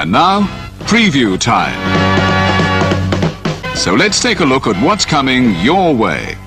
And now, preview time. So let's take a look at what's coming your way.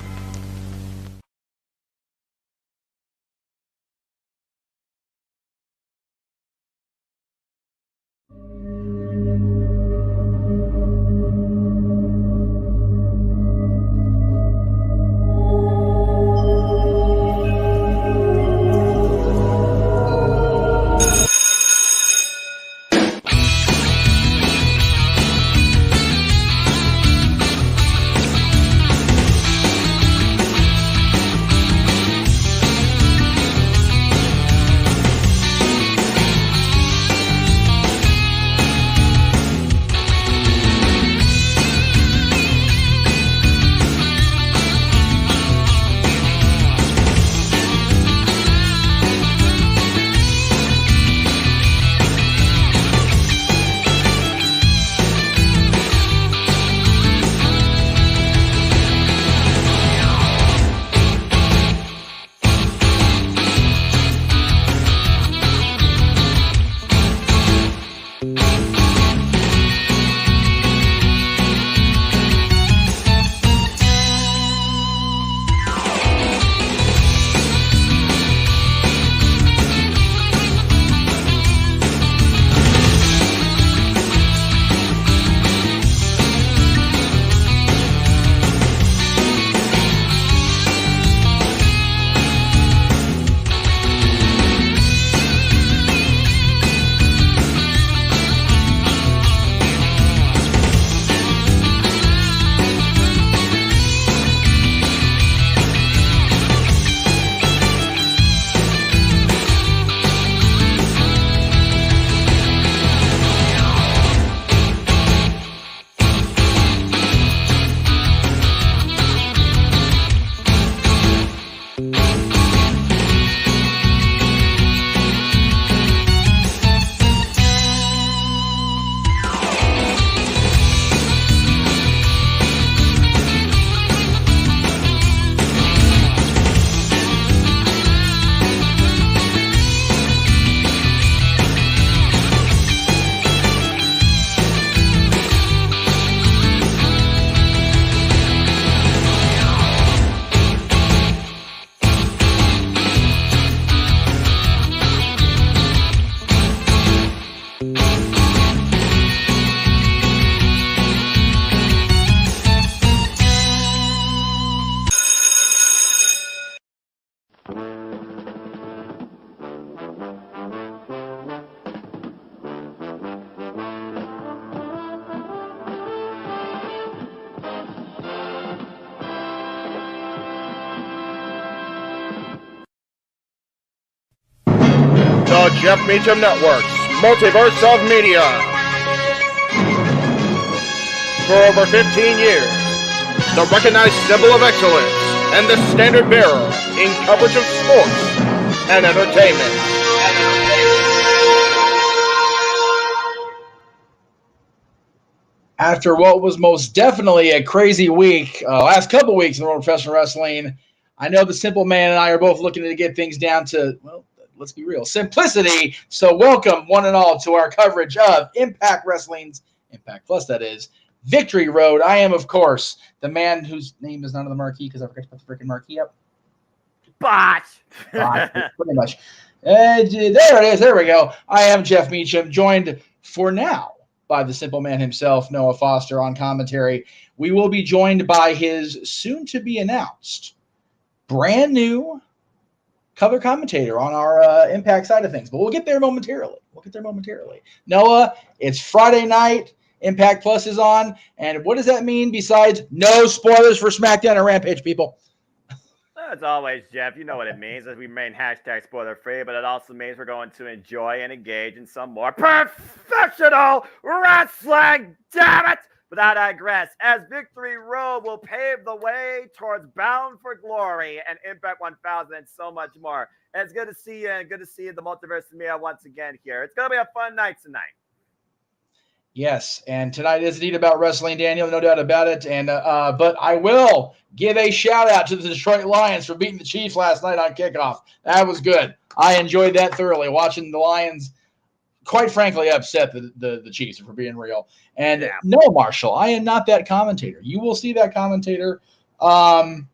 The Jeff Meacham Network's Multiverse of Media. For over 15 years, the recognized symbol of excellence and the standard bearer in coverage of sports and entertainment. After what was most definitely a crazy week, last couple weeks in the world of professional wrestling, I know the Simple Man and I are both looking to get things down to, well, let's be real, simplicity. So welcome, one and all, to our coverage of Impact Wrestling's, Impact Plus, that is, Victory Road. I am, of course, the man whose name is not on the marquee because I forgot to put the freaking marquee up. Botch! Pretty much. There it is. There we go. I am Jeff Meacham, joined for now by the Simple Man himself, Noah Foster, on commentary. We will be joined by his soon-to-be-announced brand new color commentator on our Impact side of things. But we'll get there momentarily. Noah, it's Friday night. Impact Plus is on. And what does that mean besides no spoilers for SmackDown and Rampage, people? As always, Jeff, you know what it means as we remain hashtag spoiler free, but it also means we're going to enjoy and engage in some more professional wrestling, damn it! But I digress, as Victory Road will pave the way towards Bound for Glory and Impact 1000 and so much more. And it's good to see you and good to see you, the Multiverse of Media, once again here. It's going to be a fun night tonight. Yes, and tonight is indeed about wrestling, Daniel, no doubt about it. And but I will give a shout-out to the Detroit Lions for beating the Chiefs last night on kickoff. That was good. I enjoyed that thoroughly, watching the Lions quite frankly upset the Chiefs, if we're being real. And Yeah. no, Marshall, I am not that commentator. You will see that commentator in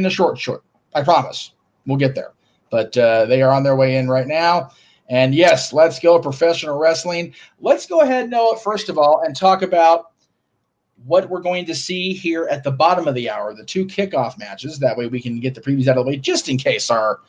the short. I promise. We'll get there. But they are on their way in right now. And yes, let's go professional wrestling. Let's go ahead, Noah, first of all, and talk about what we're going to see here at the bottom of the hour, the 2 kickoff matches. That way we can get the previews out of the way, just in case our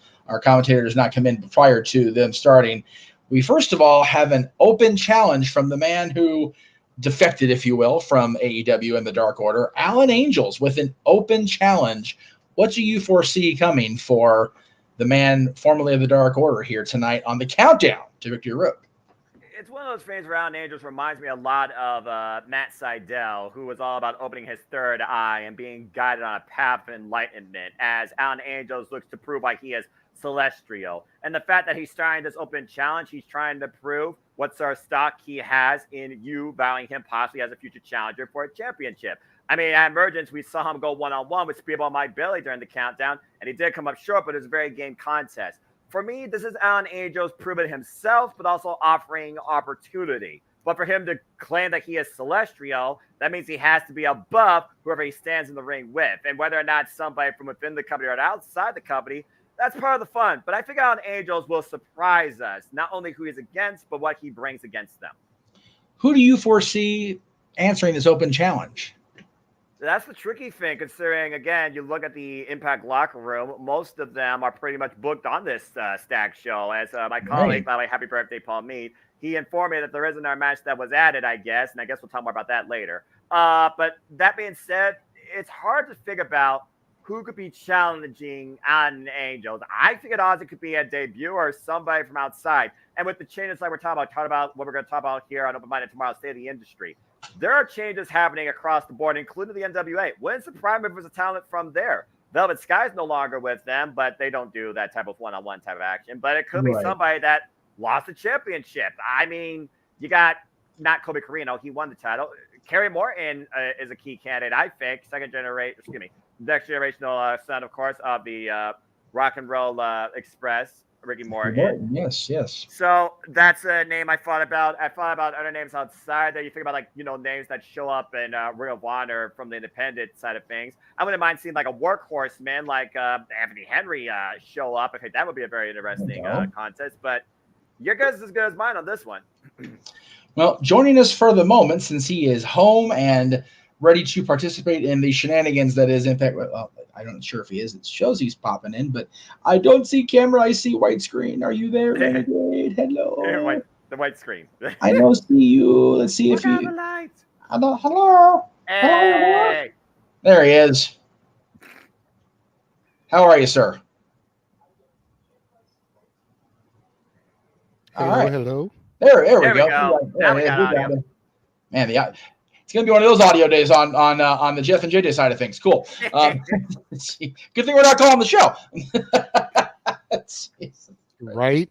commentator does not come in prior to them starting. We first of all have an open challenge from the man who defected, if you will, from AEW and the Dark Order, Alan Angels, with an open challenge. What do you foresee coming for the man formerly of the Dark Order here tonight on the countdown to Victory Road? It's one of those things where Alan Angels reminds me a lot of Matt Sydal, who was all about opening his third eye and being guided on a path of enlightenment, as Alan Angels looks to prove why he is celestial. And the fact that he's starting this open challenge, he's trying to prove what sort of stock he has in you valuing him possibly as a future challenger for a championship. I mean, at Emergence, we saw him go one-on-one with Speedball Mike Bailey during the countdown, and he did come up short, but it was a very game contest. For me, this is Alan Angels proving himself, but also offering opportunity. But for him to claim that he is celestial, that means he has to be above whoever he stands in the ring with. And whether or not somebody from within the company or outside the company, that's part of the fun. But I think Alan Angels will surprise us, not only who he's against, but what he brings against them. Who do you foresee answering this open challenge? That's the tricky thing, considering, again, you look at the Impact locker room, most of them are pretty much booked on this stag show. As my colleague, by the way, happy birthday, Paul Mead, he informed me that there is another match that was added, I guess, and I guess we'll talk more about that later. But that being said, it's hard to figure out who could be challenging Alan Angels. I think at odds it could be a debut or somebody from outside. And with the changes like we're talking about what we're going to talk about here on Open Minded Tomorrow's State of the Industry, there are changes happening across the board, including the NWA. Wouldn't surprise me if it was a talent from there. Velvet Sky's no longer with them, but they don't do that type of one-on-one type of action. But it could be somebody that lost the championship. I mean, you got not Kobe Carino. He won the title. Kerry Morton is a key candidate, I think. Next generational son, of course, of the Rock and Roll Express. Ricky Morton. Yes. So that's a name I thought about. I thought about other names outside there. You think about, like, names that show up in Ring of Honor from the independent side of things. I wouldn't mind seeing like a workhorse man like Anthony Henry show up. I think that would be a very interesting contest. But your guess is as good as mine on this one. Well, joining us for the moment, since he is home and ready to participate in the shenanigans that is Impact. Well, I'm not sure if he is. It shows he's popping in, but I don't see camera. I see white screen. Are you there, Renegade? Hello. The white screen. I don't see you. Let's see if you. The lights. Hello. Hey. Hello. There he is. How are you, sir? Hello, all right. Hello. There we go. Now we got audio. Man, it's going to be one of those audio days on the Jeff and JJ side of things. Cool. Let's see. Good thing we're not calling the show. Right?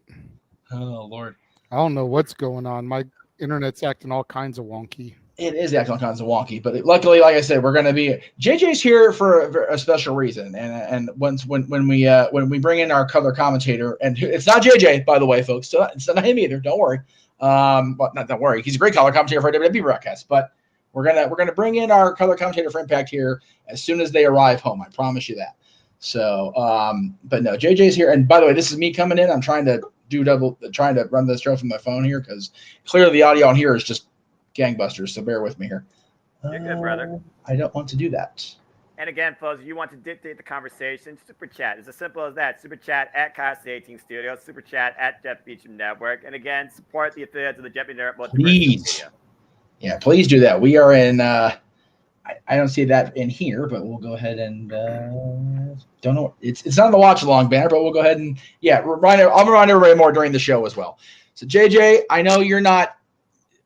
Oh, Lord. I don't know what's going on. My internet's acting all kinds of wonky. It is acting all kinds of wonky, but luckily, like I said, we're going to be JJ's here for a special reason. And when we bring in our color commentator, and it's not JJ, by the way, folks. So it's not him either. Don't worry. Don't worry. He's a great color commentator for WWE broadcast, but we're gonna bring in our color commentator for Impact here as soon as they arrive home. I promise you that. So, but no, JJ's here. And by the way, this is me coming in. I'm trying to run this show from my phone here because clearly the audio on here is just gangbusters. So bear with me here. You're good, brother. I don't want to do that. And again, folks, if you want to dictate the conversation, super chat. It's as simple as that. Super chat at Costa 18 Studios. Super chat at Jeff Beecham Network. And again, support the affiliates of the Jeff Beecham Network. Please. Yeah, please do that. We are in. I don't see that in here, but we'll go ahead and don't know. It's not on the watch along banner, but we'll go ahead and I'll remind everybody more during the show as well. So JJ, I know you're not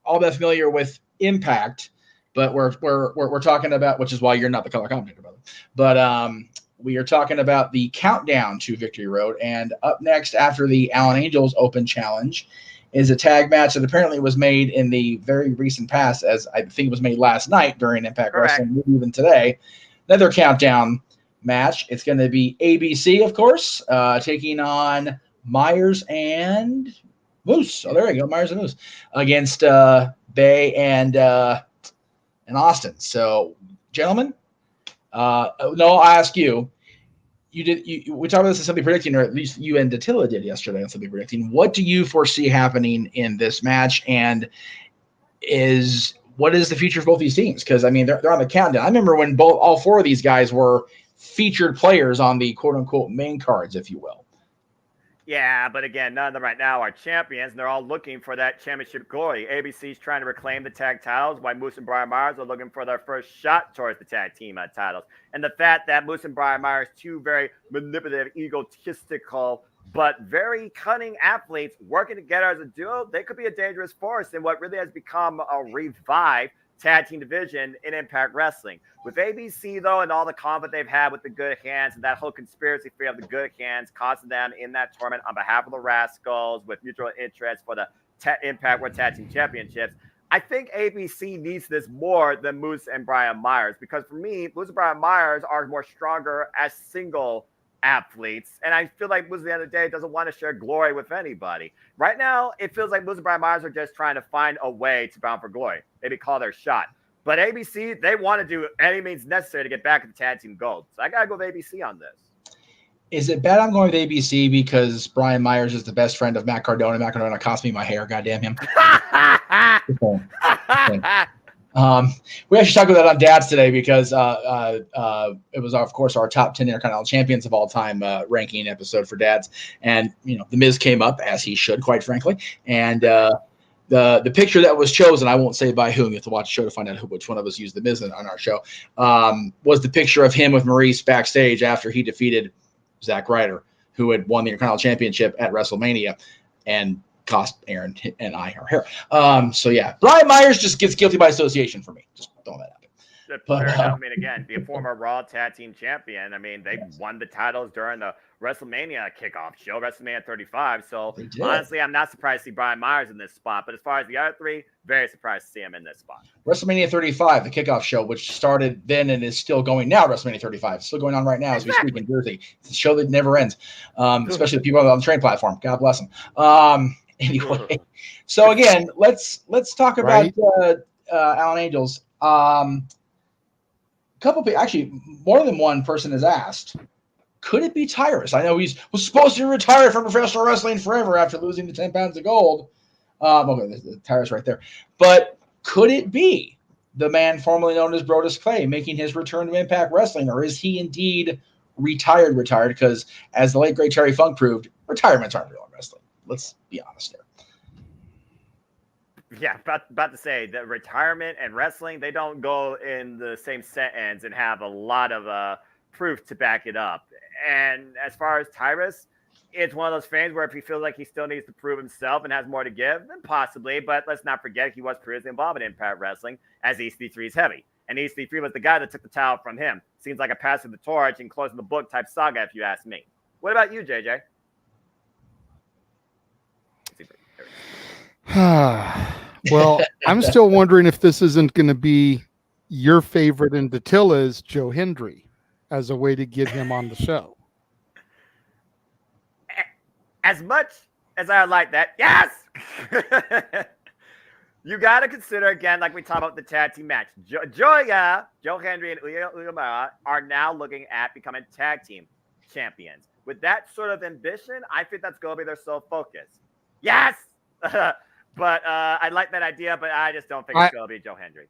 all that familiar with Impact, but we're talking about, which is why you're not the color commentator, brother. But we are talking about the countdown to Victory Road, and up next after the Alan Angels Open Challenge is a tag match that apparently was made in the very recent past, as I think it was made last night during Impact Wrestling, maybe even today. Another countdown match. It's going to be ABC, of course, taking on Myers and Moose. Oh, there you go. Myers and Moose against Bay and Austin. So, gentlemen, no, I'll ask you. We talked about this in Something Predicting, or at least you and Dattila did yesterday on Something Predicting. What do you foresee happening in this match, and what is the future of both these teams? Because I mean, they're on the countdown. I remember when all four of these guys were featured players on the quote unquote main cards, if you will. Yeah, but again, none of them right now are champions, and they're all looking for that championship glory. ABC's trying to reclaim the tag titles, while Moose and Brian Myers are looking for their first shot towards the tag team titles. And the fact that Moose and Brian Myers, two very manipulative, egotistical, but very cunning athletes working together as a duo, they could be a dangerous force in what really has become a revived tag team division in Impact Wrestling. With ABC, though, and all the conflict they've had with the Good Hands and that whole conspiracy theory of the Good Hands costing them in that tournament on behalf of the Rascals with mutual interest for the Impact World Tag Team Championships, I think ABC needs this more than Moose and Brian Myers, because for me, Moose and Brian Myers are more stronger as single athletes, and I feel like Moose at the end of the day doesn't want to share glory with anybody. Right now, it feels like Moose and Brian Myers are just trying to find a way to bound for glory, maybe call their shot. But ABC, they want to do any means necessary to get back at the tag team gold. So I gotta go with ABC on this. Is it bad I'm going with ABC because Brian Myers is the best friend of Matt Cardona? Matt Cardona cost me my hair, goddamn him. We actually talked about that on Dad's today because it was, of course, our top 10 Intercontinental Champions of all time ranking episode for Dad's. And, The Miz came up, as he should, quite frankly. And the picture that was chosen, I won't say by whom, you have to watch the show to find out which one of us used The Miz on our show, was the picture of him with Maurice backstage after he defeated Zack Ryder, who had won the Intercontinental Championship at WrestleMania and cost Aaron and I our hair. So yeah, Brian Myers just gets guilty by association for me. Just throwing that out there. But I mean, again, the former Raw Tag Team Champion. I mean, they won the titles during the WrestleMania kickoff show, WrestleMania 35. So honestly, I'm not surprised to see Brian Myers in this spot. But as far as the other three, very surprised to see him in this spot. WrestleMania 35, the kickoff show, which started then and is still going now. WrestleMania 35, it's still going on right now as we speak in Jersey. It's a show that never ends, especially the people on the train platform. God bless them. Anyway, so again, let's talk about Alan Angels. Couple people, actually, more than one person has asked, could it be Tyrus? I know he was supposed to retire from professional wrestling forever after losing the 10 pounds of gold. Okay, there's Tyrus right there. But could it be the man formerly known as Brodus Clay making his return to Impact Wrestling, or is he indeed retired? Because as the late great Terry Funk proved, retirements aren't real in wrestling. Let's be honest there. Yeah, about to say that retirement and wrestling, they don't go in the same sentence and have a lot of proof to back it up. And as far as Tyrus, it's one of those things where if he feels like he still needs to prove himself and has more to give, then possibly. But let's not forget he was previously involved in Impact Wrestling as EC3's heavy. And EC3 was the guy that took the title from him. Seems like a passing the torch and closing the book type saga, if you ask me. What about you, JJ? Well, I'm still wondering if this isn't going to be your favorite and Dattila's Joe Hendry as a way to get him on the show. As much as I like that, yes! You got to consider, again, like we talked about the tag team match. Joe Hendry and Uemura are now looking at becoming tag team champions. With that sort of ambition, I think that's going to be their sole focus. Yes! But I like that idea, but I just don't think it's going to be Joe Hendry.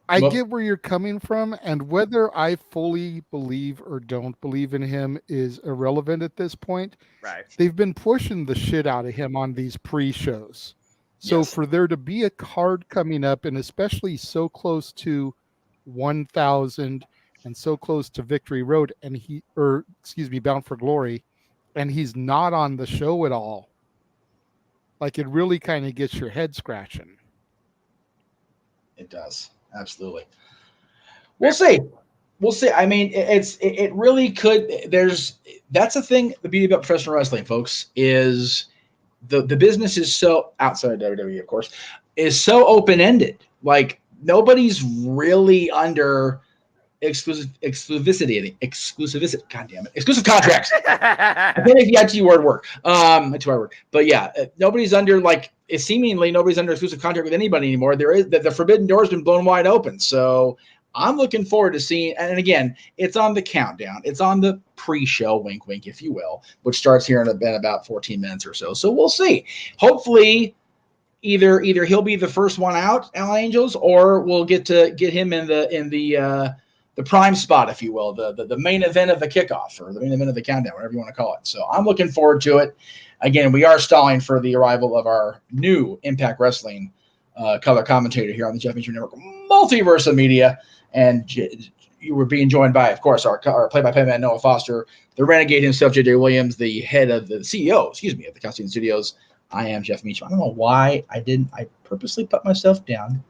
I get where you're coming from, and whether I fully believe or don't believe in him is irrelevant at this point. Right. They've been pushing the shit out of him on these pre-shows. So for there to be a card coming up, and especially so close to 1,000 and so close to Victory Road, and Bound for Glory, and he's not on the show at all, like it really kind of gets your head scratching. It does. Absolutely. We'll see. I mean, it really could. That's the thing. The beauty about professional wrestling, folks, is the business is so outside of WWE, of course, is so open ended. Like nobody's really under exclusivity. God damn it, exclusive contracts. I can't make the IT word work. But yeah, nobody's under seemingly nobody's under exclusive contract with anybody anymore. There is the forbidden door's been blown wide open. So I'm looking forward to seeing. And again, it's on the countdown. It's on the pre-show, wink, wink, if you will, which starts here in about 14 minutes or so. So we'll see. Hopefully, either he'll be the first one out, Alan Angels, or we'll get him in the prime spot, if you will, the main event of the kickoff or the main event of the countdown, whatever you want to call it. So I'm looking forward to it. Again, we are stalling for the arrival of our new Impact Wrestling color commentator here on the Jeff Meacham Network Multiverse of Media. And you were being joined by, of course, our play-by-play man, Noah Foster, the renegade himself, J.J. Williams, the head of the CEO, of the Constantine Studios. I am Jeff Meacham. I don't know why I purposely put myself down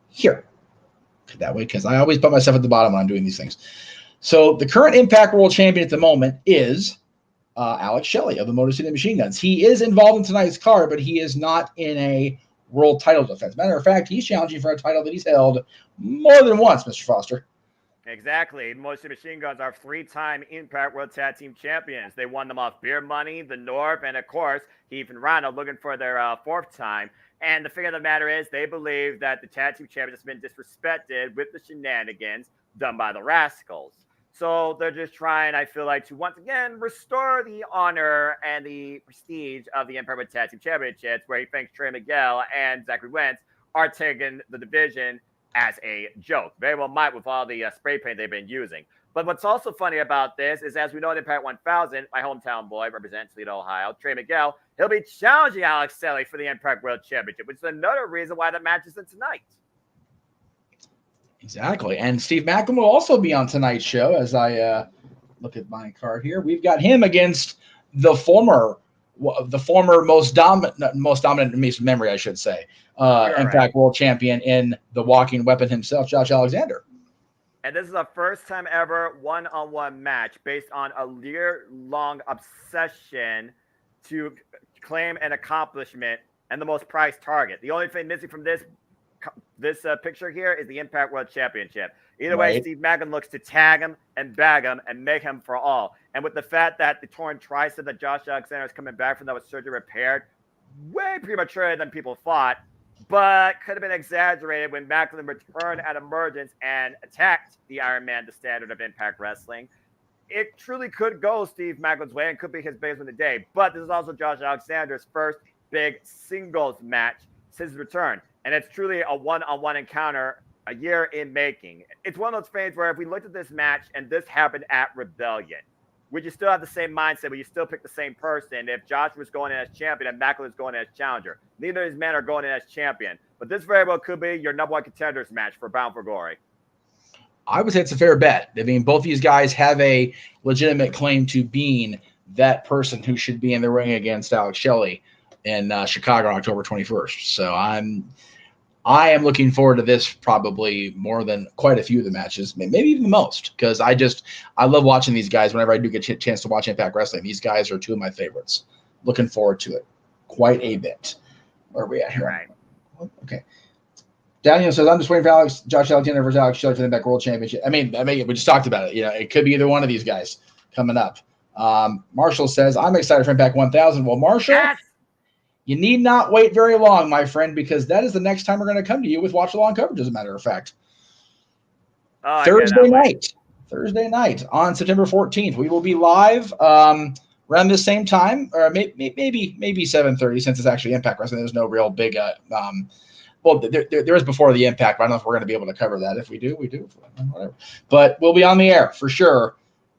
here that way, because I always put myself at the bottom when I'm doing these things. So the current Impact World Champion at the moment is Alex Shelley of the Motor City Machine Guns. He is involved in tonight's card, but he is not in a world title defense. Matter of fact, he's challenging for a title that he's held more than once, Mr. Foster. Exactly. Motor City Machine Guns are 3-time Impact World Tag Team Champions. They won them off Beer Money, the North, and of course, Heath and Rhino looking for their 4th time. And the thing of the matter is, they believe that the Tag Team Champions has been disrespected with the shenanigans done by the Rascals. So they're just trying, I feel like, to once again restore the honor and the prestige of the Impact World Tag Team Championships, where he thinks Trey Miguel and Zachary Wentz are taking the division as a joke. Very well might with all the spray paint they've been using. But what's also funny about this is, as we know in Impact 1000, my hometown boy represents Toledo, Ohio, Trey Miguel, he'll be challenging Alex Shelley for the Impact World Championship, which is another reason why the match isn't tonight. Exactly. And Steve Macklin will also be on tonight's show. As I look at my card here, we've got him against the former most dominant in memory, I should say, Impact World Champion in the walking weapon himself, Josh Alexander. And this is the first time ever one-on-one match based on a year-long obsession to claim an accomplishment and the most prized target. The only thing missing from this picture here is the Impact World Championship. Either way, Steve Macklin looks to tag him and bag him and make him for all. And with the fact that the torn tricep that Josh Alexander is coming back from that was surgery repaired way premature than people thought, but could have been exaggerated when Macklin returned at Emergence and attacked the Iron Man, the standard of Impact Wrestling. It truly could go Steve Macklin's way and could be his biggest win of the day. But this is also Josh Alexander's first big singles match since his return. And it's truly a one-on-one encounter, a year in making. It's one of those things where if we looked at this match and this happened at Rebellion, would you still have the same mindset? Would you still pick the same person if Josh was going in as champion and Macklin was going in as challenger? Neither of these men are going in as champion. But this very well could be your number one contenders match for Bound for Glory. I would say it's a fair bet. I mean, both these guys have a legitimate claim to being that person who should be in the ring against Alex Shelley in Chicago on October 21st. So I am looking forward to this probably more than quite a few of the matches, maybe even the most, because I love watching these guys whenever I do get a chance to watch Impact Wrestling. These guys are two of my favorites. Looking forward to it quite a bit. Where are we at here? Right. Okay. Daniel says, I'm just waiting for Josh Alexander versus Alex Shelley for the Impact World Championship. I mean, we just talked about it. You know, it could be either one of these guys coming up. Marshall says, I'm excited for Impact 1000. Well, Marshall, yes! You need not wait very long, my friend, because that is the next time we're going to come to you with watch-along coverage, as a matter of fact. Oh, Thursday night on September 14th. We will be live around the same time, or maybe 7:30, since it's actually Impact Wrestling. There's no real big well, there is before the Impact, but I don't know if we're going to be able to cover that. If we do, whatever. But we'll be on the air for sure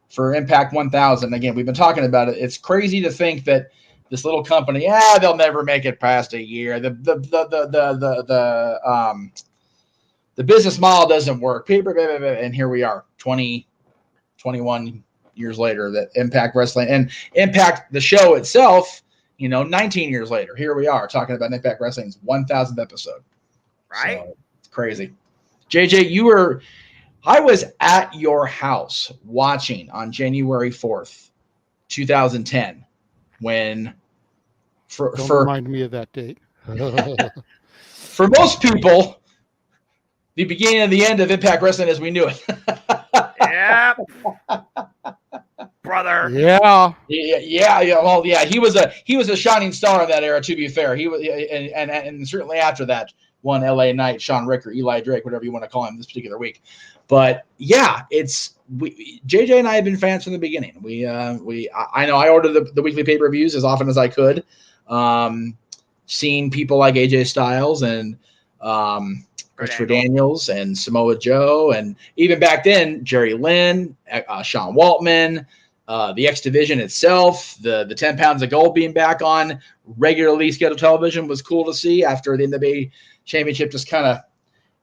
for Impact 1000. Again, we've been talking about it. It's crazy to think that this little company, they'll never make it past a year. The business model doesn't work. And here we are, 21 years later, that Impact Wrestling and Impact, the show itself, 19 years later, here we are talking about Impact Wrestling's 1000th episode. Right? So, it's crazy. JJ, I was at your house watching on January 4th, 2010, when Don't remind me of that date. For most people, the beginning and the end of Impact Wrestling as we knew it. Yep. Brother. Yeah. Yeah. Well, yeah, he was a shining star in that era. To be fair, he was, and certainly after that one LA Knight, Sean Rick or Eli Drake, whatever you want to call him this particular week. But yeah, JJ and I have been fans from the beginning. I know I ordered the weekly pay-per-views as often as I could. Seeing people like AJ Styles and Christopher Daniels and Samoa Joe, and even back then Jerry Lynn, Sean Waltman, the X Division itself, the 10 pounds of gold being back on regularly scheduled television was cool to see after the NWA Championship just kind of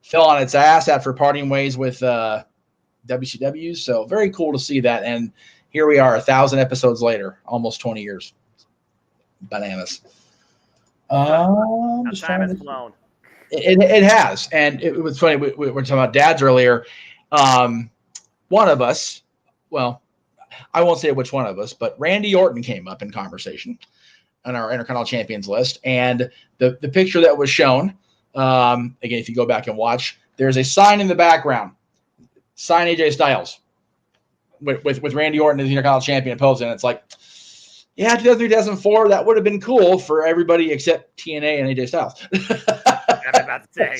fell on its ass after parting ways with WCW. So very cool to see that. And here we are 1,000 episodes later, almost 20 years. Bananas. Time has flown. It has. And it was funny. We were talking about dads earlier. One of us, well, I won't say which one of us, but Randy Orton came up in conversation on our Intercontinental Champions list. And the picture that was shown, again, if you go back and watch, there's a sign in the background. Sign AJ Styles with Randy Orton as the Intercontinental Champion posing. It's like, yeah, 2003, 2004, that would have been cool for everybody except TNA and AJ Styles. I'm about to say.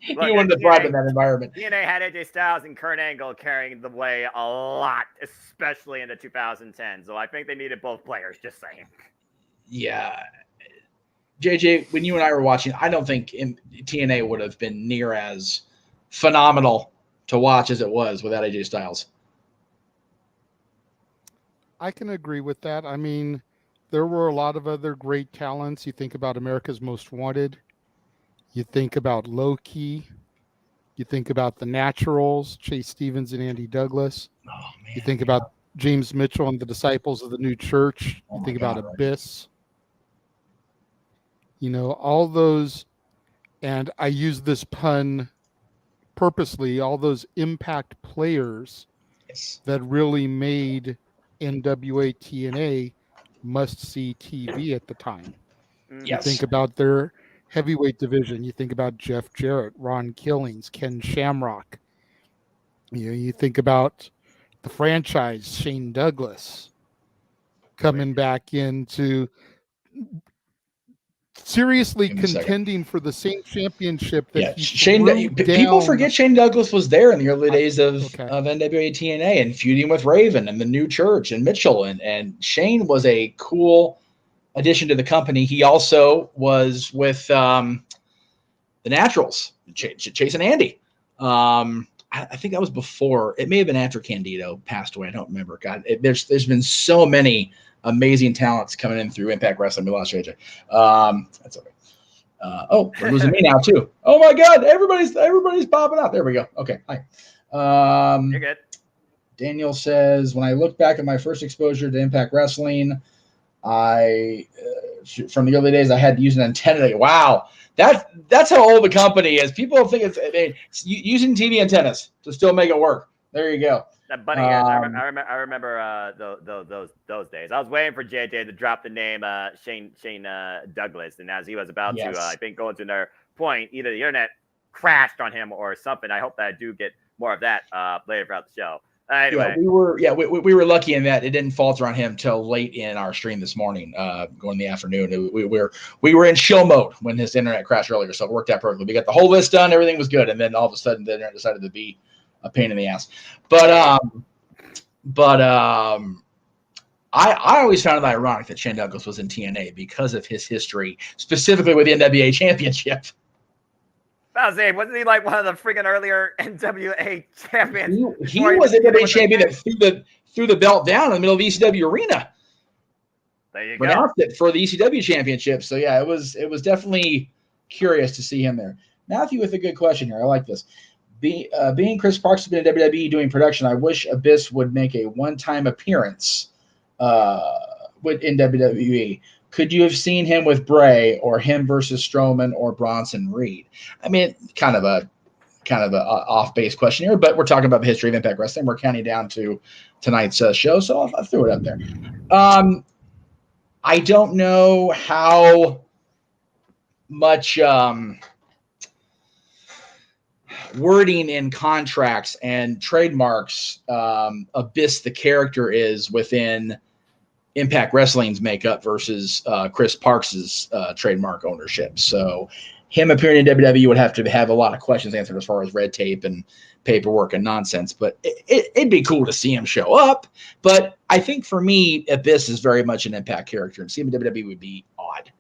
You wouldn't have thrived in that environment. TNA had AJ Styles and Kurt Angle carrying the way a lot, especially in the 2010s. So I think they needed both players, just saying. Yeah. JJ, when you and I were watching, I don't think TNA would have been near as phenomenal to watch as it was without AJ Styles. I can agree with that. I mean, there were a lot of other great talents. You think about America's Most Wanted. You think about Low-Key. You think about The Naturals, Chase Stevens and Andy Douglas. Oh, man. You think about James Mitchell and the Disciples of the New Church. You think about Abyss. You know, all those, and I use this pun purposely, all those impact players that really made NWA TNA must-see TV at the time. Yes. You think about their heavyweight division. You think about Jeff Jarrett, Ron Killings, Ken Shamrock. You think about the franchise, Shane Douglas coming back into seriously contending for the same championship that people forget Shane Douglas was there in the early days of NWA TNA and feuding with Raven and the New Church and Mitchell, and Shane was a cool addition to the company. He also was with the Naturals, Chase and Andy. I think that was before. It may have been after Candido passed away. I don't remember. God, there's been so many amazing talents coming in through Impact Wrestling. We lost JJ. That's okay. We're losing me now too. Oh my God, everybody's popping out. There we go. Okay, hi. You're good. Daniel says, when I look back at my first exposure to Impact Wrestling, from the early days, I had to use an antenna. Wow, that's how old the company is. People think it's using TV antennas to still make it work. There you go. That bunny ears. I remember those days. I was waiting for JJ to drop the name Shane Douglas, and as he was about to, I think, go into another point, either the internet crashed on him or something. I hope that I do get more of that later throughout the show. Anyway, we were lucky in that it didn't falter on him till late in our stream this morning, going in the afternoon. We were in chill mode when his internet crashed earlier, so it worked out perfectly. We got the whole list done, everything was good, and then all of a sudden the internet decided to be a pain in the ass. But I always found it ironic that Shane Douglas was in TNA because of his history, specifically with the NWA Championship. I was saying, wasn't he like one of the freaking earlier NWA champions? He was an NWA champion that threw the belt down in the middle of the ECW arena. There you go. Announced it for the ECW championship. So yeah, it was definitely curious to see him there. Matthew with a good question here. I like this. Being Chris Parks has been in WWE doing production, I wish Abyss would make a one-time appearance in WWE. Could you have seen him with Bray or him versus Strowman or Bronson Reed? I mean, kind of a off-base question here, but we're talking about the history of Impact Wrestling. We're counting down to tonight's show, so I threw it up there. I don't know how much wording in contracts and trademarks Abyss the character is within Impact Wrestling's makeup versus Chris Parks's trademark ownership. So him appearing in WWE would have to have a lot of questions answered as far as red tape and paperwork and nonsense. But it'd be cool to see him show up. But I think for me, Abyss is very much an Impact character, and seeing him in WWE would be odd.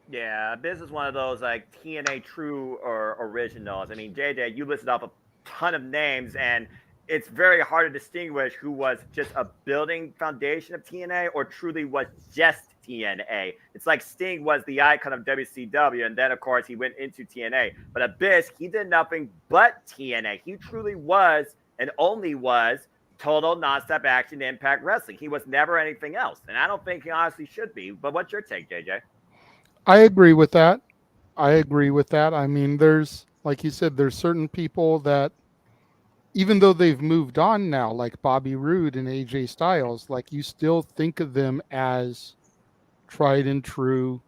Yeah, Abyss is one of those like TNA true or originals. I mean, JJ, you listed off a ton of names, and it's very hard to distinguish who was just a building foundation of TNA or truly was just TNA. It's like Sting was the icon of WCW, and then, of course, he went into TNA. But Abyss, he did nothing but TNA. He truly was and only was total nonstop action Impact Wrestling. He was never anything else, and I don't think he honestly should be. But what's your take, JJ? I agree with that. I mean, there's, like you said, there's certain people that, even though they've moved on now, like Bobby Roode and AJ Styles, like you still think of them as tried and true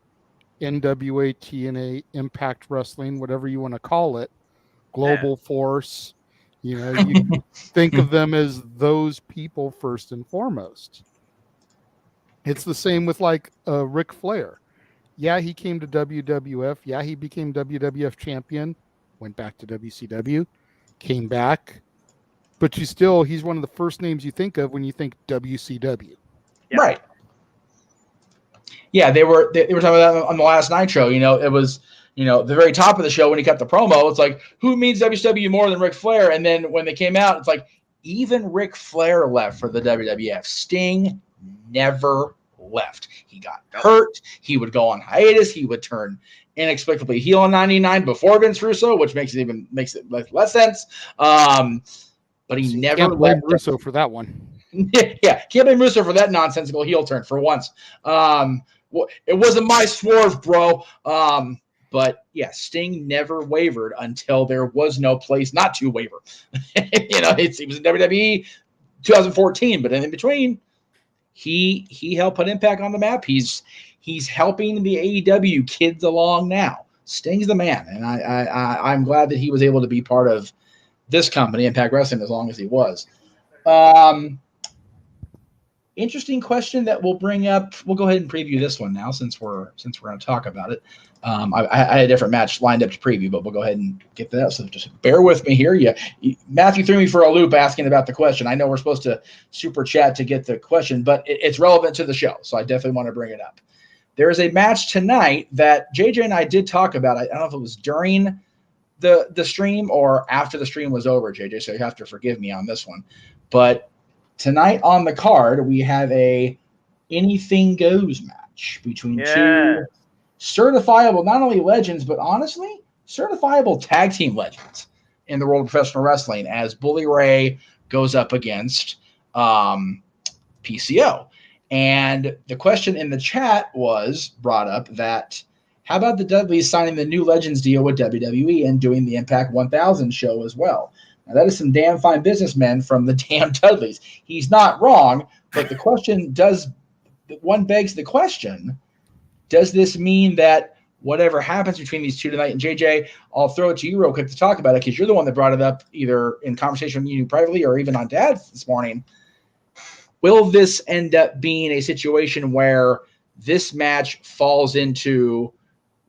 NWA, TNA, Impact Wrestling, whatever you want to call it, Global Force. You know, you think of them as those people first and foremost. It's the same with like Ric Flair. Yeah, he came to WWF. Yeah, he became WWF champion, went back to WCW, came back. But he's one of the first names you think of when you think WCW. Yeah. Right. Yeah, they were talking about that on the last Nitro. You know, it was, you know, the very top of the show when he kept the promo. It's like, who means WCW more than Ric Flair? And then when they came out, it's like, even Ric Flair left for the WWF. Sting never left. He got hurt. He would go on hiatus. He would turn inexplicably heel in '99 before Vince Russo, which makes it less sense. But he never can't blame left Russo for that one. Yeah, can't blame Russo for that nonsensical heel turn for once. It wasn't my swerve, bro. But yeah, Sting never wavered until there was no place not to waver. You know, he was in WWE 2014, but in between, he helped put Impact on the map. He's helping the AEW kids along now. Sting's the man, and I'm glad that he was able to be part of this company, Impact Wrestling, as long as he was. Interesting question that we'll bring up. We'll go ahead and preview this one now since we're going to talk about it. I had a different match lined up to preview, but we'll go ahead and get that. So just bear with me here. Matthew threw me for a loop asking about the question. I know we're supposed to super chat to get the question, but it's relevant to the show, so I definitely want to bring it up. There is a match tonight that JJ and I did talk about. I don't know if it was during the stream or after the stream was over, JJ, so you have to forgive me on this one. But tonight on the card, we have a anything goes match between two certifiable, not only legends, but honestly, certifiable tag team legends in the world of professional wrestling, as Bully Ray goes up against PCO. And the question in the chat was brought up that, how about the Dudleys signing the new Legends deal with WWE and doing the Impact 1000 show as well? Now, that is some damn fine businessmen from the damn Dudleys. He's not wrong, but the question begs the question, does this mean that whatever happens between these two tonight, and JJ, I'll throw it to you real quick to talk about it, because you're the one that brought it up either in conversation with you privately or even on Dad's this morning. Will this end up being a situation where this match falls into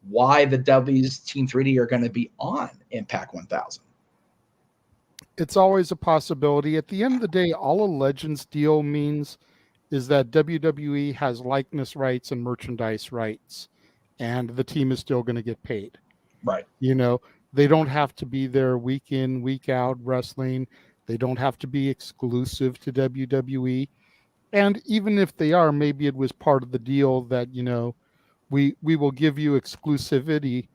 why the Dudleys Team 3D are going to be on Impact 1000? It's always a possibility. At the end of the day, all a Legends deal means is that WWE has likeness rights and merchandise rights, and the team is still going to get paid. Right. You know, they don't have to be there week in, week out wrestling. They don't have to be exclusive to WWE. And even if they are, maybe it was part of the deal that, you know, we will give you exclusivity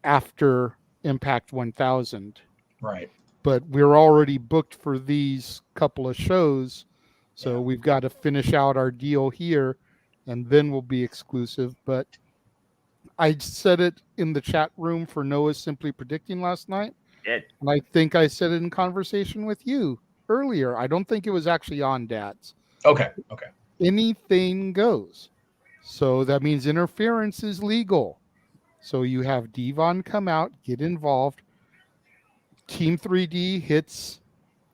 after Impact 1000. Right. But we're already booked for these couple of shows, so we've got to finish out our deal here, and then we'll be exclusive. But I said it in the chat room for Noah's Simply Predicting last night, and I think I said it in conversation with you earlier. I don't think it was actually on Dad's. Okay. Anything goes. So that means interference is legal. So you have Devon come out, get involved. Team 3D hits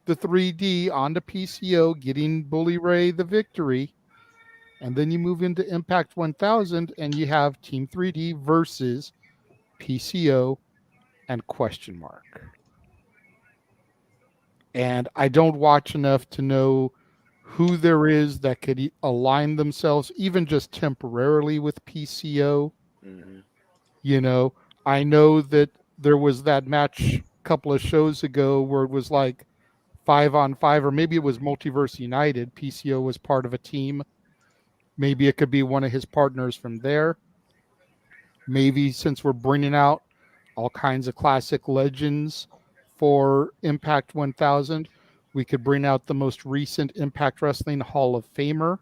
the 3D onto PCO, getting Bully Ray the victory. And then you move into Impact 1000 and you have Team 3D versus PCO and question mark. And I don't watch enough to know who there is that could align themselves, even just temporarily, with PCO. Mm-hmm. You know, I know that there was that match a couple of shows ago where it was like 5-on-5, or maybe it was Multiverse United. PCO was part of a team. Maybe it could be one of his partners from there. Maybe since we're bringing out all kinds of classic legends for Impact 1000, we could bring out the most recent Impact Wrestling Hall of Famer,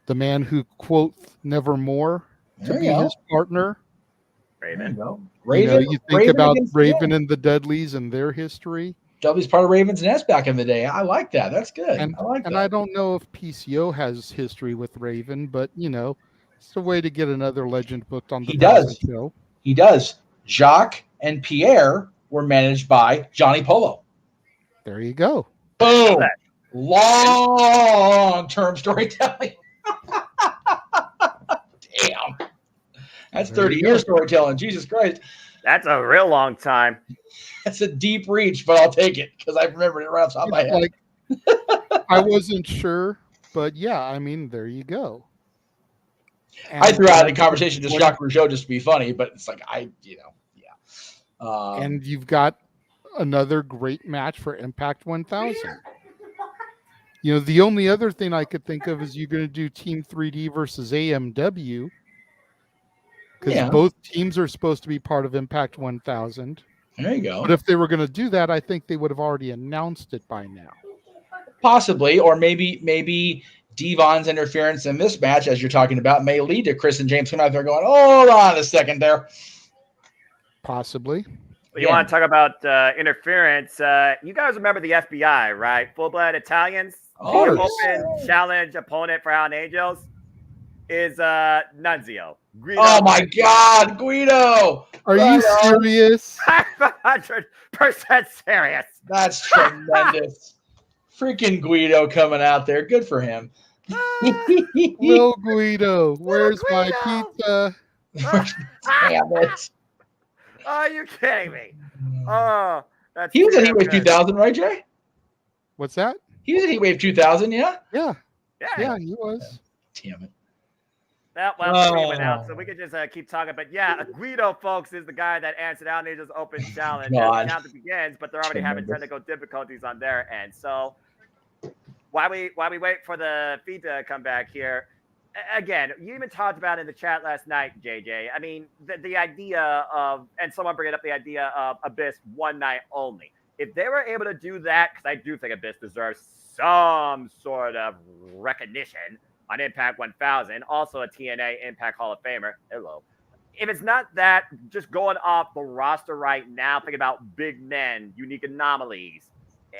the man who quote Nevermore to be his partner. Raven. Raven. You think about Raven and the Dudleys and their history. Dudley's part of Raven's Nest back in the day. I like that. That's good. And I like that. I don't know if PCO has history with Raven, but it's a way to get another legend booked on the 1000 show. He does. Jacques and Pierre were managed by Johnny Polo. There you go. Boom. Long-term storytelling. Damn. That's 30 years storytelling. Jesus Christ. That's a real long time. That's a deep reach, but I'll take it because I remembered it right off the top of my head. I wasn't sure, but yeah, I mean, there you go. And I threw out in the conversation just Jacques Rougeau just to be funny, but it's like and you've got another great match for Impact 1000. The only other thing I could think of is you're going to do Team 3D versus AMW, because both teams are supposed to be part of Impact 1000. There you go. But if they were going to do that, I think they would have already announced it by now. Possibly, or maybe Devon's interference in this match, as you're talking about, may lead to Chris and James coming out there going, hold on a second there. Possibly. You want to talk about interference. You guys remember the FBI, right? Full-blood Italians. Oh, the open challenge opponent for Howling Angels is Nunzio. Guido. Oh, my God, Guido. Are you serious? 100% serious. That's tremendous. Freaking Guido coming out there. Good for him. Little Guido, where's my pizza? Damn it. Are you kidding me? Oh, that's he was at Heatwave 2000, right, Jay? What's that? He was at Heatwave 2000, yeah? Yeah, he was. Damn it. Well, we went out, so we could just keep talking. But yeah, Guido, folks, is the guy that answered Howling Angels open challenge. The count begins, but they're already having technical difficulties on their end. So while we wait for the feed to come back here, again, you even talked about in the chat last night, JJ. I mean, the idea of, and someone bringing up the idea of Abyss one night only. If they were able to do that, because I do think Abyss deserves some sort of recognition on Impact 1000, also a TNA Impact Hall of Famer. Hello. If it's not that, just going off the roster right now, thinking about big men, unique anomalies.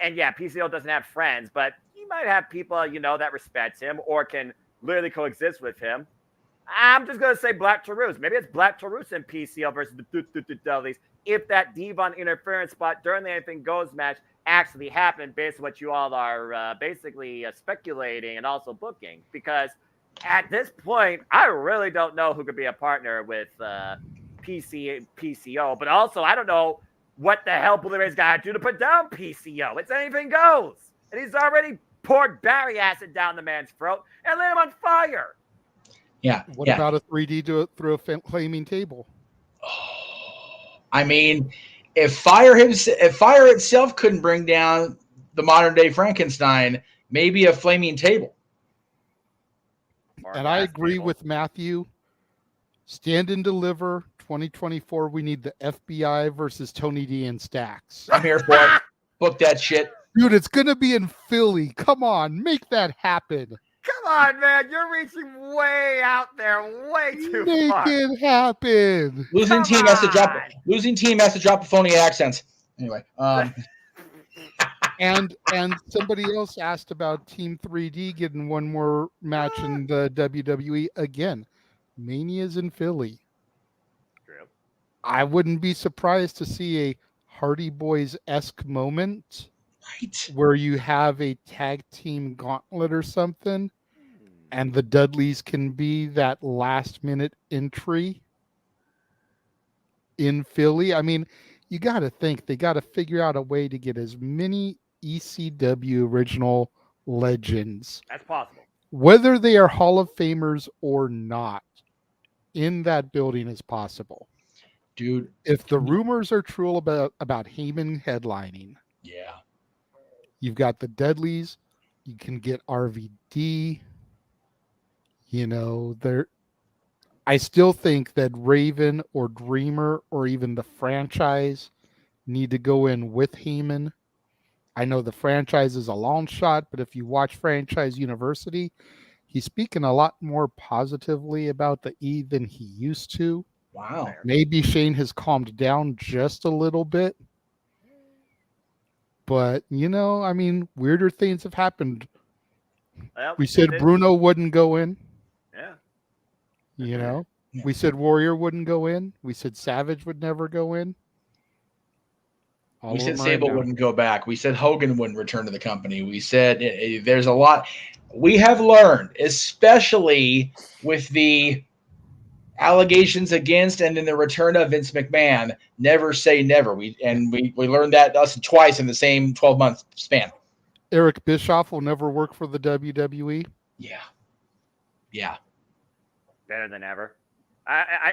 And yeah, PCO doesn't have friends, but he might have people, that respect him or can literally coexist with him. I'm just going to say Black Taurus. Maybe it's Black Taurus and PCO versus the Dudleys. If that Devon interference spot during the Anything Goes match actually happened based on what you all are basically speculating and also booking. Because at this point, I really don't know who could be a partner with PCO. But also, I don't know what the hell Bully Ray's got to do to put down PCO. It's Anything Goes. And he's already poured Barry acid down the man's throat and lit him on fire. Yeah. What about a 3D through a flaming table? I mean, if fire itself couldn't bring down the modern day Frankenstein, maybe a flaming table. And I agree with Matthew. Stand and Deliver 2024. We need the FBI versus Tony D and Stacks. I'm here for it. Book that shit. Dude, it's going to be in Philly. Come on, make that happen. Come on, man. You're reaching way out there, way too far. Make it happen. Losing team has to drop the phony accents. Anyway. And somebody else asked about Team 3D getting one more match in the WWE. Again, Mania's in Philly. True. I wouldn't be surprised to see a Hardy Boys-esque moment Right. where you have a tag team gauntlet or something, and the Dudleys can be that last-minute entry in Philly. I mean, you got to think they got to figure out a way to get as many ECW original legends, That's possible. whether they are Hall of Famers or not, in that building as possible. Dude. If the rumors are true about Heyman headlining, Yeah. you've got the Dudleys, you can get RVD, I still think that Raven or Dreamer or even the franchise need to go in with Heyman. I know the franchise is a long shot, but if you watch Franchise University, he's speaking a lot more positively about the E than he used to. Wow. Maybe Shane has calmed down just a little bit. But, weirder things have happened. Well, We said Bruno wouldn't go in. Yeah. We said Warrior wouldn't go in. We said Savage would never go in. We said Sable wouldn't go back. We said Hogan wouldn't return to the company. We said there's a lot. We have learned, especially with the allegations against and then the return of Vince McMahon, never say never. We learned that twice in the same 12-month span. Eric Bischoff will never work for the WWE. Yeah. Better than ever.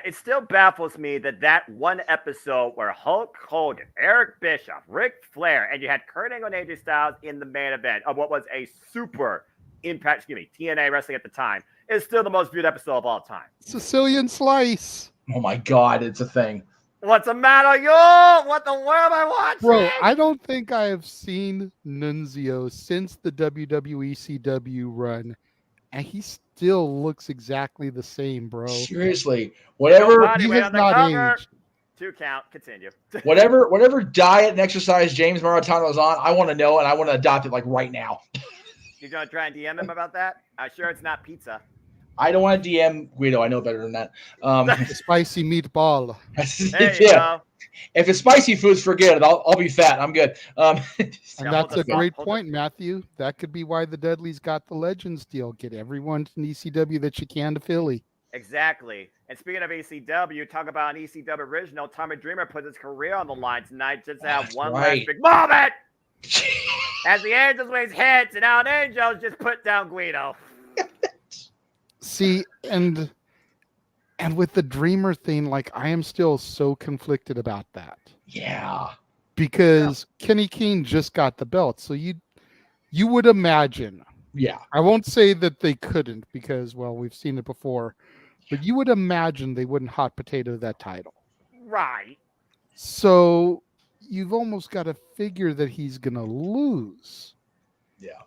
It still baffles me that one episode where Hulk Hogan, Eric Bischoff, Ric Flair, and you had Kurt Angle and AJ Styles in the main event of what was a super TNA wrestling at the time, is still the most viewed episode of all time. Sicilian Slice. Oh my God, it's a thing. What's the matter, yo? What the world am I watching? Bro, I don't think I have seen Nunzio since the WWE CW run, and he still looks exactly the same, bro. Seriously, whatever. He has not aged. 2 count. Continue. whatever diet and exercise James Maritano is on, I want to know, and I want to adopt it like right now. You gonna try and DM him about that? I'm sure it's not pizza. I don't want to DM Guido. I know better than that. Spicy meatball. Yeah. If it's spicy foods, forget it. I'll be fat. I'm good. And that's a great point, Matthew. That could be why the Dudleys got the Legends deal. Get everyone in ECW that you can to Philly. Exactly. And speaking of ECW, talk about an ECW original. Tommy Dreamer put his career on the line tonight just to have one last big moment. As the Angels Wings hits, and now an Angels just put down Guido. See, and with the Dreamer thing, like, I am still so conflicted about that. Yeah. Because Kenny King just got the belt. So you would imagine. Yeah. I won't say that they couldn't because, well, we've seen it before. But you would imagine they wouldn't hot potato that title. Right. So you've almost got to figure that he's going to lose. Yeah.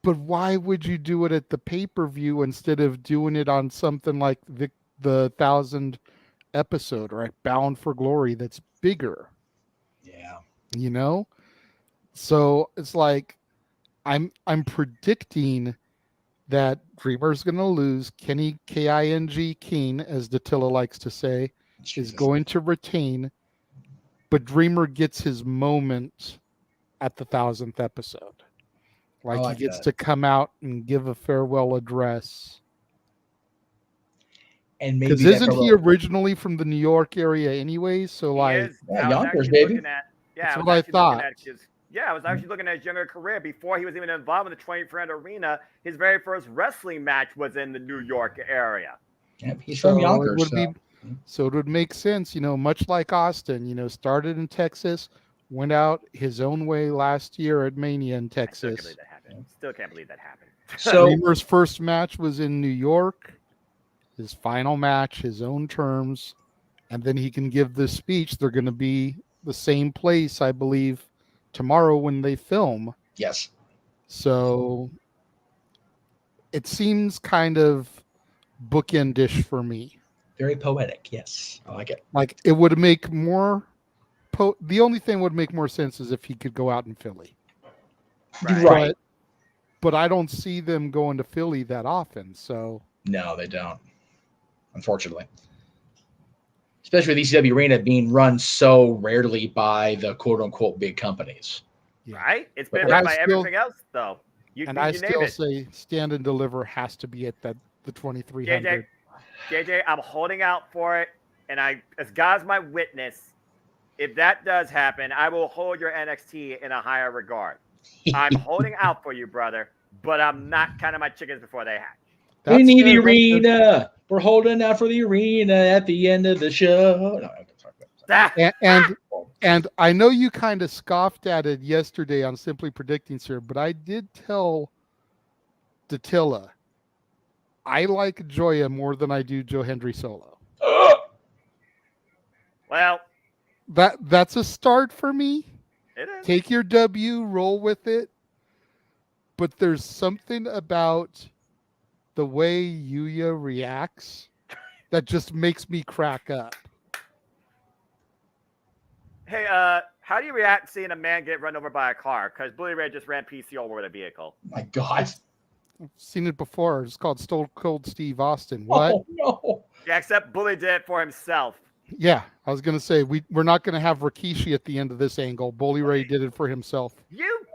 But why would you do it at the pay-per-view instead of doing it on something like the 1000 episode or at Bound for Glory that's bigger? Yeah. So it's like I'm predicting that Dreamer's going to lose. Kenny King, Keen, as Dattila likes to say, is going to retain, but Dreamer gets his moment at the 1000th episode. Like he gets to come out and give a farewell address. And maybe because isn't he originally from the New York area anyway? So Yonkers, baby. That's what I thought. I was actually looking at his younger career before he was even involved in the 20-friend arena. His very first wrestling match was in the New York area. Yeah, he's from Yonkers. So it would make sense, much like Austin, started in Texas, went out his own way last year at Mania in Texas. Still can't believe that happened. So Dreamer's first match was in New York. His final match, his own terms, and then he can give this speech. They're going to be the same place, I believe, tomorrow when they film. Yes. So it seems kind of bookend-ish for me. Very poetic, yes. I like it. Like, it would make more... the only thing would make more sense is if he could go out in Philly. Right. But I don't see them going to Philly that often, so... No, they don't. Unfortunately. especially with ECW Arena being run so rarely by the quote unquote big companies. Right? It's But been run by everything else, though. You I name still it. say Stand and Deliver has to be at the 2300. JJ, I'm holding out for it, and as God's my witness, if that does happen, I will hold your NXT in a higher regard. I'm holding out for you, brother, but I'm not counting my chickens before they hatch. We need the arena. We're holding out for the arena at the end of the show. And I know you kind of scoffed at it yesterday on Simply Predicting, sir, but I did tell Datilla I like Joya more than I do Joe Hendry Solo. Well, that's a start for me. It is. Take your W, roll with it. But there's something about the way Yuya reacts that just makes me crack up. Hey, how do you react seeing a man get run over by a car? Because Bully Ray just ran PC over with a vehicle. My God. I've seen it before. It's called Stone Cold Steve Austin. What? Oh, no. Yeah, except Bully did it for himself. Yeah, I was going to say, we're not going to have Rikishi at the end of this angle. Bully Ray did it for himself. You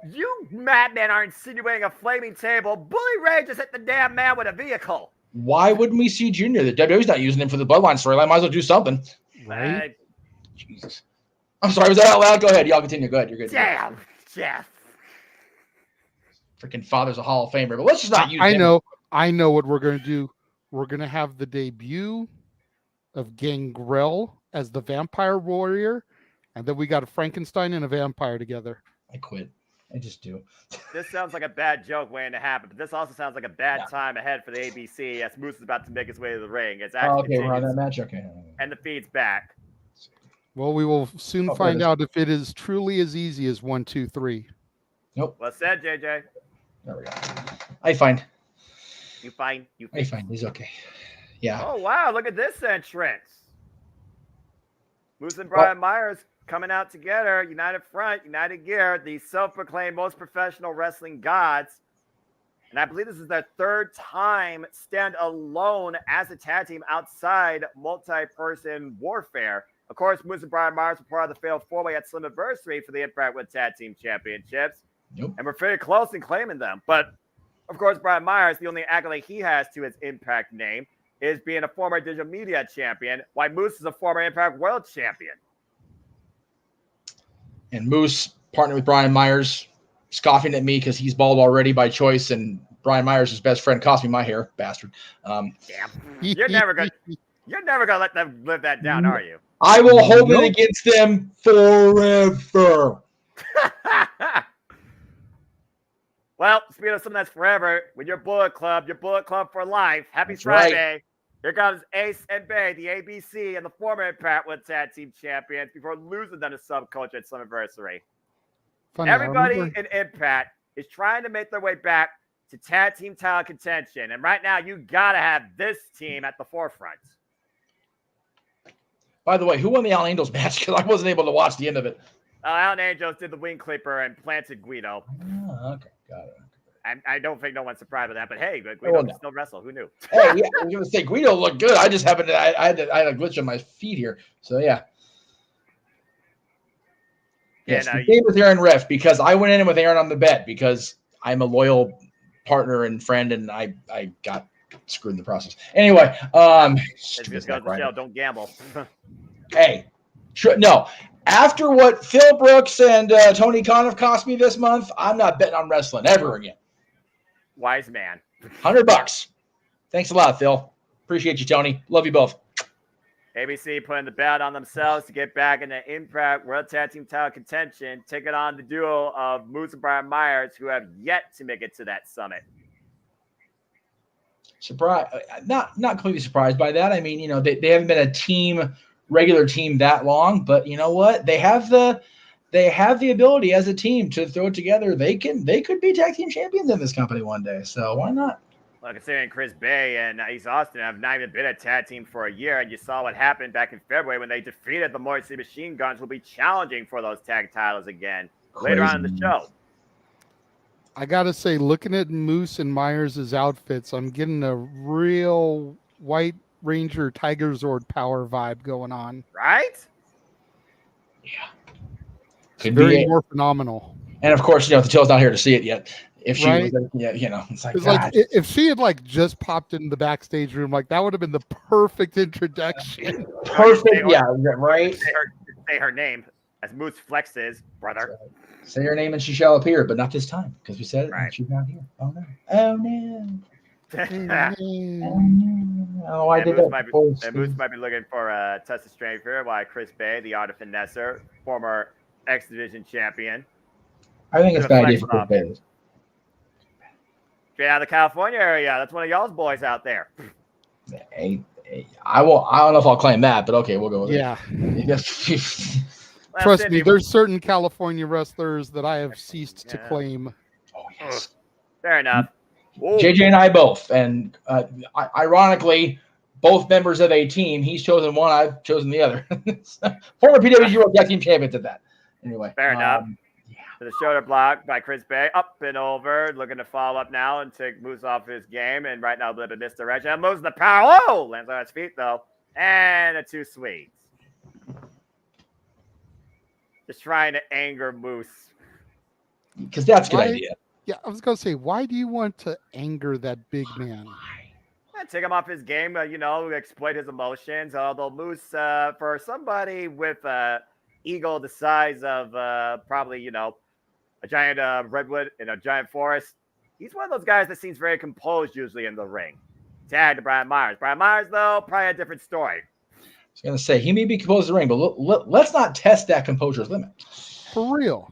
madmen are insinuating a flaming table. Bully Ray just hit the damn man with a vehicle. Why wouldn't we see Junior? The WWE's not using him for the Bloodline storyline. Might as well do something. Right? Jesus. I'm sorry, was that out loud? Go ahead. Y'all continue. Go ahead. You're good. Damn, Jeff. Freaking father's a Hall of Famer, but let's just not use him. I know what we're going to do. We're going to have the debut of Gangrel as the Vampire Warrior, and then we got a Frankenstein and a vampire together. I quit. I just do. This sounds like a bad joke waiting to happen, but this also sounds like a bad time ahead for the ABC as Moose is about to make his way to the ring. It's actually we're on that match. Okay. And the feed's back. Well, we will soon find out if it is truly as easy as 1, 2, 3. Nope. Well said, JJ. There we go. I find. You fine. I find. He's okay. Yeah. Oh, wow. Look at this entrance. Moose and Brian Myers coming out together. United Front, United Gear, the self-proclaimed most professional wrestling gods. And I believe this is their third time stand alone as a tag team outside multi-person warfare. Of course, Moose and Brian Myers were part of the failed four-way at Slammiversary for the Impact World Tag Team Championships. Nope. And we're very close in claiming them. But, of course, Brian Myers, the only accolade he has to his Impact name is being a former digital media champion, while Moose is a former Impact World Champion. And Moose partnered with Brian Myers, scoffing at me because he's bald already by choice, and Brian Myers' his best friend cost me my hair, bastard. Damn. You're never gonna let them live that down, are you? I will hold it against them forever. Well, speaking of something that's forever, with your Bullet Club for life. Happy Friday. Right. Here comes Ace and Bay, the ABC and the former Impact World Tag Team Champions, before losing them to Subculture at Slammiversary. Everybody in Impact is trying to make their way back to tag team title contention. And right now, you got to have this team at the forefront. By the way, who won the Allen Angels match? Because I wasn't able to watch the end of it. Allen Angels did the wing clipper and planted Guido. Oh, okay. Got it. I don't think no one's surprised by that, but hey, Guido can still wrestle. Who knew? Hey, yeah, I was going to say Guido looked good. I just happened to, I had a glitch on my feet here. So, yeah. Yes, the game with Aaron Ref, because I went in with Aaron on the bet because I'm a loyal partner and friend, and I got screwed in the process. Anyway, just goes to show, don't gamble. Hey, no. After what Phil Brooks and Tony Khan have cost me this month, I'm not betting on wrestling ever again. Wise man. $100. Thanks a lot, Phil. Appreciate you, Tony. Love you both. ABC putting the bet on themselves to get back in the Impact World Tag Team title contention, taking on the duo of Moose and Brian Myers, who have yet to make it to that summit. Surprise! Not completely surprised by that. I mean, they haven't been a regular team that long, but you know what? They have the ability as a team to throw it together. They could be tag team champions in this company one day. So why not? Well, considering Chris Bay and East Austin have not even been a tag team for a year, and you saw what happened back in February when they defeated the Motor City Machine Guns, will be challenging for those tag titles again later on in the show. I gotta say, looking at Moose and Myers' outfits, I'm getting a real white Ranger Tiger Zord power vibe going on. Right? Yeah. It's Could very be more phenomenal. And of course, the Till's not here to see it yet. If she Right. was, it's like, It's God. like if she had like just popped in the backstage room, like that would have been the perfect introduction. Perfect. Yeah. Right. Say her name as Moose flexes, brother. Say her name and she shall appear, but not this time because we said it Right. and she's not here. Oh no. Oh no. Oh, I did Moose that might before. Moose might be looking for a test of strength here. While Chris Bay, the art of finesser, former X Division champion. I think it's a bad idea for Chris off. Bay. Straight out of the California area. That's one of y'all's boys out there. I don't know if I'll claim that, but okay, we'll go with Yeah. it. Trust me, there's certain California wrestlers that I have ceased to Yeah. claim. Oh yes. Fair enough. JJ and I both, and ironically, both members of a team. He's chosen one, I've chosen the other. Former PWG World Tag Team Champions at that. Anyway, Fair enough. Yeah. The shoulder block by Chris Bay, up and over, looking to follow up now and take Moose off his game. And right now, a bit of this direction. And Moose the power. Oh, lands on his feet though, and a 2 sweets. Just trying to anger Moose. Because that's a good idea. Yeah, I was gonna say, why do you want to anger that big man? Take him off his game, exploit his emotions. Although Moose, for somebody with ego the size of probably, a giant redwood in a giant forest, he's one of those guys that seems very composed usually in the ring. Tag to Brian Myers. Brian Myers, though, probably a different story. I was going to say, he may be composed in the ring, but let's not test that composure's limit. For real.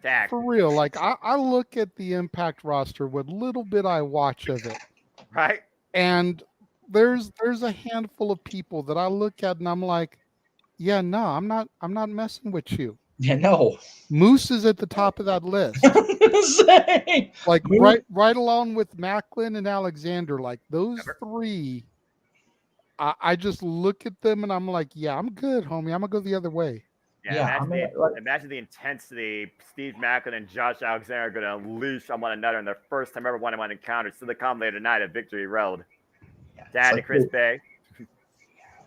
Tag. For real. Like, I look at the Impact roster, what little bit I watch of it. Right? And there's a handful of people that I look at and I'm like, yeah, no, I'm not messing with you. Yeah, no. Moose is at the top of that list. Like right along with Macklin and Alexander, like those three. I just look at them and I'm like, yeah, I'm good, homie. I'm gonna go the other way. Yeah, imagine the intensity Steve Macklin and Josh Alexander are going to unleash on one another in their first time ever one-on-one encounters to the come later tonight at Victory Road. Dad to Chris Bay.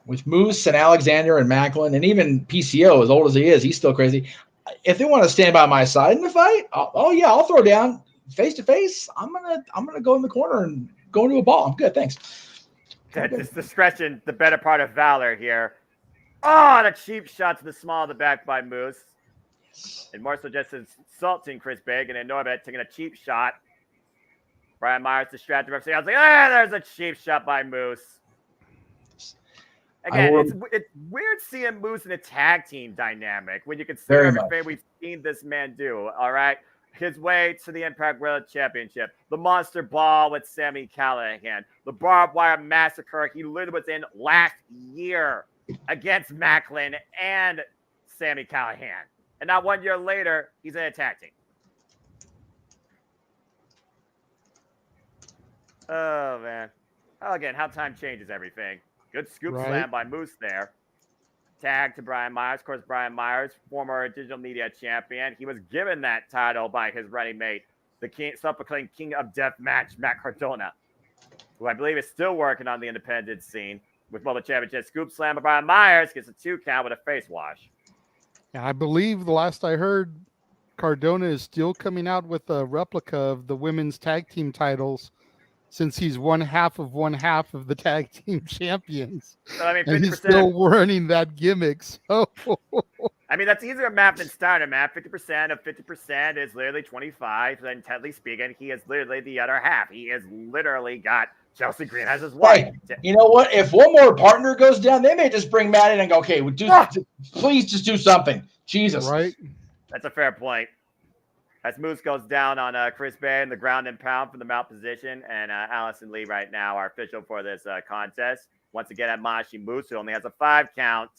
With Moose and Alexander and Macklin and even PCO, as old as he is, he's still crazy. If they want to stand by my side in the fight, I'll throw down face to face. I'm gonna go in the corner and go into a ball. I'm good, thanks. This discretion, the better part of valor here. Oh, and a cheap shot to the small of the back by Moose. And more so just insulting Chris Bay and Norbert taking a cheap shot. Brian Myers distracted referee. I was like, there's a cheap shot by Moose. Again, it's weird seeing Moose in a tag team dynamic when you consider everything we've seen this man do. All right. His way to the Impact World Championship, the Monster Ball with Sami Callihan, the Barbed Wire Massacre he literally was in last year against Macklin and Sami Callihan. And now 1 year later, he's in a tag team. Oh, man. Again, how time changes everything. Good scoop slam by Moose there. Tag to Brian Myers. Of course, Brian Myers, former digital media champion. He was given that title by his running mate, the self-proclaimed King of Deathmatch, Matt Cardona, who I believe is still working on the independent scene with Mobile Championship. Scoop slam by Brian Myers gets a 2 count with a face wash. I believe the last I heard, Cardona is still coming out with a replica of the women's tag team titles since he's one half of the tag team champions. So, and he's still running that gimmick. So that's easier math than Steiner math. 50% of 50% is literally 25. And technically speaking, he is literally the other half. He has literally got Chelsea Green as his wife. Hey, you know what? If one more partner goes down, they may just bring Matt in and go, okay, please just do something. Jesus. Right. That's a fair point. As Moose goes down on Chris Bay in the ground and pound from the mount position, and Allison Lee right now, our official for this contest, once again admonishing Moose, who only has a 5 count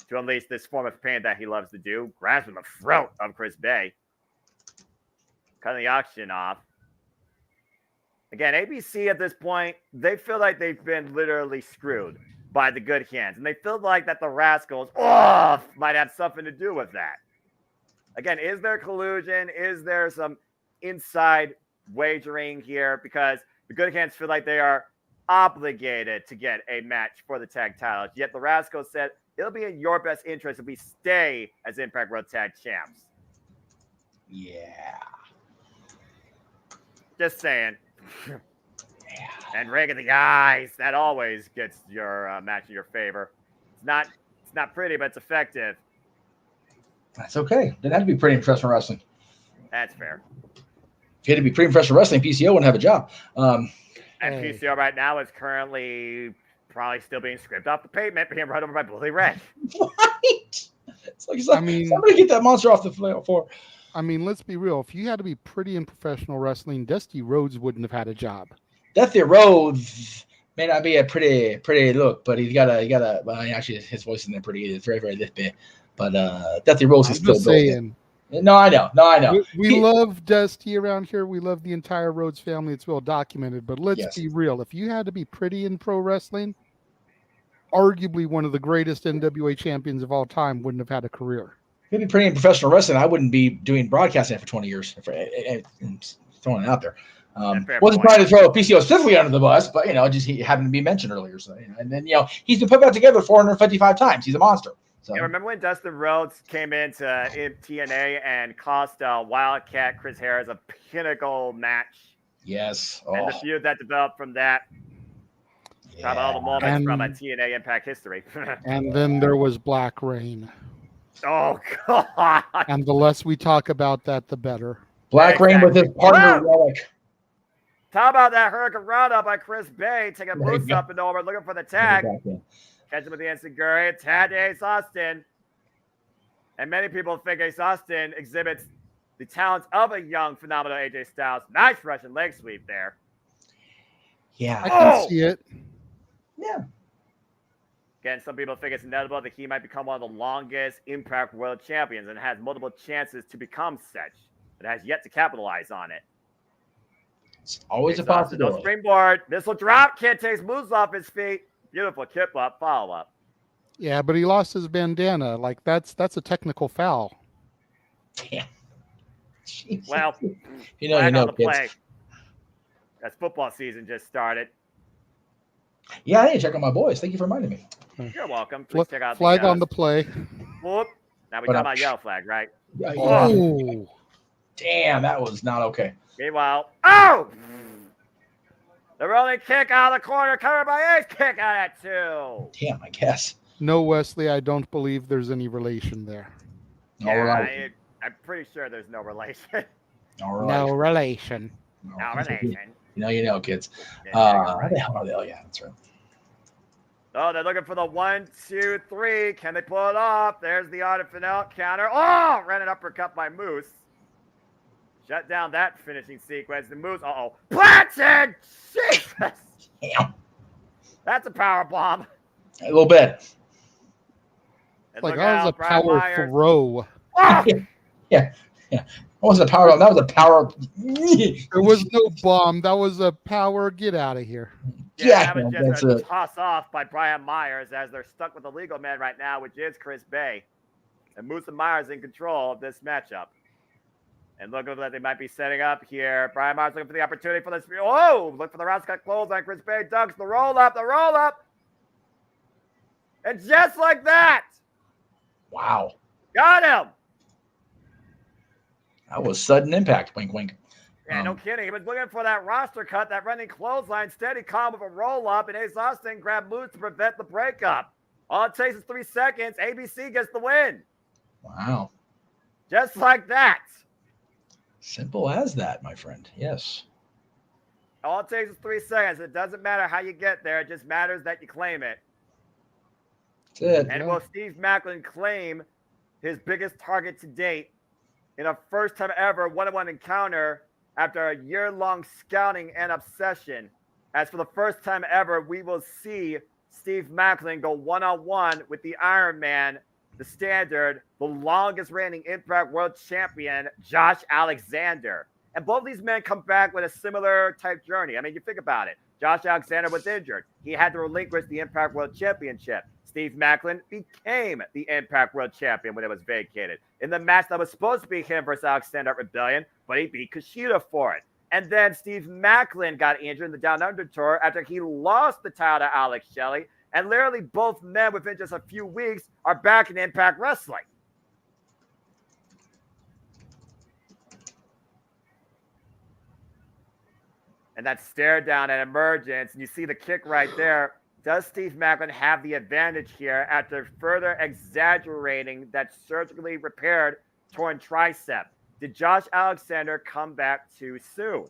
to unleash this form of pain that he loves to do. Grabs from the throat of Chris Bay. Cutting the auction off. Again, ABC at this point, they feel like they've been literally screwed by the good hands. And they feel like that the Rascals might have something to do with that. Again, is there collusion? Is there some inside wagering here? Because the good hands feel like they are obligated to get a match for the tag titles. Yet the Rascals said it'll be in your best interest if we stay as Impact World Tag Champs. Yeah. Just saying. And Ring of the Eyes, that always gets your match in your favor. It's not pretty, but it's effective. That's okay. Didn't have to be pretty in professional wrestling. That's fair. If you had to be pretty in professional wrestling, PCO wouldn't have a job. And PCO right now is currently probably still being scraped off the pavement, being run over by Bully Ray. Right. It's like somebody get that monster off the floor. I mean, let's be real. If you had to be pretty in professional wrestling, Dusty Rhodes wouldn't have had a job. Dusty Rhodes may not be a pretty look, but he's got a. Well, actually, his voice isn't pretty. It's very, very this big. But Dusty Rhodes is still saying. No, I know. We love Dusty around here. We love the entire Rhodes family. It's well documented. But let's be real. If you had to be pretty in pro wrestling, arguably one of the greatest NWA champions of all time wouldn't have had a career. If you'd be pretty in professional wrestling, I wouldn't be doing broadcasting for 20 years. Throwing it out there. Wasn't trying to throw PCO specifically under the bus, but just he happened to be mentioned earlier. So and then he's been put back together 455 times. He's a monster. So. Yeah, remember when Dustin Rhodes came into TNA and cost Wildcat Chris Harris a pinnacle match? Yes. And the feud that developed from that. Yeah. Talk about all the moments from TNA Impact history. And then there was Black Rain. Oh, God. And the less we talk about that, the better. Black Rain with his partner, Relic. Talk about that Hurricane Roundup by Chris Bay, taking Moose up and over, looking for the tag. Catch him with the Enziguri, tag to Ace Austin. And many people think Ace Austin exhibits the talents of a young, phenomenal AJ Styles. Nice Russian leg sweep there. Yeah. I can see it. Yeah. Again, some people think it's inevitable that he might become one of the longest Impact World Champions and has multiple chances to become such, but has yet to capitalize on it. It's always a possibility. No springboard. Missile drop. Kid takes moves off his feet. Beautiful kip up, follow up. Yeah, but he lost his bandana. Like that's a technical foul. Damn. Jesus. Well, you know, play. That's football season just started. Yeah, I need to check on my boys. Thank you for reminding me. You're welcome. Please check out flag on the play. Whoop. Now we talk about yellow flag, right? Oh. Damn, that was not okay. Meanwhile, the rolling kick out of the corner, covered by Ace. Kick out at 2. Damn, I guess. No, Wesley, I don't believe there's any relation there. No relation. I'm pretty sure there's no relation. No relation. No relation. You know, kids. How the hell are they? Oh, yeah, that's right. Oh, they're looking for the 1, 2, 3. Can they pull it off? There's the Art of Finale counter. Oh, ran an uppercut by Moose. Shut down that finishing sequence. The Moose, planted! Jesus! Damn. That's a power bomb. A little bit. And like that was a power throw. Oh! Yeah. That wasn't a power bomb. That was a power. There was no bomb. That was a power get out of here. Yeah, that was just a toss off by Brian Myers as they're stuck with the legal man right now, which is Chris Bay. And Moose and Myers in control of this matchup. And look like they might be setting up here. Brian Myers looking for the opportunity for this. Oh, look for the round cut close on Chris Bay. Dunks the roll up. And just like that. Wow. Got him. That was sudden impact. Wink, wink. Yeah, no kidding. He was looking for that roster cut, that running clothesline, steady calm with a roll up, and Ace Austin grabbed Moose to prevent the breakup. All it takes is 3 seconds. ABC gets the win. Wow. Just like that. Simple as that, my friend. Yes. All it takes is 3 seconds. It doesn't matter how you get there. It just matters that you claim it. That's it. And will Steve Maclin claim his biggest target to date in a first-time ever one-on-one encounter after a year-long scouting and obsession? As for the first time ever, we will see Steve Maclin go one-on-one with the Iron Man, the Standard, the longest-reigning Impact World Champion, Josh Alexander. And both of these men come back with a similar type journey. I mean, you think about it. Josh Alexander was injured. He had to relinquish the Impact World Championship. Steve Maclin became the Impact World Champion when it was vacated in the match that was supposed to be him versus Alexander at Rebellion, but he beat Kushida for it. And then Steve Macklin got injured in the Down Under tour after he lost the title to Alex Shelley. And literally both men within just a few weeks are back in Impact Wrestling. And that stare down at Emergence, and you see the kick right there. Does Steve Macklin have the advantage here after further exaggerating that surgically repaired torn tricep? Did Josh Alexander come back too soon?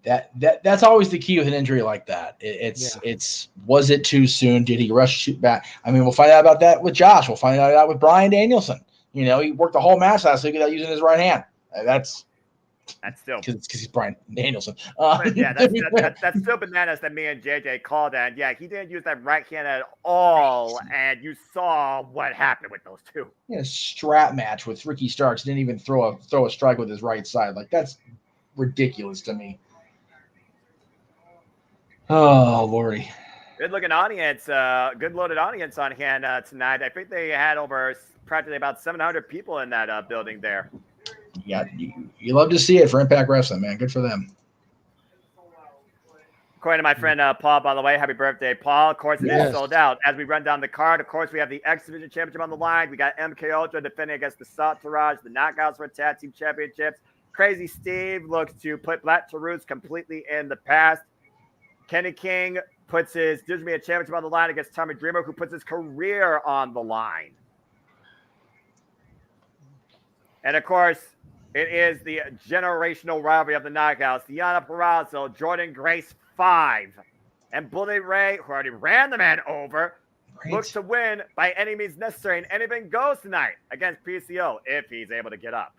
That's always the key with an injury like that. It's was it too soon? Did he rush back? I mean, we'll find out about that with Josh. We'll find out with Bryan Danielson. You know, he worked the whole match last week without using his right hand. That's still because he's Bryan Danielson. That's still bananas that me and JJ called that. Yeah, he didn't use that right hand at all, and you saw what happened with those two. Yeah, strap match with Ricky Starks, didn't even throw a strike with his right side. Like, that's ridiculous to me. Oh, Lordy. Good looking audience, good loaded audience on hand tonight. I think they had over practically about 700 people in that building there. Yeah, you love to see it for Impact Wrestling, man. Good for them. According to my friend Paul, by the way, happy birthday, Paul. Of course, it is sold out. As we run down the card, of course, we have the X Division Championship on the line. We got MK Ultra defending against the Entourage, the Knockouts for Tag Team Championships. Crazy Steve looks to put Black Taurus completely in the past. Kenny King puts his Division Media Championship on the line against Tommy Dreamer, who puts his career on the line. And, of course, it is the generational rivalry of the Knockouts. Deonna Purrazzo, Jordan Grace 5, and Bully Ray, who already ran the man over, looks to win by any means necessary. And anything goes tonight against PCO if he's able to get up.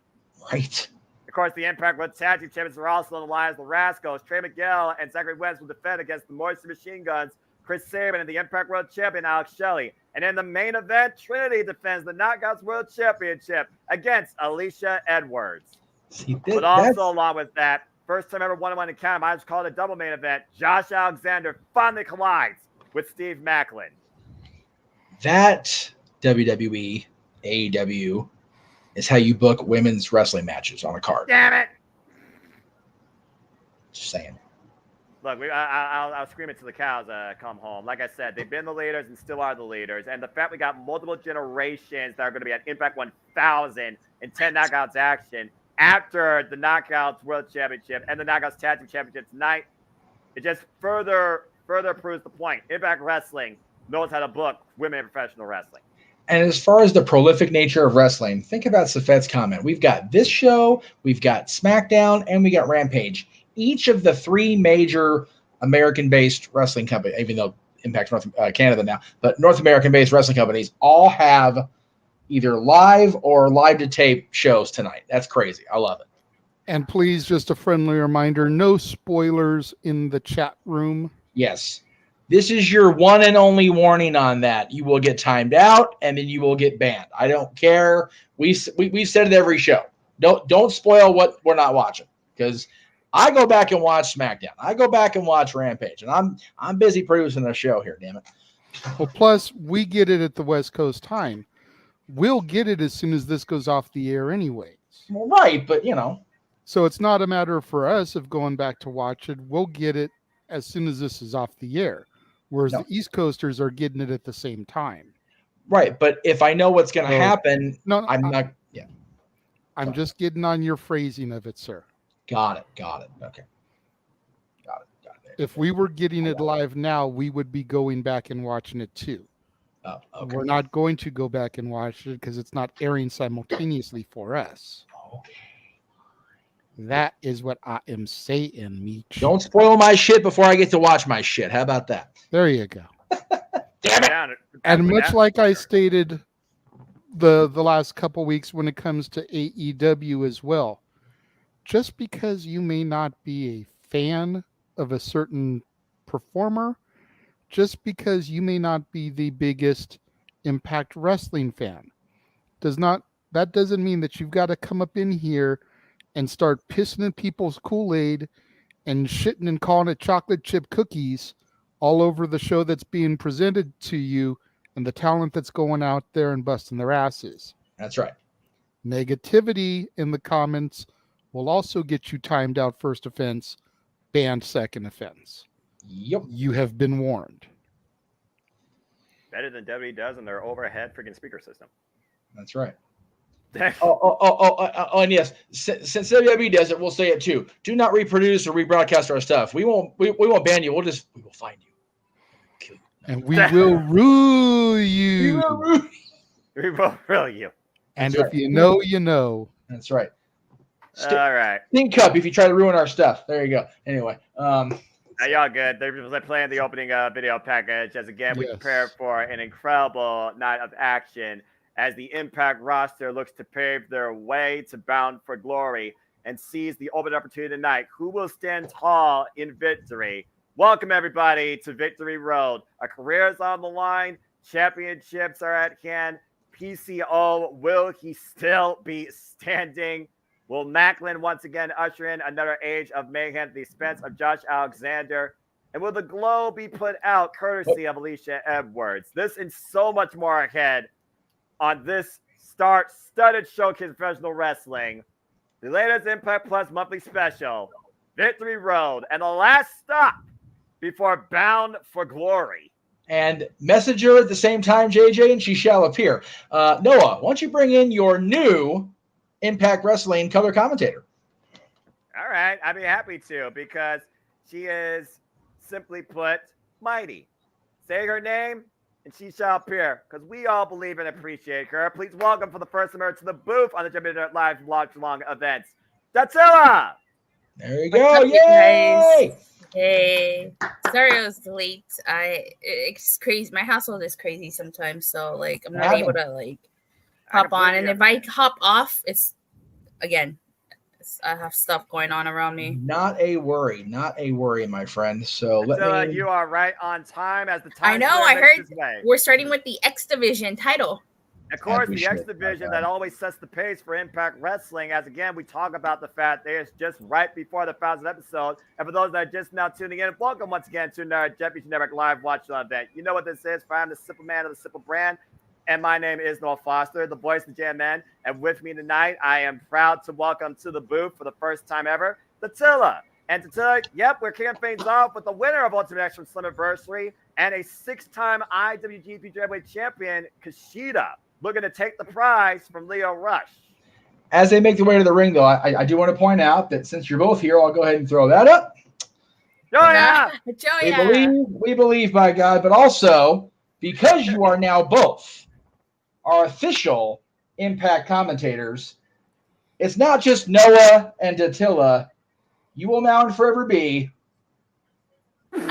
Right. Of course, the Impact World Tag Team Champions are also on the line as the Rascals. Trey Miguel and Zachary Wentz will defend against the Moisture Machine Guns, Chris Sabin, and the Impact World Champion, Alex Shelley. And in the main event, Trinity defends the Knockouts World Championship against Alicia Edwards. But also, along with that, first time ever one-on-one encounter, I just called it a double main event. Josh Alexander finally collides with Steve Macklin. That WWE, AEW, is how you book women's wrestling matches on a card. Damn it! Just saying. Look, I'll scream it till the cows come home. Like I said, they've been the leaders and still are the leaders. And the fact we got multiple generations that are going to be at Impact 1000 in 10 Knockouts action after the Knockouts World Championship and the Knockouts Tag Team Championship tonight, it just further proves the point. Impact Wrestling knows how to book women in professional wrestling. And as far as the prolific nature of wrestling, think about Safet's comment. We've got this show, we've got SmackDown, and we got Rampage. Each of the three major American-based wrestling companies, even though Impact's Canada now, but North American-based wrestling companies all have either live or live-to-tape shows tonight. That's crazy. I love it. And please, just a friendly reminder, no spoilers in the chat room. Yes. This is your one and only warning on that. You will get timed out, and then you will get banned. I don't care. We've said it every show. Don't spoil what we're not watching, because I go back and watch SmackDown. I go back and watch Rampage, and I'm busy producing a show here. Damn it. Well, plus we get it at the West Coast time. We'll get it as soon as this goes off the air, anyways. Well, right, but So it's not a matter for us of going back to watch it. We'll get it as soon as this is off the air. Whereas the East Coasters are getting it at the same time. Right, but if I know what's going to happen, I'm not. Yeah, I'm just getting on your phrasing of it, sir. Got it. Okay. Got it. If we were getting it live now, we would be going back and watching it too. Oh, okay. We're not going to go back and watch it because it's not airing simultaneously for us. Okay. That is what I am saying, Meech. Don't spoil my shit before I get to watch my shit. How about that? There you go. Damn it. And much like I stated the last couple weeks when it comes to AEW as well, just because you may not be a fan of a certain performer, just because you may not be the biggest Impact Wrestling fan, that doesn't mean that you've got to come up in here and start pissing in people's Kool-Aid and shitting and calling it chocolate chip cookies all over the show that's being presented to you and the talent that's going out there and busting their asses. That's right. Negativity in the comments will also get you timed out first offense, banned second offense. Yep. You have been warned. Better than WWE does in their overhead freaking speaker system. That's right. And yes, since WWE does it, we'll say it too. Do not reproduce or rebroadcast our stuff. We won't ban you. We will find you. Kill you. And we will rule you. We will rule you. And That's if right. you know, you know. That's right. All right. Stink cup if you try to ruin our stuff. There you go. Anyway. Y'all good. They're playing the opening video package as again we prepare for an incredible night of action as the Impact roster looks to pave their way to Bound for Glory and seize the open opportunity tonight. Who will stand tall in victory? Welcome everybody to Victory Road. Our careers on the line. Championships are at hand. PCO, will he still be standing? Will Macklin once again usher in another age of mayhem at the expense of Josh Alexander? And will the glow be put out courtesy of Alicia Edwards? This and so much more ahead on this star-studded showcase of professional wrestling. The latest Impact Plus monthly special, Victory Road, and the last stop before Bound for Glory. And message her at the same time, JJ, and she shall appear. Noah, why don't you bring in your new Impact Wrestling color commentator? All right, I'd be happy to because she is, simply put, mighty. Say her name, and she shall appear because we all believe and appreciate her. Please welcome for the first time to the booth on the JMN Live watch-along events, Dattila! There you go. Yay! Hey, sorry I was late. It's crazy. My household is crazy sometimes, so like I'm not able to like hop on. And if I hop off, it's again, I have stuff going on around me. Not a worry, my friend. So you are right on time as the time. I know. I heard we're starting with the X Division title. Of course, the X Division that always sets the pace for Impact Wrestling. As again, we talk about the fact that it's just right before the 1000th episode. And for those that are just now tuning in, welcome once again to our Championship Network Live Watch event. You know what this is. I'm the Simple Man of the Simple Brand. And my name is Noah Foster, the voice of JMN. And with me tonight, I am proud to welcome to the booth for the first time ever, Dattila. And Dattila, yep, we're kicking things off with the winner of Ultimate X from Slammiversary and a 6-time IWGP Heavyweight Champion, Kushida, looking to take the prize from Leo Rush. As they make their way to the ring, though, I do want to point out that since you're both here, I'll go ahead and throw that up. We believe, by God, but also because you are now both our official Impact commentators, it's not just Noah and Dattila. You will now and forever be Joe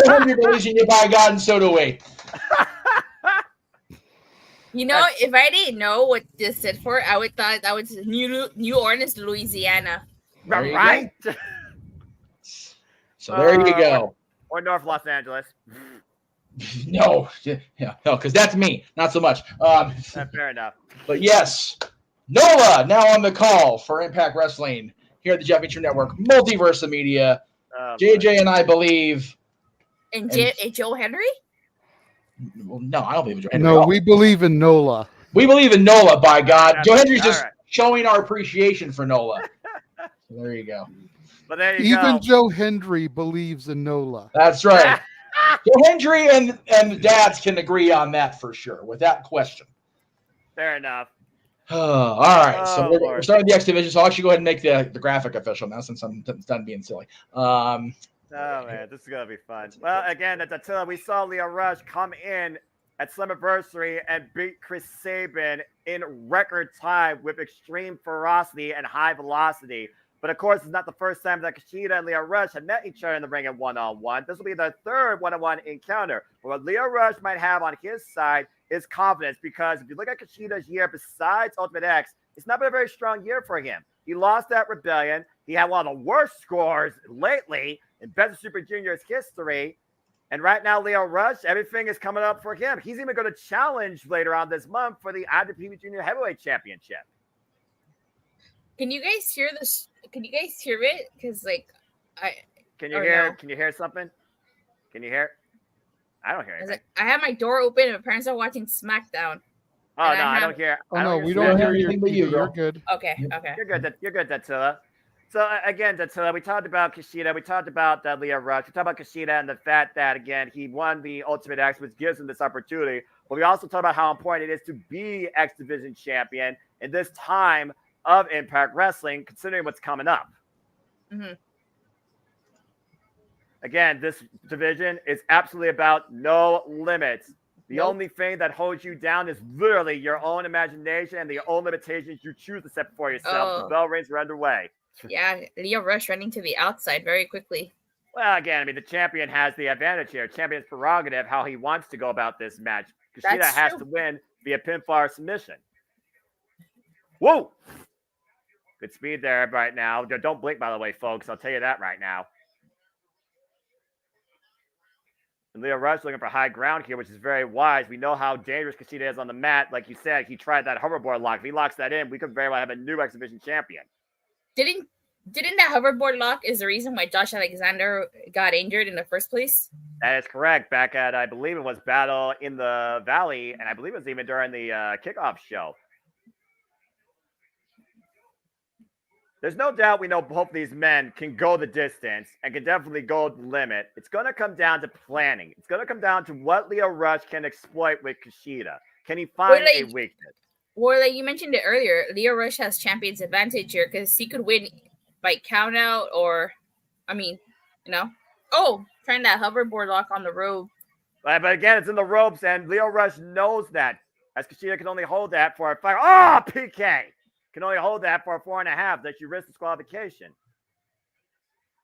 Hendry believes in you, by God, and so do we. You know, if I didn't know what this stood for, I would thought that was New Orleans, Louisiana. Right. So there you go. Or North Los Angeles. No, because that's me, not so much. Fair enough. But yes, Nola now on the call for Impact Wrestling here at the Championship Network, Multiverse of Media. JJ and I believe. And Joe Henry? Well, no, I don't believe in Joe Henry. No, we believe in Nola. We believe in Nola, by God. Joe Henry's just showing our appreciation for Nola. So there you go. But there you go. Even Joe Hendry believes in Nola. That's right. Joe Hendry and the dads can agree on that for sure, without question. Fair enough. All right, so we're starting the X Division. So I'll actually go ahead and make the graphic official now, since I'm done being silly. Oh man, this is gonna be fun. Well, again, at Dattila, we saw Leo Rush come in at Slammiversary and beat Chris Sabin in record time with extreme ferocity and high velocity. But of course, it's not the first time that Kushida and Leo Rush have met each other in the ring in one-on-one. This will be their third one-on-one encounter. But what Leo Rush might have on his side is confidence, because if you look at Kushida's year besides Ultimate X, it's not been a very strong year for him. He lost at Rebellion. He had one of the worst scores lately in Best of Super Juniors history. And right now, Leo Rush, everything is coming up for him. He's even going to challenge later on this month for the IWGP Junior Heavyweight Championship. Can you guys hear this? Can you guys hear it? Because Can you hear? No? Can you hear something? Can you hear? I don't hear anything. I have my door open and my parents are watching SmackDown. Oh, no, I don't hear. Oh, I no, hear we Smash. don't hear you. anything but you, You're girl. good. Okay. You're good. You're good, Datsula. So again, Datsula, we talked about Kushida. We talked about Leo Rush. We talked about Kushida and the fact that, again, he won the Ultimate X, which gives him this opportunity. But we also talked about how important it is to be X Division champion in this time of Impact Wrestling, considering what's coming up. Mm-hmm. Again, this division is absolutely about no limits. The only thing that holds you down is literally your own imagination and the own limitations you choose to set before yourself. The bell rings are underway. Yeah, Leo Rush running to the outside very quickly. Well, again, I mean, the champion has the advantage here. Champion's prerogative, how he wants to go about this match. Kushida has to win via pinfall or submission. Whoa! Good speed there right now. Don't blink, by the way, folks. I'll tell you that right now. And Leo Rush looking for high ground here, which is very wise. We know how dangerous Kushida is on the mat. Like you said, he tried that hoverboard lock. If he locks that in, we could very well have a new X Division champion. Didn't that hoverboard lock is the reason why Josh Alexander got injured in the first place? That is correct. Back at, I believe it was Battle in the Valley, and I believe it was even during the kickoff show. There's no doubt we know both these men can go the distance and can definitely go the limit. It's going to come down to planning. It's going to come down to what Leo Rush can exploit with Kushida. Can he find a weakness? Well, like you mentioned it earlier, Leo Rush has champion's advantage here because he could win by count out or, trying that hoverboard lock on the rope. But again, it's in the ropes, and Leo Rush knows that. As Kushida can only hold that for a 5. Oh, PK! Can only hold that for a 4.5. That you risk disqualification.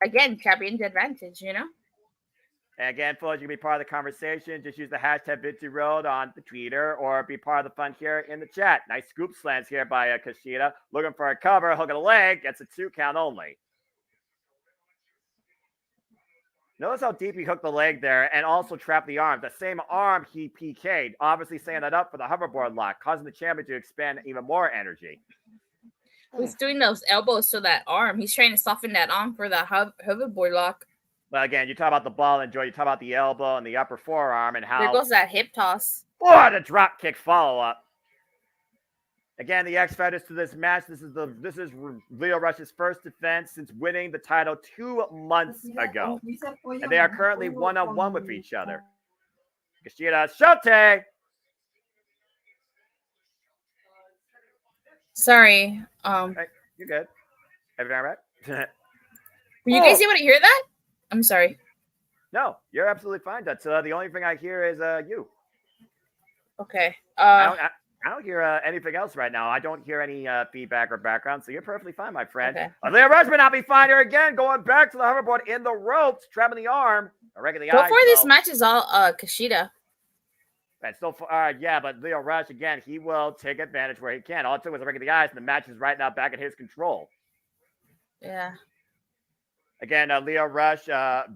Again, champion's advantage, And again, folks, you can be part of the conversation. Just use the hashtag VictoryRoad on the Twitter or be part of the fun here in the chat. Nice scoop slants here by Kushida. Looking for a cover, hook of the leg, gets a 2 count only. Notice how deep he hooked the leg there and also trapped the arm. The same arm he PK'd, obviously setting that up for the hoverboard lock, causing the champion to expend even more energy. He's doing those elbows to that arm. He's trying to soften that arm for the hoverboard lock. Well, again, you talk about the ball and joy. You talk about the elbow and the upper forearm and how... There goes that hip toss. What a drop kick follow-up. Again, the X factors to this match. This is Leo Rush's first defense since winning the title 2 months ago. And they are currently 1-on-1 with each other. Kushida Shote! Sorry. Hey, you're good. Everything all right? Were you guys able to hear that? I'm sorry. No, you're absolutely fine. That's the only thing I hear is you. Okay. I don't hear anything else right now. I don't hear any feedback or background, so you're perfectly fine, my friend. Okay. Leo Rush may not be fine here again, going back to the hoverboard in the ropes, trapping the arm. So far, this match is all Kushida. That's still, but Leo Rush, again, he will take advantage where he can. All it took was a ring of the eyes, and the match is right now back in his control. Yeah. Again, Leo Rush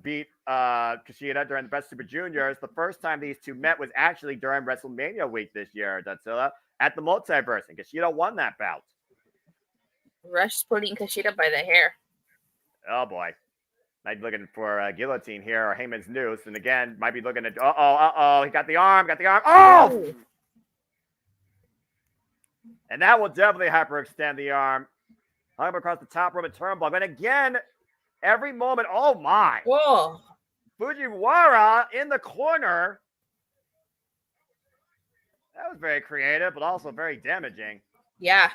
beat Kushida during the Best Super Juniors. The first time these two met was actually during WrestleMania week this year, Datsula, at the Multiverse, and Kushida won that bout. Rush pulling Kushida by the hair. Oh, boy. Might be looking for a guillotine here or Heyman's noose. And again, might be looking at, he got the arm. Oh! And that will definitely hyperextend the arm. Hung across the top rope and turnbuckle. And again, every moment, oh my. Whoa. Fujiwara in the corner. That was very creative, but also very damaging. Yeah.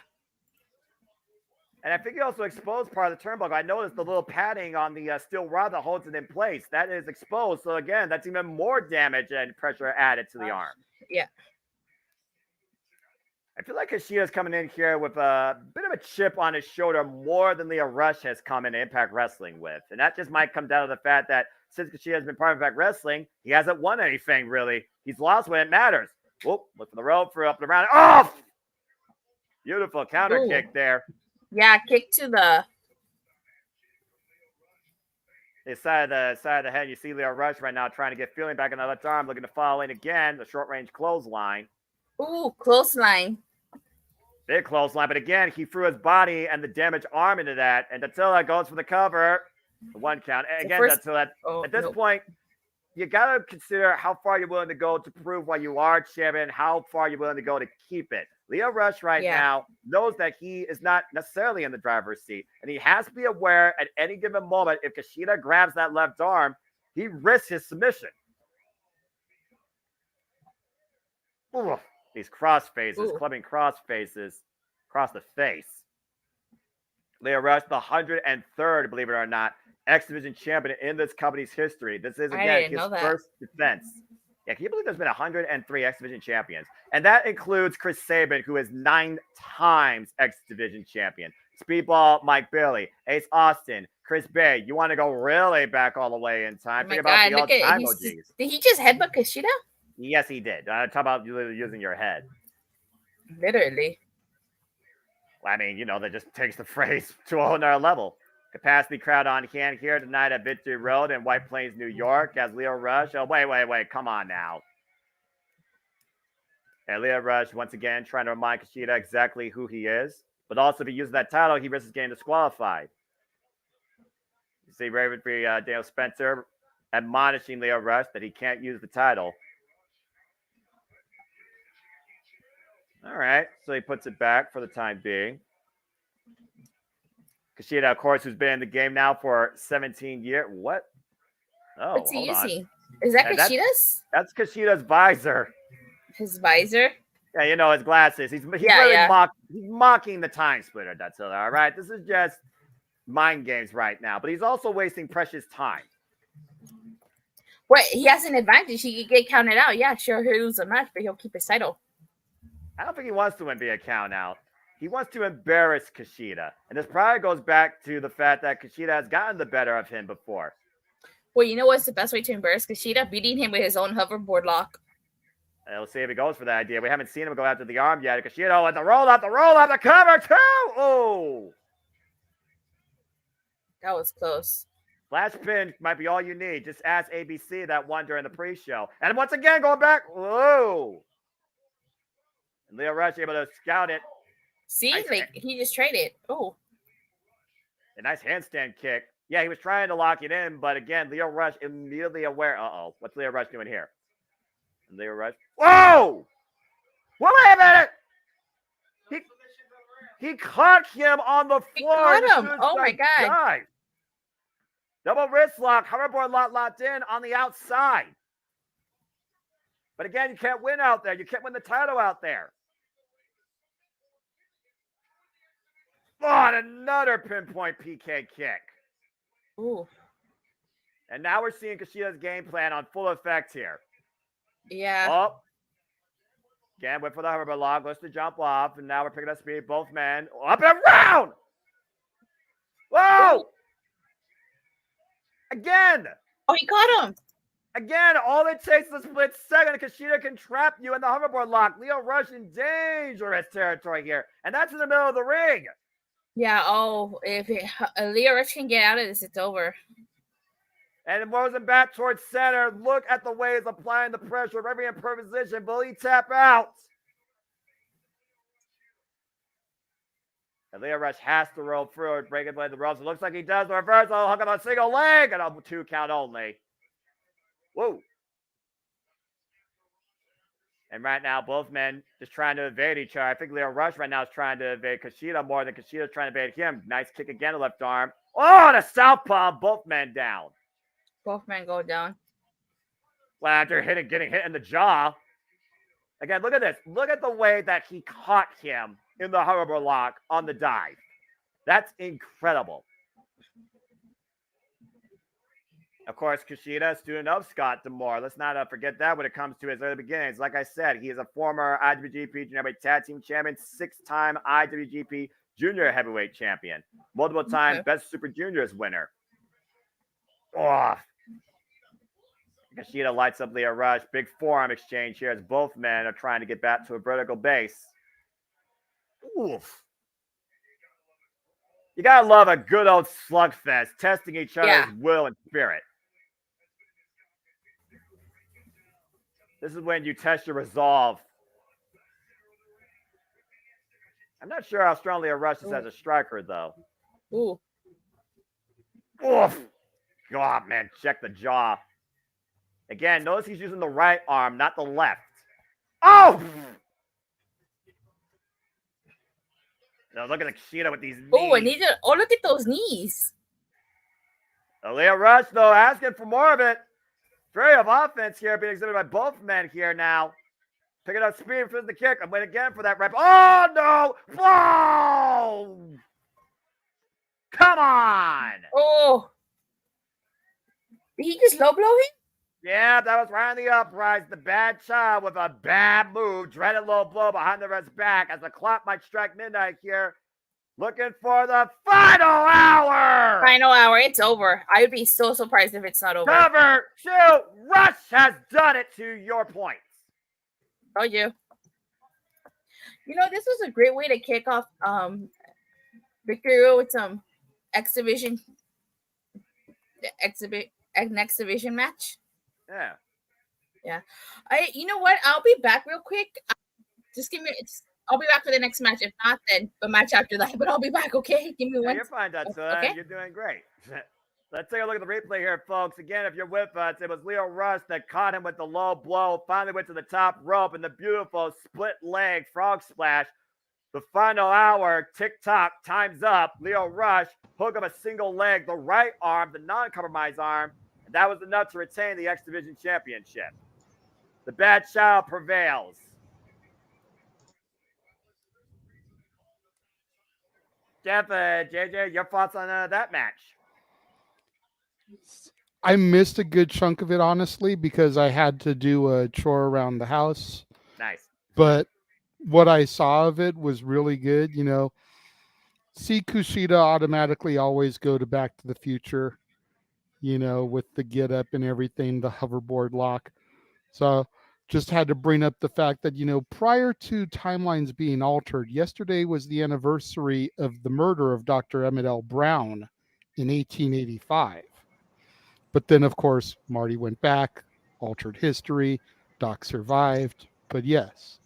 And I think he also exposed part of the turnbuckle. I noticed the little padding on the steel rod that holds it in place. That is exposed. So again, that's even more damage and pressure added to the arm. Yeah. I feel like Kushida's coming in here with a bit of a chip on his shoulder more than Leo Rush has come in Impact Wrestling with. And that just might come down to the fact that since Kushida has been part of Impact Wrestling, he hasn't won anything, really. He's lost when it matters. Whoop, look for the rope for up and around. Oh! Beautiful counter kick there. Yeah, kick to the side of the head. You see Leo Rush right now trying to get feeling back in the left arm, looking to follow in again. The short range clothesline. Ooh, clothesline. Big clothesline, but again, he threw his body and the damaged arm into that. And Datsula goes for the cover. The 1 count. And again, Datsula, at this point, you got to consider how far you're willing to go to prove why you are champion, how far you're willing to go to keep it. Lio Rush now knows that he is not necessarily in the driver's seat, and he has to be aware at any given moment if Kushida grabs that left arm, he risks his submission. Ooh, these cross faces, clubbing cross faces across the face. Lio Rush, the 103rd, believe it or not, X Division champion in this company's history. This is, again, his first defense. Yeah, can you believe there's been 103 X Division champions? And that includes Chris Sabin, who is 9 times X Division champion. Speedball Mike Bailey, Ace Austin, Chris Bay. You want to go really back all the way in time? Oh my God, look at did he just headbutt Kushida? Yes, he did. Talk about using your head. Literally. I mean, that just takes the phrase to a whole nother level. Capacity crowd on hand here tonight at Victory Road in White Plains, New York, as Lio Rush. Oh, wait. Come on now. And Lio Rush, once again, trying to remind Kushida exactly who he is. But also, if he uses that title, he risks getting disqualified. You see referee Daniel Spencer admonishing Lio Rush that he can't use the title. All right, so he puts it back for the time being. Kushida, of course, who's been in the game now for 17 years. What? Oh, what's he using? Is that Kushida's? That's Kushida's visor. His visor? Yeah, his glasses. He's mocking the time splitter. That's all right. This is just mind games right now, but he's also wasting precious time. What? He has an advantage. He could get counted out. Yeah, sure, he'll lose a match, but he'll keep his title. I don't think he wants to be a count out. He wants to embarrass Kushida. And this probably goes back to the fact that Kushida has gotten the better of him before. Well, you know what's the best way to embarrass Kushida? Beating him with his own hoverboard lock. We'll see if he goes for that idea. We haven't seen him go after the arm yet. Kushida with the roll up, the cover too. Oh! That was close. Flash pin might be all you need. Just ask ABC that one during the pre-show. And once again, going back. Whoa! And Lio Rush able to scout it. See, he just traded. Oh. A nice handstand kick. Yeah, he was trying to lock it in, but again, Lio Rush immediately aware. Uh-oh. What's Lio Rush doing here? And Lio Rush. Whoa! Well, wait a minute! He caught him on the floor. He caught him. Oh, my God. Dive. Double wrist lock. Hoverboard locked in on the outside. But again, you can't win out there. You can't win the title out there. Oh, and another pinpoint PK kick. Ooh. And now we're seeing Kushida's game plan on full effect here. Yeah. Oh. Again, went for the hoverboard lock. Goes to jump off. And now we're picking up speed. Both men. Up and around! Whoa! Ooh. Again! Oh, he caught him. Again, all it takes is a split second. Kushida can trap you in the hoverboard lock. Lio Rush in dangerous territory here. And that's in the middle of the ring. Yeah, if Lio Rush can get out of this, it's over. And it moves him back towards center. Look at the way he's applying the pressure of every imperfect position. Will he tap out? And Lio Rush has to roll through it, breaking away the ropes. It looks like he does the reversal. Hook him on a single leg and a 2 count only. Whoa. And right now, both men just trying to evade each other. I think Lio Rush right now is trying to evade Kushida more than Kushida's trying to evade him. Nice kick again, the left arm. Oh, the southpaw, both men down. Both men go down. Well, after getting hit in the jaw. Again, look at this. Look at the way that he caught him in the hoverboard lock on the dive. That's incredible. Of course, Kushida, student of Scott D'Amore. Let's not forget that when it comes to his early beginnings. Like I said, he is a former IWGP Junior Heavyweight Tag Team Champion, 6-time IWGP Junior Heavyweight Champion, multiple-time Best Super Juniors winner. Oh. Kushida lights up Lio Rush. Big forearm exchange here as both men are trying to get back to a vertical base. Oof. You gotta love a good old slugfest, testing each other's will and spirit. This is when you test your resolve. I'm not sure how strong Lio Rush is as a striker, though. Ooh. Oof. God, man, check the jaw. Again, notice he's using the right arm, not the left. Oh! Now look at Kushida with these knees. Oh, I need to. Oh, look at those knees. Leo Rush, though, asking for more of it. Flurry of offense here being exhibited by both men here now. Picking up speed for the kick. I'm waiting again for that rep. Oh, no! Whoa! Come on! Oh. Did he just low blow him? Yeah, that was right on the uprise. The bad child with a bad move. Dreaded low blow behind the ref's back as the clock might strike midnight here. Looking for the final hour. Final hour. It's over. I would be so surprised if it's not over. Cover 2. Rush has done it to your points. Oh, you. You know, this was a great way to kick off Victory Road with some exhibition match. Yeah. You know what? I'll be back real quick. Just give me. I'll be back for the next match. If not, then the match after that. But I'll be back. Okay, give me one. You're fine, Datsun. Okay. You're doing great. Let's take a look at the replay here, folks. Again, if you're with us, it was Leo Rush that caught him with the low blow. Finally went to the top rope and the beautiful split leg frog splash. The final hour, tick-tock, time's up. Leo Rush, hook of a single leg, the right arm, the non-compromise arm. And that was enough to retain the X Division Championship. The bad child prevails. Jeff, JJ, your thoughts on that match? I missed a good chunk of it, honestly, because I had to do a chore around the house. Nice. But what I saw of it was really good. You know, see Kushida automatically always go to Back to the Future, you know, with the get up and everything, the hoverboard lock. So just had to bring up the fact that, you know, prior to timelines being altered, yesterday was the anniversary of the murder of Dr. Emmett L. Brown in 1885. But then, of course, Marty went back, altered history, Doc survived. But yes.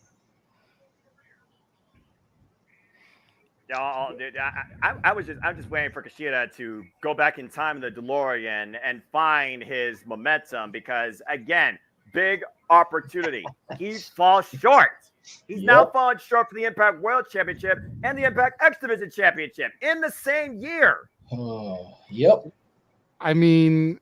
Dude, I'm just waiting for Kushida to go back in time in the DeLorean and find his momentum because, again, big opportunity. He falls short. He's now fallen short for the Impact World Championship and the Impact X Division Championship in the same year. Oh, yep. I mean,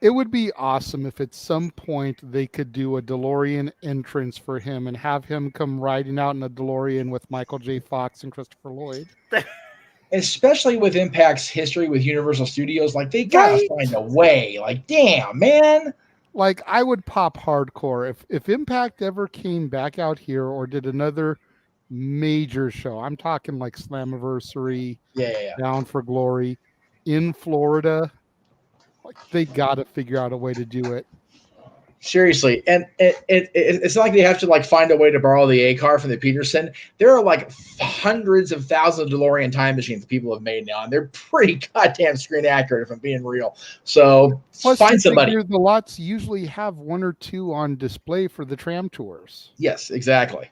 it would be awesome if at some point they could do a DeLorean entrance for him and have him come riding out in a DeLorean with Michael J. Fox and Christopher Lloyd. Especially with Impact's history with Universal Studios, like they gotta find a way. Like, damn, man. Like, I would pop hardcore if Impact ever came back out here or did another major show. I'm talking like Slammiversary, Down for Glory in Florida. Like, they got to figure out a way to do it. Seriously, and it's not like they have to like find a way to borrow the A car from the Peterson. There are like hundreds of thousands of DeLorean time machines that people have made now, and they're pretty goddamn screen accurate if I'm being real. So plus, find somebody. The lots usually have one or two on display for the tram tours. Yes, exactly.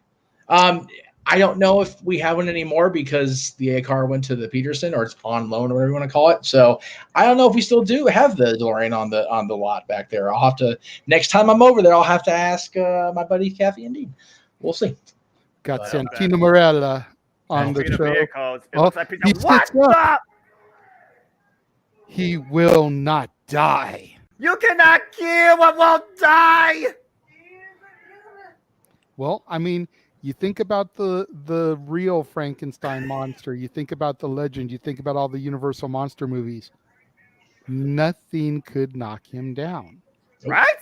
I don't know if we have one anymore because the A car went to the Peterson or it's on loan or whatever you want to call it. So I don't know if we still do have the DeLorean on the lot back there. I'll have to next time I'm over there. I'll have to ask my buddy Kathy and Dean. We'll see. Got Santino Morella on the show. He will not die. You cannot kill what won't die. Well, I mean, you think about the real Frankenstein monster. You think about the legend. You think about all the Universal monster movies. Nothing could knock him down. Right?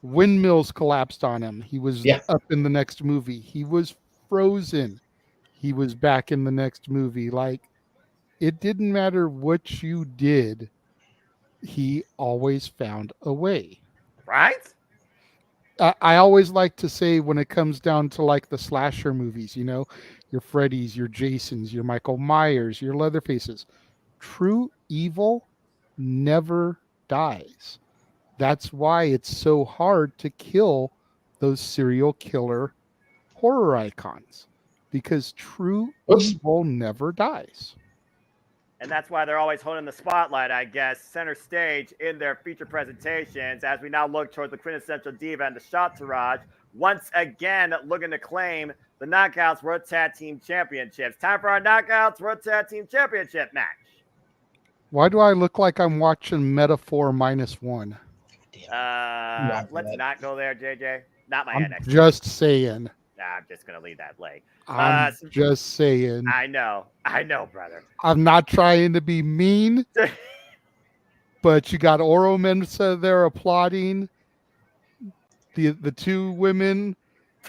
Windmills collapsed on him. He was up in the next movie. He was frozen. He was back in the next movie. Like, it didn't matter what you did. He always found a way. Right? I always like to say when it comes down to like the slasher movies, you know, your Freddys, your Jasons, your Michael Myers, your Leatherfaces, true evil never dies. That's why it's so hard to kill those serial killer horror icons because true evil never dies. And that's why they're always holding the spotlight, I guess, center stage in their feature presentations as we now look towards the quintessential diva and the Shottaraj, once again looking to claim the Knockouts World Tag Team Championships. Time for our Knockouts World Tag Team Championship match. Why do I look like I'm watching Metaphor -1? Let's not go there, JJ. Not my I'm NXT. just saying. Nah, I'm just going to leave that late. I'm just saying. I know, brother. I'm not trying to be mean, but you got Oro Mensa there applauding the two women,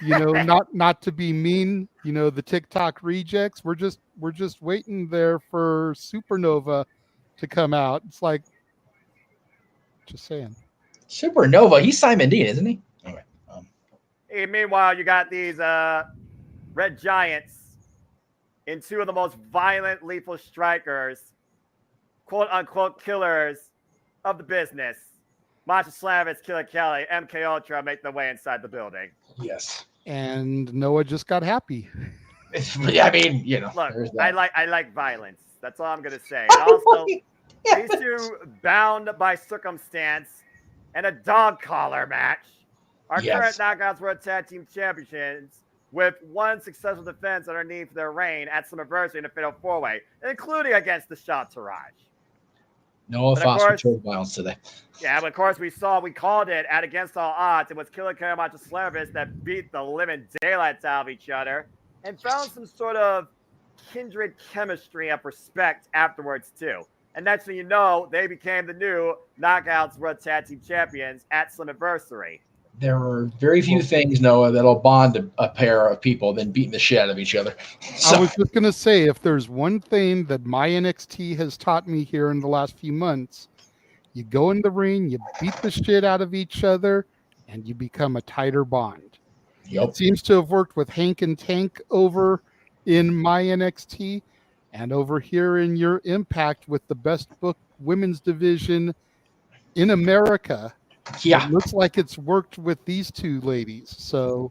not to be mean, the TikTok rejects. We're just waiting there for Supernova to come out. It's like, just saying. Supernova, he's Simon Dean, isn't he? Okay. Hey, meanwhile, you got these Red Giants in two of the most violent, lethal strikers, quote unquote killers of the business. Masha Slavis, Killer Kelly, MK Ultra make their way inside the building. Yes. And Noah just got happy. I mean, Look, I like violence. That's all I'm gonna say. And also, these two bound by circumstance and a dog collar match are current Knockouts World Tag Team Champions with one successful defense underneath their reign at Summerversary in a fatal four-way, including against the Shottaraj. Noah Foster showed violence today. Yeah, but of course we called it at Against All Odds. It was Killer Kelly and Masha Slavis that beat the living daylights out of each other and found some sort of kindred chemistry and respect afterwards too. And next thing you know, they became the new Knockouts World Tag Team Champions at Slammiversary. There are very few things, Noah, that'll bond a pair of people than beating the shit out of each other. I was just going to say, if there's one thing that my NXT has taught me here in the last few months, you go in the ring, you beat the shit out of each other, and you become a tighter bond. Yep. It seems to have worked with Hank and Tank over in my NXT and over here in your Impact with the best booked women's division in America. Yeah. It looks like it's worked with these two ladies. So,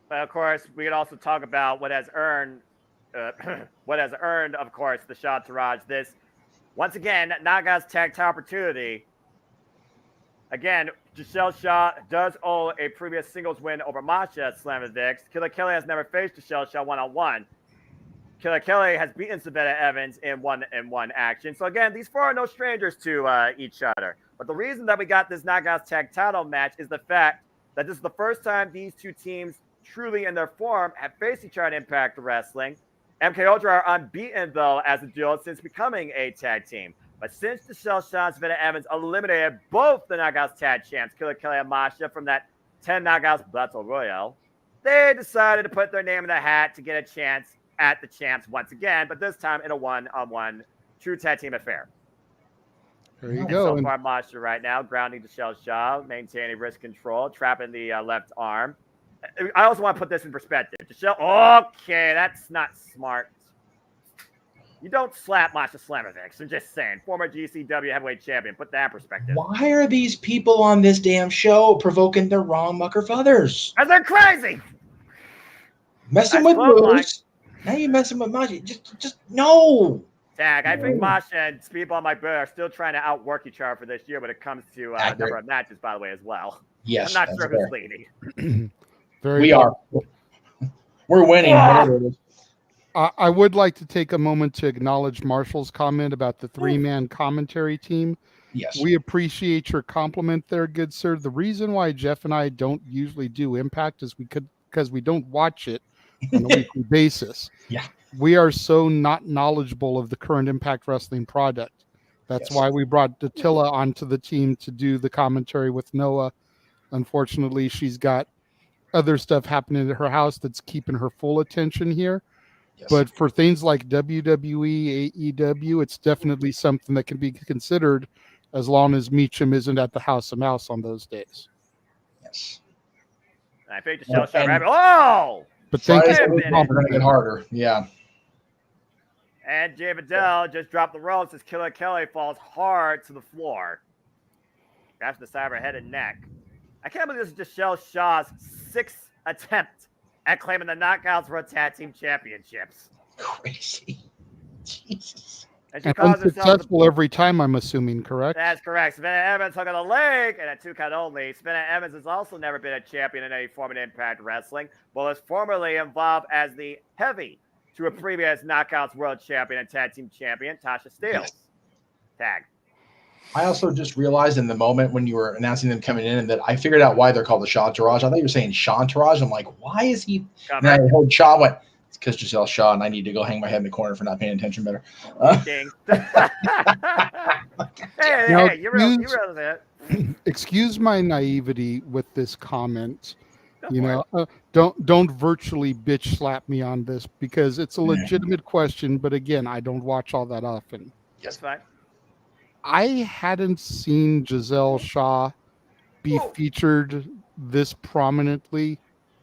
but of course, we could also talk about what has earned, of course, the Shottaraj this once again Naga's tag team opportunity. Again, Giselle Shaw does owe a previous singles win over Masha at Slamavix. Killer Kelly has never faced Giselle Shaw one-on-one. Killer Kelly has beaten Savannah Evans in one action. So again, these four are no strangers to each other. But the reason that we got this Knockouts Tag Title match is the fact that this is the first time these two teams truly in their form have faced each other in Impact Wrestling. MK Ultra are unbeaten, though, as a duo since becoming a tag team. But since Giselle Shaw and Savannah Evans eliminated both the Knockouts Tag Champs, Killer Kelly and Masha, from that 10 Knockouts Battle Royale, they decided to put their name in the hat to get a chance at the champs once again, but this time in a one-on-one true tag team affair. There you go. So far, Masha right now grounding Giselle Shaw, maintaining wrist control, trapping the left arm. I also want to put this in perspective. Giselle, okay, that's not smart. You don't slap Masha Slamovich. I'm just saying. Former GCW heavyweight champion. Put that in perspective. Why are these people on this damn show provoking the wrong mucker feathers? Because they're crazy. Messing with moves. Now you're messing with Masha. Just no. Tag. I think Masha and Speedball Mike Bird are still trying to outwork each other for this year when it comes to number of matches, by the way, as well. Yes. I'm not sure who's leading. We are. We're winning. I would like to take a moment to acknowledge Marshall's comment about the three-man commentary team. Yes. We appreciate your compliment there, good sir. The reason why Jeff and I don't usually do Impact is because we don't watch it on a weekly basis. Yeah. We are so not knowledgeable of the current Impact Wrestling product. That's why we brought Datilla onto the team to do the commentary with Noah. Unfortunately, she's got other stuff happening at her house that's keeping her full attention here. Yes. But for things like WWE, AEW, it's definitely something that can be considered as long as Meacham isn't at the House of Mouse on those days. Yes. I think the show rabbit. Oh! But thank you. We're going to get harder. Yeah. And Jay Vidal just dropped the ropes as Killer Kelly falls hard to the floor. Grabs the side of her head and neck. I can't believe this is Giselle Shaw's 6th attempt at claiming the Knockouts World Tag Team Championships. Crazy. Jesus. And she And calls herself unsuccessful every time, I'm assuming, correct? That's correct. Savannah Evans hook on the leg and a 2 count only. Savannah Evans has also never been a champion in any form of Impact Wrestling, but was formerly involved as the heavy to a previous Knockouts World Champion and Tag Team Champion, Tasha Steelz. Tag. I also just realized in the moment when you were announcing them coming in that I figured out why they're called the Shawtourage. I thought you were saying Shantourage. I'm like, why is he? And I heard Shaw went, it's because Giselle Shaw, and I need to go hang my head in the corner for not paying attention better. Ding. hey, you realized it. Excuse my naivety with this comment. Don't virtually bitch slap me on this because it's a legitimate question. But again, I don't watch all that often. Yes, fine. I hadn't seen Giselle Shaw be featured this prominently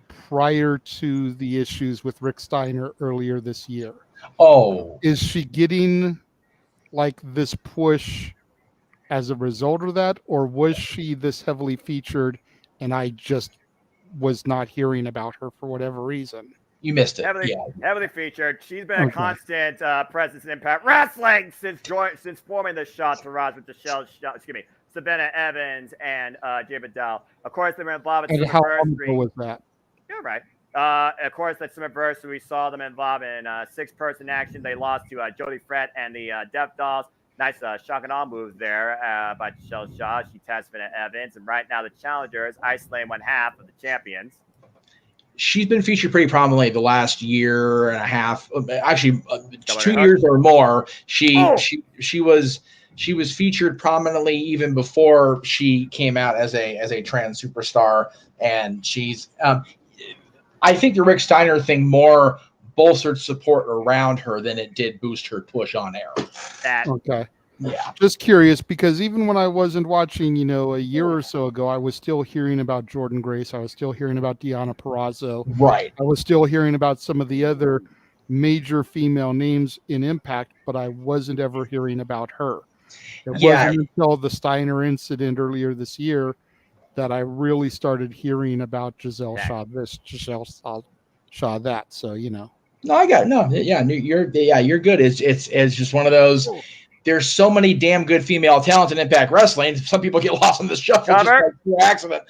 prior to the issues with Rick Steiner earlier this year. Oh, is she getting like this push as a result of that, or was she this heavily featured and I just was not hearing about her for whatever reason? You missed it. Heavily featured. She's been a constant presence in Impact Wrestling since forming the Shawtourage with Savannah Evans and Jay Vidal. Of course, they were involved in and how long ago was that? You're right. Of course, that's Summerversary. We saw them involved in 6-person action. They lost to Jody Fred and the Death Dolls. Nice shock and awe moves there by Giselle Shaw. She tagged Savannah Evans. And right now, the challenger is Iceland, one half of the champions. She's been featured pretty prominently the last year and a half, actually 2 years or more. She was featured prominently even before she came out as a trans superstar, and she's I think the Rick Steiner thing more bolstered support around her than it did boost her push on air. Okay. Yeah. Just curious, because even when I wasn't watching, a year or so ago, I was still hearing about Jordan Grace. I was still hearing about Deonna Purrazzo. Right. I was still hearing about some of the other major female names in Impact, but I wasn't ever hearing about her. It wasn't until the Steiner incident earlier this year that I really started hearing about Giselle Shaw this, Giselle Shaw that. So, No, I got it. No, yeah, you're good. It's just one of those. There's so many damn good female talents in Impact Wrestling. Some people get lost in the shuffle just by pure accident.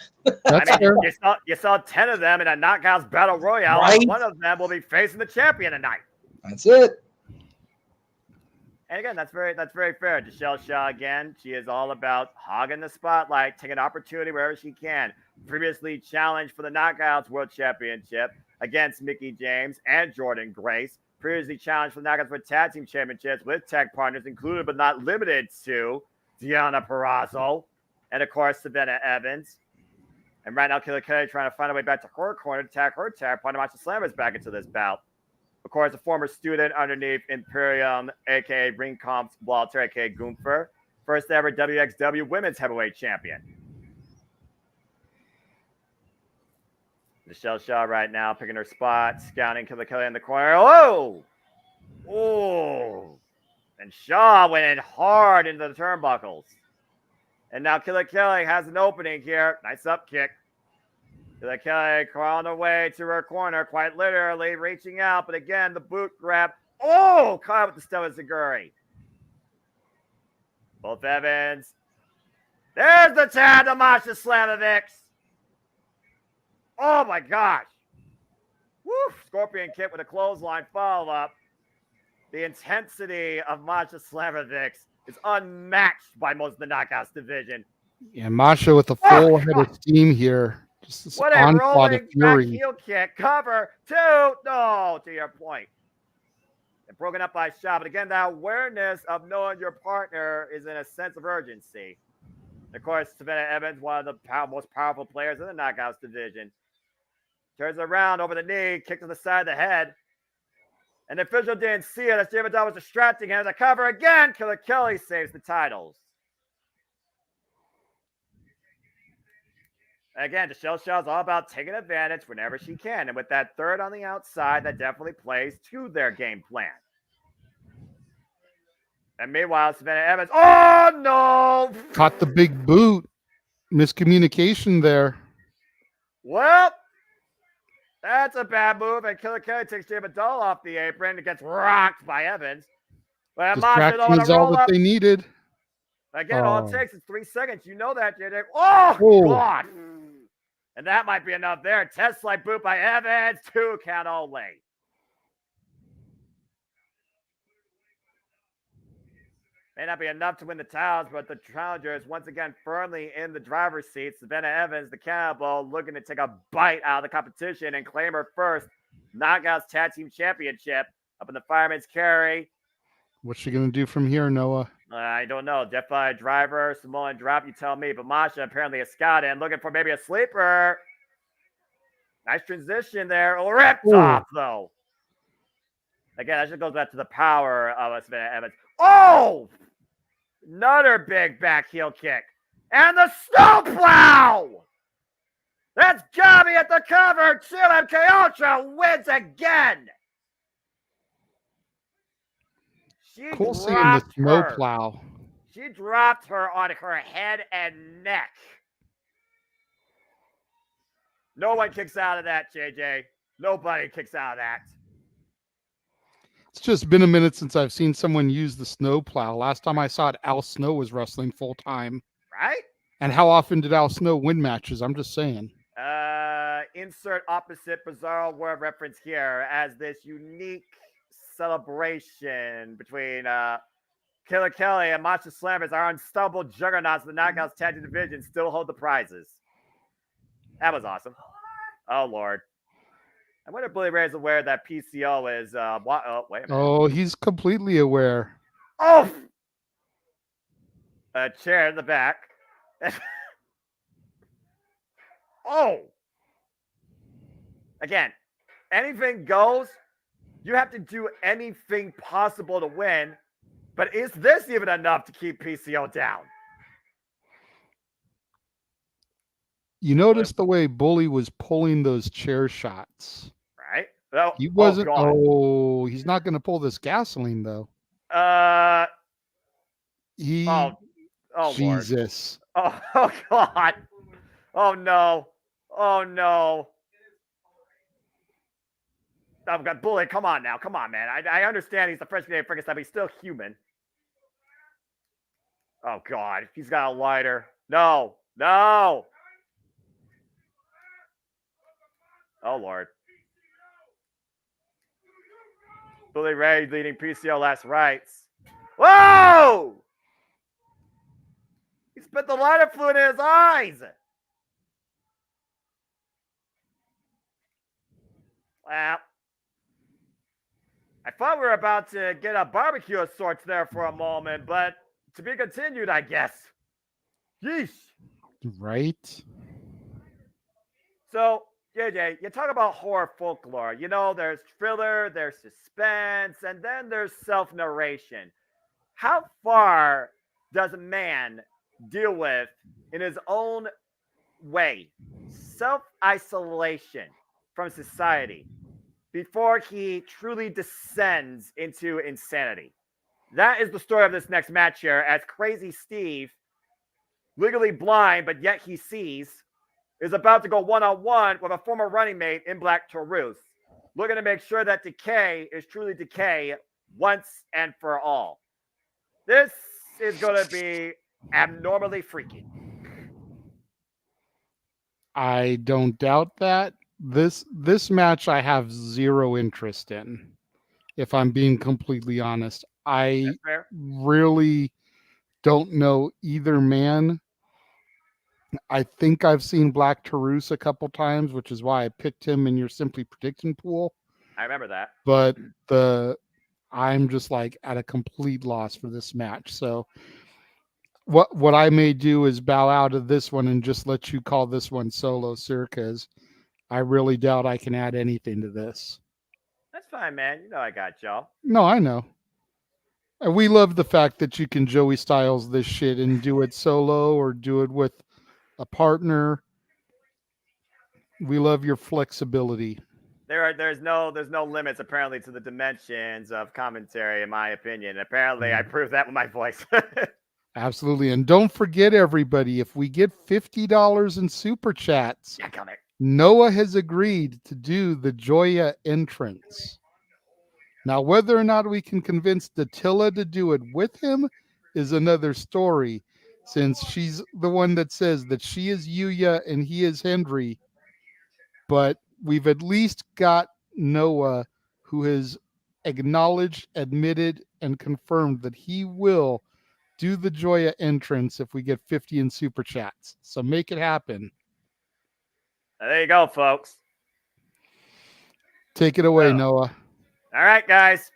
You saw 10 of them in a Knockouts Battle Royale. Right? And one of them will be facing the champion tonight. That's it. And again, that's very fair. Giselle Shaw, again, she is all about hogging the spotlight, taking opportunity wherever she can. Previously challenged for the Knockouts World Championship against Mickie James and Jordan Grace. Previously challenged for the Knockouts World Tag Team Championships with tag partners included but not limited to Deonna Purrazzo and, of course, Savannah Evans. And right now, Killer Kelly trying to find a way back to her corner to tag her tag partner, Masha Slammers, back into this bout. Of course, a former student underneath Imperium, a.k.a. Ringkampf Walter, a.k.a. Gunther. First ever WXW Women's Heavyweight Champion. Giselle Shaw right now picking her spot, scouting Killer Kelly in the corner. Oh! And Shaw went in hard into the turnbuckles. And now Killer Kelly has an opening here. Nice up kick. Killer Kelly crawling away to her corner, quite literally reaching out. But again, the boot grab. Oh! Caught with the Stella Zaguri. Both Evans. There's the tag to Masha Slamovic. Oh my gosh. Woo! Scorpion kick with a clothesline follow-up. The intensity of Masha Slamovic is unmatched by most of the Knockouts division. Yeah, Masha with a full head of steam here. Just what a rolling back heel kick. Cover. 2. No, to your point. And broken up by Shaw. But again, that awareness of knowing your partner is in a sense of urgency. And of course, Savannah Evans, one of the most powerful players in the Knockouts division. Turns around over the knee, kick to the side of the head. And the official didn't see it as Jay Vidal was distracting him. The cover again. Killer Kelly saves the titles. Again, Giselle Shaw is all about taking advantage whenever she can. And with that third on the outside, that definitely plays to their game plan. And meanwhile, Savannah Evans. Oh, no! Caught the big boot. Miscommunication there. Well, that's a bad move. And Killer Kelly takes Jay Vidal off the apron and gets rocked by Evans. Well, Masha, Distraction is all that they needed. Again, all it takes is 3 seconds. You know that, JJ. Oh, God. And that might be enough there. Test slide boot by Evans. 2 count only. May not be enough to win the titles, but the challenger is once again firmly in the driver's seat. Savannah Evans, the cannibal, looking to take a bite out of the competition and claim her first Knockouts Tag Team Championship up in the Fireman's Carry. What's she going to do from here, Noah? I don't know. Defied driver, Samoan drop, you tell me. But Masha apparently a scout in, looking for maybe a sleeper. Nice transition there. Oh, ripped off, though. Again, that just goes back to the power of Savannah Evans. Oh! Another big back heel kick. And the snowplow! That's Gabi at the cover. 2MK Ultra wins again. Cool seeing the snowplow. She dropped her on her head and neck. No one kicks out of that, JJ. Nobody kicks out of that. It's just been a minute since I've seen someone use the snowplow. Last time I saw it, Al Snow was wrestling full time. Right? And how often did Al Snow win matches? I'm just saying. Insert opposite bizarre word reference here as this unique celebration between Killer Kelly and Macho Slammers, our unstoppable juggernauts of the Knockouts Tag Team Division, still hold the prizes. That was awesome. Oh, Lord. I wonder if Bully Ray is aware that PCO is... oh, wait a minute. Oh, he's completely aware. Oh! A chair in the back. Oh! Again, anything goes. You have to do anything possible to win. But is this even enough to keep PCO down? You notice the way Bully was pulling those chair shots. Right? Oh, he wasn't. Oh, he's not going to pull this gasoline, though. Oh, Jesus. Lord. Oh, God. Oh, no. Oh, no. Oh, God, Bully, come on now. Come on, man. I understand he's the French Canadian Frankenstein, but he's still human. Oh, God. He's got a lighter. No. No. Oh, Lord. Bully Ray leading PCO last rights. Whoa! He spit the lighter fluid in his eyes. Well, I thought we were about to get a barbecue of sorts there for a moment, but to be continued, I guess. Yeesh. Right. So, JJ, you talk about horror folklore. You know, there's thriller, there's suspense, and then there's self-narration. How far does a man deal with, in his own way, self-isolation from society before he truly descends into insanity? That is the story of this next match here, as Crazy Steve, legally blind, but yet he sees, is about to go one-on-one with a former running mate in Black Taurus, looking to make sure that Decay is truly Decay once and for all. This is going to be abnormally freaky. I don't doubt that. This match I have zero interest in, if I'm being completely honest. I really don't know either man. I think I've seen Black Taurus a couple times, which is why I picked him in your Simply Prediction pool. I remember that. But I'm just like at a complete loss for this match. So what I may do is bow out of this one and just let you call this one solo, sir, because I really doubt I can add anything to this. That's fine, man. You know I got y'all. No, I know. And we love the fact that you can Joey Styles this shit and do it solo or do it with a partner. We love your flexibility. There's no limits apparently to the dimensions of commentary, in my opinion. Apparently, I proved that with my voice. Absolutely, and don't forget, everybody, if we get $50 in super chats, Noah has agreed to do the Joya entrance. Now, whether or not we can convince Dattila to do it with him is another story, since she's the one that says that she is Yuya and he is Henry. But we've at least got Noah, who has acknowledged, admitted, and confirmed that he will do the Joya entrance if we get 50 in super chats. So make it happen. There you go, folks. Take it away, Noah. All right, guys.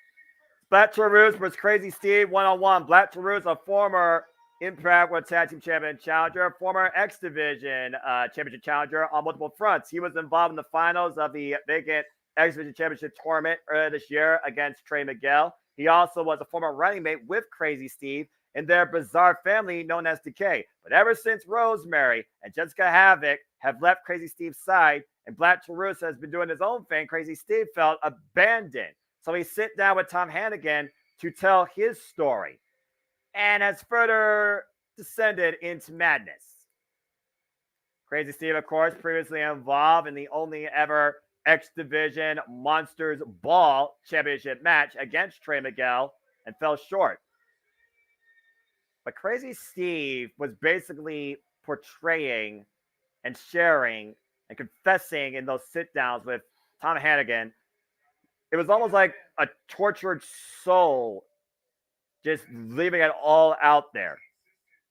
Black Taurus versus Crazy Steve one-on-one. Black Taurus, a former Impact World Tag Team Champion Challenger, former X Division Championship Challenger on multiple fronts. He was involved in the finals of the vacant X Division Championship tournament earlier this year against Trey Miguel. He also was a former running mate with Crazy Steve in their bizarre family known as Decay. But ever since Rosemary and Jessica Havoc have left Crazy Steve's side and Black Taurus has been doing his own thing, Crazy Steve felt abandoned. So he sit down with Tom Hannigan to tell his story and has further descended into madness. Crazy Steve, of course, previously involved in the only ever X Division Monsters Ball Championship match against Trey Miguel and fell short. But Crazy Steve was basically portraying and sharing and confessing in those sit-downs with Tom Hannigan. It was almost like a tortured soul just leaving it all out there,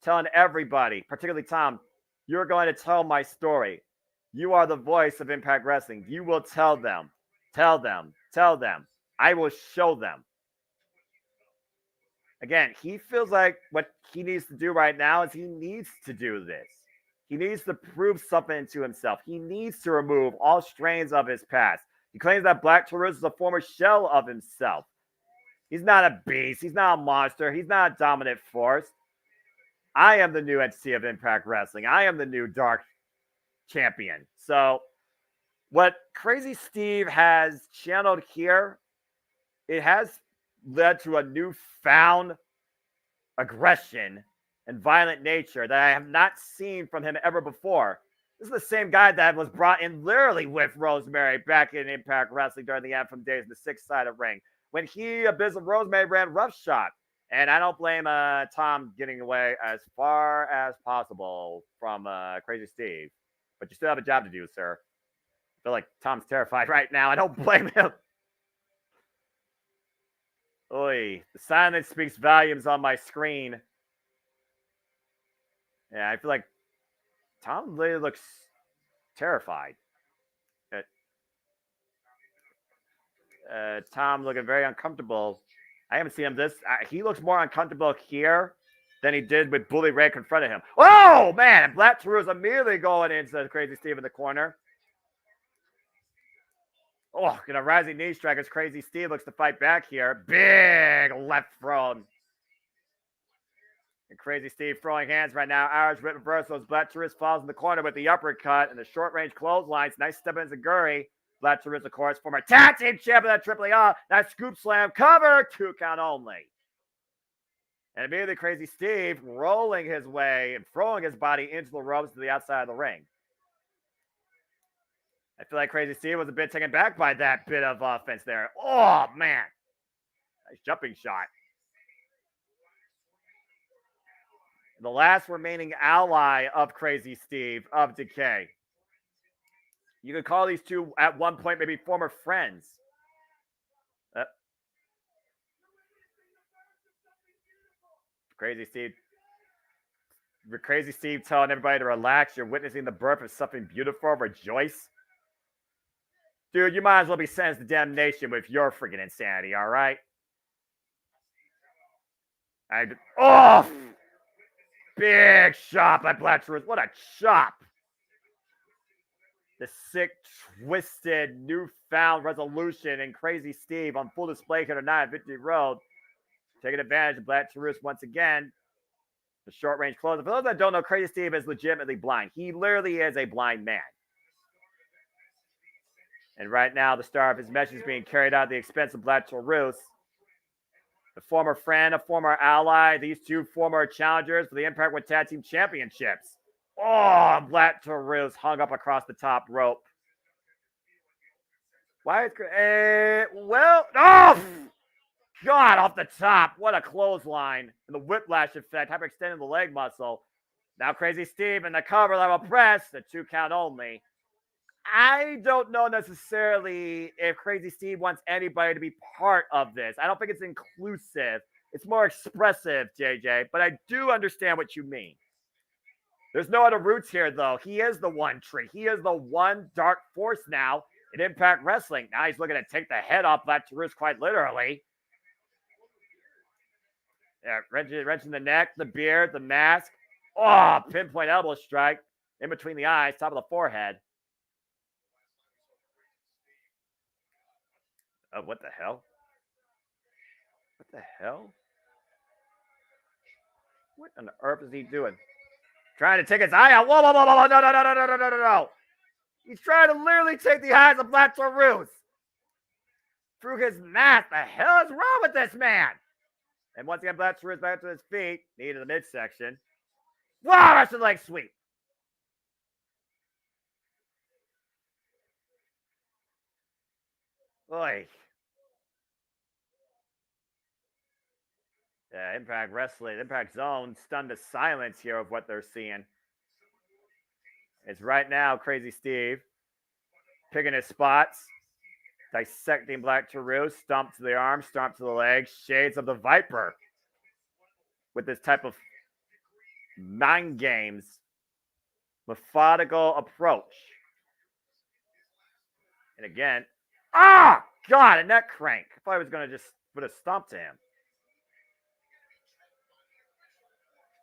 telling everybody, particularly Tom, you're going to tell my story. You are the voice of Impact Wrestling. You will tell them, tell them, tell them. I will show them. Again, he feels like what he needs to do right now is he needs to do this. He needs to prove something to himself. He needs to remove all strains of his past. He claims that Black Taurus is a former shell of himself. He's not a beast. He's not a monster. He's not a dominant force. I am the new entity of Impact Wrestling. I am the new Dark Champion. So what Crazy Steve has channeled here, it has led to a newfound aggression and violent nature that I have not seen from him ever before. This is the same guy that was brought in literally with Rosemary back in Impact Wrestling during the Anthem days in the six-sided ring, when he, Abyss of Rosemary, ran roughshod. And I don't blame Tom getting away as far as possible from Crazy Steve. But you still have a job to do, sir. I feel like Tom's terrified right now. I don't blame him. Oy, the silence speaks volumes on my screen. Yeah, I feel like Tom really looks terrified. Tom looking very uncomfortable. I haven't seen him this. He looks more uncomfortable here than he did with Bully Ray confronting him. Oh, man. And Black Taurus immediately going into Crazy Steve in the corner. Oh, gonna rising knee strike as Crazy Steve looks to fight back here. Big left thrown. And Crazy Steve throwing hands right now. Irish whip reversal as Black Taurus falls in the corner with the uppercut and the short range clotheslines. Nice step into Guri. Black Taurus, of course, former tag team champion at Triple A. That scoop slam cover, 2 count only. And immediately Crazy Steve rolling his way and throwing his body into the ropes to the outside of the ring. I feel like Crazy Steve was a bit taken back by that bit of offense there. Oh, man. Nice jumping shot. The last remaining ally of Crazy Steve, of Decay. You could call these two at one point maybe former friends. Crazy Steve telling everybody to relax. You're witnessing the birth of something beautiful. Rejoice. Dude, you might as well be sentenced to damnation with your freaking insanity, all right? Oh! Big shot by Black Taurus. What a chop. The sick, twisted, newfound resolution in Crazy Steve on full display here tonight at Victory Road. Taking advantage of Black Taurus once again. The short range closer. For those that don't know, Crazy Steve is legitimately blind. He literally is a blind man. And right now, the star of his message is being carried out at the expense of Black Taurus. A former friend, a former ally, these two former challengers for the Impact World Tag Team Championships. Oh, Black Taurus hung up across the top rope. Why is well, oh! God, off the top. What a clothesline. And the whiplash effect, hyperextending the leg muscle. Now Crazy Steve in the cover level press, the 2 count only. I don't know necessarily if Crazy Steve wants anybody to be part of this. I don't think it's inclusive. It's more expressive, JJ, but I do understand what you mean. There's no other roots here, though. He is the one tree. He is the one dark force now in Impact Wrestling. Now he's looking to take the head off Black Taurus quite literally. Yeah, wrenching the neck, the beard, the mask. Oh, pinpoint elbow strike in between the eyes, top of the forehead. Oh, what the hell? What the hell? What on earth is he doing? Trying to take his eye out. Whoa, whoa, whoa, whoa, no, no, no, no, no, no, no, no. He's trying to literally take the eyes of Black Taurus through his mask. The hell is wrong with this man? And once again, Black Taurus back to his feet, knee to the midsection. Wow, Russian leg sweep. Oy. Yeah, Impact Wrestling, Impact Zone, stunned to silence here of what they're seeing. It's right now Crazy Steve picking his spots, dissecting Black Taurus, stomp to the arm, stomp to the leg, shades of the Viper with this type of mind games, methodical approach. And again, God, a neck crank. I thought I was going to just put a stomp to him.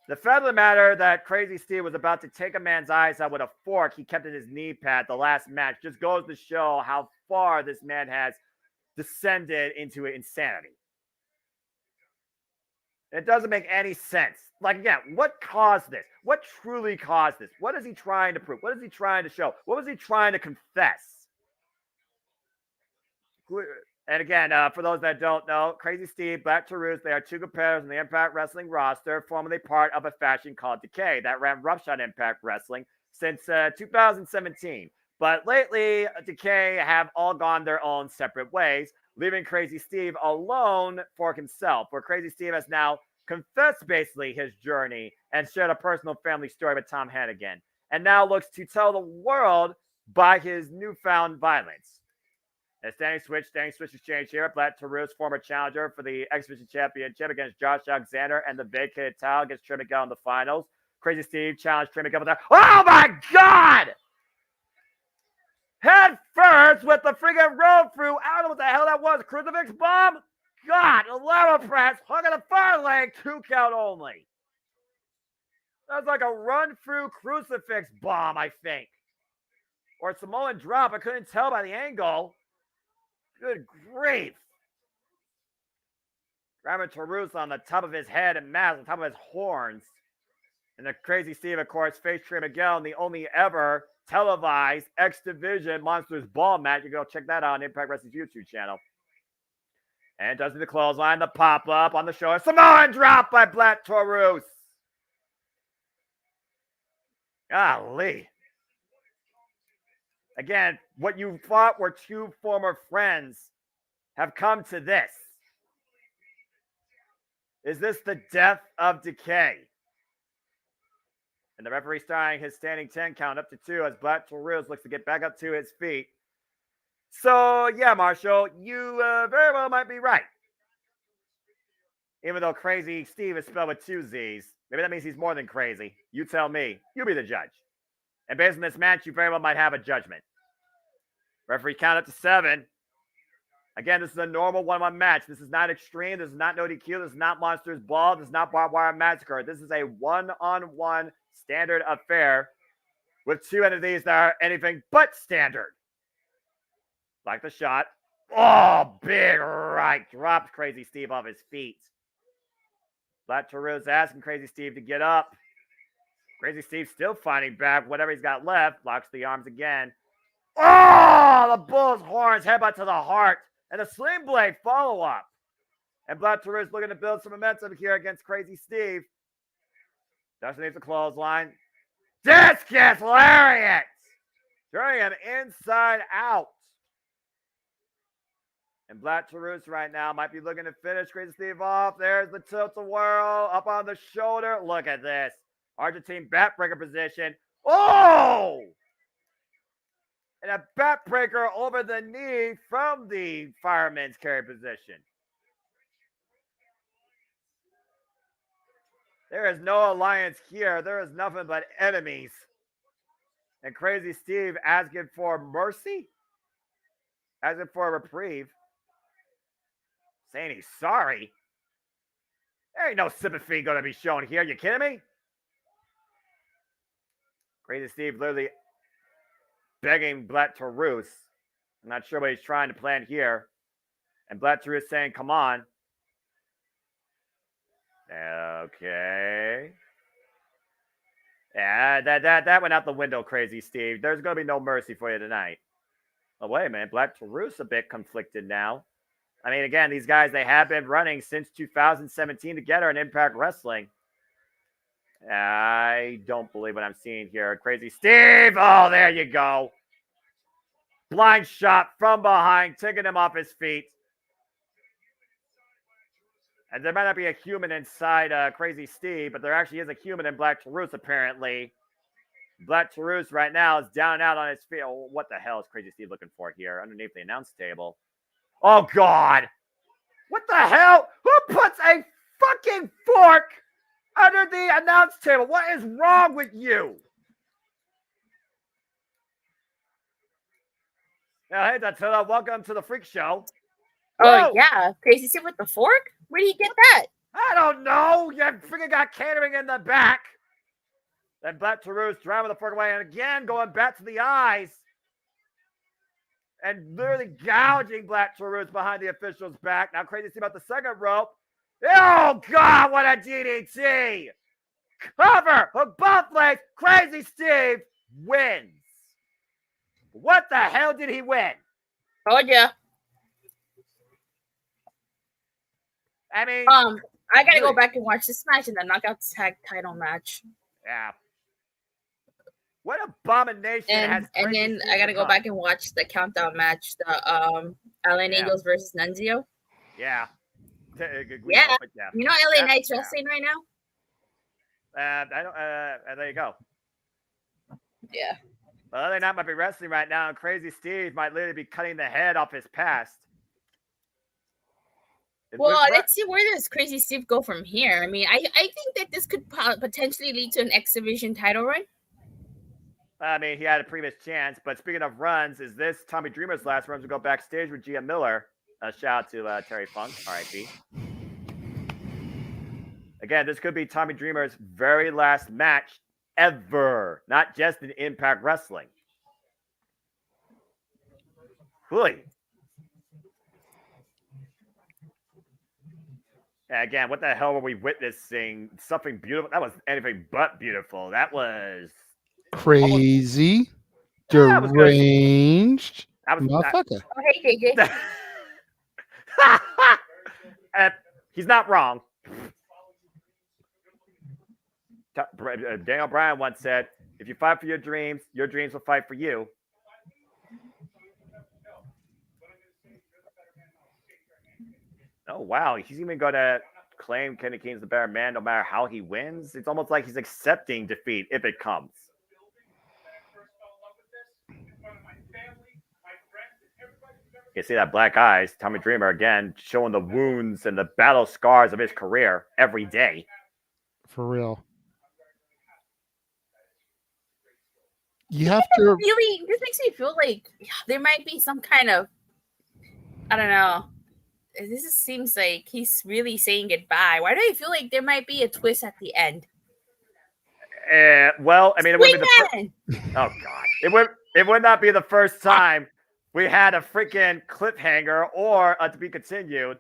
The fact of the matter that Crazy Steve was about to take a man's eyes out with a fork he kept in his knee pad the last match just goes to show how far this man has descended into insanity. It doesn't make any sense. Like, again, what caused this? What truly caused this? What is he trying to prove? What is he trying to show? What was he trying to confess? And again, for those that don't know, Crazy Steve, Black Taurus, they are 2 competitors in the Impact Wrestling roster, formerly part of a faction called Decay that ran roughshod Impact Wrestling since 2017. But lately, Decay have all gone their own separate ways, leaving Crazy Steve alone for himself, where Crazy Steve has now confessed basically his journey and shared a personal family story with Tom Hannigan, and now looks to tell the world by his newfound violence. A standing switch exchange here. Black Taurus, former challenger for the X-Division Championship against Josh Alexander and the vacated title against Trey Miguel in the finals. Crazy Steve challenged Trey Miguel there. Oh my God! Head first with the freaking roll through. I don't know what the hell that was. Crucifix bomb? God, a level press. Hung on the far leg. 2 count only. That was like a run through crucifix bomb, I think. Or a Samoan drop. I couldn't tell by the angle. Good grief. Grabbing Taurus on the top of his head and mask, on top of his horns. And the Crazy Steve, of course, faced Trey Miguel in the only ever televised X Division Monsters Ball match. You can go check that out on Impact Wrestling's YouTube channel. And does the clothesline, the pop up on the shoulder. Samoan drop by Black Taurus. Golly. Again, what you thought were 2 former friends have come to this. Is this the death of Decay? And the referee starting his standing 10 count up to 2 as Black Taurus looks to get back up to his feet. So, yeah, Marshall, you very well might be right. Even though Crazy Steve is spelled with 2 Z's. Maybe that means he's more than crazy. You tell me. You be the judge. And based on this match, you very well might have a judgment. Referee count up to 7. Again, this is a normal 1-1 match. This is not extreme. This is not no DQ. This is not Monsters Ball. This is not Barbed Wire Massacre. This is a 1-on-1 standard affair with 2 entities that are anything but standard. Like the shot. Oh, big right. Drops Crazy Steve off his feet. Black Taurus asking Crazy Steve to get up. Crazy Steve still fighting back. Whatever he's got left. Locks the arms again. Oh, the bull's horns, headbutt to the heart. And a sling blade follow-up. And Black Taurus looking to build some momentum here against Crazy Steve. Doesn't need the clothesline. Discus lariat. Turning him inside out. And Black Taurus right now might be looking to finish Crazy Steve off. There's the tilt-a-whirl up on the shoulder. Look at this. Argentine backbreaker position. Oh! And a backbreaker over the knee from the fireman's carry position. There is no alliance here. There is nothing but enemies. And Crazy Steve asking for mercy? Asking for a reprieve? Saying he's sorry? There ain't no sympathy going to be shown here. You kidding me? Crazy Steve literally begging Black Taurus. I'm not sure what he's trying to plan here. And Black Taurus saying, come on. Okay. Yeah, that went out the window, Crazy Steve. There's going to be no mercy for you tonight. Oh, wait a minute. Black Taurus a bit conflicted now. I mean, again, these guys, they have been running since 2017 together in Impact Wrestling. I don't believe what I'm seeing here. Crazy Steve. Oh, there you go. Blind shot from behind, taking him off his feet. And there might not be a human inside Crazy Steve, but there actually is a human in Black Taurus, apparently. Black Taurus right now is down and out on his feet. Oh, what the hell is Crazy Steve looking for here underneath the announce table? Oh, God. What the hell? Who puts a fucking fork under the announce table? What is wrong with you? Now, hey, Dattila, welcome to the Freak Show. Oh, yeah. Crazy Steve with the fork? Where do you get that? I don't know. You freaking got catering in the back. Then Black Taurus driving the fork away, and again going back to the eyes. And literally gouging Black Taurus behind the official's back. Now Crazy Steve about the second rope. Oh, God, what a DDT. Cover of both legs. Crazy Steve wins. What the hell did he win? Told ya. I mean, I gotta go back and watch this match and the knockout tag title match. Yeah. What abomination has and then I gotta go back and watch the countdown match, the LA Angels versus Nunzio. Yeah. Yeah. You know LA Knight's wrestling right now? I don't there you go. Yeah. Well, LA Knight might be wrestling right now, and Crazy Steve might literally be cutting the head off his past. Well, let's see, where does Crazy Steve go from here? I mean, I think that this could potentially lead to an X Division title run. I mean, he had a previous chance, but speaking of runs, is this Tommy Dreamer's last run to go backstage with Gia Miller? Shout out to Terry Funk, RIP. Again, this could be Tommy Dreamer's very last match ever, not just in Impact Wrestling. Really? Yeah, again, what the hell were we witnessing? Something beautiful. That was anything but beautiful. That was crazy, deranged motherfucker. Oh, hey, JJ. He's not wrong. Daniel Bryan once said, if you fight for your dreams will fight for you. Oh, wow. He's even going to claim Kenny King's the better man no matter how he wins. It's almost like he's accepting defeat if it comes. You see that black eyes, Tommy Dreamer again, showing the wounds and the battle scars of his career every day. For real. You have to really, this makes me feel like there might be some kind of, I don't know. This seems like he's really saying goodbye. Why do I feel like there might be a twist at the end? Well, I mean, it would be the oh God, it would not be the first time we had a freaking cliffhanger or a to be continued.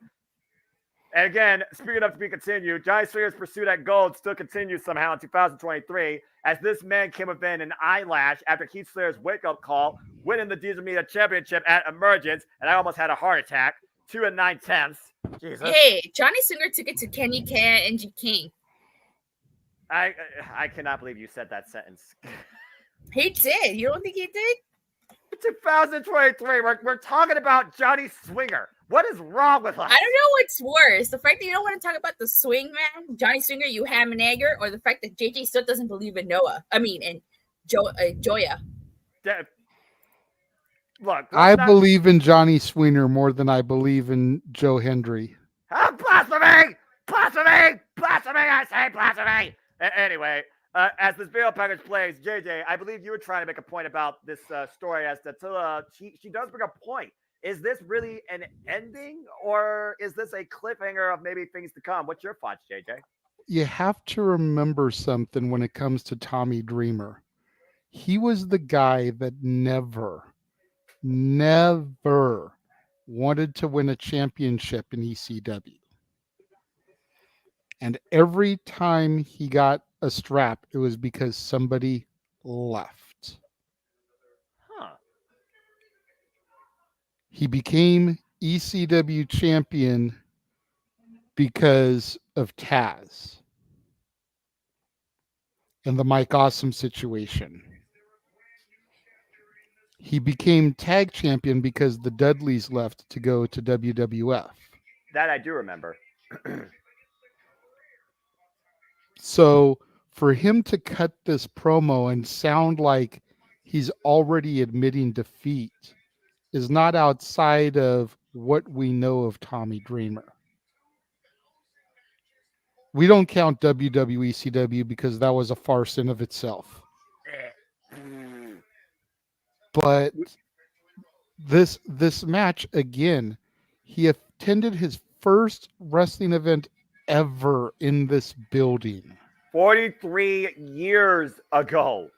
And again, speaking of to be continued, Johnny Swinger's pursuit at gold still continues somehow in 2023 as this man came within an eyelash after Heath Slater's wake-up call, winning the Diesel Media Championship at Emergence, and I almost had a heart attack. 2 9/10. Jesus. Hey, Johnny Swinger took it to Kenny K and G King. I cannot believe you said that sentence. He did. You don't think he did? 2023. We're talking about Johnny Swinger. What is wrong with us? I don't know what's worse. The fact that you don't want to talk about the swing man, Johnny Swinger, you ham and egger, or the fact that JJ still doesn't believe in Noah. I mean, in Joya. Look, I believe in Johnny Swinger more than I believe in Joe Hendry. Blasphemy! Blasphemy! Blasphemy! I say blasphemy! Anyway, as this video package plays, JJ, I believe you were trying to make a point about this story as to she does bring a point. Is this really an ending, or is this a cliffhanger of maybe things to come? What's your thoughts, JJ? You have to remember something when it comes to Tommy Dreamer. He was the guy that never wanted to win a championship in ECW. And every time he got a strap, it was because somebody left. Huh. He became ECW champion because of Taz and the Mike Awesome situation. He became tag champion because the Dudleys left to go to WWF. That I do remember. So for him to cut this promo and sound like he's already admitting defeat is not outside of what we know of Tommy Dreamer. We don't count WWECW because that was a farce in of itself. But this match, again, he attended his first wrestling event ever in this building. 43 years ago.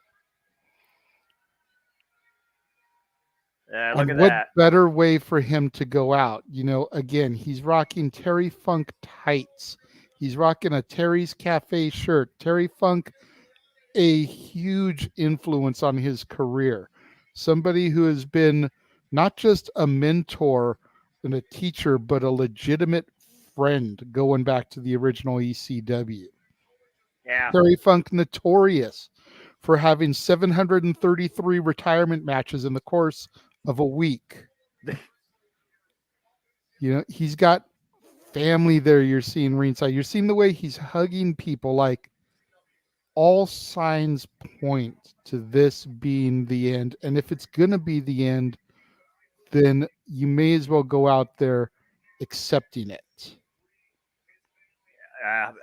Look at what that. better way for him to go out? You know, again, he's rocking Terry Funk tights. He's rocking a Terry's Cafe shirt. Terry Funk, a huge influence on his career. Somebody who has been not just a mentor and a teacher, but a legitimate friend going back to the original ECW. Yeah. Terry Funk, notorious for having 733 retirement matches in the course of a week. You know, he's got family there. You're seeing ringside. You're seeing the way he's hugging people. Like, all signs point to this being the end. And if it's going to be the end, then you may as well go out there accepting it.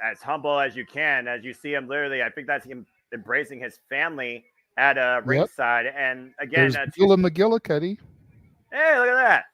As humble as you can, as you see him literally, I think that's him embracing his family at ringside. And again, Gilla McGillicuddy. Hey, look at that.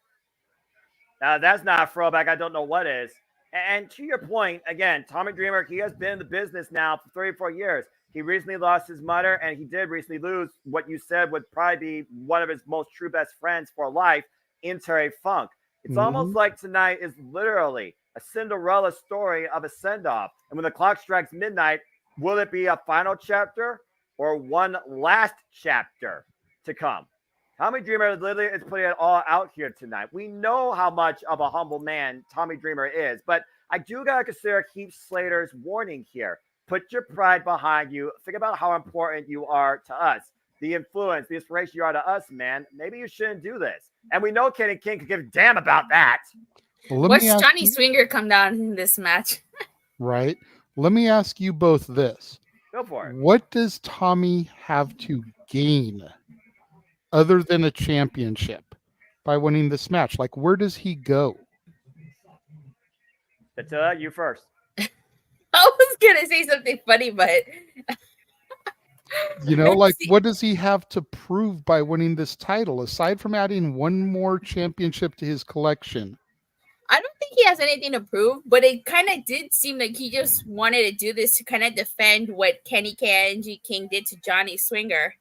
Now, that's not a throwback. I don't know what is. And to your point, again, Tommy Dreamer, he has been in the business now for 34 years. He recently lost his mother, and he did recently lose what you said would probably be one of his most true best friends for life in Terry Funk. It's almost like tonight is literally a Cinderella story of a send-off. And when the clock strikes midnight, will it be a final chapter or one last chapter to come? Tommy Dreamer literally is putting it all out here tonight. We know how much of a humble man Tommy Dreamer is, but I do got to consider Heath Slater's warning here. Put your pride behind you. Think about how important you are to us. The influence, the inspiration you are to us, man. Maybe you shouldn't do this. And we know Kenny King could give a damn about that. Well, Watch Johnny Swinger come down in this match. Right. Let me ask you both this. Go for it. What does Tommy have to gain other than a championship by winning this match? Like, where does he go? That's you first. I was gonna say something funny, but you know, like, what does he have to prove by winning this title aside from adding one more championship to his collection? I don't think he has anything to prove, but it kind of did seem like he just wanted to do this to kind of defend what Kenny King did to Johnny Swinger.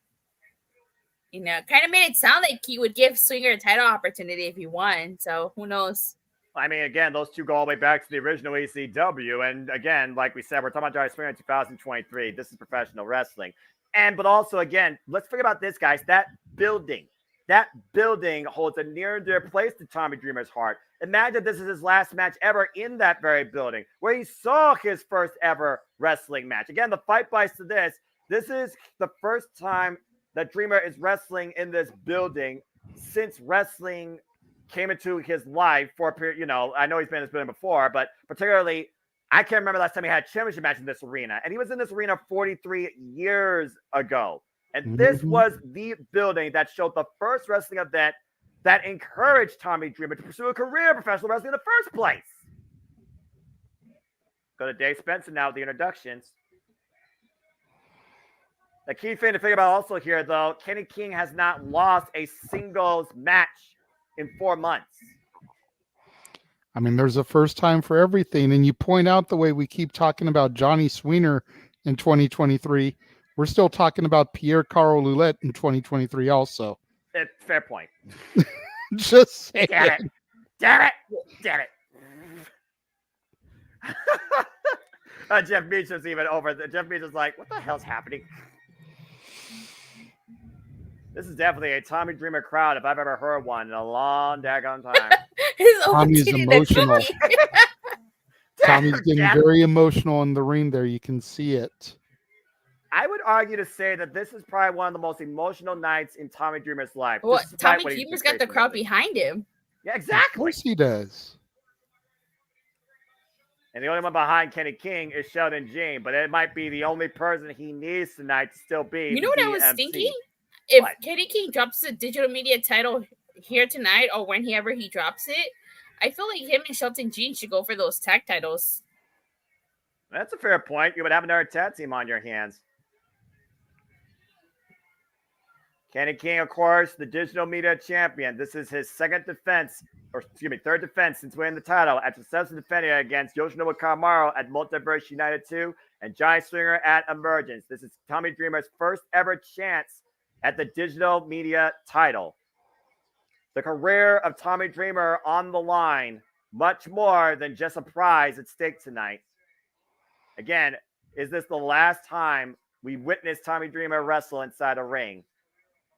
You know, kind of made it sound like he would give Swinger a title opportunity if he won. So who knows? I mean, again, those two go all the way back to the original ECW. And again, like we said, we're talking about Johnny Swinger in 2023. This is professional wrestling. But also, again, let's forget about this, guys. That building holds a near and dear place to Tommy Dreamer's heart. Imagine this is his last match ever in that very building where he saw his first ever wrestling match. Again, the fight bites to this. This is the first time that Dreamer is wrestling in this building since wrestling came into his life for a period, you know, I know he's been in this building before, but particularly, I can't remember last time he had a championship match in this arena. And he was in this arena 43 years ago. And this was the building that showed the first wrestling event that encouraged Tommy Dreamer to pursue a career in professional wrestling in the first place. Go to Dave Spencer now with the introductions. The key thing to think about also here, though, Kenny King has not lost a singles match in 4 months. I mean, there's a first time for everything. And you point out the way we keep talking about Johnny Sweener in 2023. We're still talking about Pierre-Carl Ouellet in 2023 also. Fair point. Just saying. Damn it. Damn it. Damn it. Jeff Meacham's even over. Jeff Meacham's like, what the hell's happening? This is definitely a Tommy Dreamer crowd if I've ever heard one in a long daggone time. Tommy's emotional. Tommy's getting very emotional in the ring there. You can see it. I would argue to say that this is probably one of the most emotional nights in Tommy Dreamer's life. Well, Tommy Dreamer's got the crowd behind him. Yeah, exactly. Of course he does. And the only one behind Kenny King is Sheldon Jean, but it might be the only person he needs tonight to still be. You know what I was thinking? If Kenny King drops the digital media title here tonight or whenever he drops it, I feel like him and Shelton Jean should go for those tag titles. That's a fair point. You would have another tag team on your hands. Kenny King, of course, the digital media champion. This is his third defense since winning the title after successfully defending against Yoshinobu Kamaru at Multiverse United 2 and Johnny Swinger at Emergence. This is Tommy Dreamer's first ever chance at the digital media title. The career of Tommy Dreamer on the line, much more than just a prize at stake tonight. Again, is this the last time we witnessed Tommy Dreamer wrestle inside a ring?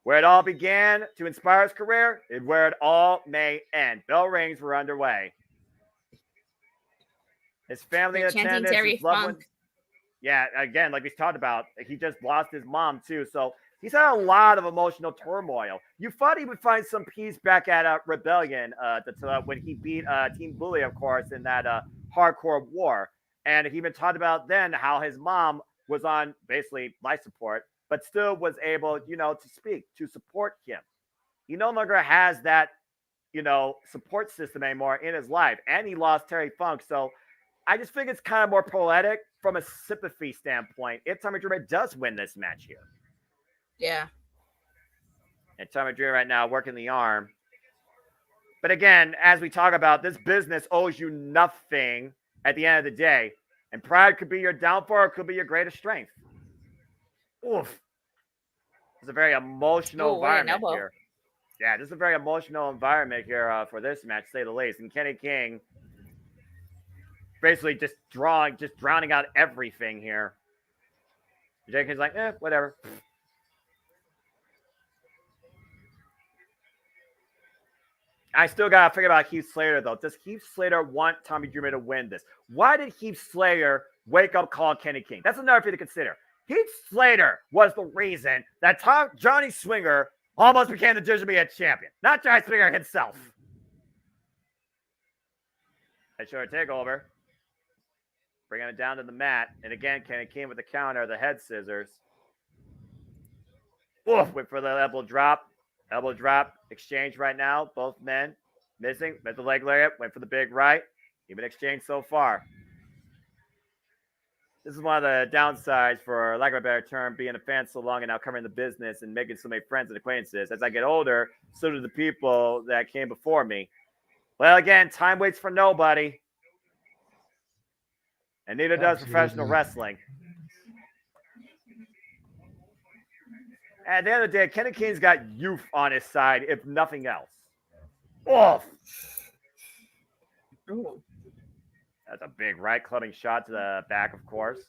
Where it all began to inspire his career is where it all may end. Bell rings were underway. His family attendance, his loved ones. Yeah, again, like we talked about, he just lost his mom too. So he's had a lot of emotional turmoil. You thought he would find some peace back at Rebellion when he beat Team Bully, of course, in that hardcore war. And he even talked about then how his mom was on basically life support, but still was able, to speak, to support him. He no longer has that, support system anymore in his life. And he lost Terry Funk. So I just think it's kind of more poetic from a sympathy standpoint if Tommy Dreamer does win this match here. Yeah. And Tommy Dreamer right now working the arm. But again, as we talk about, this business owes you nothing at the end of the day. And pride could be your downfall or it could be your greatest strength. Oof. It's a very emotional environment here. Yeah, this is a very emotional environment here for this match, to say the least. And Kenny King basically just drowning out everything here. Jenkins like, whatever. I still got to figure out Heath Slater, though. Does Heath Slater want Tommy Dreamer to win this? Why did Heath Slater wake up call Kenny King? That's another thing to consider. Heath Slater was the reason that Johnny Swinger almost became the digital media champion, not Johnny Swinger himself. Let's show a takeover. Bringing it down to the mat. And again, Kenny King with the counter, the head scissors. Oof, went for the elbow drop. Elbow drop, exchange right now. Both men missing. Met the leg lariat, went for the big right. Even exchange so far. This is one of the downsides, for lack of a better term, being a fan so long and now covering the business and making so many friends and acquaintances. As I get older, so do the people that came before me. Well, again, time waits for nobody. And neither does professional wrestling. At the end of the day, Kenny King's got youth on his side, if nothing else. Oof. Ooh. That's a big right clubbing shot to the back, of course.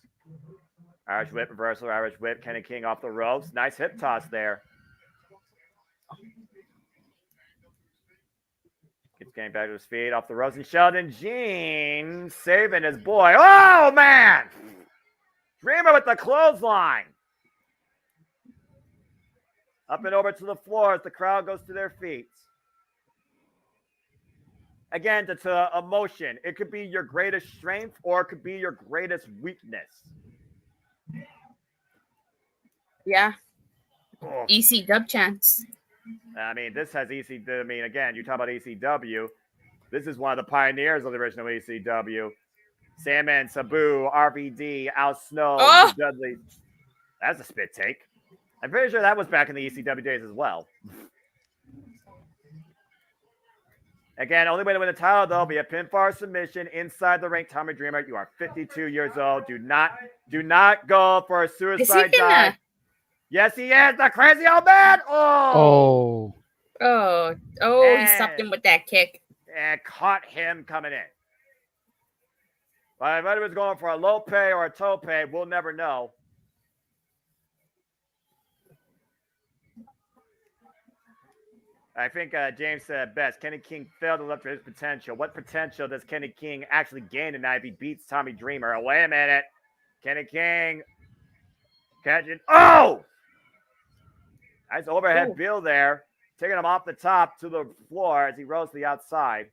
Irish whip, reversal, Irish whip. Kenny King off the ropes. Nice hip toss there. Gets getting back to his feet, off the ropes. And Sheldon Jean saving his boy. Oh, man! Dreamer with the clothesline. Up and over to the floor as the crowd goes to their feet. Again, that's a emotion. It could be your greatest strength or it could be your greatest weakness. Yeah. Oh. EC dub chance. I mean, this has ECW. I mean, again, you talk about ECW. This is one of the pioneers of the original ECW. Sandman, Sabu, RVD, Al Snow, Oh! the Dudley. That's a spit take. I'm pretty sure that was back in the ECW days as well. Again, only way to win the title, though, be a pinfall submission inside the ring. Tommy Dreamer, you are 52 years old. Do not go for a suicide dive. Yes, he is the crazy old man. Oh. He stopped him with that kick. And caught him coming in. But whether he was going for a lope or a tope, we'll never know. I think James said best. Kenny King failed to live to his potential. What potential does Kenny King actually gain tonight if he beats Tommy Dreamer? Oh, wait a minute. Kenny King catching. Oh! Nice overhead bill there. Taking him off the top to the floor as he rose to the outside.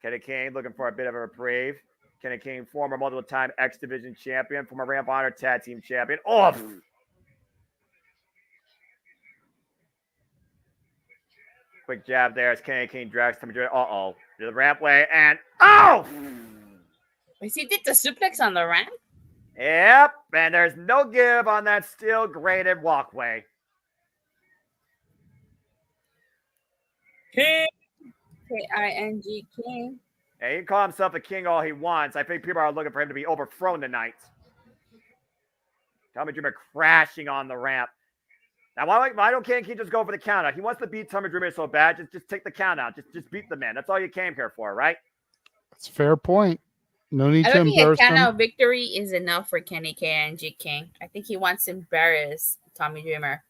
Kenny King looking for a bit of a reprieve. Kenny King, former multiple-time X Division champion, former Ring of Honor Tag Team champion. Oh! Quick jab there as Kenny King drags Tommy Dreamer. Uh-oh. To the rampway and oh! Is he did the suplex on the ramp? Yep. And there's no give on that steel graded walkway. King. K-I-N-G King. Yeah, he can call himself a king all he wants. I think people are looking for him to be overthrown tonight. Tommy Dreamer crashing on the ramp. Now, why don't King just go for the count out? He wants to beat Tommy Dreamer so bad. Just take the count out. Just beat the man. That's all you came here for, right? That's a fair point. No need to I don't think a embarrass count him. out victory is enough for Kenny K-I-N-G King. I think he wants to embarrass Tommy Dreamer.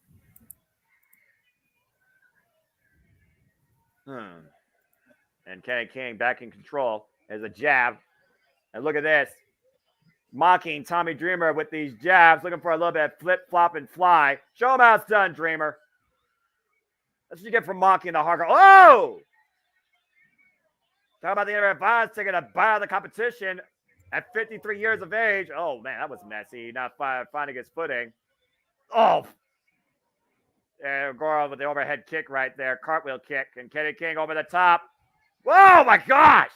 And Kenny King back in control as a jab. And look at this. Mocking Tommy Dreamer with these jabs, looking for a little bit of flip, flop, and fly. Show him how it's done, Dreamer. That's what you get from mocking the hardcore. Oh! Talk about the Internet Violence taking a bite of the competition at 53 years of age. Oh, man, that was messy. Not finding his footing. Oh! And Goro with the overhead kick right there. Cartwheel kick. And Kenny King over the top. Whoa, my gosh!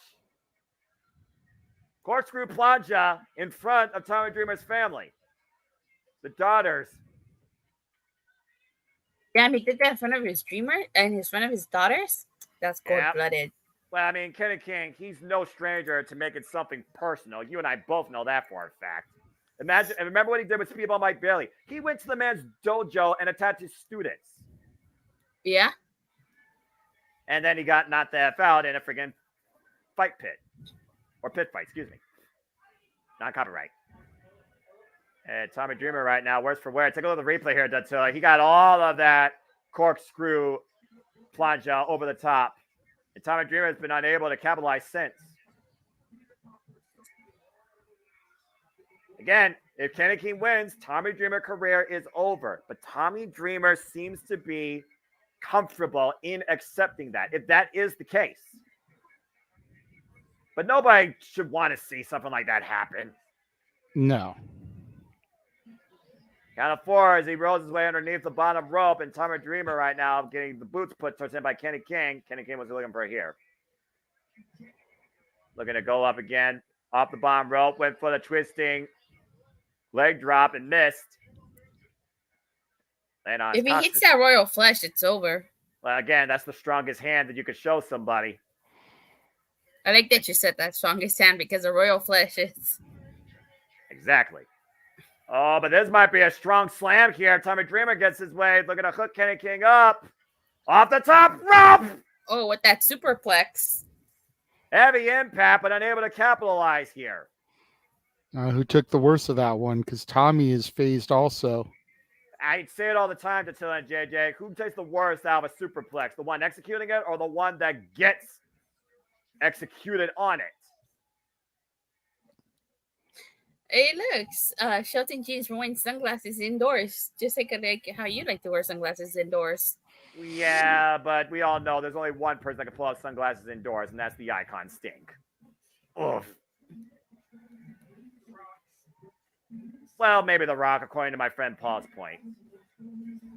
Corkscrew plancha in front of Tommy Dreamer's family. The daughters. Damn, he did that in front of his dreamer and in front of his daughters? That's cold-blooded. Well, I mean, Kenny King, he's no stranger to making something personal. You and I both know that for a fact. Imagine, and remember what he did with Speedball Mike Bailey. He went to the man's dojo and attacked his students. Yeah. And then he got knocked the F out in a friggin' fight pit. Or pit fight, excuse me. Not copyright. And Tommy Dreamer right now, worse for wear. Take a look at the replay here, Dutilla. He got all of that corkscrew plancha over the top. And Tommy Dreamer has been unable to capitalize since. Again, if Kenny King wins, Tommy Dreamer's career is over. But Tommy Dreamer seems to be comfortable in accepting that, if that is the case. But nobody should want to see something like that happen. No. Count of four as he rolls his way underneath the bottom rope, and Tommy Dreamer right now getting the boots put towards him by Kenny King. Kenny King was looking for here. Looking to go up again. Off the bottom rope, went for the twisting leg drop and missed. If he hits that Royal Flush, it's over. Well, again, that's the strongest hand that you could show somebody. I like that you said that strongest hand because the Royal Flush is. Exactly. Oh, but this might be a strong slam here. Tommy Dreamer gets his way. Looking to hook Kenny King up. Off the top rope. Oh, with that superplex. Heavy impact, but unable to capitalize here. Who took the worst of that one? Because Tommy is phased also. I say it all the time to Tilla and JJ. Who takes the worst out of a superplex? The one executing it or the one that gets executed on it? Hey, look, Shelton Jeans wearing sunglasses indoors, just like how you like to wear sunglasses indoors. Yeah, but we all know there's only one person that can pull off sunglasses indoors, and that's the icon Stink. Oof. Well, maybe The Rock, according to my friend Paul's point.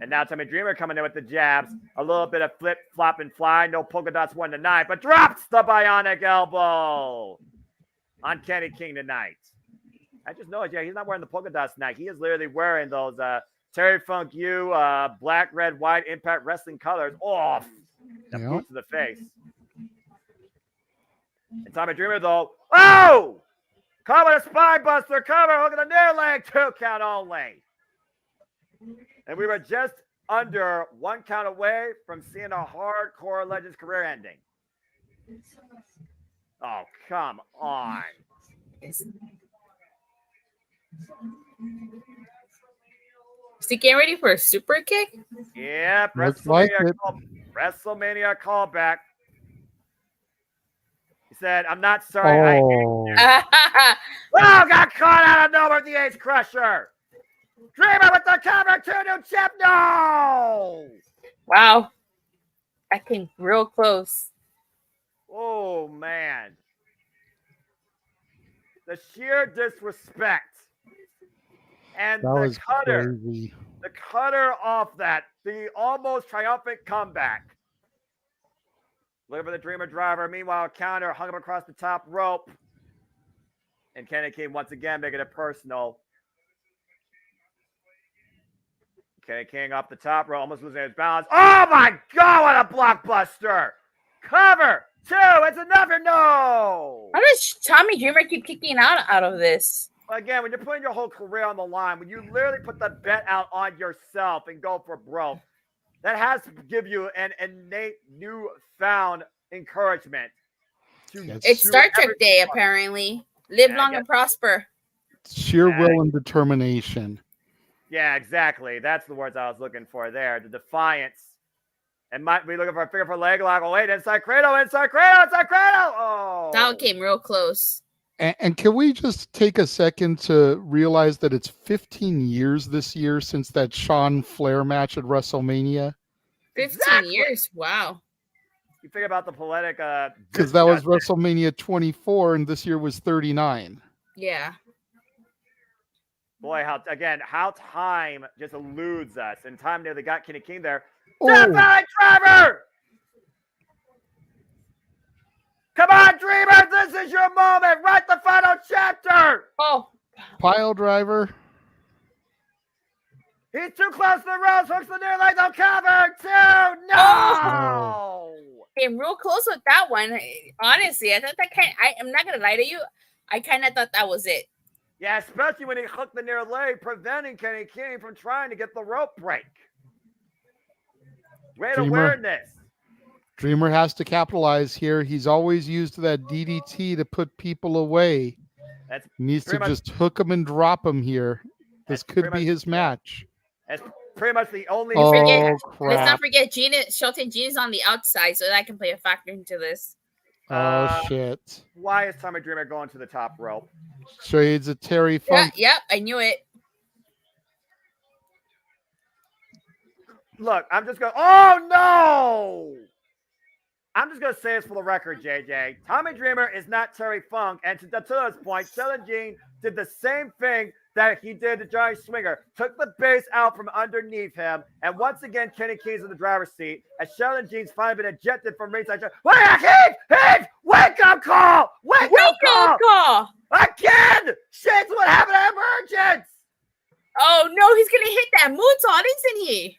And now Tommy Dreamer coming in with the jabs. A little bit of flip, flop, and fly. No polka dots one tonight, but drops the bionic elbow on Kenny King tonight. I just noticed, yeah, he's not wearing the polka dots tonight. He is literally wearing those Terry Funk U black, red, white Impact Wrestling colors off. The boot to the face. And Tommy Dreamer, though, oh! Caught with a spine buster, cover, hook at the near leg, 2 count only. And we were just under 1 count away from seeing a hardcore Legends career ending. Oh, come on. Is he getting ready for a super kick? Yep, WrestleMania callback. He said, I'm not sorry. Oh, Got caught out of nowhere with the Ace Crusher. Dreamer with the cover, 2 new chip. No! Wow. That came real close. Oh, man. The sheer disrespect. And that was crazy. The cutter off that. The almost triumphant comeback. Looking for the Dreamer driver. Meanwhile, counter hung up across the top rope. And Kenny King once again making it personal. Kenny King up the top rope, almost losing his balance. Oh my God, what a blockbuster! Cover 2, it's another no! How does Tommy Dreamer keep kicking out of this? Again, when you're putting your whole career on the line, when you literally put the bet out on yourself and go for broke, that has to give you an innate newfound encouragement. It's Star Trek Day, apparently. Live long and prosper. Sheer will and determination. Yeah, exactly. That's the words I was looking for there. The defiance. And might be looking for a figure for leg lock. Oh, wait, inside cradle. Oh. That one came real close. And can we just take a second to realize that it's 15 years this year since that Sean Flair match at WrestleMania? 15 years? Wow. You think about the poetic... Because that was WrestleMania 24, and this year was 39. Yeah. Boy, how time just eludes us. And time nearly got Kenny King there. Oh. Death Driver! Come on, Dreamer! This is your moment! Write the final chapter! Oh. Pile driver. He's too close to the ropes. Hooks the near leg. They'll cover. 2. No! Oh. Came real close with that one. Honestly, I thought that I'm not going to lie to you. I kind of thought that was it. Yeah, especially when he hooked the near leg, preventing Kenny King from trying to get the rope break. Great awareness. Dreamer has to capitalize here. He's always used that DDT to put people away. He needs to just hook him and drop him here. This could be his match. That's pretty much the only... crap. Let's not forget Shelton Gene's on the outside, so that can play a factor into this. Shit. Why is Tommy Dreamer going to the top rope? Shades of Terry Funk. Yep, I knew it. Look, I'm just going... Oh, no! I'm just going to say this for the record, JJ. Tommy Dreamer is not Terry Funk. And to this point, Shelton Gene did the same thing that he did to Johnny Swinger. Took the base out from underneath him. And once again, Kenny King's in the driver's seat. As Shelton Gene's finally been ejected from ringside. Heath! Wake up call! Wake up call! Again! Shit's what happened at Emergence! Oh, no, he's going to hit that moonsault, isn't he?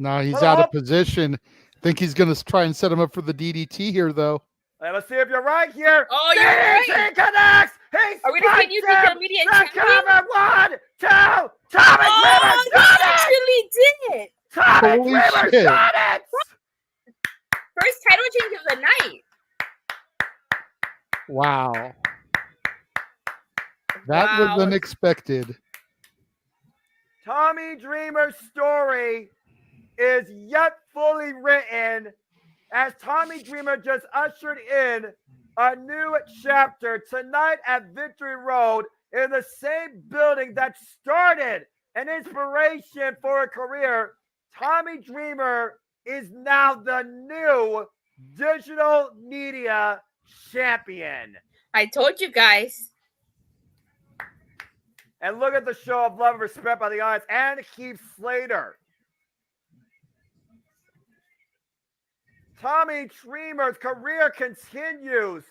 No, he's out of position. Think he's going to try and set him up for the DDT here, though. Let's see if you're right here. Oh, you're right. DDT connects. Are we going to use the immediate cover? 1, 2. Tommy Dreamer got it. Actually did it. Tommy Dreamer got it. First title change of the night. Wow. That was unexpected. Tommy Dreamer's story is yet fully written as Tommy Dreamer just ushered in a new chapter tonight at Victory Road in the same building that started an inspiration for a career Tommy Dreamer is now the new digital media champion. I told you guys. And look at the show of love and respect by the audience and Keith Slater. Tommy Dreamer's career continues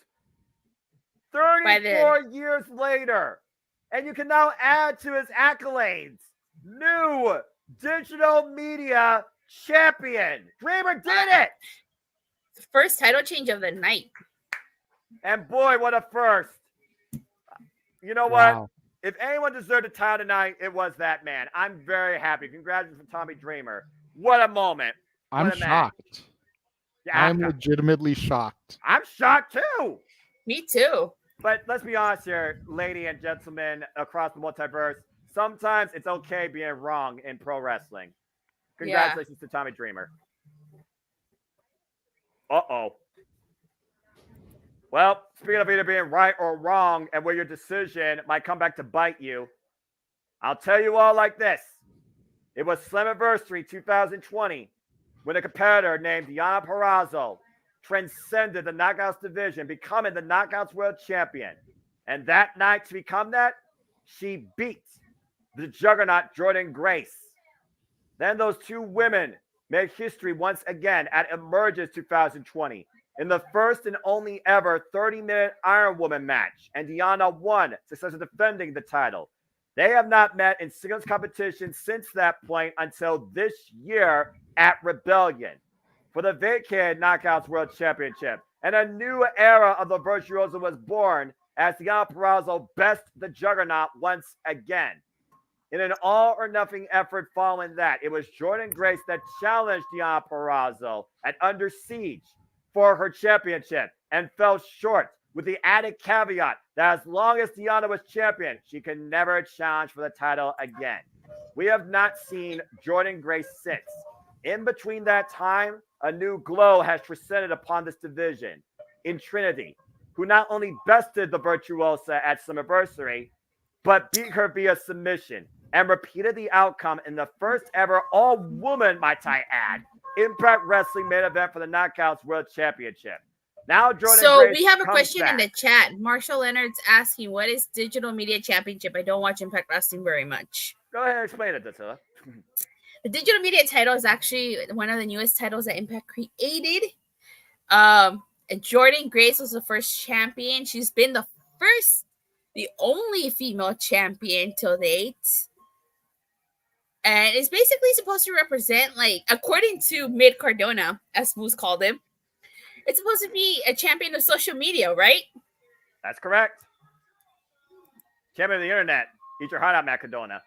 34 years later. And you can now add to his accolades, new digital media champion. Dreamer did it. The first title change of the night. And boy, what a first. You know Wow. what? If anyone deserved a title tonight, it was that man. I'm very happy. Congratulations to Tommy Dreamer. What a moment. What I'm a match. shocked. Yeah, I'm legitimately shocked. I'm shocked too. Me too. But let's be honest here, ladies and gentlemen across the multiverse. Sometimes it's okay being wrong in pro wrestling. Congratulations to Tommy Dreamer. Uh-oh. Well, speaking of either being right or wrong and where your decision might come back to bite you, I'll tell you all like this. It was Slammiversary 2020 when a competitor named Deonna Purrazzo transcended the Knockouts division, becoming the Knockouts World Champion. And that night, to become that, she beat the juggernaut Jordynne Grace. Then those two women made history once again at Emergence 2020 in the first and only ever 30-minute Iron Woman match. And Deonna won, successfully defending the title. They have not met in singles competition since that point until this year at Rebellion for the vacated Knockouts World Championship. And a new era of the Virtuoso was born as Deonna Purrazzo best the Juggernaut once again. In an all-or-nothing effort following that, it was Jordynne Grace that challenged Deonna Purrazzo at Under Siege for her championship and fell short, with the added caveat that as long as Deonna was champion, she could never challenge for the title again. We have not seen Jordynne Grace since. In between that time, a new glow has descended upon this division in Trinity, who not only bested the Virtuosa at Slammiversary, but beat her via submission and repeated the outcome in the first ever all-woman, might I add, Impact Wrestling main event for the Knockouts World Championship. Now, Jordynne Grace we have a comes question back. in the chat. Marshall Leonard's asking, what is Digital Media Championship? I don't watch Impact Wrestling very much. Go ahead and explain it, Dattila. The Digital Media title is actually one of the newest titles that Impact created. Jordynne Grace was the first champion. She's been the only female champion till date. And it's basically supposed to represent, like, according to Mid Cardona, as Moose called him, it's supposed to be a champion of social media, right? That's correct. Champion of the internet. Eat your heart out, Matt Cardona.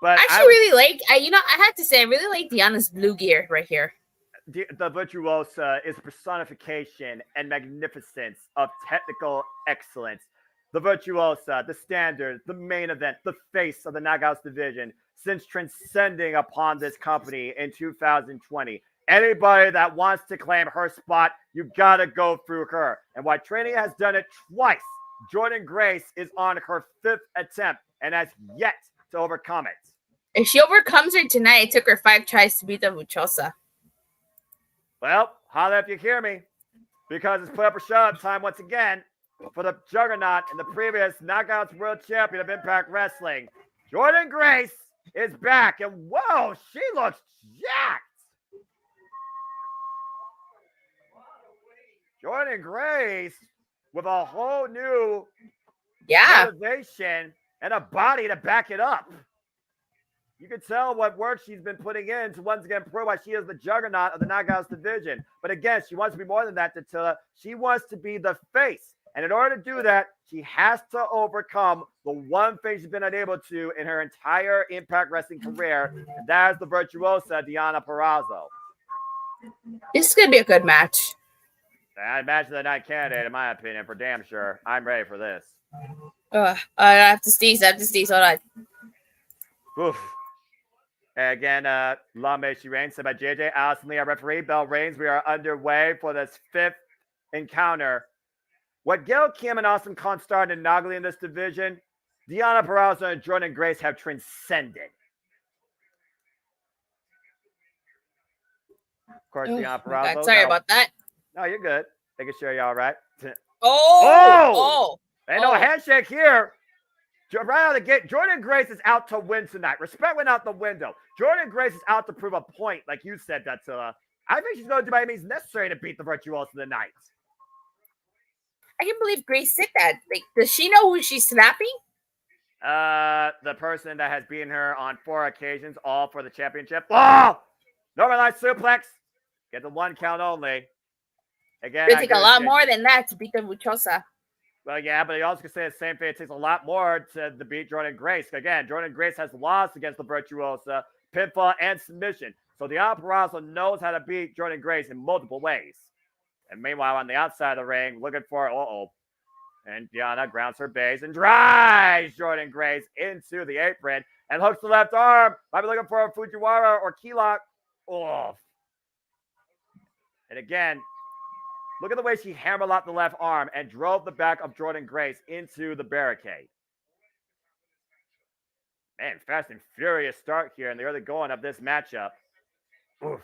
But I actually really like, I have to say, I really like Deanna's blue gear right here. The Virtuosa is personification and magnificence of technical excellence. The Virtuosa, the standard, the main event, the face of the Knockouts division since transcending upon this company in 2020. Anybody that wants to claim her spot, you gotta go through her. And while Trini has done it twice, Jordynne Grace is on her 5th attempt and has yet to overcome it. If she overcomes her tonight, it took her 5 tries to beat the Virtuosa. Well, holla if you hear me, because it's put up or shut up time once again for the Juggernaut and the previous Knockouts World Champion of Impact Wrestling. Jordynne Grace is back, and whoa, she looks jacked. Jordynne Grace with a whole new motivation and a body to back it up. You can tell what work she's been putting in to once again prove why she is the juggernaut of the Knockouts division. But again, she wants to be more than that, Dattila. She wants to be the face. And in order to do that, she has to overcome the one thing she's been unable to in her entire Impact Wrestling career, and that is the Virtuosa, Deonna Purrazzo. This is going to be a good match. I imagine the night candidate, in my opinion, for damn sure. I'm ready for this. I have to sneeze. Hold on. Oof. Again, long may she reign, said by JJ Allison Lee, our referee. Bell reigns. We are underway for this 5th encounter. What Gail Kim and Awesome Khan started inaugurating in this division, Deonna Purrazzo and Jordynne Grace have transcended. Of course, Deanna Oh my God, Purrazzo. sorry about that. No, you're good. Making sure you're all right. Oh! Ain't no handshake here. Right out of the gate, Jordan Grace is out to win tonight. Respect went out the window. Jordan Grace is out to prove a point, like you said, Dattila. I think she's going to do by any means necessary to beat the Virtuoso tonight. I can't believe Grace said that. Like, does she know who she's slapping? The person that has beaten her on 4 occasions, all for the championship. Oh! Normalized suplex. Get the 1 count only. Again, It take a lot more than that to beat the Muchosa. Well, yeah, but you also can say the same thing. It takes a lot more to beat Jordan Grace. Again, Jordan Grace has lost against the Virtuosa, pinfall, and submission. So Deanna Purrazzo knows how to beat Jordan Grace in multiple ways. And meanwhile, on the outside of the ring, looking for, and Deanna grounds her base and drives Jordan Grace into the apron and hooks the left arm. Might be looking for a Fujiwara or key lock. Oh. And again, look at the way she hammerlocked the left arm and drove the back of Jordan Grace into the barricade. Man, fast and furious start here in the early going of this matchup. Oof.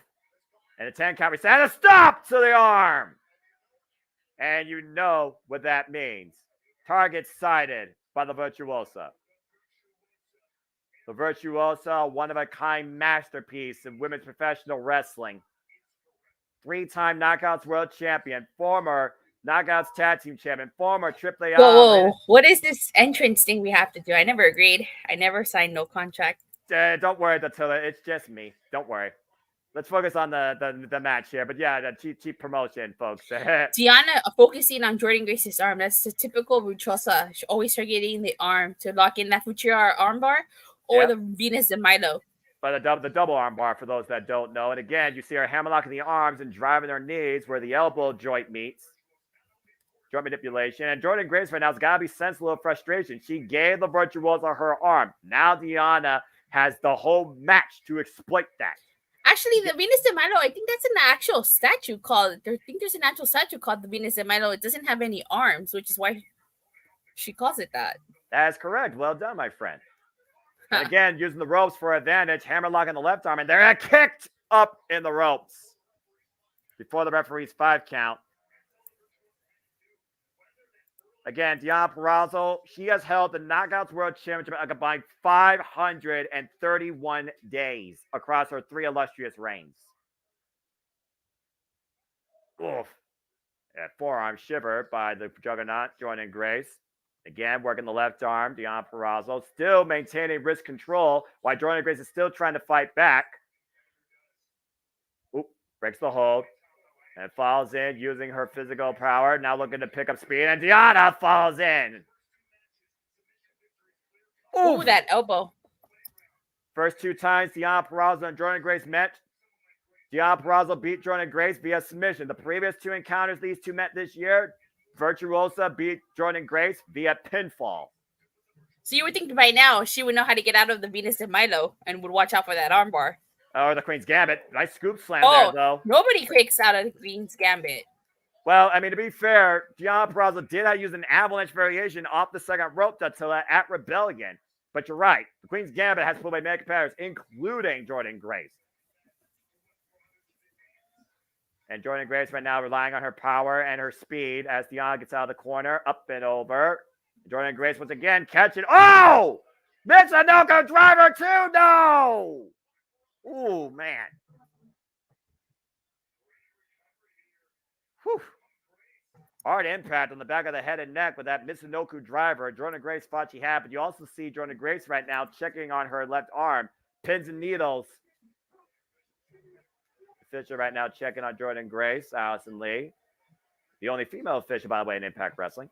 And a 10 count reset and a stop to the arm. And you know what that means. Target sighted by the Virtuosa. The Virtuosa, a one-of-a-kind masterpiece in women's professional wrestling. 3-time Knockouts World Champion, former Knockouts Tag Team Champion, former AAA. Whoa, what is this entrance thing we have to do? I never agreed. I never signed no contract. Don't worry, Dattila. It's just me. Don't worry. Let's focus on the match here. But yeah, the cheap promotion, folks. Deanna focusing on Jordan Grace's arm. That's the typical Ruchosa. She's always targeting the arm to lock in that Fujiwara armbar or the Venus de Milo. But the double arm bar for those that don't know. And again, you see her hammerlocking the arms and driving her knees where the elbow joint meets. Joint manipulation. And Jordan Grace right now has got to be sensible of frustration. She gave the Virtuosa her arm. Now Deanna has the whole match to exploit that. Actually, the Venus de Milo, I think that's an actual statue called. I think there's an actual statue called the Venus de Milo. It doesn't have any arms, which is why she calls it that. That's correct. Well done, my friend. And again, using the ropes for advantage, hammerlock on the left arm, and they're kicked up in the ropes before the referee's 5 count. Again, Deanna Purrazzo, she has held the Knockouts World Championship a combined 531 days across her 3 illustrious reigns. Oof. That forearm shiver by the Juggernaut, Jordan Grace. Again, working the left arm, Deanna Purrazzo still maintaining wrist control while Jordan Grace is still trying to fight back. Oop, breaks the hold. And falls in using her physical power. Now looking to pick up speed. And Deanna falls in. Ooh, that elbow. First 2 times Deanna Purrazzo and Jordan Grace met. Deanna Purrazzo beat Jordan Grace via submission. The previous 2 encounters these two met this year, Virtuosa beat Jordan Grace via pinfall. So you would think by now she would know how to get out of the Venus de Milo and would watch out for that armbar. Or the Queen's Gambit. Nice scoop slam there, though. Nobody kicks out of the Queen's Gambit. Well, I mean, to be fair, Deanna Purrazzo did use an avalanche variation off the second rope Dattila at Rebellion. But you're right. The Queen's Gambit has pulled by many competitors, including Jordan Grace. And Jordan Grace right now relying on her power and her speed as Deanna gets out of the corner, up and over. Jordan Grace once again catching. Oh! Mitsunoka driver too! No! Ooh, man. Whew. Hard impact on the back of the head and neck with that Mitsunoku driver. Jordan Grace thought she had, but you also see Jordan Grace right now checking on her left arm. Pins and needles. Official right now checking on Jordan Grace, Allison Lee. The only female official, by the way, in Impact Wrestling.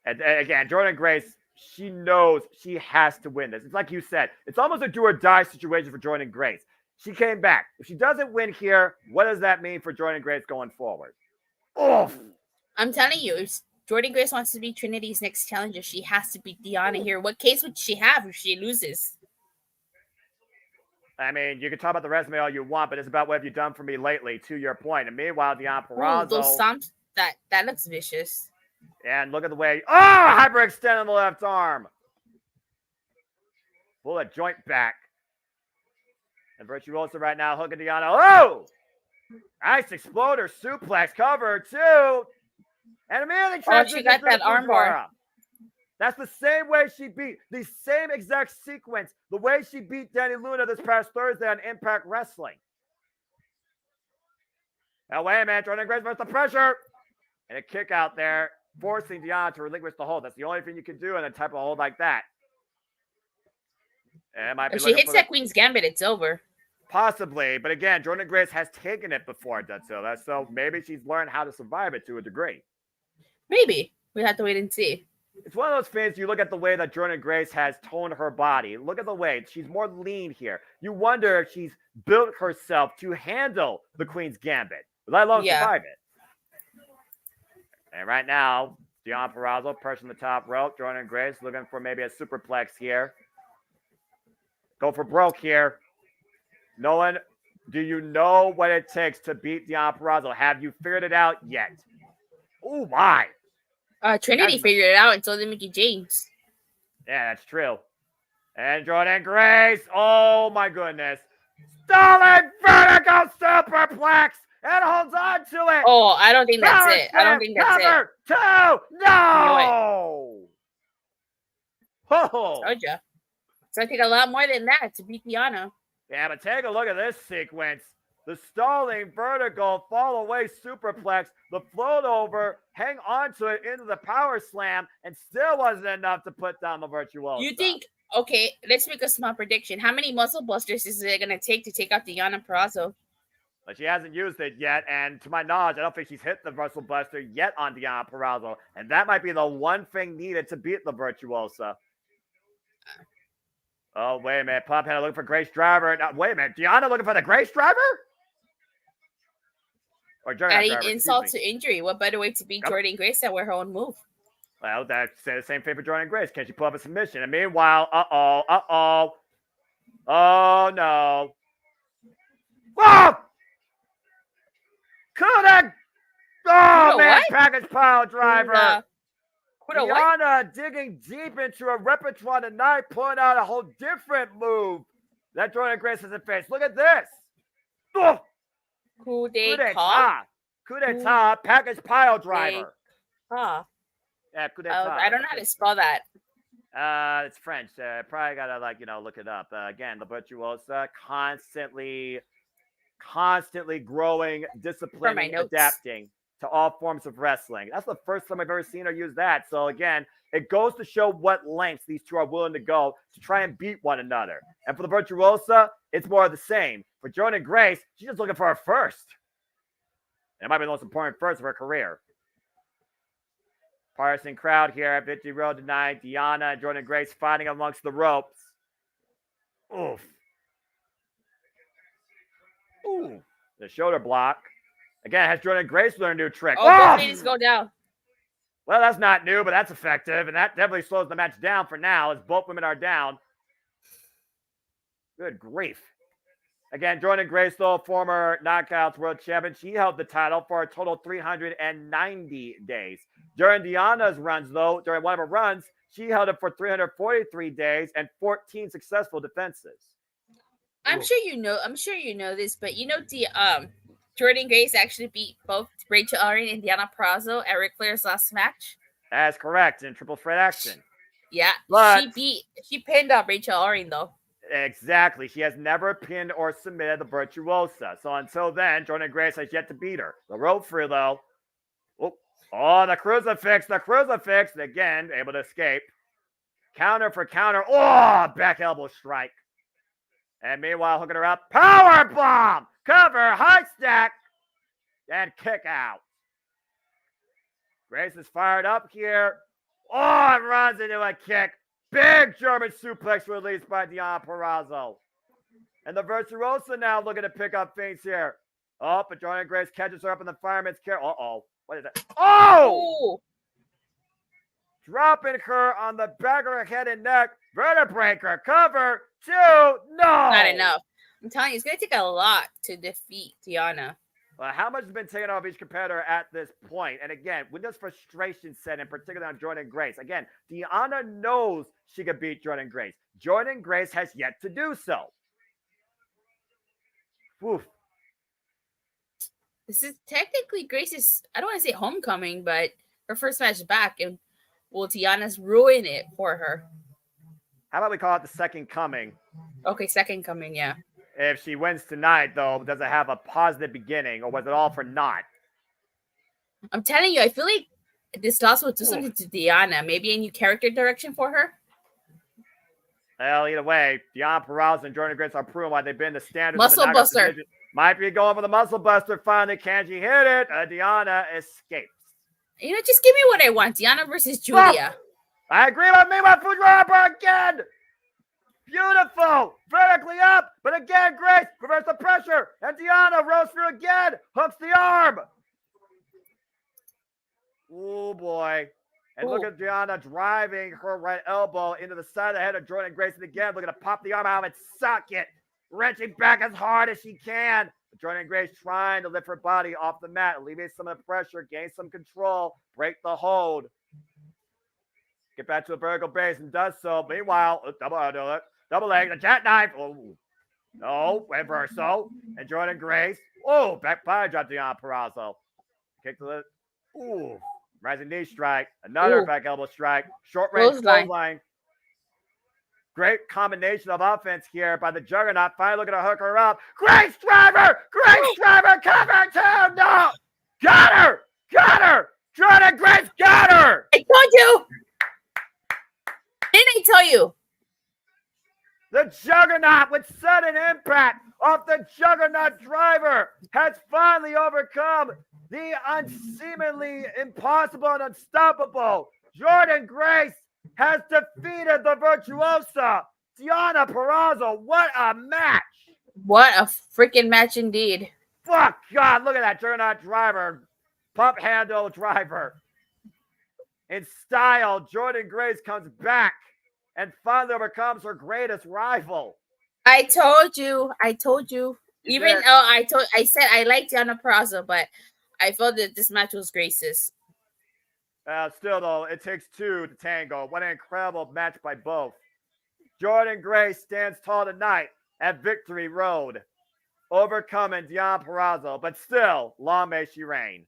And again, Jordan Grace, she knows she has to win this. It's like you said, it's almost a do or die situation for Jordan Grace. She came back. If she doesn't win here, what does that mean for Jordan Grace going forward? Oof. I'm telling you, if Jordan Grace wants to be Trinity's next challenger, she has to beat Deanna here. What case would she have if she loses? I mean, you can talk about the resume all you want, but it's about what have you done for me lately, to your point. And meanwhile, Deanna Purrazzo. Those stomps, that looks vicious. And look at the way, hyperextend on the left arm. Pull a joint back. And Virtuosa right now hooking Deanna. Oh! Nice exploder suplex cover, too. And immediately she got that armbar. That's the same way she beat, the same exact sequence, the way she beat Danny Luna this past Thursday on Impact Wrestling. Now, wait a minute, Jordan Grace versus the pressure. And a kick out there, forcing Deanna to relinquish the hold. That's the only thing you can do in a type of hold like that. And if she hits that Queen's Gambit, it's over. Possibly, but again, Jordan Grace has taken it before, so maybe she's learned how to survive it to a degree. Maybe. We have to wait and see. It's one of those things, you look at the way that Jordan Grace has toned her body. Look at the way. She's more lean here. You wonder if she's built herself to handle the Queen's Gambit, let alone survive it. And right now, Deanna Purrazzo pushing the top rope. Jordan Grace looking for maybe a superplex here. Go for broke here. Nolan, do you know what it takes to beat Deanna Purrazzo? Have you figured it out yet? Oh, my. Trinity figured it out, and so did Mickey James. Yeah, that's true. And Jordan Grace, oh, my goodness. Stalling vertical superplex and holds on to it. Oh, I don't think that's it. I don't think that's it. 2, no. Oh, told ya. It's going to take a lot more than that to beat Deanna. Yeah, but take a look at this sequence. The stalling vertical fall away superplex, the float over, hang on to it into the power slam, and still wasn't enough to put down the Virtuoso. You think, okay, let's make a small prediction. How many muscle busters is it going to take out Deanna Purrazzo? But she hasn't used it yet, and to my knowledge, I don't think she's hit the Muscle Buster yet on Deanna Purrazzo, and that might be the one thing needed to beat the Virtuosa. Oh, wait a minute. Pop had looking for Grace Driver. Now, wait a minute. Deanna looking for the Grace Driver? Or Adding insult to injury. What better way to beat Jordan Grace than with her own move? Well, that's the same thing for Jordan Grace. Can she pull up a submission? And meanwhile, oh, no. Whoa! Couldn't! Oh, man, package pile driver. Deanna digging deep into a repertoire tonight, pulling out a whole different move that Jordan Grace hasn't faced. Look at this. Oh. Coup d'etat. Coup d'etat, package pile driver. Yeah, coup d'etat. I don't know how to spell that. It's French. Probably gotta look it up. Again, the Virtuosa constantly growing, disciplining, adapting to all forms of wrestling. That's the first time I've ever seen her use that. So again, it goes to show what lengths these two are willing to go to try and beat one another. And for the Virtuosa, it's more of the same. For Jordan Grace, she's just looking for her first. And it might be the most important first of her career. Partisan crowd here at Victory Road tonight. Deanna and Jordan Grace fighting amongst the ropes. Oof. Ooh. The shoulder block. Again, has Jordan Grace learned a new trick? Oh, please go down. Well, that's not new, but that's effective. And that definitely slows the match down for now as both women are down. Good grief. Again, Jordan Grace, though, former Knockouts World Champion. She held the title for a total of 390 days. During Deanna's runs, though, during one of her runs, she held it for 343 days and 14 successful defenses. I'm sure you know this, but Jordan Grace actually beat both Rachel Ellering and Deanna Purrazzo at Ric Flair's last match. That's correct, in triple threat action. Yeah, she pinned up Rachel Ellering, though. Exactly. She has never pinned or submitted the Virtuosa. So until then, Jordan Grace has yet to beat her. The rope free, though. Oh, the crucifix. Again, able to escape. Counter for counter. Oh, back elbow strike. And meanwhile, hooking her up. Power bomb. Cover, high stack, and kick out. Grace is fired up here. Oh, it runs into a kick. Big German suplex released by Deanna Purrazzo. And the Virtuosa now looking to pick up things here. Oh, but Jordan Grace catches her up in the fireman's carry. Uh-oh. What is that? Oh! Dropping her on the back of her head and neck. Vertebreaker. Cover. 2. No! Not enough. I'm telling you, it's going to take a lot to defeat Deanna. Well, how much has been taken off each competitor at this point? And again, when does frustration set in, particularly on Jordan Grace? Again, Deanna knows she could beat Jordan Grace. Jordan Grace has yet to do so. Oof. This is technically Grace's, I don't want to say homecoming, but her first match back, and will Tiana's ruin it for her? How about we call it the second coming? Okay, second coming, yeah. If she wins tonight, though, does it have a positive beginning, or was it all for naught? I'm telling you, I feel like this loss will do something to Diana. Maybe a new character direction for her. Well, either way, Diana Peraza and Jordan Grace are proving why they've been the standards. Muscle of the Buster. Division. Might be going for the Muscle Buster finally. Can she hit it? Diana escapes. Just give me what I want. Diana versus Julia. I agree with me with Fujiwara again. Beautiful. Vertically up. But again, Grace reverse the pressure. And Diana rose through again. Hooks the arm. Oh, boy. And look at Diana driving her right elbow into the side of the head of Jordan Grace. And again, looking to pop the arm out and suck it. Wrenching back as hard as she can. Jordan Grace trying to lift her body off the mat, alleviate some of the pressure, gain some control, break the hold. Get back to the vertical base and does so. Meanwhile, double leg, the jackknife. Oh, no, reverso. And Jordan Grace. Oh, back fire drop Diana Peraza. Kick to the, rising knee strike. Another back elbow strike. Short range clothesline. Great combination of offense here by the Juggernaut. Finally looking to hook her up. Grace Driver! Grace Driver! Cover two! No! Got her! Got her! Jordan Grace got her! I told you! Didn't I tell you? The Juggernaut with sudden impact off the Juggernaut Driver has finally overcome the unseemingly impossible and unstoppable. Jordan Grace has defeated the virtuosa Diana Peraza. What a match! What a freaking match indeed. Fuck God, look at that Juggernaut Driver. Pump handle driver. In style, Jordan Grace comes back and finally overcomes her greatest rival. I told you. Even though I said I liked Diana Peraza, but I felt that this match was Grace's. Still, though, it takes two to tango. What an incredible match by both. Jordan Grace stands tall tonight at Victory Road, overcoming Diana Peraza, but still, long may she reign.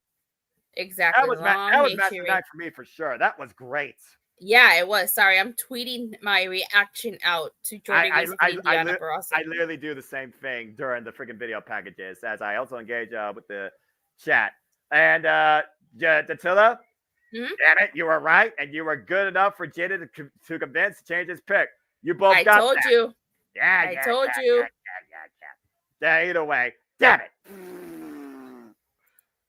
Exactly. That was match tonight for me for sure. That was great. Yeah, it was. Sorry, I'm tweeting my reaction out to Jordan Grace and Diana Peraza. I literally do the same thing during the freaking video packages, as I also engage with the chat. And Datilla, damn it, you were right, and you were good enough for Jada to convince to change his pick. You both got that. I told you. Yeah, I told you. Yeah, either way. Damn it.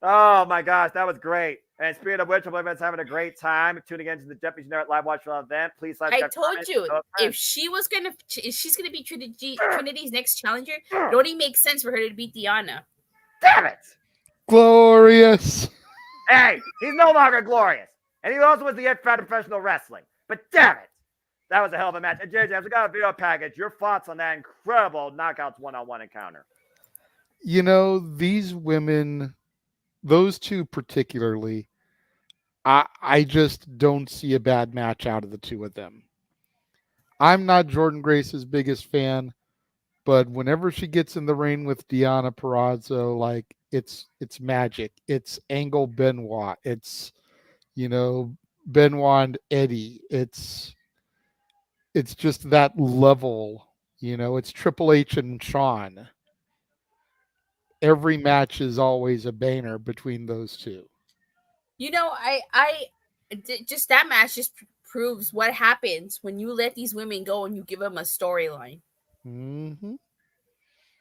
Oh, my gosh, that was great. And speaking of which, I believe everyone's having a great time tuning into the Deputy Generic Live Watch event. Please like. I told you, if she's gonna be Trinity's next challenger, it only makes sense for her to beat Diana. Damn it! Glorious. Hey, he's no longer glorious. And he also was the It Factor Professional Wrestling. But damn it! That was a hell of a match. And JJ, we got a video package. Your thoughts on that incredible Knockouts one-on-one encounter? These women, those two particularly, I just don't see a bad match out of the two of them. I'm not Jordan Grace's biggest fan, but whenever she gets in the ring with Diana Peraza, like it's magic. It's Angle Benoit. It's Benoit and Eddie. It's just that level. It's Triple H and Shawn. Every match is always a banger between those two. I just that match just proves what happens when you let these women go and you give them a storyline. Mm-hmm.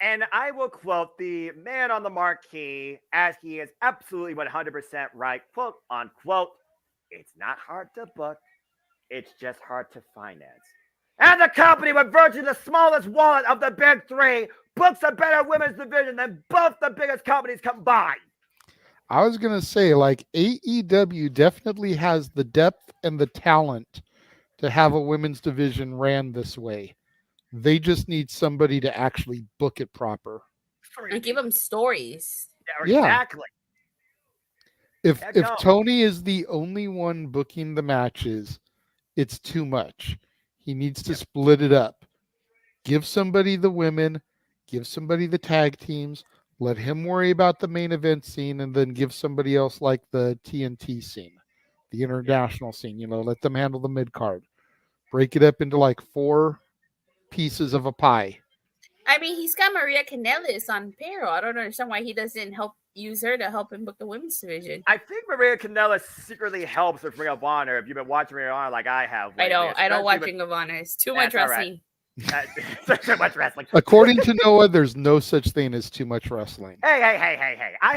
And I will quote the man on the marquee, as he is absolutely 100% right, quote unquote, "It's not hard to book, it's just hard to finance." And the company with virtually the smallest wallet of the big three books a better women's division than both the biggest companies combined. I was going to say, like, AEW definitely has the depth and the talent to have a women's division ran this way. They just need somebody to actually book it proper. And give them stories. Yeah, exactly. If Tony is the only one booking the matches, it's too much. He needs to split it up. Give somebody the women, give somebody the tag teams, let him worry about the main event scene, and then give somebody else like the TNT scene, the international scene. Let them handle the mid card. Break it up into like 4 pieces of a pie. I mean, he's got Maria Kanellis on payroll. I don't understand why he doesn't use her to help him book the women's division. I think Maria Kanellis secretly helps with Ring of Honor. If you've been watching Ring of Honor like I have. Lately, I don't watch Ring of Honor. It's too much wrestling. Too much wrestling. According to Noah, there's no such thing as too much wrestling. Hey! I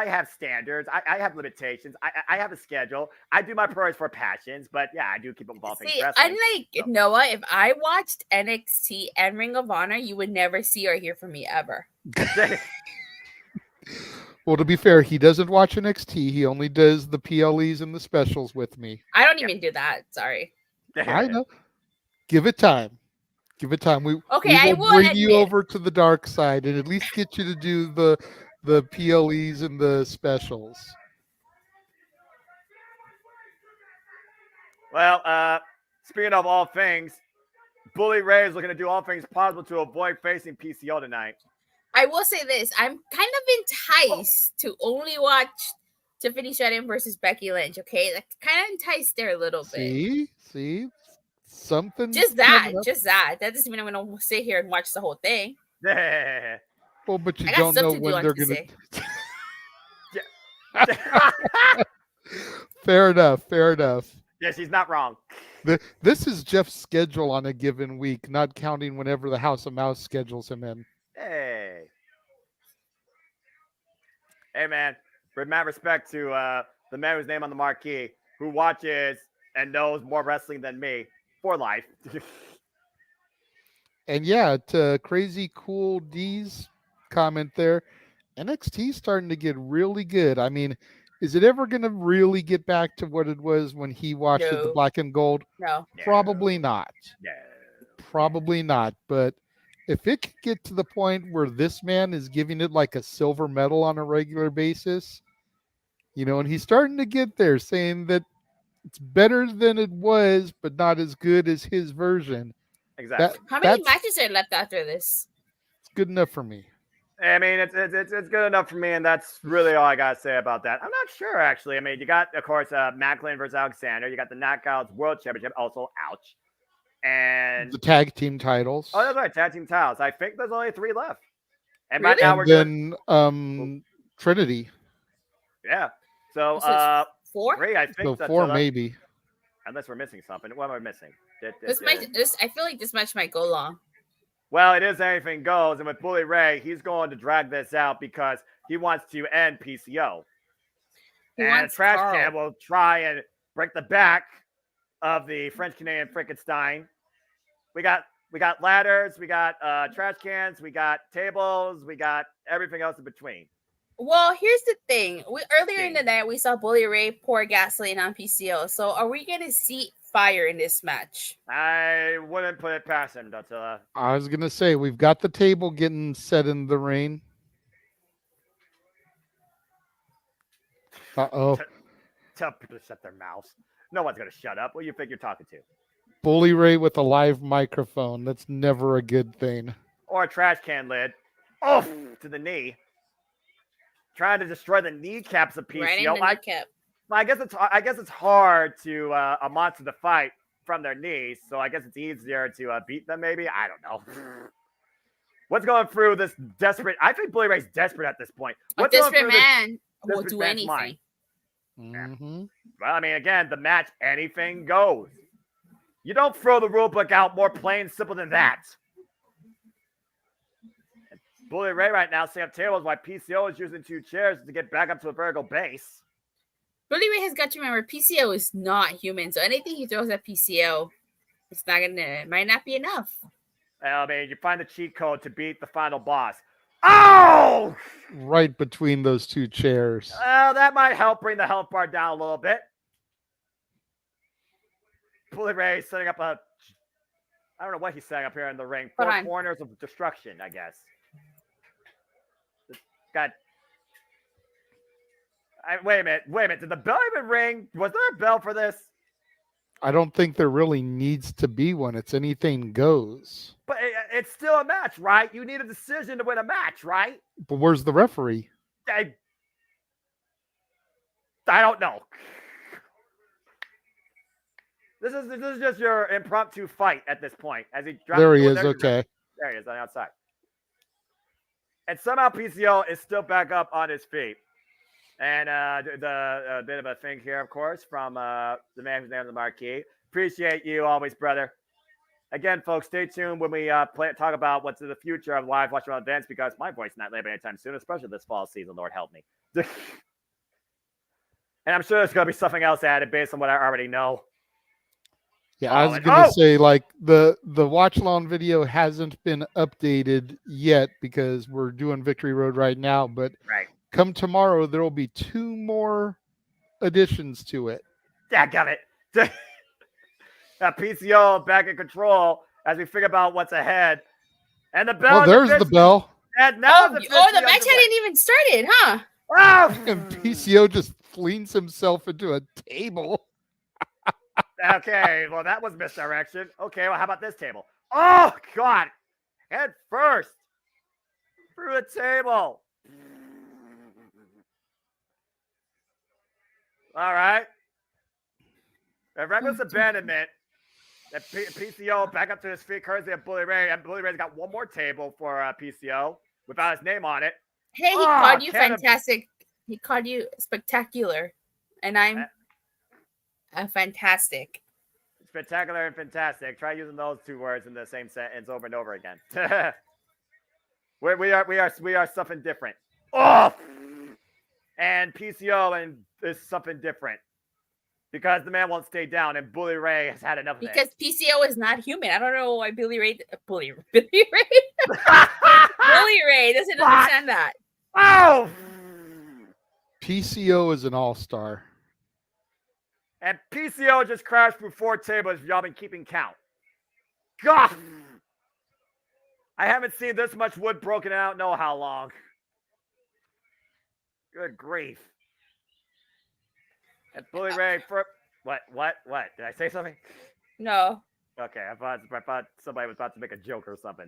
have standards. I have limitations. I have a schedule. I do my priorities for passions, but yeah, I do keep involved in wrestling. Unlike Noah, if I watched NXT and Ring of Honor, you would never see or hear from me ever. Well, to be fair, he doesn't watch NXT. He only does the PLEs and the specials with me. I don't even do that. Sorry. I know. Give it time. Give it time. We I will bring you over to the dark side and at least get you to do the PLEs and the specials. Well, speaking of all things, Bully Ray is looking to do all things possible to avoid facing PCO tonight. I will say this. I'm kind of enticed to only watch Tiffany Stratton versus Becky Lynch, okay? That kind of enticed there a little bit. See? Something. Just that. That doesn't mean I'm going to sit here and watch the whole thing. Well, but you don't know when they're going to. Fair enough. Yes, he's not wrong. This is Jeff's schedule on a given week, not counting whenever the House of Mouse schedules him in. Hey, man. With mad respect to the man whose name on the marquee, who watches and knows more wrestling than me for life. And yeah, to Crazy Cool D's comment there, NXT starting to get really good. I mean, is it ever going to really get back to what it was when he watched it, the black and gold? No. Probably not. No. Probably not. But if it could get to the point where this man is giving it like a silver medal on a regular basis, and he's starting to get there, saying that it's better than it was, but not as good as his version. Exactly. How many matches are left after this? It's good enough for me. I mean, it's good enough for me, and that's really all I gotta say about that. I'm not sure, actually. I mean, you got, of course, Macklin versus Alexander. You got the Knockouts World Championship, also, ouch. And the tag team titles. Oh, that's right, tag team titles. I think there's only 3 left. And really? right now we're Trinity. Yeah. So 4? 3, I think. So 4 maybe. Unless we're missing something. What am I missing? I feel like this match might go long. Well, it is anything goes, and with Bully Ray, he's going to drag this out because he wants to end PCO. And Trash Can will try and break the back of the French Canadian Frankenstein. We got ladders, we got trash cans, we got tables, we got everything else in between. Well, here's the thing. Earlier in the night, we saw Bully Ray pour gasoline on PCO. So are we going to see fire in this match? I wouldn't put it past him, Dotilla. I was going to say, we've got the table getting set in the rain. Uh-oh. Tell people to shut their mouths. No one's going to shut up. What do you think you're talking to? Bully Ray with a live microphone. That's never a good thing. Or a trash can lid. Oh, to the knee. Trying to destroy the kneecaps of PCO. Right in the kneecap. I guess it's hard to a monster to fight from their knees, so I guess it's easier to beat them. Maybe, I don't know. What's going through this desperate? I think Bully Ray's desperate at this point. A desperate man will do anything. Mm-hmm. Well, I mean, again, the match, anything goes. You don't throw the rule book out more plain and simple than that. Bully Ray right now setting up tables while PCO is using 2 chairs to get back up to a vertical base. Bully Ray has got to remember PCO is not human, so anything he throws at PCO, might not be enough. I mean, you find the cheat code to beat the final boss. Oh! Right between those 2 chairs. That might help bring the health bar down a little bit. Bully Ray setting up I don't know what he's setting up here in the ring. 4 corners of destruction, I guess. Wait a minute. Did the bell even ring? Was there a bell for this? I don't think there really needs to be one. It's anything goes. But it's still a match, right? You need a decision to win a match, right? But where's the referee? I don't know. This is just your impromptu fight at this point. As he drops There he is. Okay. There he is on the outside. And somehow PCO is still back up on his feet. And the bit of a thing here, of course, from the man who's named the marquee. Appreciate you always, brother. Again, folks, stay tuned when we talk about what's in the future of live watch around events, because my voice is not labeled anytime soon, especially this fall season. Lord help me. And I'm sure there's going to be something else added based on what I already know. Yeah, I was going to say, like, the watch along video hasn't been updated yet because we're doing Victory Road right now. But come tomorrow, there will be 2 more additions to it. Yeah, got it. PCO back in control as we figure out what's ahead. And the bell. Oh, there's the bell. And now the match hadn't even started, huh? Oh! And PCO just flings himself into a table. Okay, well, that was misdirection. Okay, well, how about this table? Oh, God. Head first. Through the table. All right. A reckless abandonment. That PCO back up to his feet, courtesy of Bully Ray. And Bully Ray's got one more table for PCO without his name on it. Hey, he called you fantastic. He called you spectacular. And I'm fantastic. Spectacular and fantastic. Try using those 2 words in the same sentence over and over again. we are something different. Oh! And PCO is something different. Because the man won't stay down, and Bully Ray has had enough of it. Because PCO is not human. I don't know why Bully Ray Bully Ray doesn't understand that. Oh! PCO is an all-star. And PCO just crashed through 4 tables. Y'all been keeping count. God! I haven't seen this much wood broken out know how long. Good grief. And Bully Ray for what? Did I say something? No. Okay, I thought somebody was about to make a joke or something.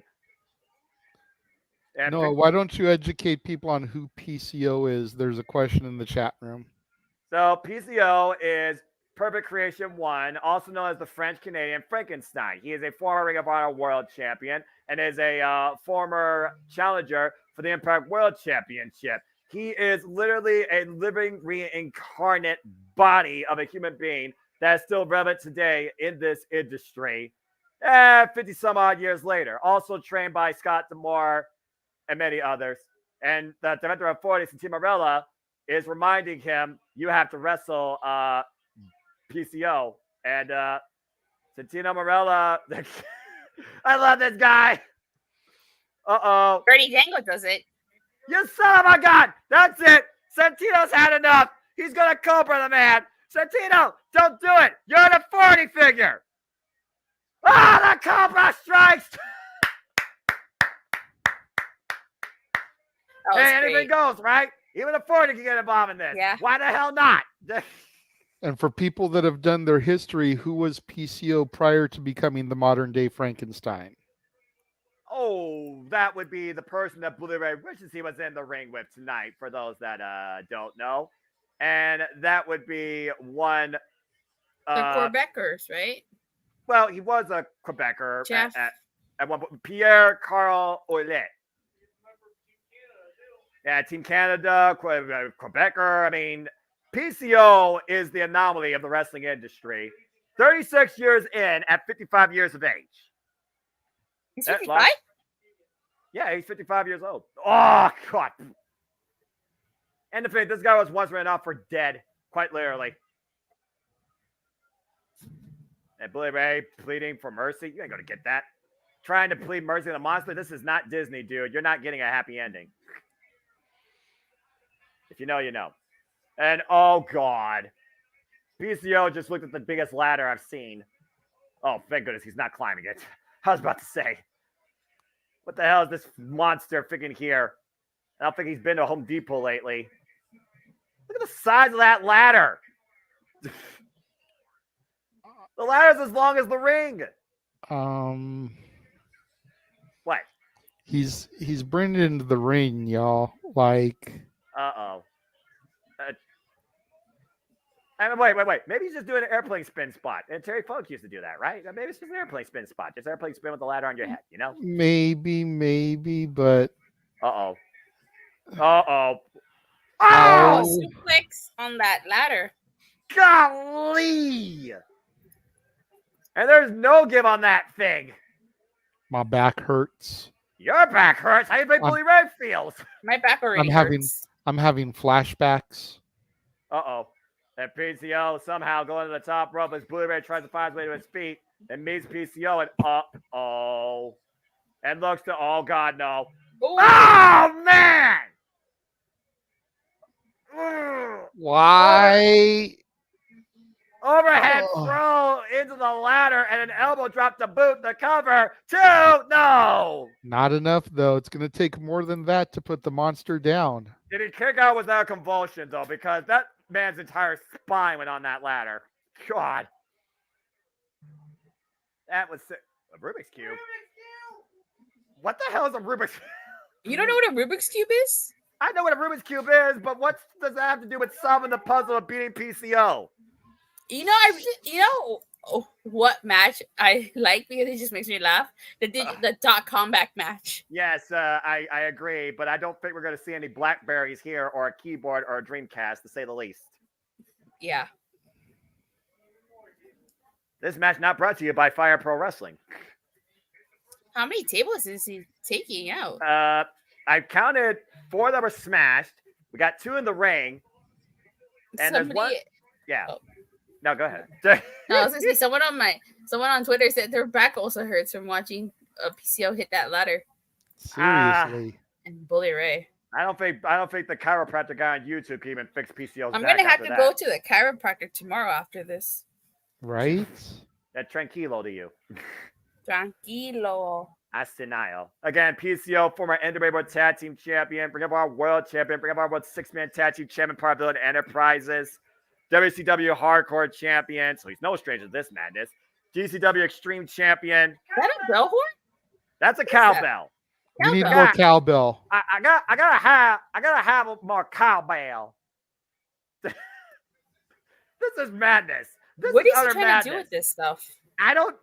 And no, why don't you educate people on who PCO is? There's a question in the chat room. So PCO is Perfect Creation 1, also known as the French-Canadian Frankenstein. He is a former Ring of Honor World Champion and is a former challenger for the Impact World Championship. He is literally a living, reincarnate body of a human being that is still relevant today in this industry. 50-some-odd years later. Also trained by Scott D'Amore and many others. And the director of 40, Santino Marella, is reminding him, you have to wrestle PCO. And Santino Marella, I love this guy. Uh-oh. Bertie Dangle does it. You son of a gun! That's it! Santino's had enough! He's gonna Cobra the man! Santino, don't do it! You're in a 40 figure! Ah, the Cobra strikes! Hey, anything goes, right? Even a 40 can get involved in this. Yeah. Why the hell not? And for people that have done their history, who was PCO prior to becoming the modern day Frankenstein? Oh, that would be the person that Bully Ray wishes he was in the ring with tonight, for those that don't know. And that would be one... the Quebecers, right? Well, he was a Quebecer Jeff. at one point. Pierre Carl Ouellet. Yeah, Team Canada, Quebecer. I mean, PCO is the anomaly of the wrestling industry. 36 years in at 55 years of age. He's 55? Yeah, he's 55 years old. Oh, God. And the thing, this guy was once written off for dead, quite literally. And Bully Ray pleading for mercy. You ain't going to get that. Trying to plead mercy to the monster. This is not Disney, dude. You're not getting a happy ending. If you know, you know. And, oh, God. PCO just looked at the biggest ladder I've seen. Oh, thank goodness he's not climbing it. I was about to say. What the hell is this monster freaking here? I don't think he's been to Home Depot lately. Look at the size of that ladder. The ladder's as long as the ring. He's bringing it into the ring, y'all. Like, Uh-oh. And wait. Maybe he's just doing an airplane spin spot. And Terry Funk used to do that, right? Maybe it's just an airplane spin spot. Just airplane spin with the ladder on your head, you know? maybe, but Uh-oh. Oh, oh, suplex on that ladder. Golly! And there's no give on that thing. my back hurts. Your back hurts. How do you think Bully Ray feels? My back already hurts. I'm having flashbacks. Uh-oh. And PCO somehow going to the top rope as Bully Ray tries to find his way to his feet and meets PCO and uh-oh. And looks to, oh God, no. Ooh. Oh, man! Why? Overhead throw into the ladder and an elbow drop to boot the cover. 2, no! Not enough, though. It's going to take more than that to put the monster down. Did he kick out without convulsion, though? Because that man's entire spine went on that ladder. God. That was a Rubik's Cube. What the hell is a Rubik's Cube? You don't know what a Rubik's Cube is? I know what a Rubik's Cube is, but what does that have to do with solving the puzzle of beating PCO? What match I like because it just makes me laugh? The .combat match. Yes, I agree, but I don't think we're going to see any Blackberries here or a keyboard or a Dreamcast, to say the least. Yeah. This match not brought to you by Fire Pro Wrestling. How many tables is he taking out? I counted 4 that were smashed. We got 2 in the ring. And there's one. Yeah. Oh. No, go ahead. No, I was gonna say someone on Twitter said their back also hurts from watching a PCO hit that ladder. Seriously. And Bully Ray. I don't think the chiropractor guy on YouTube can even fix PCO's I'm back. gonna have to go to the chiropractor tomorrow after this. Right? That tranquilo to you. Tranquilo. Asinio. Again, PCO, former NWA World Tag Team Champion, Ring of Honor World Champion, Ring of Honor World 6-Man Tag Team Champion, part of Village Enterprises, WCW Hardcore Champion, so he's no stranger to this madness. GCW Extreme Champion. Is that a bell horn? That's a cowbell. You need more cowbell. I gotta have more cowbell. This is madness. What is he trying to do with this stuff? I don't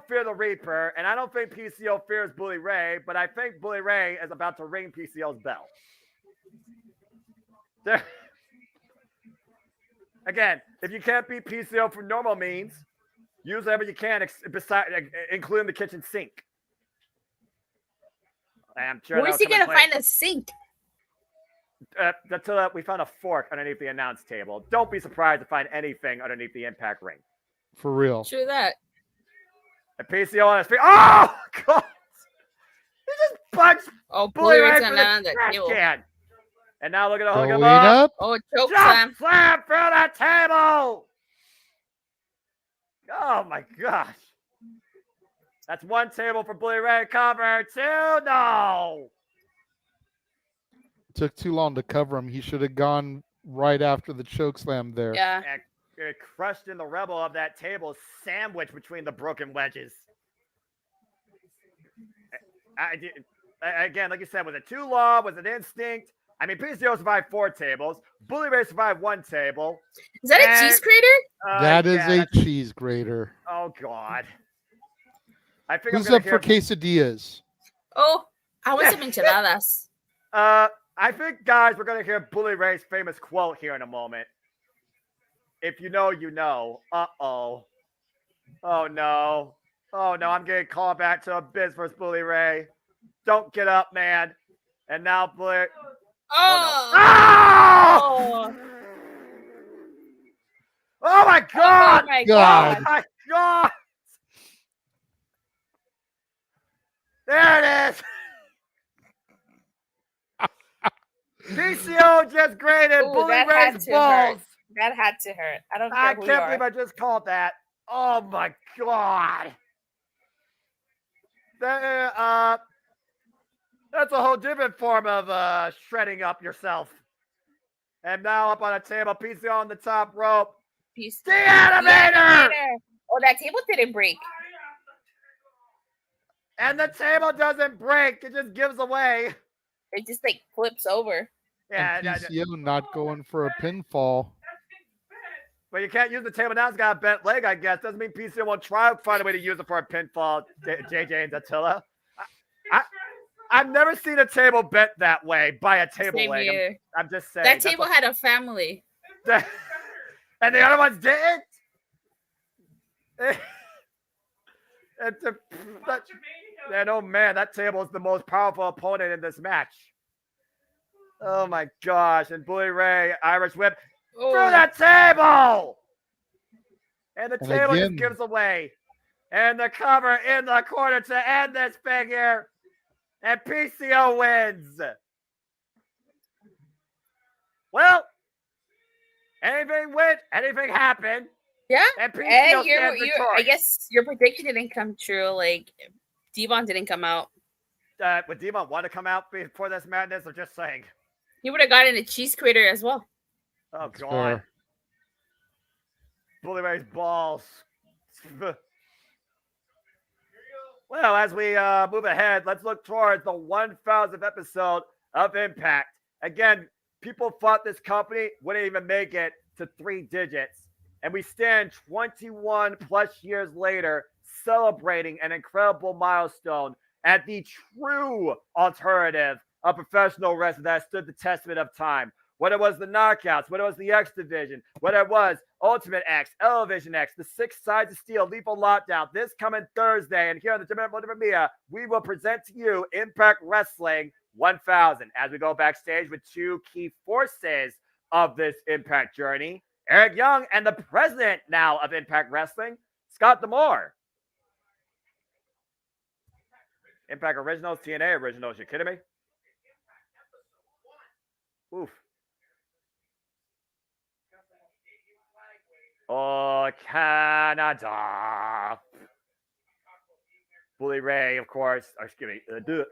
fear the Reaper, and I don't think PCO fears Bully Ray, but I think Bully Ray is about to ring PCO's bell. Again, if you can't beat PCO for normal means, use whatever you can, including the kitchen sink. I'm sure. Where's he gonna find a sink? Until we found a fork underneath the announce table. Don't be surprised to find anything underneath the Impact ring. For real. True that. A PCO on his feet. Oh God! He just punched. Oh, Bully Ray's on that table. And now look at the hook Going him up. Oh, choke slam. Slam through the table. Oh my gosh. That's 1 table for Bully Ray cover. 2, no. Took too long to cover him. He should have gone right after the choke slam there. Yeah. It crushed in the rebel of that table, sandwiched between the broken wedges. Again, like you said, was it too long? Was it instinct? I mean, PCO survived 4 tables. Bully Ray survived 1 table. Is that a cheese grater? That is a cheese grater. Oh, God. I think Who's up for quesadillas? Oh, I want some enchiladas. I think, guys, we're going to hear Bully Ray's famous quote here in a moment. If you know, you know. Uh-oh. Oh, no. Oh, no, I'm getting called back to Abyss versus Bully Ray. Don't get up, man. And now Bully... Oh! No. Oh my God! Oh my God! Oh my God! There it is! PCO just graded Bully Ray's balls. That had to hurt. I don't care I who can't you believe I just called that. Oh my God! That's a whole different form of shredding up yourself. And now up on a table, PCO on the top rope. The animator! Oh, that table didn't break. And the table doesn't break. It just gives away. It just like flips over. Yeah. And PCO not going for a pinfall. But you can't use the table now. It's got a bent leg, I guess. Doesn't mean PCO won't try to find a way to use it for a pinfall, JJ and Attila. I've never seen a table bent that way by a table Same leg. here. I'm just saying. That table had a family. And the other ones didn't? And oh man, that table is the most powerful opponent in this match. Oh my gosh. And Bully Ray, Irish whip through the table. And the table just gives away. And the cover in the corner to end this figure. And PCO wins. Well, anything went, anything happened. Yeah. And PCO stands I victorious. guess your prediction didn't come true. Like, Devon didn't come out. Would Devon want to come out before this madness, or just saying? He would have gotten a cheese grater as well. Oh, That's God. fair. Bully Ray's balls. Well, as we move ahead, let's look towards the 1,000th episode of Impact. Again, people thought this company wouldn't even make it to 3 digits. And we stand 21 plus years later celebrating an incredible milestone at the true alternative of professional wrestling that stood the testament of time. Whether it was the Knockouts, whether it was the X Division, whether it was Ultimate X, Elevation X, the 6 Sides of Steel, Lethal Lockdown, this coming Thursday. And here on the JMN Multiverse of Media, we will present to you Impact Wrestling 1000 as we go backstage with 2 key forces of this Impact journey. Eric Young and the president now of Impact Wrestling, Scott D'Amore. Impact Originals, TNA Originals, you kidding me? Oof. Oh, Canada. Bully Ray, of course, or excuse me,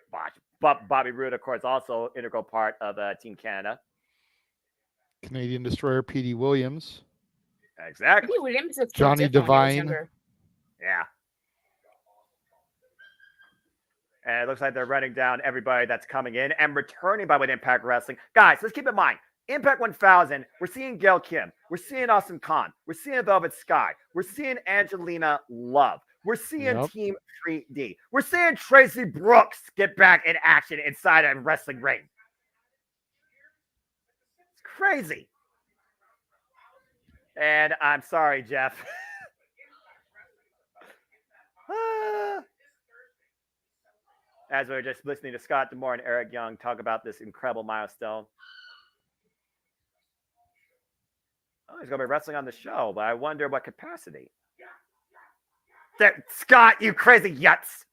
Bobby Roode, of course, also integral part of Team Canada. Canadian Destroyer P.D. Williams. Exactly. P.D. Williams is Johnny different when he was Devine. younger. Yeah. And it looks like they're running down everybody that's coming in and returning by with Impact Wrestling. Guys, let's keep in mind, Impact 1000, we're seeing Gail Kim. We're seeing Awesome Khan. We're seeing Velvet Sky. We're seeing Angelina Love. We're seeing Team 3D. We're seeing Tracy Brooks get back in action inside a wrestling ring. It's crazy. And I'm sorry, Jeff. As we were just listening to Scott D'Amore and Eric Young talk about this incredible milestone. Oh, he's going to be wrestling on the show, but I wonder what capacity. Scott, you crazy yuts.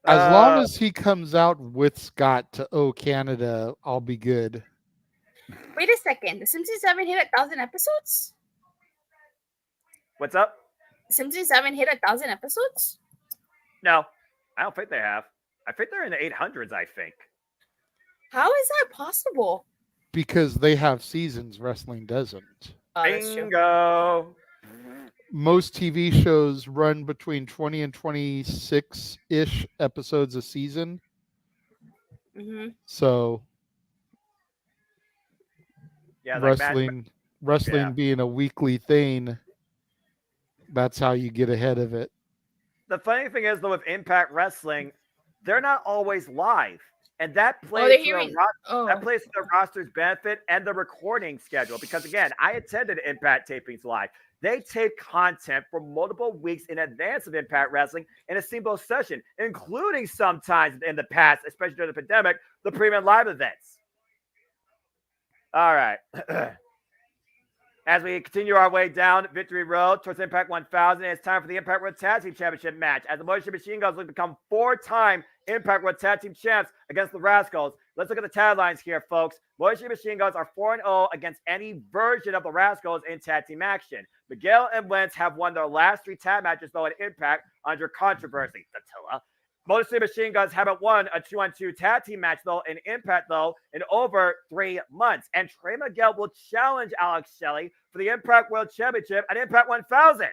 As long as he comes out with Scott to Canada, I'll be good. Wait a second. The Simpsons haven't hit 1,000 episodes? What's up? The Simpsons haven't hit 1,000 episodes? No, I don't think they have. I think they're in the 800s, I think. How is that possible? Because they have seasons, wrestling doesn't. Bingo. Most TV shows run between 20 and 26-ish episodes a season. Mm-hmm. So yeah, wrestling being a weekly thing, that's how you get ahead of it. The funny thing is, though, with Impact Wrestling, they're not always live. And that plays to the roster's benefit and the recording schedule. Because, again, I attended Impact tapings live. They tape content for multiple weeks in advance of Impact Wrestling in a single session, including sometimes in the past, especially during the pandemic, the premium live events. All right. As we continue our way down Victory Road towards Impact 1000, it's time for the Impact World Tag Team Championship match. As the Motor City Machine Guns look to become 4-time Impact World Tag Team Champs against the Rascals. Let's look at the taglines here, folks. Motor City Machine Guns are 4-0 against any version of the Rascals in tag team action. Miguel and Wentz have won their last 3 tag matches, though, at Impact under controversy. Attila. Motor City Machine Guns haven't won a 2-on-2 tag team match, though, in Impact, though, in over 3 months. And Trey Miguel will challenge Alex Shelley for the Impact World Championship at Impact 1000.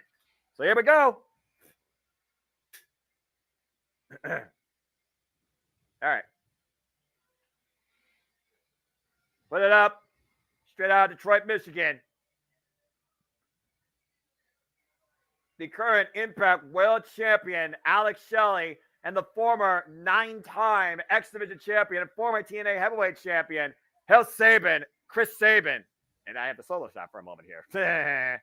So here we go. All right. Put it up. Straight out of Detroit, Michigan. The current Impact World Champion, Alex Shelley, and the former 9-time X Division champion and former TNA Heavyweight champion, Chris Sabin. And I have the solo shot for a moment here.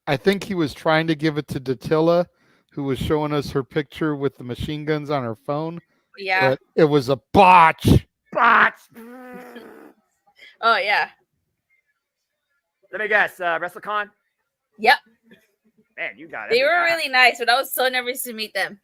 I think he was trying to give it to Datilla, who was showing us her picture with the machine guns on her phone. Yeah. But it was a botch. Botch! Oh, yeah. Let me guess, WrestleCon? Yep. Man, you got it. They were really nice, but I was so nervous to meet them.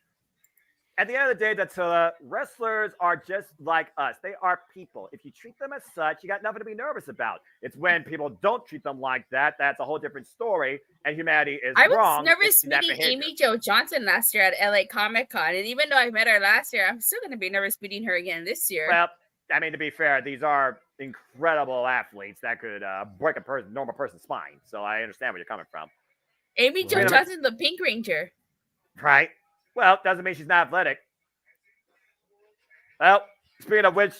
At the end of the day, Datilla, wrestlers are just like us. They are people. If you treat them as such, you got nothing to be nervous about. It's when people don't treat them like that, that's a whole different story, and humanity is wrong. I was nervous meeting Amy Jo Johnson last year at LA Comic-Con, and even though I met her last year, I'm still going to be nervous meeting her again this year. Well, I mean, to be fair, these are incredible athletes that could break a normal person's spine, so I understand where you're coming from. Amy Jo Johnson, the Pink Ranger. Right. Well, doesn't mean she's not athletic. Well, speaking of which,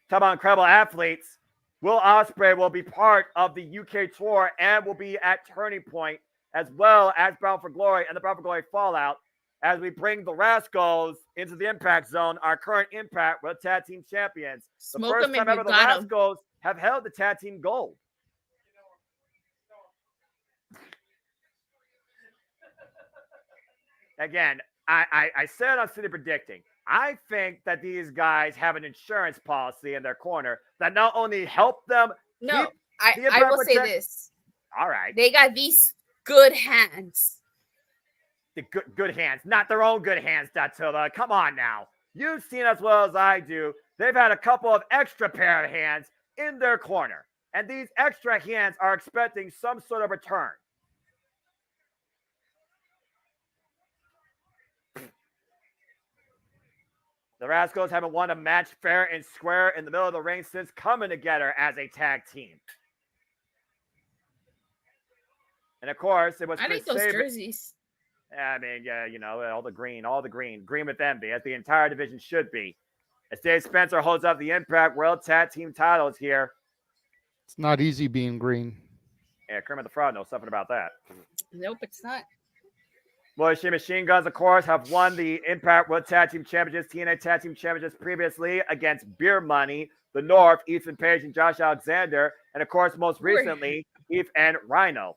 talk about incredible athletes. Will Ospreay will be part of the UK tour and will be at Turning Point, as well as Bound for Glory and the Bound for Glory Fallout, as we bring the Rascals into the Impact Zone, our current Impact World Tag Team Champions. The first time ever the Rascals have held the Tag Team Gold. Again, I said on City Predicting, I think that these guys have an insurance policy in their corner that not only help them. No, I will say this. All right. They got these good hands. The good hands, not their own good hands, Datilla. Come on now. You've seen as well as I do. They've had a couple of extra pair of hands in their corner. And these extra hands are expecting some sort of return. The Rascals haven't won a match fair and square in the middle of the ring since coming together as a tag team. And of course, it was. I like those jerseys. I mean, yeah, you know, all the green with envy, as the entire division should be. As Dave Spencer holds up the Impact World Tag Team titles here. It's not easy being green. Yeah, Kermit the Frog knows something about that. Nope, it's not. Bullshit Machine Guns, of course, have won the Impact World Tag Team Championships, TNA Tag Team Championships previously against Beer Money, The North, Ethan Page, and Josh Alexander, and of course, most recently, Eve and Rhino.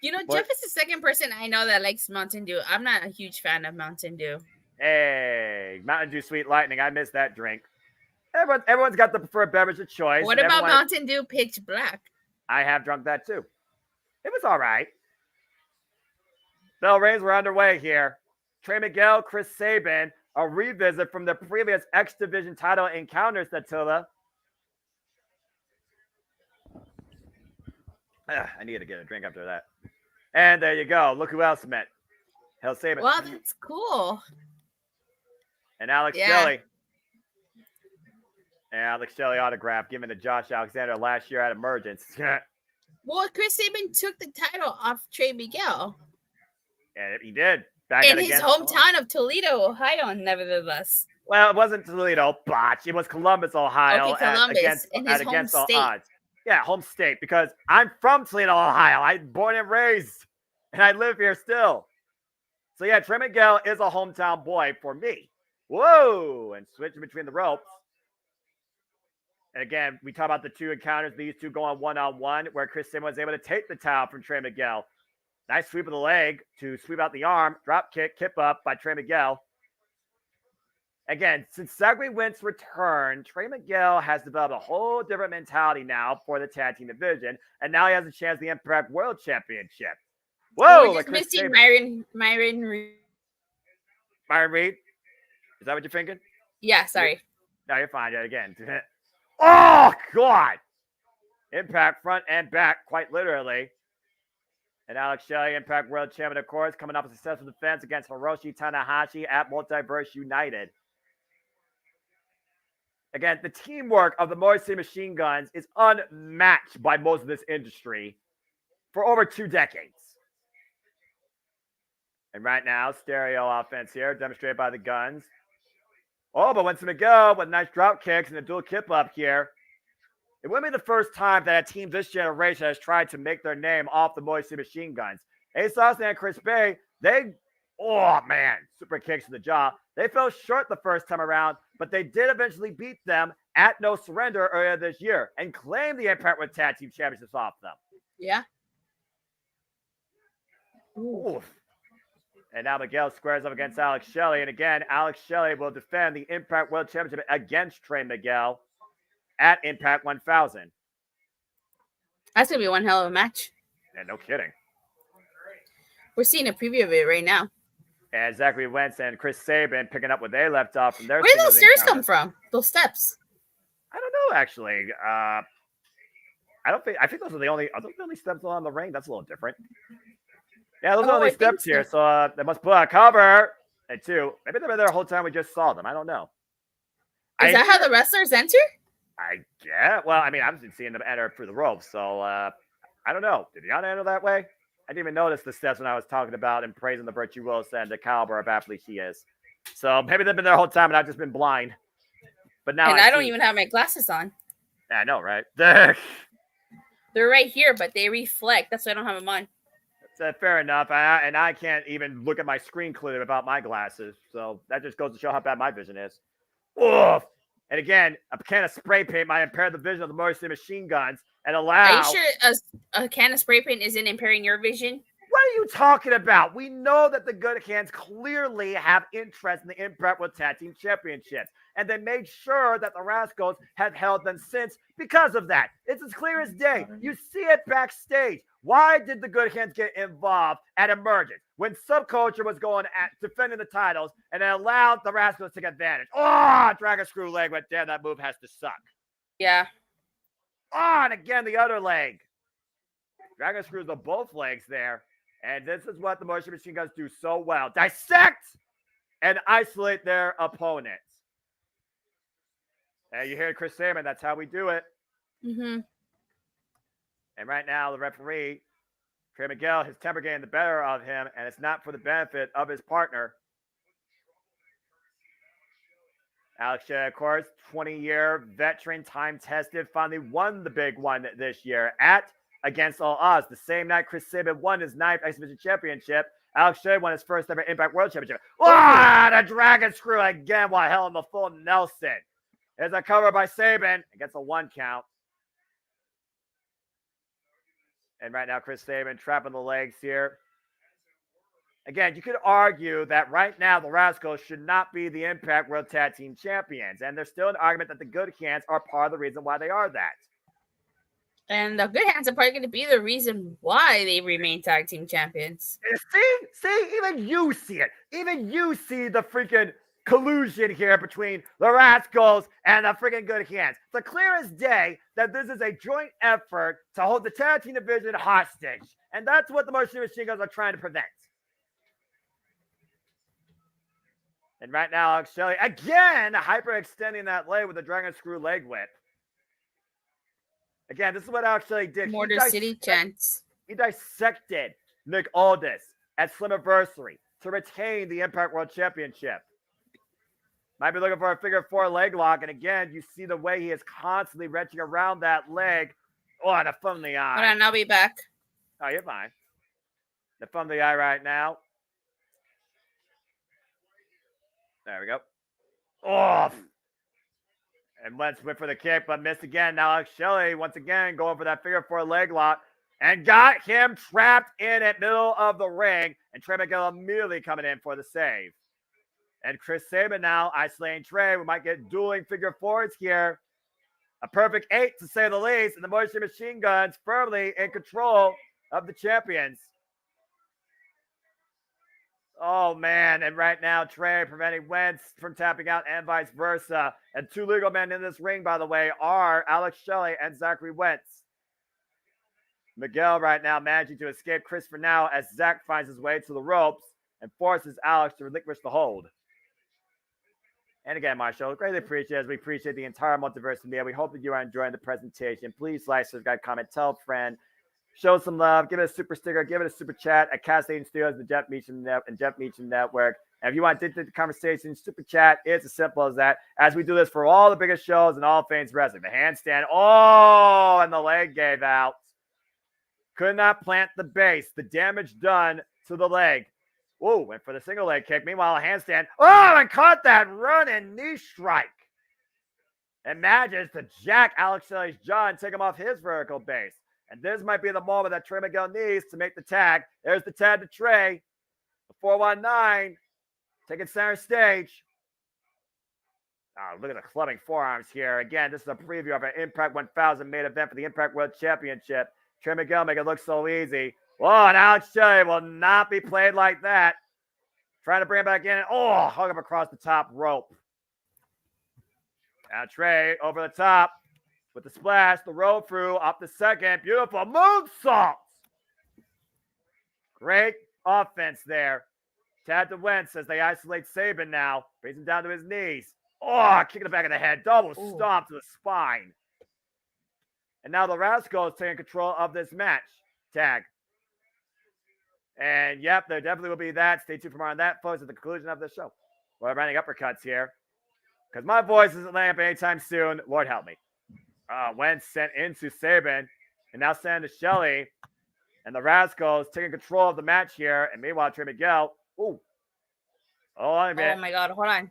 You know, Jeff is the second person I know that likes Mountain Dew. I'm not a huge fan of Mountain Dew. Hey, Mountain Dew Sweet Lightning. I miss that drink. Everyone's got the preferred beverage of choice. What about Mountain Dew Pitch Black? I have drunk that too. It was all right. Bell rings were underway here. Trey Miguel, Chris Sabin, a revisit from the previous X Division title encounters, Datilla. I need to get a drink after that. And there you go. Look who else met. Hell Sabin. Well, that's cool. And Alex Shelley. And Alex Shelley autograph given to Josh Alexander last year at Emergence. Well, Chris Sabin took the title off Trey Miguel. Yeah, he did. In his hometown of Toledo, Ohio, nevertheless. Well, it wasn't Toledo, botch. It was Columbus, Ohio. Okay, Columbus, in his home state. Odds. Yeah, home state, because I'm from Toledo, Ohio. I'm born and raised, and I live here still. So, yeah, Trey Miguel is a hometown boy for me. Whoa! And switching between the ropes. And again, we talk about the two encounters, these two going one-on-one, where Chris Sabin was able to take the towel from Trey Miguel. Nice sweep of the leg to sweep out the arm. Drop kick, kip up by Trey Miguel. Again, since Zachary Wentz returned, Trey Miguel has developed a whole different mentality now for the tag team division, and now he has a chance at the Impact World Championship. Whoa! We're just missing Myron Reed. Myron Reed? Is that what you're thinking? Yeah, sorry. No, you're fine. Yeah, again. Oh, God! Impact front and back, quite literally. And Alex Shelley, Impact World Champion, of course, coming up with a successful defense against Hiroshi Tanahashi at Multiverse United. Again, the teamwork of the Motor City Machine Guns is unmatched by most of this industry for over 2 decades. And right now, stereo offense here, demonstrated by the Guns. Oh, but Winston Miguel with nice drop kicks and a dual kip up here. It wouldn't be the first time that a team this generation has tried to make their name off the Moist City Machine Guns. Ace Austin and Chris Bay, super kicks to the jaw. They fell short the first time around, but they did eventually beat them at No Surrender earlier this year and claim the Impact World Tag Team Championships off them. Yeah. Oof. And now Miguel squares up against Alex Shelley. And again, Alex Shelley will defend the Impact World Championship against Trey Miguel at Impact 1000. That's going to be one hell of a match. Yeah, no kidding. We're seeing a preview of it right now. And Zachary Wentz and Chris Sabin picking up where they left off from their. Where did those stairs come from? Those steps? I don't know, actually. I think those are the only steps along the ring. That's a little different. Yeah, those are the only steps here. So they must put a cover. And two, maybe they've been there the whole time we just saw them. I don't know. Is that how the wrestlers enter? Well, I mean, I've been seeing them enter through the ropes. So I don't know. Did Yana enter that way? I didn't even notice the steps when I was talking about and praising the Virtue Willis and the caliber of athlete she is. So maybe they've been there the whole time and I've just been blind. But now I don't even have my glasses on. Yeah, I know, right? They're right here, but they reflect. That's why I don't have them on. Fair enough. I can't even look at my screen clearly without my glasses. So that just goes to show how bad my vision is. Oof. And again, a can of spray paint might impair the vision of the Motor City Machine Guns and allow. Are you sure a can of spray paint isn't impairing your vision? What are you talking about? We know that the Good Hands clearly have interest in the Impact World Tag Team Championships. And they made sure that the Rascals have held them since because of that. It's as clear as day. You see it backstage. Why did the Good Hands get involved at Emergence when Subculture was going at defending the titles and it allowed the Rascals to take advantage? Oh, Dragon Screw leg went down. That move has to suck. Yeah. Oh, and again, the other leg. Dragon Screws on both legs there. And this is what the Motion Machine Guns do so well. Dissect and isolate their opponents. And you hear Chris Salmon, that's how we do it. Mm-hmm. And right now, the referee, Trey Miguel, his temper getting the better of him, and it's not for the benefit of his partner. Alex Shea, of course, 20-year veteran, time-tested, finally won the big one this year at Against All Odds. The same night Chris Sabin won his 9th Exhibition Championship, Alex Shea won his first ever Impact World Championship. The Dragon Screw again while held in the full Nelson. There's a cover by Sabin against a 1 count. And right now, Chris Sabin trapping the legs here. Again, you could argue that right now the Rascals should not be the Impact World Tag Team Champions. And there's still an argument that the Good Hands are part of the reason why they are that. And the Good Hands are probably going to be the reason why they remain tag team champions. See, even you see it. Even you see the freaking collusion here between the Rascals and the freaking Good Hands. It's clear as day that this is a joint effort to hold the tag team division hostage. And that's what the Motion Machine Guns are trying to prevent. And right now, Alex Shelley, again, hyperextending that leg with the Dragon Screw leg whip. Again, this is what Alex Shelley did. Motor City chants. He dissected Nick Aldis at Slammiversary to retain the Impact World Championship. Might be looking for a figure 4 leg lock. And again, you see the way he is constantly wrenching around that leg. Oh, and a thumb in the eye. Hold on, I'll be back. Oh, you're fine. The thumb in the eye right now. There we go. Oh. And Wentz went for the kick, but missed again. Now Alex Shelley, once again, going for that figure 4 leg lock. And got him trapped in it, middle of the ring. And Trey Miguel immediately coming in for the save. And Chris Sabin now isolating Trey. We might get dueling figure 4s here. A perfect 8 to say the least. And the Motion Machine Guns firmly in control of the champions. Oh, man. And right now, Trey preventing Wentz from tapping out and vice versa. And 2 legal men in this ring, by the way, are Alex Shelley and Zachary Wentz. Miguel right now managing to escape Chris for now as Zach finds his way to the ropes and forces Alex to relinquish the hold. And again, Marshall, greatly appreciate it as we appreciate the entire Multiverse of Media. We hope that you are enjoying the presentation. Please like, subscribe, comment, tell a friend. show some love. Give it a super sticker. Give it a super chat at Cascading Studios, the Jeff Meacham Network. And if you want to dig into the conversation, super chat. It's as simple as that. As we do this for all the biggest shows in all things wrestling. The handstand. Oh, and the leg gave out. Could not plant the base. The damage done to the leg. Whoa, went for the single leg kick. Meanwhile, a handstand. Oh, and caught that running knee strike. And manages to jack Alex Shelley's jaw and take him off his vertical base. And this might be the moment that Trey Miguel needs to make the tag. There's the tag to Trey. The 419. Taking center stage. Oh, look at the clubbing forearms here. Again, this is a preview of an Impact 1000 main event for the Impact World Championship. Trey Miguel make it look so easy. Oh, and Alex Shelley will not be played like that. Trying to bring it back in. Oh, hung up across the top rope. Now Trey over the top with the splash, the roll through, up the second. Beautiful moonsault. Great offense there. Tad to Wentz as they isolate Sabin now. Brings him down to his knees. Oh, kicking the back of the head. Double stomp to the spine. And now the Rascals taking control of this match. Tag. And yep, there definitely will be that. Stay tuned for more on that, folks, at the conclusion of the show. We're running uppercuts here. Because my voice isn't laying up anytime soon. Lord help me. Wentz sent into Sabin. And now sent to Shelley. And the Rascals taking control of the match here. And meanwhile, Trey Miguel. Ooh. Oh my God. Hold on.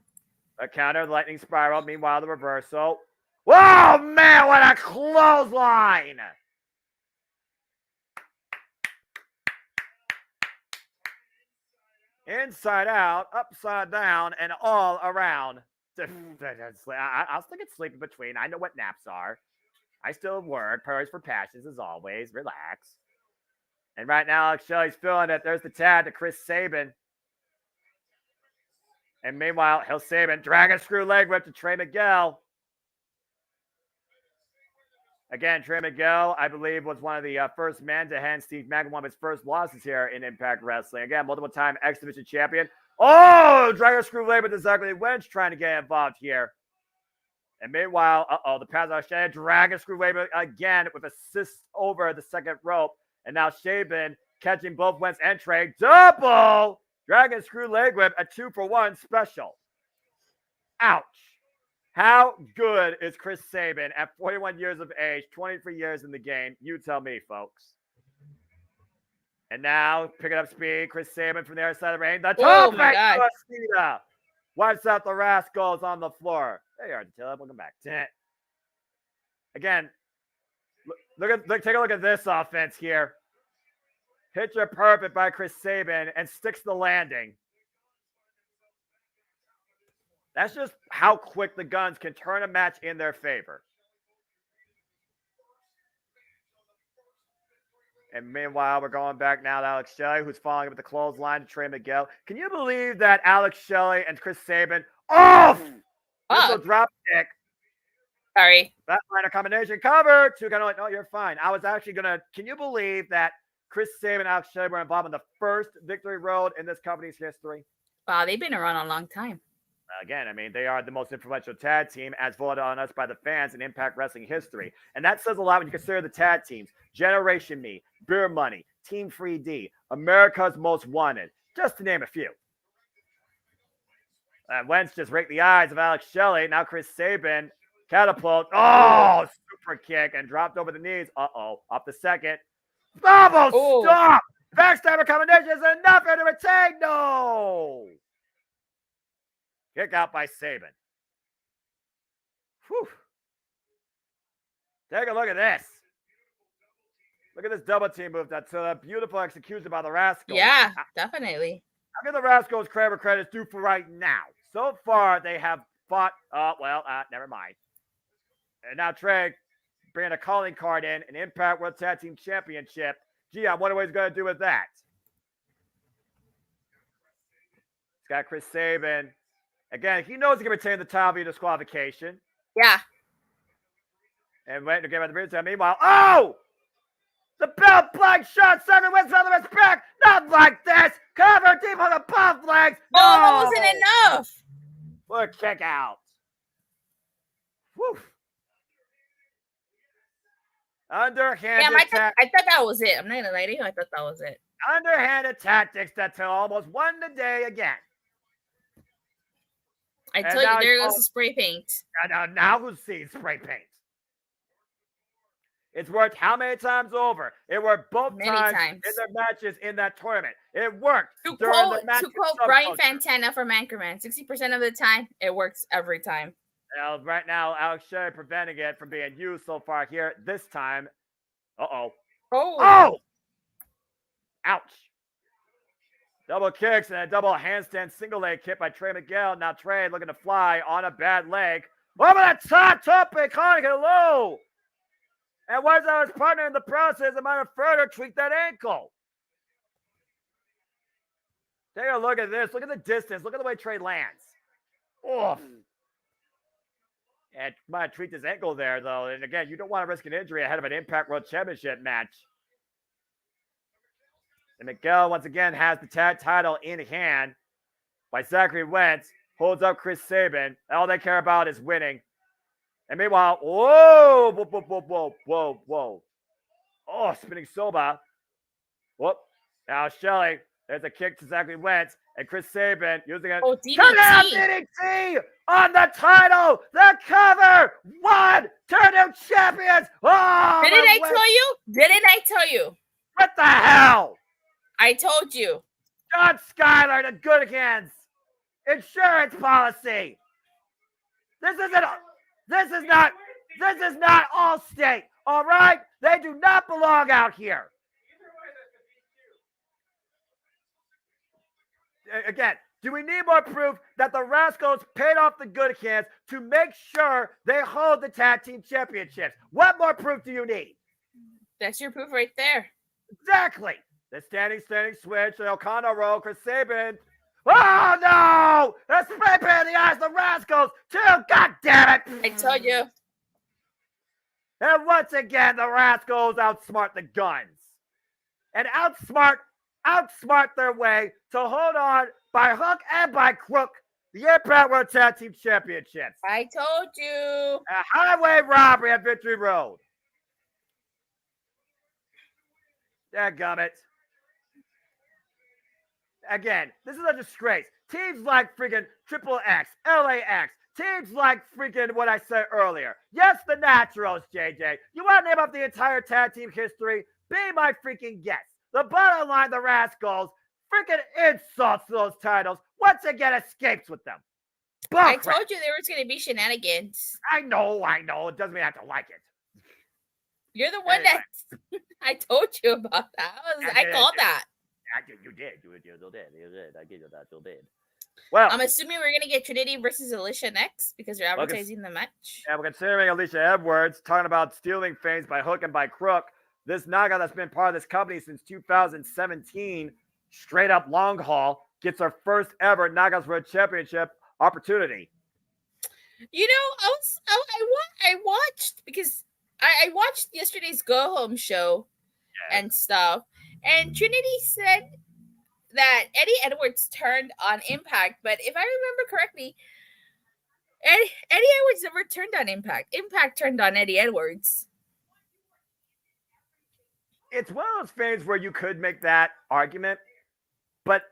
A counter, the lightning spiral. Meanwhile, the reversal. Whoa, man, what a clothesline. Inside out, upside down, and all around. I'll still get sleep in between. I know what naps are. I still work. Priorities for passions as always. Relax. And right now, Alex Shelley's feeling it. There's the tag to Chris Sabin. And meanwhile, Hill Sabin, dragon screw leg whip to Trey Miguel. Again, Trey Miguel, I believe, was one of the first men to hand Steve Maclin one of his first losses here in Impact Wrestling. Again, multiple-time X Division champion. Oh, dragon screw leg whip to Zachary Lynch trying to get involved here. And meanwhile, the pass out Shea, dragon screw leg whip again with assist over the second rope. And now Sabin catching both Wentz and Trey. Double dragon screw leg whip, a 2-for-1 special. Ouch. How good is Chris Sabin at 41 years of age, 23 years in the game? You tell me, folks. And now, picking up speed, Chris Sabin from the other side of the ring. The top right wipes out the Rascals on the floor. There you are, Attila. Welcome back. Again, take a look at this offense here. Picture perfect by Chris Sabin and sticks the landing. That's just how quick the Guns can turn a match in their favor. And meanwhile, we're going back now to Alex Shelley, who's following up with the clothesline to Trey Miguel. Can you believe that Alex Shelley and Chris Sabin off? Missile drop kick. Sorry. That line of combination cover. Two kind of like, no, you're fine. I was actually going to, can you believe that Chris Sabin and Alex Shelley were involved in the first victory road in this company's history? Wow, they've been around a long time. Again, I mean, they are the most influential tag team as voted on us by the fans in Impact Wrestling history. And that says a lot when you consider the tag teams. Generation Me, Beer Money, Team 3D, America's Most Wanted, just to name a few. And Wentz just raked the eyes of Alex Shelley. Now Chris Sabin, catapult. Oh, super kick and dropped over the knees. Up the second. Stop! Backstabber combination is enough for the retain. No! Kick out by Sabin. Whew. Take a look at this. Look at this double team move. That's a beautiful execution by the Rascals. Yeah, definitely. I'll give the Rascals credit's due for right now. So far, they have fought. Never mind. And now Trey bringing a calling card in, an Impact World Tag Team Championship. Gee, I wonder what he's going to do with that. He's got Chris Sabin. Again, he knows he can retain the title via disqualification. Yeah. And wait to get the return. Meanwhile, the belt block shot. Seven wins on the respect. Not like this. Cover deep on the buff legs. No, that wasn't enough. What kick out. Whew. Underhanded I thought that was it. I'm not gonna lie to you. I thought that was it. Underhanded tactics that almost won the day again. I told you, there goes the spray paint. Now who's seeing spray paint? It's worked how many times over? It worked both times in their matches in that tournament. It worked. To quote Brian Fantana from Anchorman, 60% of the time, it works every time. Well, right now, Alex Shea preventing it from being used so far here. This time, oh! Ouch. Double kicks and a double handstand single leg kick by Trey Miguel. Now Trey looking to fly on a bad leg. Over the top and calling it low. And once I was partner in the process, I might have further tweaked that ankle. Take a look at this. Look at the distance. Look at the way Trey lands. Oof. And might have tweaked his ankle there, though. And again, you don't want to risk an injury ahead of an Impact World Championship match. And Miguel, once again, has the tag title in hand by Zachary Wentz. Holds up Chris Sabin. All they care about is winning. And meanwhile, whoa. Oh, spinning Soba. Whoop. Now Shelley, there's a kick to Zachary Wentz. And Chris Sabin using it. Oh, DDT on the title. The cover. Turn out champions. Oh, Didn't I tell you? What the hell? I told you. John Skyler, the good hands. Insurance policy. This is not Allstate, all right? They do not belong out here. Again, do we need more proof that the Rascals paid off the good hands to make sure they hold the tag team championships? What more proof do you need? That's your proof right there. Exactly. The standing switch, the O'Connor roll, Chris Sabin. Oh, no! The spray paint in the eyes of the Rascals, too! God damn it! I told you. And once again, the Rascals outsmart the Guns. And outsmart their way to hold on by hook and by crook the Impact World Tag Team Championships. I told you. A highway robbery at Victory Road. Dadgummit. Again, this is a disgrace. Teams like freaking Triple X, LAX, teams like freaking what I said earlier. Yes, the Naturals, JJ. You want to name up the entire tag team history? Be my freaking guest. The bottom line, the Rascals, freaking insults to those titles, once again escapes with them. I told you there was going to be shenanigans. I know. It doesn't mean I have to like it. You're the one that I told you about that. I called that. You did. You did. I gave you that. You did. Well, I'm assuming we're gonna get Trinity versus Alicia next because they're advertising the match. Yeah, we're considering Alicia Edwards talking about stealing things by hook and by crook. This Naga that's been part of this company since 2017, straight up long haul, gets her first ever Nagas World Championship opportunity. You know, I watched because I watched yesterday's Go Home show and stuff. And Trinity said that Eddie Edwards turned on Impact, but if I remember correctly, Eddie Edwards never turned on Impact. Impact turned on Eddie Edwards. It's one of those things where you could make that argument, but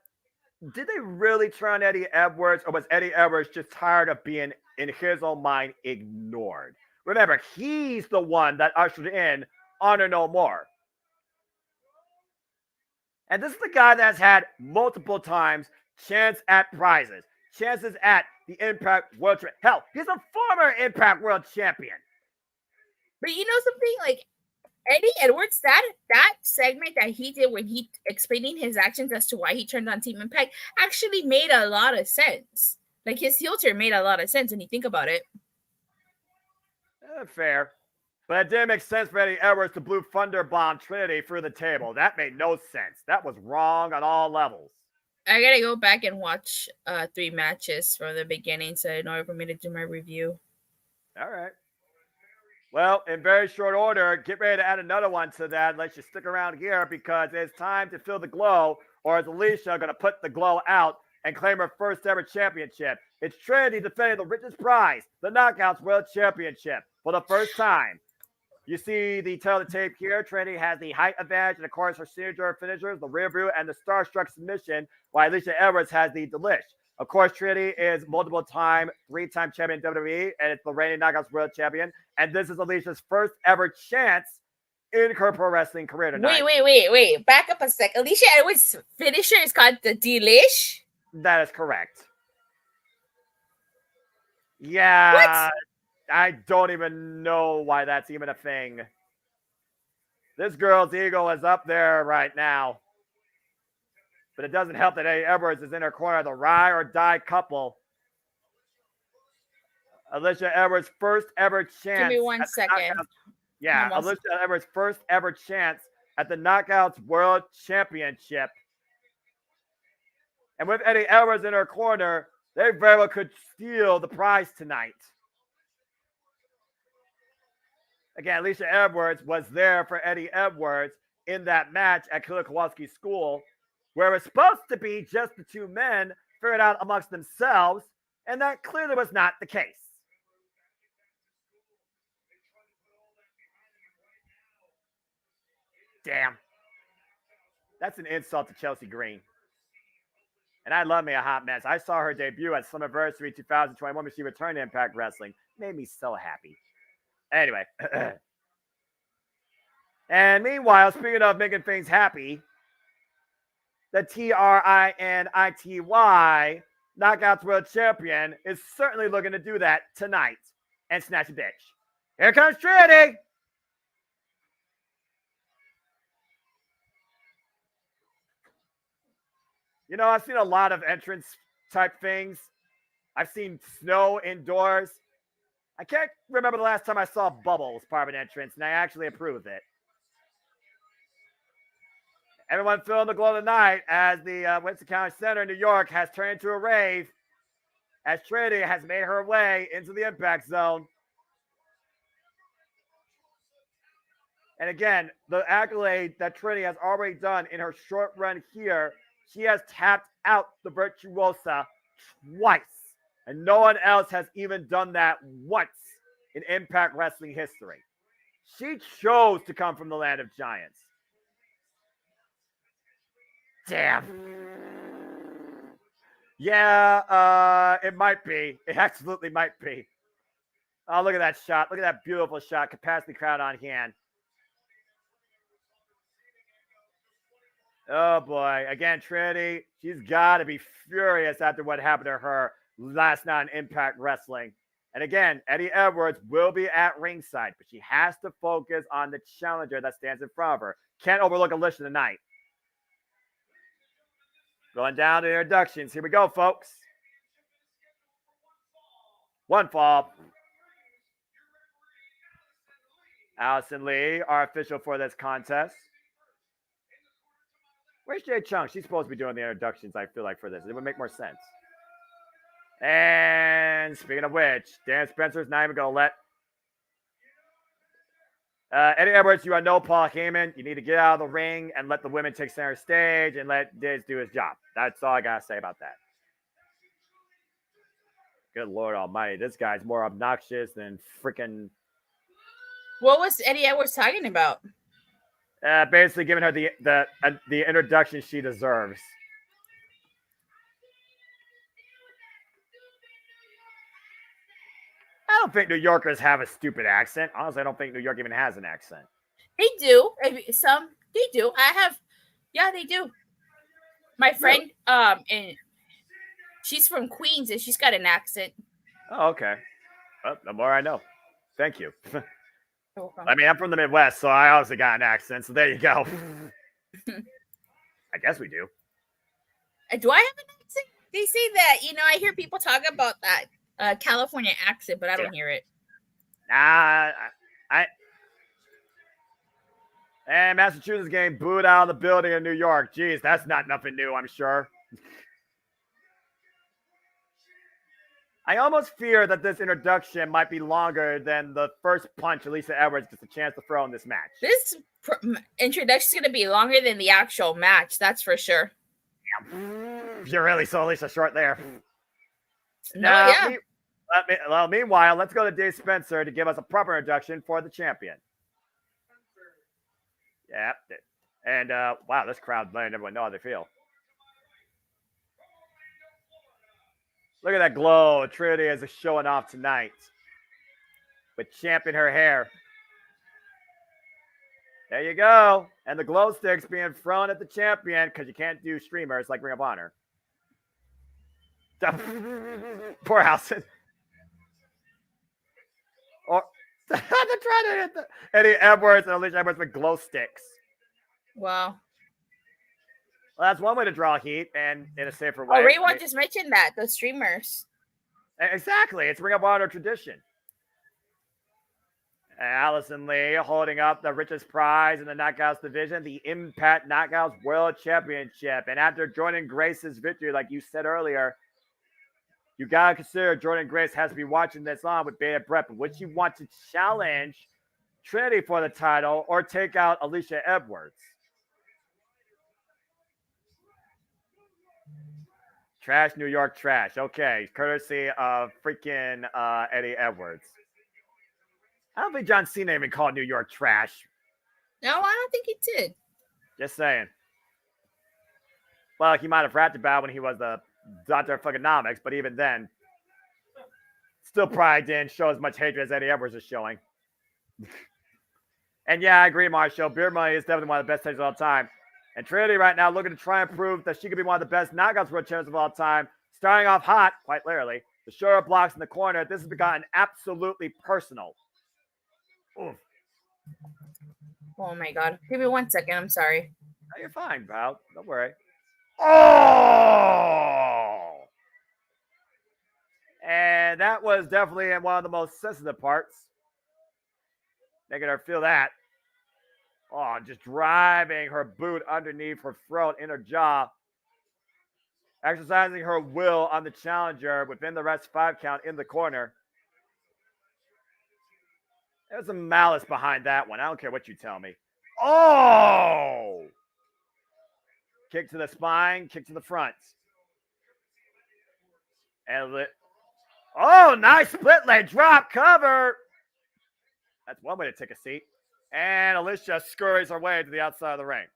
did they really turn on Eddie Edwards, or was Eddie Edwards just tired of being, in his own mind, ignored? Remember, he's the one that ushered in Honor No More. And this is the guy that's had multiple times chance at prizes, chances at the Impact World Champion. Hell, he's a former Impact World Champion. But you know something? Like, Eddie Edwards, that segment that he did when he explaining his actions as to why he turned on Team Impact actually made a lot of sense. Like, his heel turn made a lot of sense when you think about it. Fair. But it didn't make sense for Eddie Edwards to Blue Thunder bomb Trinity through the table. That made no sense. That was wrong on all levels. I gotta go back and watch 3 matches from the beginning so in order for me to do my review. All right. Well, in very short order, get ready to add another one to that. Let's just stick around here because it's time to fill the glow, or is Alicia going to put the glow out and claim her first ever championship? It's Trinity defending the richest prize, the Knockouts World Championship, for the first time. You see the tail of the tape here. Trinity has the height advantage, and of course her signature finishers, the rear view and the Starstruck submission, while Alicia Edwards has the delish. Of course, Trinity is multiple-time, 3-time champion in WWE, and it's the reigning Knockouts World Champion. And this is Alicia's first ever chance in her pro wrestling career tonight. Wait. Back up a sec. Alicia Edwards' finisher is called the Delish? That is correct. Yeah. What? I don't even know why that's even a thing. This girl's ego is up there right now. But it doesn't help that Eddie Edwards is in her corner, the ride or die couple. Alicia Edwards' first ever chance. Give me 1 second. Yeah, Alicia Edwards' first ever chance at the Knockouts World Championship. And with Eddie Edwards in her corner, they very well could steal the prize tonight. Again, Alicia Edwards was there for Eddie Edwards in that match at Killer Kowalski's school, where it was supposed to be just the two men figured out amongst themselves, and that clearly was not the case. Damn. That's an insult to Chelsea Green. And I love me a hot mess. I saw her debut at Summerversary 2021 when she returned to Impact Wrestling. Made me so happy. Anyway. And meanwhile, speaking of making things happy, the TRINITY Knockouts World Champion is certainly looking to do that tonight and snatch a bitch. Here comes Trinity. You know, I've seen a lot of entrance type things. I've seen snow indoors. I can't remember the last time I saw bubbles part of an entrance, and I actually approve of it. Everyone feeling the glow of the night as the Winston County Center in New York has turned into a rave as Trinity has made her way into the impact zone. And again, the accolade that Trinity has already done in her short run here, she has tapped out the Virtuosa twice. And no one else has even done that once in Impact Wrestling history. She chose to come from the land of giants. Damn. Yeah, it might be. It absolutely might be. Oh, look at that shot. Look at that beautiful shot. Capacity crowd on hand. Oh, boy. Again, Trinity, she's got to be furious after what happened to her last night in Impact Wrestling. And again, Eddie Edwards will be at ringside, but she has to focus on the challenger that stands in front of her. Can't overlook Alicia tonight. Going down to the introductions. Here we go, folks. One fall. Allison Lee, our official for this contest. Where's Jay Chung? She's supposed to be doing the introductions, I feel like, for this. It would make more sense. And speaking of which, Dan Spencer's not even going to let Eddie Edwards, you are no Paul Heyman. You need to get out of the ring and let the women take center stage and let Diz do his job. That's all I got to say about that. Good Lord Almighty. This guy's more obnoxious than freaking. What was Eddie Edwards talking about? Basically giving her the introduction she deserves. I don't think New Yorkers have a stupid accent. Honestly, I don't think New York even has an accent. They do. Some they do. They do. My friend, and she's from Queens and she's got an accent. Oh, okay. Well, the more I know. Thank you. I mean, I'm from the Midwest, so I obviously got an accent. So there you go. I guess we do. Do I have an accent? They say that, I hear people talk about that California accent, but I don't hear it. And Massachusetts getting booed out of the building in New York. Jeez, that's not nothing new, I'm sure. I almost fear that this introduction might be longer than the first punch Alicia Edwards gets a chance to throw in this match. This introduction is going to be longer than the actual match, that's for sure. You really saw Alicia short there. No, Meanwhile, let's go to Dave Spencer to give us a proper introduction for the champion. Yeah. And wow, this crowd letting everyone know how they feel. Look at that glow. Trinity is showing off tonight with Champ in her hair. There you go. And the glow sticks being thrown at the champion because you can't do streamers like Ring of Honor. Poor House. Or they're trying to hit Eddie Edwards and Alicia Edwards with glow sticks. Wow. Well, that's one way to draw heat and in a safer way. Oh, Ray just mentioned that, the streamers. Exactly. It's Ring of Honor tradition. And Allison Lee holding up the richest prize in the Knockouts division, the Impact Knockouts World Championship. And after Jordan Grace's victory, like you said earlier, you got to consider Jordan Grace has to be watching this on with bated breath. But would she want to challenge Trinity for the title or take out Alicia Edwards? Trash New York trash. Okay, courtesy of freaking Eddie Edwards. I don't think John Cena even called New York trash. No, I don't think he did. Just saying. Well, he might have rapped about when he was the Dr. Fuckonomics, but even then, still probably didn't show as much hatred as Eddie Edwards is showing. And yeah, I agree, Marshall. Beer Money is definitely one of the best takes of all time. And Trinity right now looking to try and prove that she could be one of the best Knockouts World Champions of all time. Starting off hot, quite literally. The shoulder blocks in the corner. This has gotten absolutely personal. Oof. Oh my God. Give me 1 second. I'm sorry. No, you're fine, pal. Don't worry. Oh! And that was definitely one of the most sensitive parts. Making her feel that. Oh, just driving her boot underneath her throat, in her jaw. Exercising her will on the challenger within the rest 5 count in the corner. There's some malice behind that one. I don't care what you tell me. Oh! Kick to the spine, kick to the front. And oh, nice split leg drop cover. That's one way to take a seat. And Alicia scurries her way to the outside of the ring.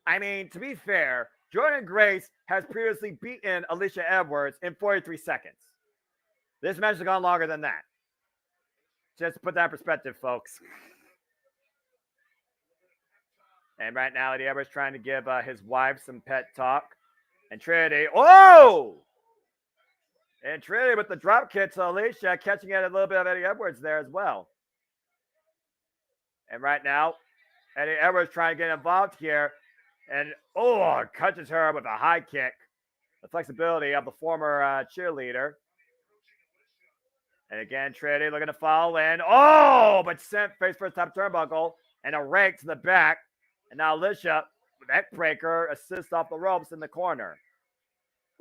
I mean, to be fair, Jordan Grace has previously beaten Alicia Edwards in 43 seconds. This match has gone longer than that. Just to put that in perspective, folks. And right now, Eddie Edwards trying to give his wife some pet talk. And Trinity, oh! And Trinity with the drop kick to Alicia, catching at a little bit of Eddie Edwards there as well. And right now, Eddie Edwards trying to get involved here. And, oh, catches her with a high kick. The flexibility of the former cheerleader. And again, Trinity looking to follow in. Oh, but sent face first top turnbuckle. And a rake to the back. And now Alicia, neck breaker, assists off the ropes in the corner.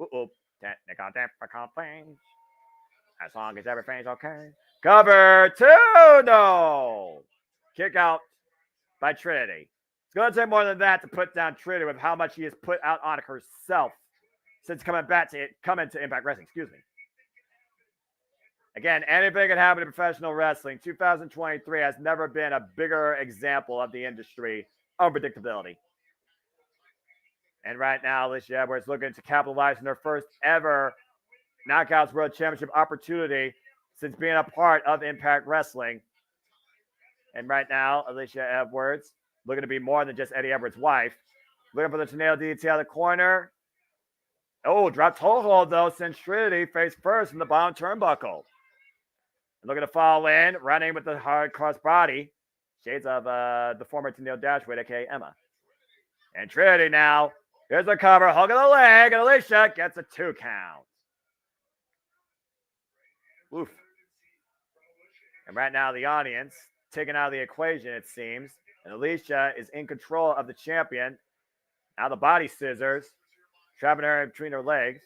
Uh-oh. Technical difficulties. As long as everything's okay. Cover 2, no. Kick out by Trinity. It's going to take more than that to put down Trinity with how much she has put out on herself since coming to Impact Wrestling. Excuse me. Again, anything can happen in professional wrestling. 2023 has never been a bigger example of the industry unpredictability. And right now, Alicia Edwards looking to capitalize on her first ever Knockouts World Championship opportunity since being a part of Impact Wrestling. And right now, Alicia Edwards looking to be more than just Eddie Edwards' wife. Looking for the tornado DDT out of the corner. Oh, drop toe hold though, sends Trinity face first in the bottom turnbuckle. And looking to fall in, running with the hard cross body. Shades of the former Tennille Dashwood, aka Emma. And Trinity now. Here's a cover, hug of the leg, and Alicia gets a 2 count. Oof. And right now, the audience taken out of the equation, it seems. And Alicia is in control of the champion. Now the body scissors, trapping her between her legs.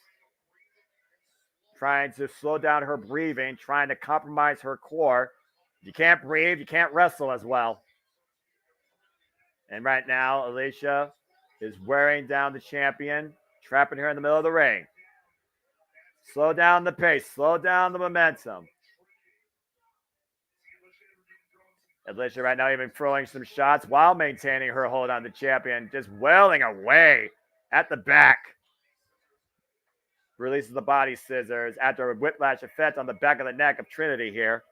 Trying to slow down her breathing, trying to compromise her core. You can't breathe, you can't wrestle as well. And right now, Alicia is wearing down the champion, trapping her in the middle of the ring. Slow down the pace, slow down the momentum. Alicia right now even throwing some shots while maintaining her hold on the champion, just wailing away at the back. Releases the body scissors after a whiplash effect on the back of the neck of Trinity here.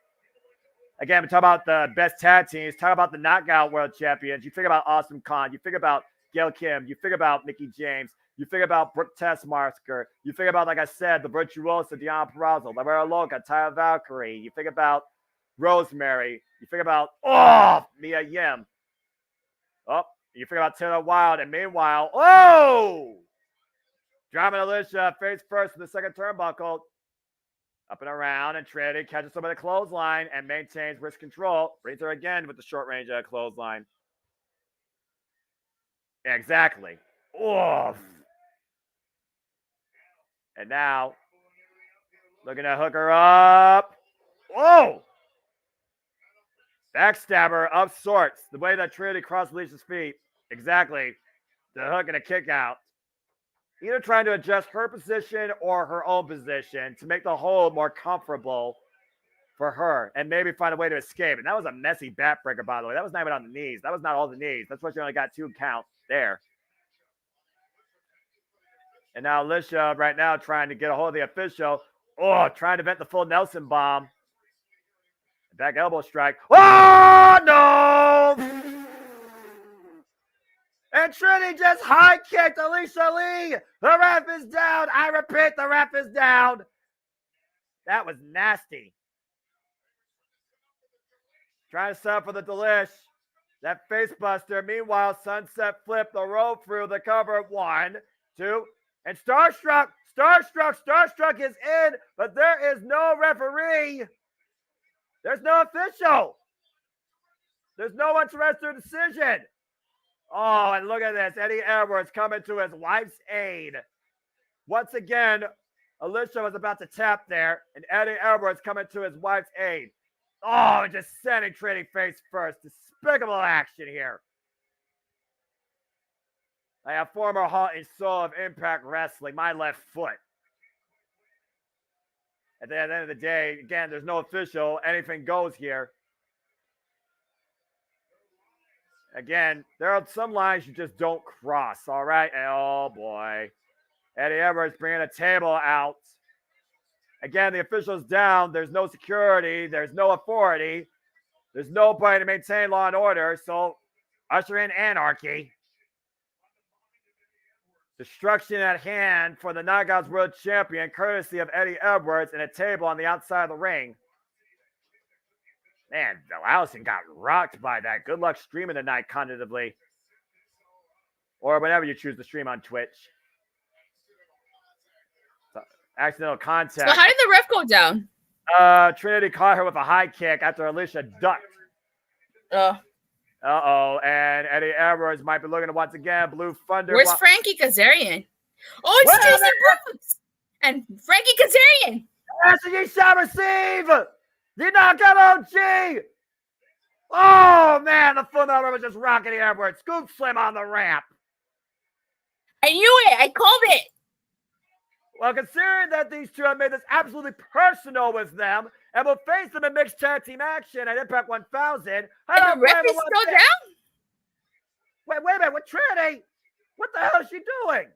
Again, we talk about the best tag teams, talk about the Knockout World Champions. You think about Awesome Khan, you think about Gail Kim, you think about Mickie James, you think about Brooke Tessmacher, you think about, like I said, the Virtuosa, Deonna Purrazzo, Lavera Loca, Taya Valkyrie, you think about Rosemary, you think about, Mia Yim. You think about Taylor Wilde, and meanwhile, Drama and Alicia face first in the second turnbuckle. Up and around, and Trinity catches some of the clothesline and maintains wrist control. Brings her again with the short range clothesline. Exactly. Oof. And now, looking to hook her up. Backstabber of sorts. The way that Trinity crossed Alicia's feet. Exactly. The hook and a kick out. Either trying to adjust her position or her own position to make the hold more comfortable for her and maybe find a way to escape. And that was a messy backbreaker, by the way. That was not even on the knees. That was not all the knees. That's why she only got 2 counts there. And now Alicia right now trying to get a hold of the official. Trying to vent the full Nelson bomb. Back elbow strike. Oh, no! And Trinity just high kicked Alicia Lee. The ref is down. I repeat, the ref is down. That was nasty. Trying to set up for the delish. That face buster. Meanwhile, Sunset Flip the rope through the cover. 1, 2, and Starstruck. Starstruck is in, but there is no referee. There's no official. There's no one to render a decision. And look at this. Eddie Edwards coming to his wife's aid. Once again, Alicia was about to tap there, and Eddie Edwards coming to his wife's aid. Just sending Trinity face first. Despicable action here. I have former heart and soul of Impact Wrestling, my left foot. At the end of the day, again, there's no official. Anything goes here. Again, there are some lines you just don't cross, all right? And oh, boy. Eddie Edwards bringing a table out. Again, the official's down. There's no security. There's no authority. There's nobody to maintain law and order. So, usher in anarchy. Destruction at hand for the Knockouts World Champion, courtesy of Eddie Edwards, and a table on the outside of the ring. Man, Allison got rocked by that. Good luck streaming tonight cognitively. Or whenever you choose to stream on Twitch. So, accidental contact. So how did the ref go down? Trinity caught her with a high kick after Alicia ducked. And Eddie Edwards might be looking to once again. Blue Thunder. Where's Frankie Kazarian? It's Stacy Brooks and Frankie Kazarian. That's what you shall receive. The knockout OG. Oh, man, the full metal was just rocking Edwards. Scoop slam on the ramp. I knew it. I called it. Well, considering that these two have made this absolutely personal with them and will face them in mixed tag team action at Impact 1000. And the ref is still down? Wait a minute. With Trinity? What the hell is she doing?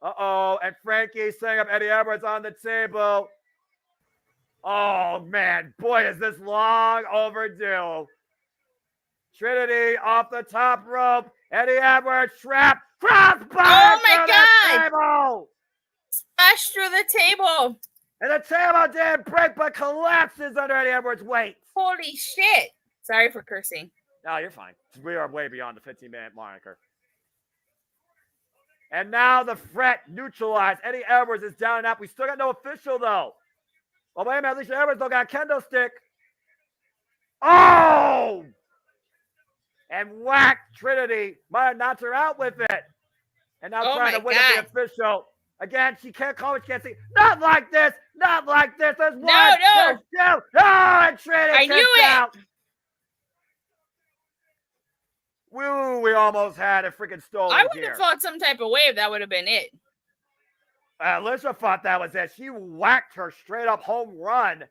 And Frankie setting up Eddie Edwards on the table. Oh, man. Boy, is this long overdue. Trinity off the top rope. Eddie Edwards trapped. Crossbody. Oh, my God. Table. Smashed through the table. And the table didn't break, but collapses under Eddie Edwards' weight. Holy shit. Sorry for cursing. No, you're fine. We are way beyond the 15-minute moniker. And now the threat neutralized. Eddie Edwards is down and out. We still got no official, though. Well, wait a minute. Alicia Edwards don't got a kendo stick. Oh! And whack Trinity. Might have knocked her out with it. And now trying to win the official. Again, she can't call it. She can't see. Not like this. Not like this. There's one. No. There's two. And Trinity I knew it. out. Woo, we almost had a freaking stolen I would have thought some type of way if that would have been it. Alicia thought that was it. She whacked her straight up home run.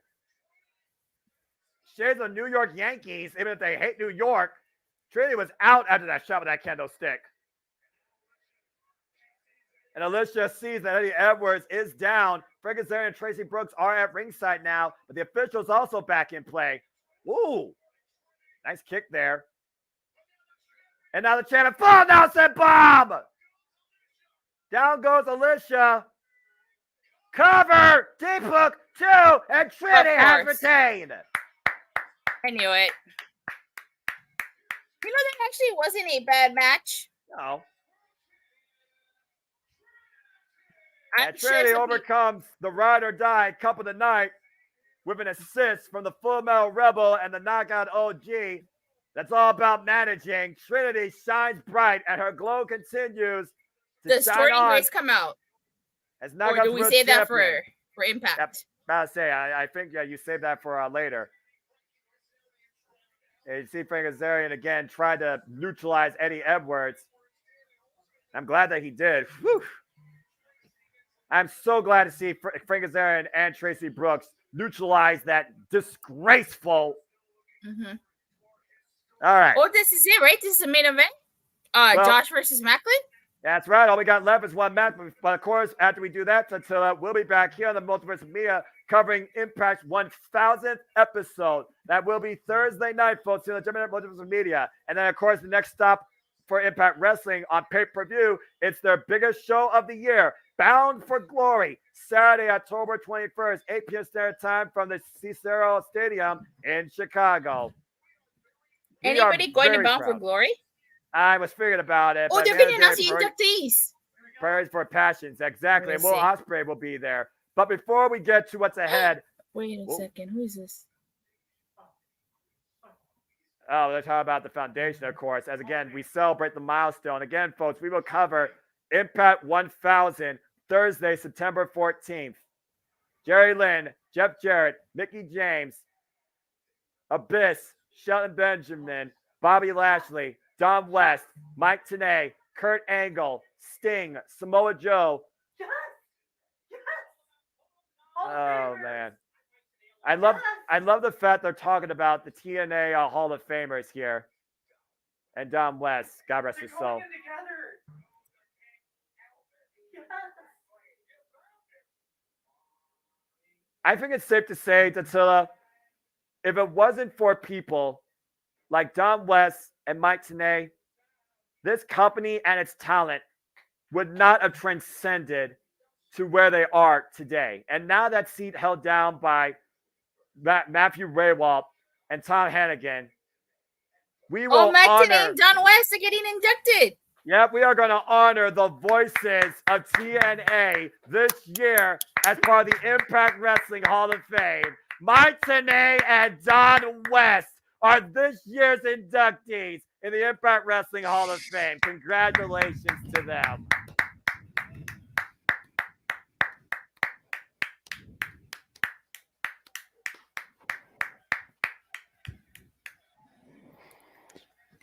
shades of New York Yankees, even if they hate New York. Trinity was out after that shot with that candlestick. And Alicia sees that Eddie Edwards is down. Frank Kazarian and Tracy Brooks are at ringside now, but the official's also back in play. Ooh, nice kick there. And now the champion full Nelson bomb. Down goes Alicia. Cover, deep hook, 2, and Trinity has retained. I knew it. You know, that actually wasn't a bad match. No. And Trinity overcomes the ride or die cup of the night with an assist from the Full Metal Rebel and the Knockout OG. That's all about managing. Trinity shines bright and her glow continues to Does shine Sporting on. Grace come out? As Or do we save that for Impact? Yep. About to say, I think you save that for later. And you see Frank Kazarian again try to neutralize Eddie Edwards. I'm glad that he did. Whew. I'm so glad to see Frank Kazarian and Tracy Brooks neutralize that disgraceful. Mm-hmm. All right. Oh, this is it, right? This is the main event? Josh versus Macklin? That's right. All we got left is one match. But of course, after we do that, we'll be back here on the Multiverse of Media covering Impact's 1000th episode. That will be Thursday night, folks, here on the JMN Multiverse of Media. And then, of course, the next stop for Impact Wrestling on pay-per-view, it's their biggest show of the year, Bound for Glory, Saturday, October 21st, 8 p.m. Standard Time from the Cicero Stadium in Chicago. Anybody going to Bound for Glory? I was figuring about it. Oh, they're going to announce the inductees. Prayers for Passions, exactly. And Will Ospreay will be there. But before we get to what's ahead. Wait a second. Who is this? Oh, they're talking about the foundation, of course. As again, we celebrate the milestone. Again, folks, we will cover Impact 1000 Thursday, September 14th. Jerry Lynn, Jeff Jarrett, Mickey James, Abyss, Shelton Benjamin, Bobby Lashley, Don West, Mike Tenay, Kurt Angle, Sting, Samoa Joe. Oh, man. I love the fact they're talking about the TNA Hall of Famers here. And Don West, God rest his soul. I think it's safe to say, Tatsila, if it wasn't for people like Don West and Mike Tenay, this company and its talent would not have transcended to where they are today. And now that seat held down by Matthew Raywalt and Tom Hannigan, we will Mike honor... Tenay and Don West are getting inducted. Yep, we are going to honor the voices of TNA this year as part of the Impact Wrestling Hall of Fame. Mike Tenay and Don West are this year's inductees in the Impact Wrestling Hall of Fame. Congratulations to them.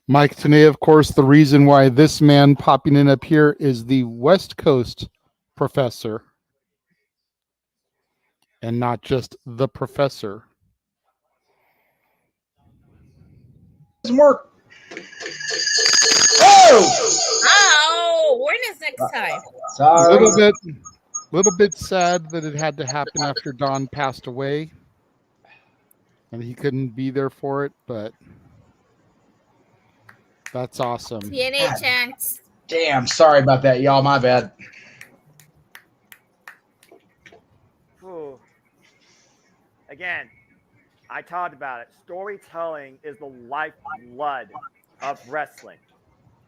Mike Tenay, of course, the reason why this man popping in up here is the West Coast professor and not just the professor. Work. Oh! Oh, when is next time? Sorry. Little bit sad that it had to happen after Don passed away and he couldn't be there for it, but that's awesome. TNA chance. Damn, sorry about that, y'all. My bad. Ooh. Again, I talked about it. Storytelling is the lifeblood of wrestling.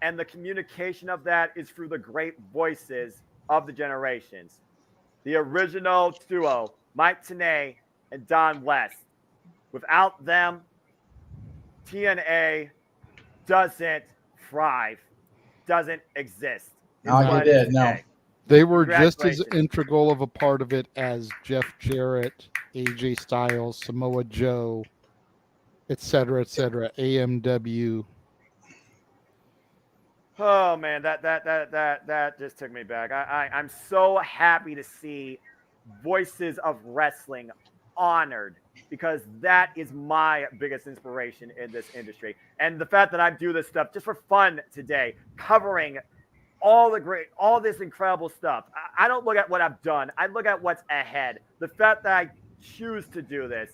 And the communication of that is through the great voices of the generations. The original duo, Mike Tenay and Don West. Without them, TNA doesn't thrive, doesn't exist. No, you did. No. They were just as integral of a part of it as Jeff Jarrett, AJ Styles, Samoa Joe, etc., AMW. Oh man, that just took me back. I'm so happy to see voices of wrestling honored because that is my biggest inspiration in this industry. And the fact that I do this stuff just for fun today, covering all this incredible stuff. I don't look at what I've done. I look at what's ahead. The fact that I choose to do this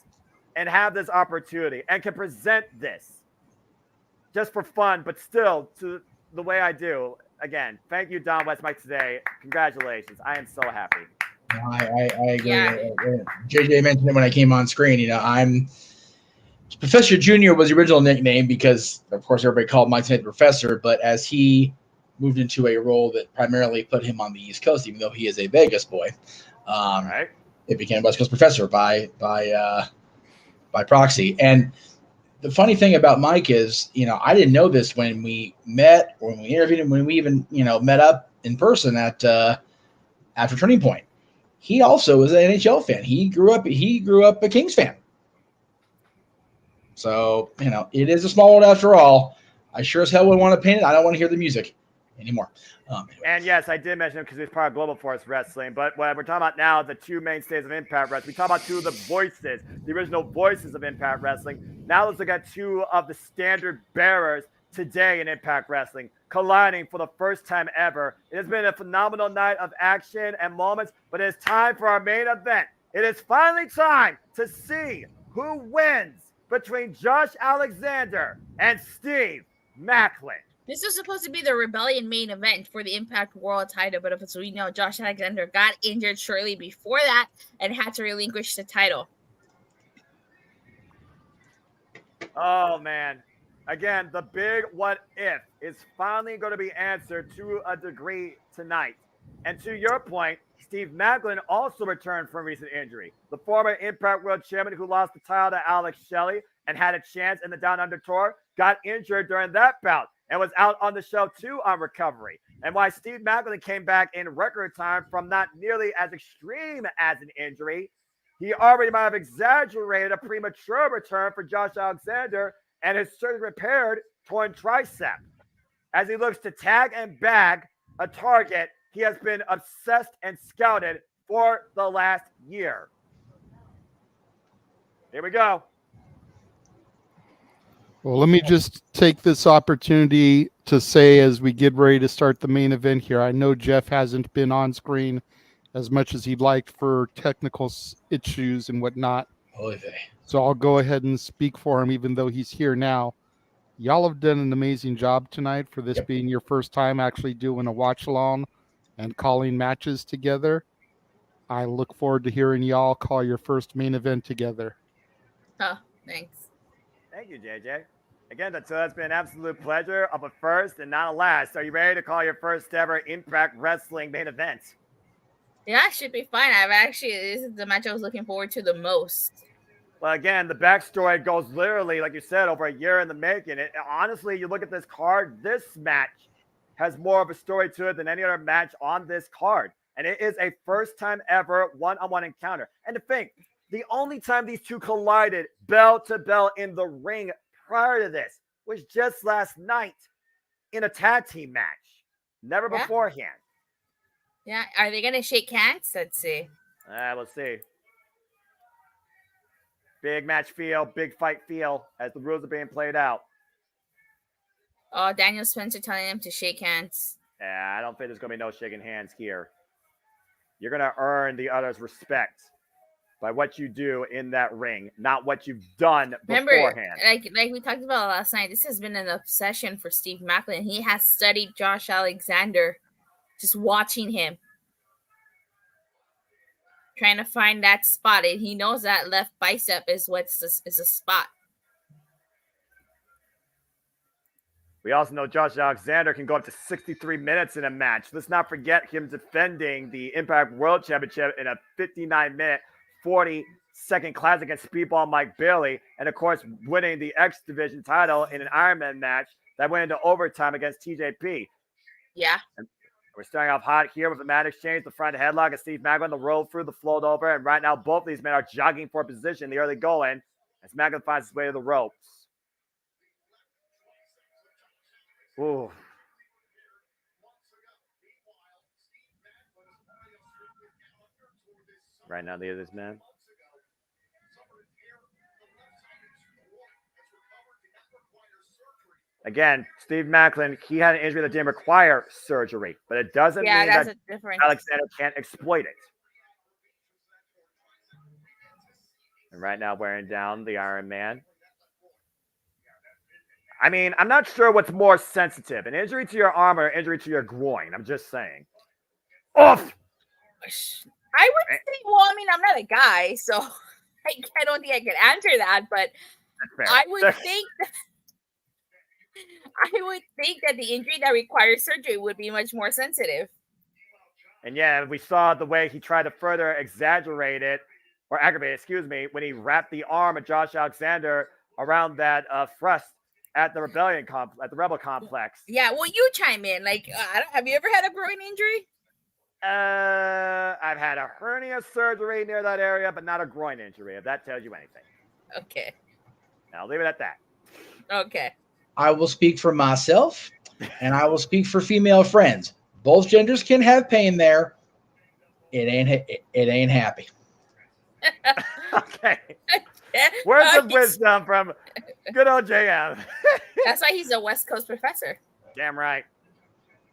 and have this opportunity and can present this just for fun, but still to the way I do. Again, thank you, Don Westmike, today. Congratulations. I am so happy. I agree. Yeah. JJ mentioned it when I came on screen. I'm Professor Junior was the original nickname because, of course, everybody called Mike Tonight the Professor. But as he moved into a role that primarily put him on the East Coast, even though he is a Vegas boy, Right. it became West Coast Professor by proxy. And the funny thing about Mike is, I didn't know this when we met or when we interviewed him, when we even, met up in person after Turning Point. He also was an NHL fan. He grew up a Kings fan. So, it is a small world after all. I sure as hell would want to paint it. I don't want to hear the music anymore. Anyway. And yes, I did mention him because he's part of Global Force Wrestling. But what we're talking about now, the two mainstays of Impact Wrestling. We talk about two of the voices, the original voices of Impact Wrestling. Now let's look at two of the standard bearers today in Impact Wrestling, colliding for the first time ever. It has been a phenomenal night of action and moments, but it's time for our main event. It is finally time to see who wins between Josh Alexander and Steve Macklin. This was supposed to be the Rebellion main event for the Impact World title, but as we know, Josh Alexander got injured shortly before that and had to relinquish the title. Oh, man. Again, the big what if is finally going to be answered to a degree tonight. And to your point, Steve Macklin also returned from recent injury. The former Impact World Champion who lost the title to Alex Shelley and had a chance in the Down Under Tour got injured during that bout and was out on the show too on recovery. And why Steve Macklin came back in record time from not nearly as extreme as an injury, he already might have exaggerated a premature return for Josh Alexander and his surgically repaired torn tricep. As he looks to tag and bag a target he has been obsessed and scouted for the last year. Here we go. Well, let me just take this opportunity to say as we get ready to start the main event here, I know Jeff hasn't been on screen as much as he'd like for technical issues and whatnot. So I'll go ahead and speak for him, even though he's here now. Y'all have done an amazing job tonight for this being your first time actually doing a watch along and calling matches together. I look forward to hearing y'all call your first main event together. Oh, thanks. Thank you, JJ. Again, that's been an absolute pleasure of a first and not a last. Are you ready to call your first ever Impact Wrestling main event? Yeah, it should be fine. This is the match I was looking forward to the most. Well, again, the backstory goes literally, like you said, over a year in the making. Honestly, you look at this card, this match has more of a story to it than any other match on this card. And it is a first time ever one-on-one encounter. And to think, the only time these two collided bell to bell in the ring prior to this was just last night in a tag team match. Never beforehand. Yeah. Are they going to shake hands? Let's see. We'll see. Big match feel, big fight feel as the rules are being played out. Oh, Daniel Spencer telling him to shake hands. Yeah, I don't think there's going to be no shaking hands here. You're going to earn the other's respect by what you do in that ring, not what you've done beforehand. Like we talked about last night, this has been an obsession for Steve Macklin. He has studied Josh Alexander, just watching him, trying to find that spot. And he knows that left bicep is is a spot. We also know Josh Alexander can go up to 63 minutes in a match. Let's not forget him defending the Impact World Championship in a 59-minute, 40-second clash against Speedball Mike Bailey. And, of course, winning the X Division title in an Ironman match that went into overtime against TJP. Yeah. And we're starting off hot here with a mat exchange, the front headlock of Steve Macklin, the roll through, the float over. And right now, both of these men are jogging for position in the early going as Macklin finds his way to the ropes. Ooh. Right now, the other man. Again, Steve Macklin, he had an injury that didn't require surgery, but it doesn't mean that's that a difference. Alexander can't exploit it. And right now, wearing down the Iron Man. I mean, I'm not sure what's more sensitive, an injury to your arm or an injury to your groin. I'm just saying. Oof! I would say, well, I mean, I'm not a guy, so I don't think I could answer that, but I would think that the injury that requires surgery would be much more sensitive. And yeah, we saw the way he tried to further exaggerate it, or aggravate it, excuse me, when he wrapped the arm of Josh Alexander around that thrust at the Rebel complex. Yeah, well, you chime in. Like, have you ever had a groin injury? I've had a hernia surgery near that area, but not a groin injury, if that tells you anything. Okay. I'll leave it at that. Okay. I will speak for myself, and I will speak for female friends. Both genders can have pain there. It ain't happy. Okay. Words of wisdom from good old JM. That's why he's a West Coast professor. Damn right.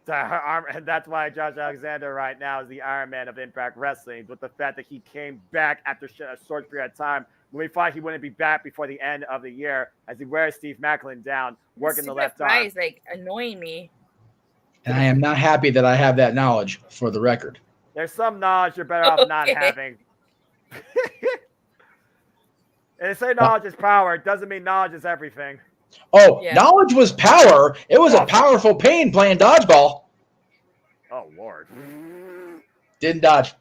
That's why Josh Alexander right now is the Iron Man of Impact Wrestling, with the fact that he came back after a short period of time when we thought he wouldn't be back before the end of the year, as he wears Steve Macklin down, working the left arm. Is like annoying me. And I am not happy that I have that knowledge, for the record. There's some knowledge you're better off not having. And they say knowledge is power. It doesn't mean knowledge is everything. Oh, yeah. Knowledge was power. It was a powerful pain playing dodgeball. Oh, Lord. Didn't dodge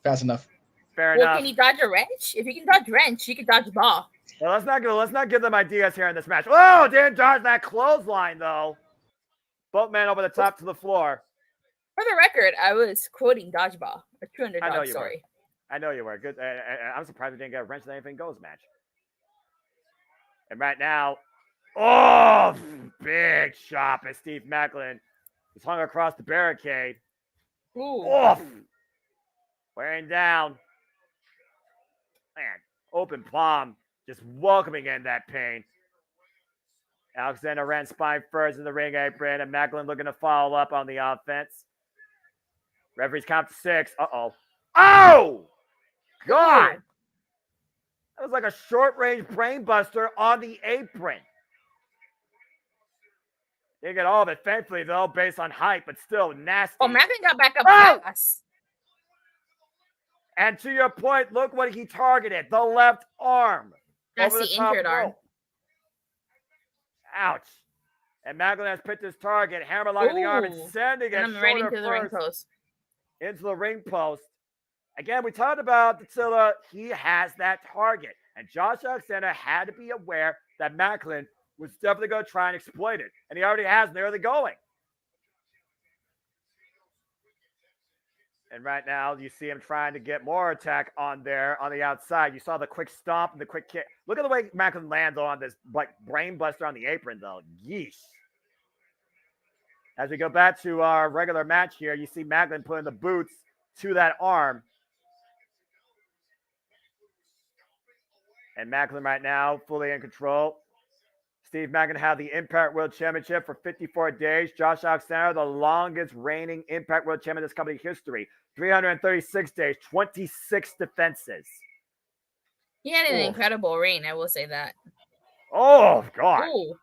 fast enough. Fair enough. Can you dodge a wrench? If you can dodge wrench, you can dodge a ball. Well, let's not give them ideas here in this match. Oh, didn't dodge that clothesline, though. Both men over the top to the floor. For the record, I was quoting dodgeball. Or 200 dodge, sorry. I know you were. Good. I'm surprised we didn't get a wrench in anything goes match. And right now, oh, big chop as Steve Macklin is hung across the barricade. Ooh. Oh, wearing down. Man, open palm, just welcoming in that pain. Alexander ran spine first in the ring apron, and Macklin looking to follow up on the offense. Referee's count to 6. Uh-oh. Oh! God! That was like a short-range brainbuster on the apron. Didn't get all of it, thankfully, though, based on height, but still nasty. Oh, Macklin got back up fast. And to your point, look what he targeted. The left arm. That's the injured arm. Ouch. And Macklin has picked his target, hammerlocking the arm and sending it right into the ring post. Into the ring post. Again, we talked about Dattila. He has that target. And Josh Alexander had to be aware that Macklin was definitely going to try and exploit it. And he already has nearly going. And right now, you see him trying to get more attack on there on the outside. You saw the quick stomp and the quick kick. Look at the way Macklin lands on this like brain buster on the apron, though. Yeesh. As we go back to our regular match here, you see Macklin putting the boots to that arm. And Macklin right now, fully in control. Steve Macklin had the Impact World Championship for 54 days. Josh Alexander, the longest reigning Impact World Champion in this company history. 336 days, 26 defenses. He had an incredible reign, I will say that. Oh, God. Ooh.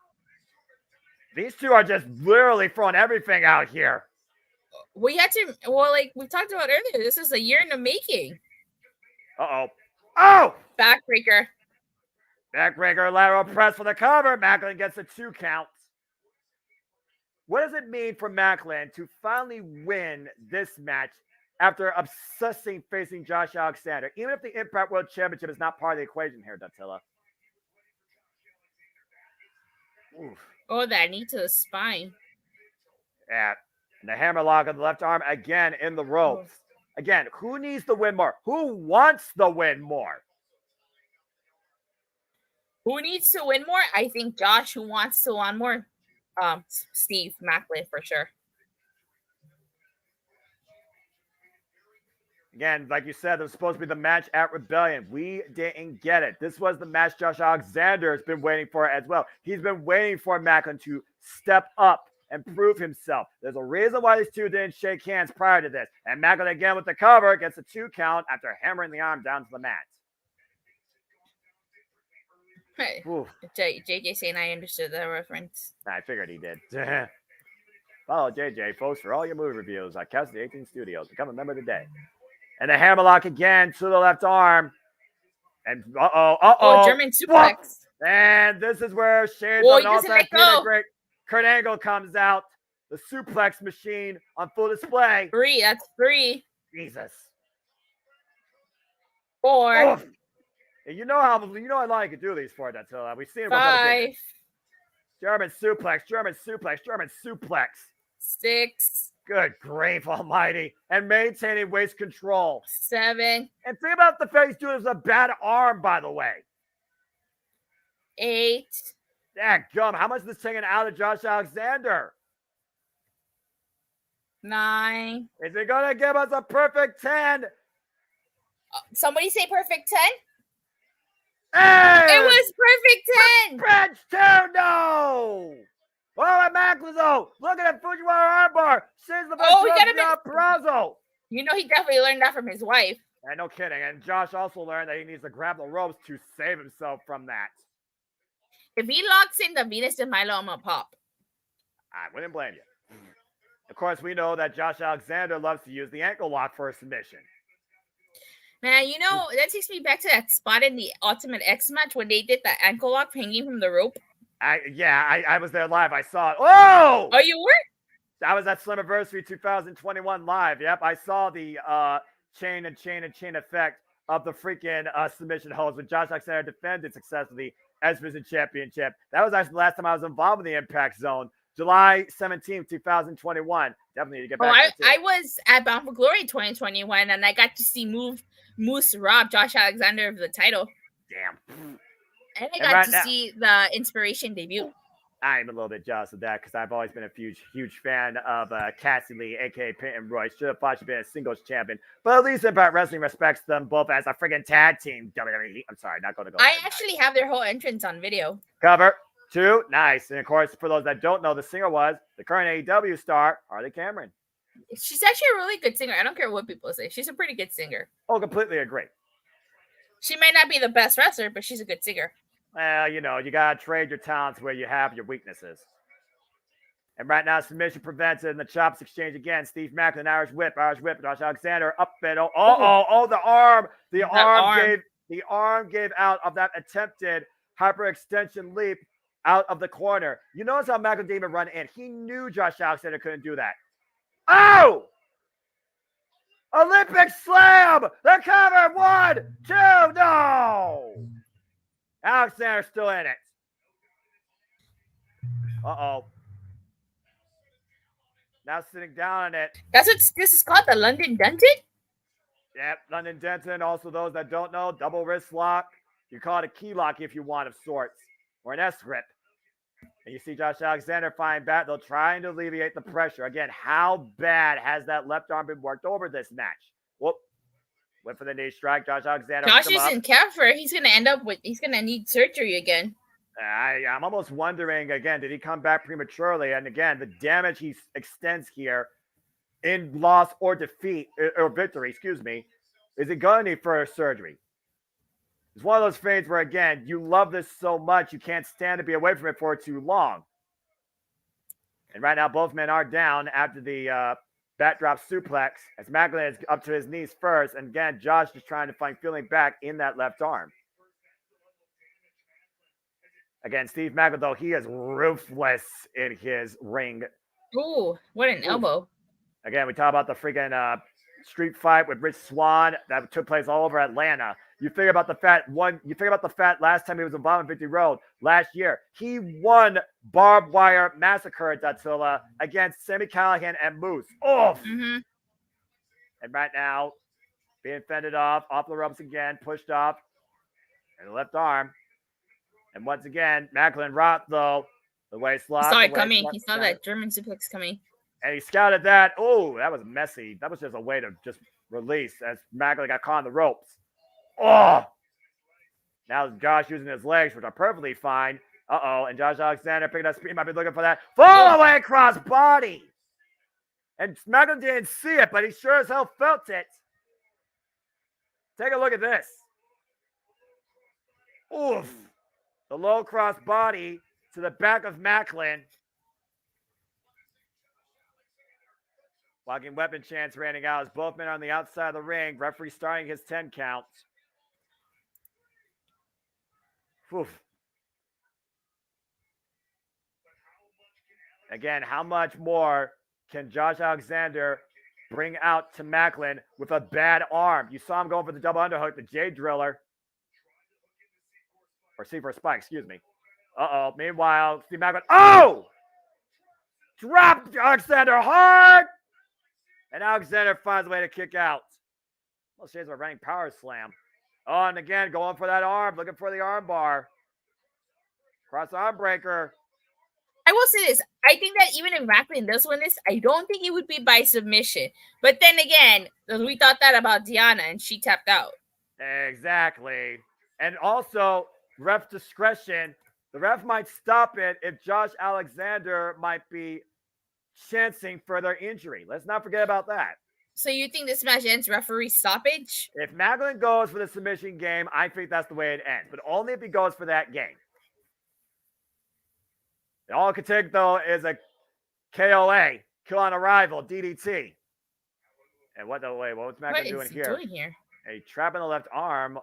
These two are just literally throwing everything out here. We had to, well, like we talked about earlier, this is a year in the making. Uh-oh. Oh! Backbreaker. Backbreaker, lateral press for the cover. Macklin gets a 2 count. What does it mean for Macklin to finally win this match after obsessing facing Josh Alexander? Even if the Impact World Championship is not part of the equation here, Dattila. Oof. Oh, that knee to the spine. Yeah. And the hammerlock on the left arm again in the ropes. Again, who needs to win more? Who wants to win more? Who needs to win more? I think Josh, who wants to win more. Steve Macklin for sure. Again, like you said, it was supposed to be the match at Rebellion. We didn't get it. This was the match Josh Alexander has been waiting for as well. He's been waiting for Macklin to step up and prove himself. There's a reason why these two didn't shake hands prior to this. And Macklin again with the cover gets a 2 count after hammering the arm down to the mat. Hey, JJ saying I understood that reference. I figured he did. Follow JJ, folks, for all your movie reviews on Cassidy 18 Studios. Become a member today. And the hammerlock again to the left arm. And German suplex. And this is where Shades Whoa, of an all-time great Kurt Angle comes out. The suplex machine on full display. 3. That's 3. Jesus. 4. Oof. You know I like to do these for that. So we've seen it. 5. German suplex. 6. Good grief almighty. And maintaining waist control. 7. And think about the fact he's doing this with a bad arm, by the way. 8. Gum. How much is this taking out of Josh Alexander? 9. Is he going to give us a perfect 10? Somebody say perfect 10? Hey! It was perfect 10! Bridge 2, no! Oh, and Macklin, look at that Fujiwara armbar. She's the Perazzo. You know he definitely learned that from his wife. Yeah, no kidding. And Josh also learned that he needs to grab the ropes to save himself from that. If he locks in the Venus de Milo, I'm gonna pop. I wouldn't blame you. Of course, we know that Josh Alexander loves to use the ankle lock for a submission. Man, you know, that takes me back to that spot in the Ultimate X match when they did that ankle lock hanging from the rope. I was there live. I saw it. Oh! Oh, you were? That was at Slammiversary 2021 live. Yep, I saw the chain effect of the freaking submission holds when Josh Alexander defended successfully as Vision Championship. That was actually the last time I was involved in the Impact Zone. July 17th, 2021. Definitely need to get back. I was at Bound for Glory 2021, and I got to see Moose rob Josh Alexander of the title. Damn. And I got to see the Inspiration debut. I'm a little bit jealous of that because I've always been a huge fan of Cassie Lee, a.k.a. Peyton Royce. Should have thought she'd been a singles champion. But at least Impact Wrestling respects them both as a friggin' tag team. WWE. I'm sorry, not going to go. I actually have their whole entrance on video. Cover 2. Nice. And, of course, for those that don't know, the singer was the current AEW star, Harley Cameron. She's actually a really good singer. I don't care what people say. She's a pretty good singer. Oh, completely agree. She may not be the best wrestler, but she's a good singer. Well, you know, you got to trade your talents where you have your weaknesses. And right now, submission prevented in the chops exchange again. Steve Macklin, Irish whip, Josh Alexander up and the arm. The arm gave out of that attempted hyperextension leap out of the corner. You notice how Macklin didn't even run in. He knew Josh Alexander couldn't do that. Oh! Olympic slam! The cover! 1, 2, no! Alexander's still in it. Uh-oh. Now sitting down on it. That's what this is called, the London Denton? Yep, London Denton. Also, those that don't know, double wrist lock. You call it a key lock if you want of sorts. Or an S-grip. And you see Josh Alexander find back, though, trying to alleviate the pressure. Again, how bad has that left arm been worked over this match? Whoop. Went for the knee strike. Josh Alexander. Josh is in Kefir. He's going to need surgery again. I'm almost wondering, again, did he come back prematurely? And again, the damage he extends here in loss or defeat, or victory, is he going to need further surgery? It's one of those things where, again, you love this so much, you can't stand to be away from it for too long. And right now, both men are down after the backdrop suplex, as Macklin is up to his knees first. And again, Josh is trying to find feeling back in that left arm. Again, Steve Macklin, though, he is ruthless in his ring. Ooh, what an elbow. Again, we talk about the freaking street fight with Rich Swann that took place all over Atlanta. You figure about the fact last time he was involved in Victory Road last year. He won Barbed Wire Massacre at Dattila against Sami Callihan and Moose. Oof! Mm-hmm. And right now, being fended off the ropes again, pushed off, and the left arm. And once again, Macklin rocked, though, the waist lock. He saw it coming. He saw that German suplex coming. And he scouted that. Oh, that was messy. That was just a way to just release as Macklin got caught on the ropes. Oh! Now Josh using his legs, which are perfectly fine. Uh-oh, and Josh Alexander picking up speed. Might be looking for that fall away cross body. And Macklin didn't see it, but he sure as hell felt it. Take a look at this. Oof. The low cross body to the back of Macklin. Walking weapon chance raining out as both men are on the outside of the ring. Referee starting his 10 count. Oof. Again, how much more can Josh Alexander bring out to Macklin with a bad arm? You saw him going for the double underhook, the J Driller. Or C for Spike, excuse me. Uh-oh. Meanwhile, Steve Macklin. Oh! Dropped Alexander hard! And Alexander finds a way to kick out. Well, shades of a running power slam. Oh, and again, going for that arm, looking for the arm bar. Cross arm breaker. I will say this. I think that even if Macklin does win this, I don't think it would be by submission. But then again, we thought that about Deanna, and she tapped out. Exactly. And also, ref discretion. The ref might stop it if Josh Alexander might be chancing further injury. Let's not forget about that. So you think this match ends referee stoppage? If Macklin goes for the submission game, I think that's the way it ends. But only if he goes for that game. And all it could take, though, is a KOA, kill on arrival, DDT. And what was Macklin doing here? A trap in the left arm.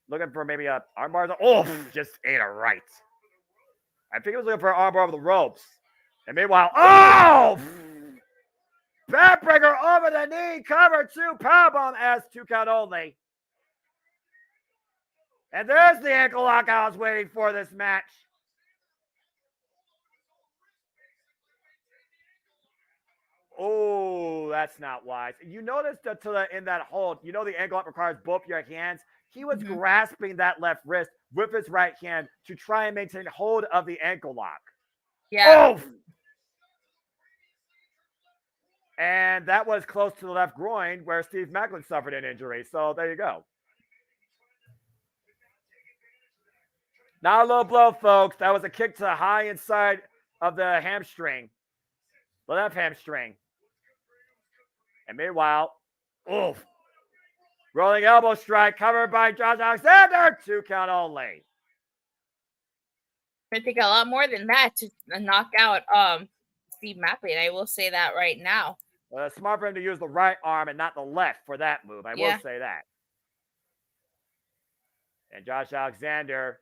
Looking for maybe a arm bar. Oh, just ate it right. I think he was looking for an arm bar over the ropes. And meanwhile, backbreaker over the knee, cover 2, powerbomb as 2 count only. And there's the ankle lock I was waiting for this match. Oh, that's not wise. You notice that in that hold, you know the ankle lock requires both your hands. He was grasping that left wrist with his right hand to try and maintain hold of the ankle lock. Yeah. Oh! And that was close to the left groin where Steve Macklin suffered an injury. So there you go. Not a low blow, folks. That was a kick to the high inside of the hamstring. The left hamstring. And meanwhile, rolling elbow strike covered by Josh Alexander. 2 count only. I think a lot more than that to knock out Steve Macklin. I will say that right now. Well, it's smart for him to use the right arm and not the left for that move. I will say that. And Josh Alexander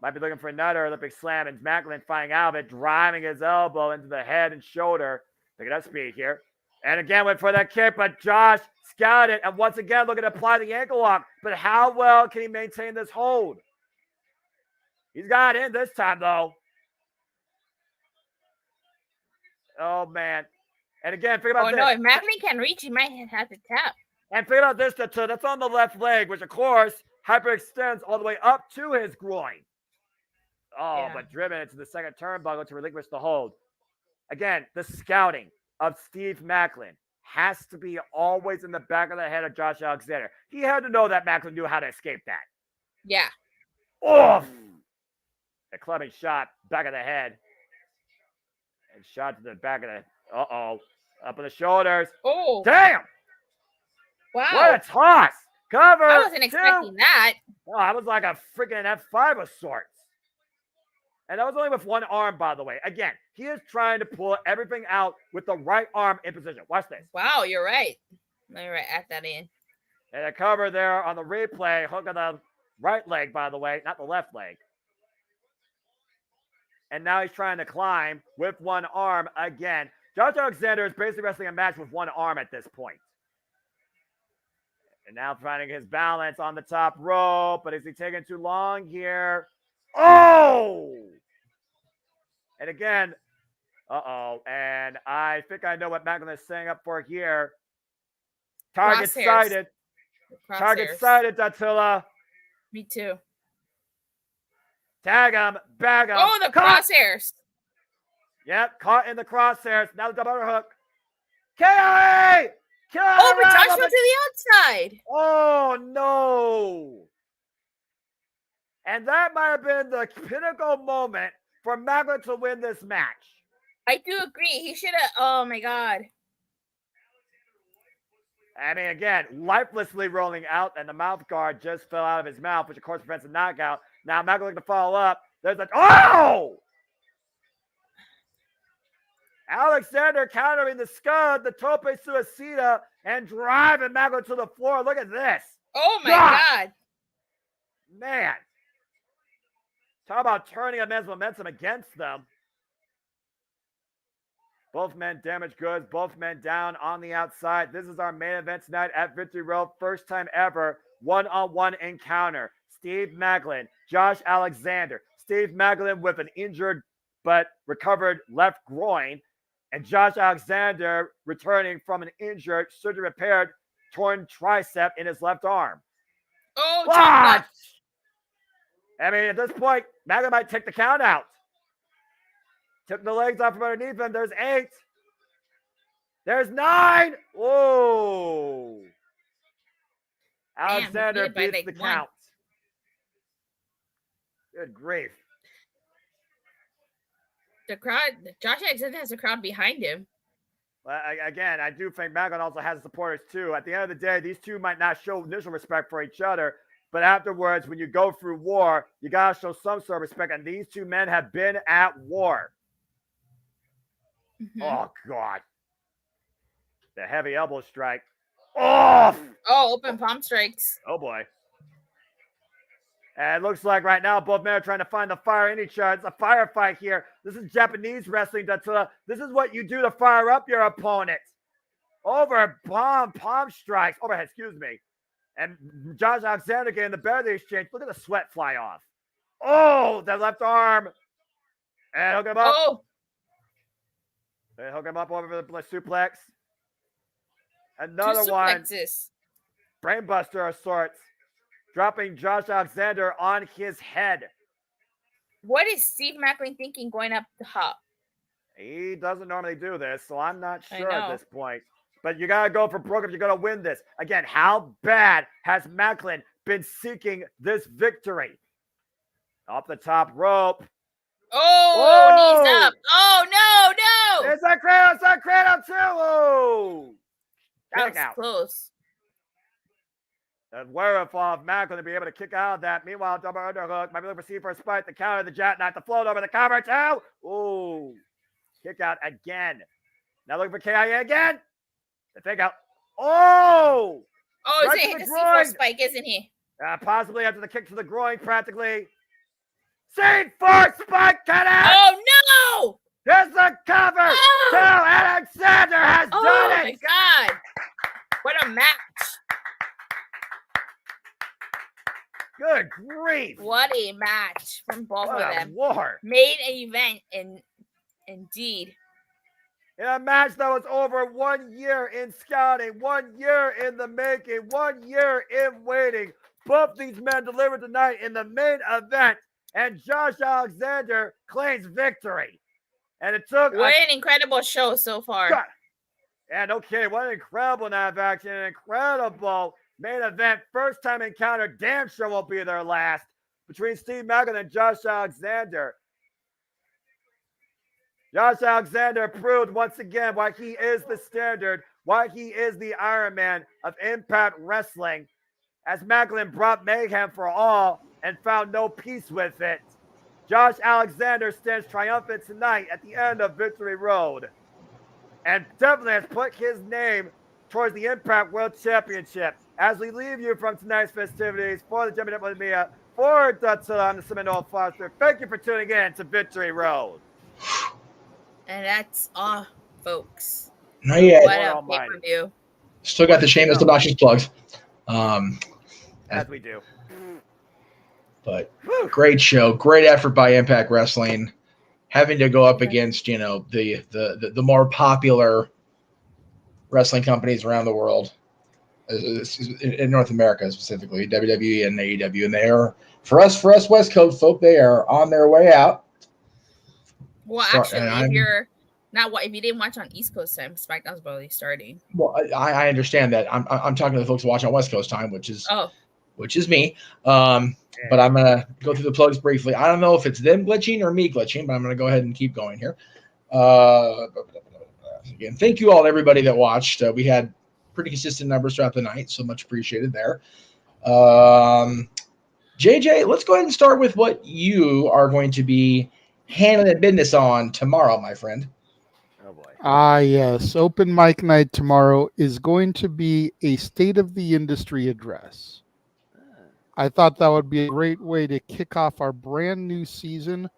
might be looking for another Olympic slam, and Macklin finding out of it, driving his elbow into the head and shoulder. Picking up speed here. And again, went for that kick, but Josh scouted and once again looking to apply the ankle lock. But how well can he maintain this hold? He's got it in this time, though. Oh, man. And again, think about this. Oh, no, if Macklin can reach, he might have to tap. And think about this, that's on the left leg, which, of course, hyperextends all the way up to his groin. Oh, but driven into the second turnbuckle to relinquish the hold. Again, the scouting of Steve Macklin has to be always in the back of the head of Josh Alexander. He had to know that Macklin knew how to escape that. Yeah. Oh! A clubbing shot, back of the head. And shot to the back of the... Uh-oh. Up on the shoulders. Oh. Damn! Wow. What a toss! Cover! I wasn't expecting that. Oh, that was like a freaking F5 of sorts. And that was only with one arm, by the way. Again, he is trying to pull everything out with the right arm in position. Watch this. Wow, you're right. Let me add that in. And a cover there on the replay. Hook on the right leg, by the way, not the left leg. And now he's trying to climb with one arm again. Josh Alexander is basically wrestling a match with one arm at this point. And now finding his balance on the top rope. But is he taking too long here? Oh! And again, and I think I know what Macklin is saying up for here. Target sighted. Target sighted, Dattila. Me too. Tag him, bag him. Oh, the crosshairs. Yep, caught in the crosshairs. Now the double underhook. KOA! Oh, but Josh went to the outside. Oh, no. And that might have been the pinnacle moment for Macklin to win this match. I do agree. He should have. Oh my God. I mean, again, lifelessly rolling out, and the mouth guard just fell out of his mouth, which of course prevents a knockout. Now Macklin looking to follow up. There's a Alexander countering the Scud, the Tope Suicida, and driving Macklin to the floor. Look at this. Oh my God. Man. Talk about turning a man's momentum against them. Both men damaged goods, both men down on the outside. This is our main event tonight at Victory Road. First time ever, one-on-one encounter. Steve Macklin, Josh Alexander. Steve Macklin with an injured but recovered left groin. And Josh Alexander returning from an injured, surgery repaired, torn tricep in his left arm. Oh, what? I mean, at this point, Macklin might take the count out. Took the legs off from underneath him. There's 8. There's 9. Whoa. Alexander beats the count. Good grief. The crowd, Josh Alexander has a crowd behind him. Well, again, I do think Macklin also has supporters too. At the end of the day, these two might not show initial respect for each other, but afterwards, when you go through war, you got to show some sort of respect. And these two men have been at war. Mm-hmm. Oh, God. The heavy elbow strike. Oh! Oh, open palm strikes. Oh, boy. And it looks like right now both men are trying to find the fire in each other. It's a firefight here. This is Japanese wrestling. This is what you do to fire up your opponent. Over palm strikes. Overhead, excuse me. And Josh Alexander getting the better of the exchange. Look at the sweat fly off. Oh, that left arm. And hook him up. Oh. They hook him up over the suplex. Another one. Brainbuster of sorts. Dropping Josh Alexander on his head. What is Steve Macklin thinking going up the hop? He doesn't normally do this, so I'm not sure at this point. But you got to go for broke if you're going to win this. Again, how bad has Macklin been seeking this victory? Off the top rope. Oh, knees up. Oh, no. It's a cradle too. Oh. That was close. The wherewithal of Macklin to be able to kick out of that. Meanwhile, double underhook. Might be looking for C for a spike. The counter, the jackknife, the float over the cover too. Ooh. Kick out again. Now looking for KIA again. The fake out. Oh! Oh, he's going to hit the C4 spike, isn't he? Possibly after the kick to the groin, practically. C4 spike, cut out! Oh, no! There's the cover! Oh! So Alexander has done it! Oh, my God. What a match. Good grief. What a match from both of them. War. Made an event, indeed. In a match that was over 1 year in scouting, 1 year in the making, 1 year in waiting. Both these men delivered tonight in the main event, and Josh Alexander claims victory. And it took what an incredible show so far. God. And okay, what an incredible night of action, an incredible main event. First time encounter, damn sure won't be their last, between Steve Macklin and Josh Alexander. Josh Alexander proved once again why he is the standard, why he is the Iron Man of Impact Wrestling, as Macklin brought mayhem for all and found no peace with it. Josh Alexander stands triumphant tonight at the end of Victory Road, and definitely has put his name towards the Impact World Championship. As we leave you from tonight's festivities for the JMN Multiverse, for I'm the Seminole Foster. Thank you for tuning in to Victory Road. And that's all, folks. Not yet. What a pay-per-view. Still got the shameless obnoxious plugs. As we do. But great show. Great effort by Impact Wrestling. Having to go up against, the more popular wrestling companies around the world. In North America specifically, WWE and AEW. And they are, for us West Coast folk, they are on their way out. Well, actually, if you didn't watch on East Coast time, SmackDown's barely starting. Well, I understand that. I'm talking to the folks who watch on West Coast time, which is which is me. But I'm going to go through the plugs briefly. I don't know if it's them glitching or me glitching, but I'm going to go ahead and keep going here. Again, thank you all to everybody that watched. We had pretty consistent numbers throughout the night, so much appreciated there. JJ, let's go ahead and start with what you are going to be handling business on tomorrow, my friend. Oh boy. Yes. Open mic night tomorrow is going to be a state of the industry address. I thought that would be a great way to kick off our brand new season.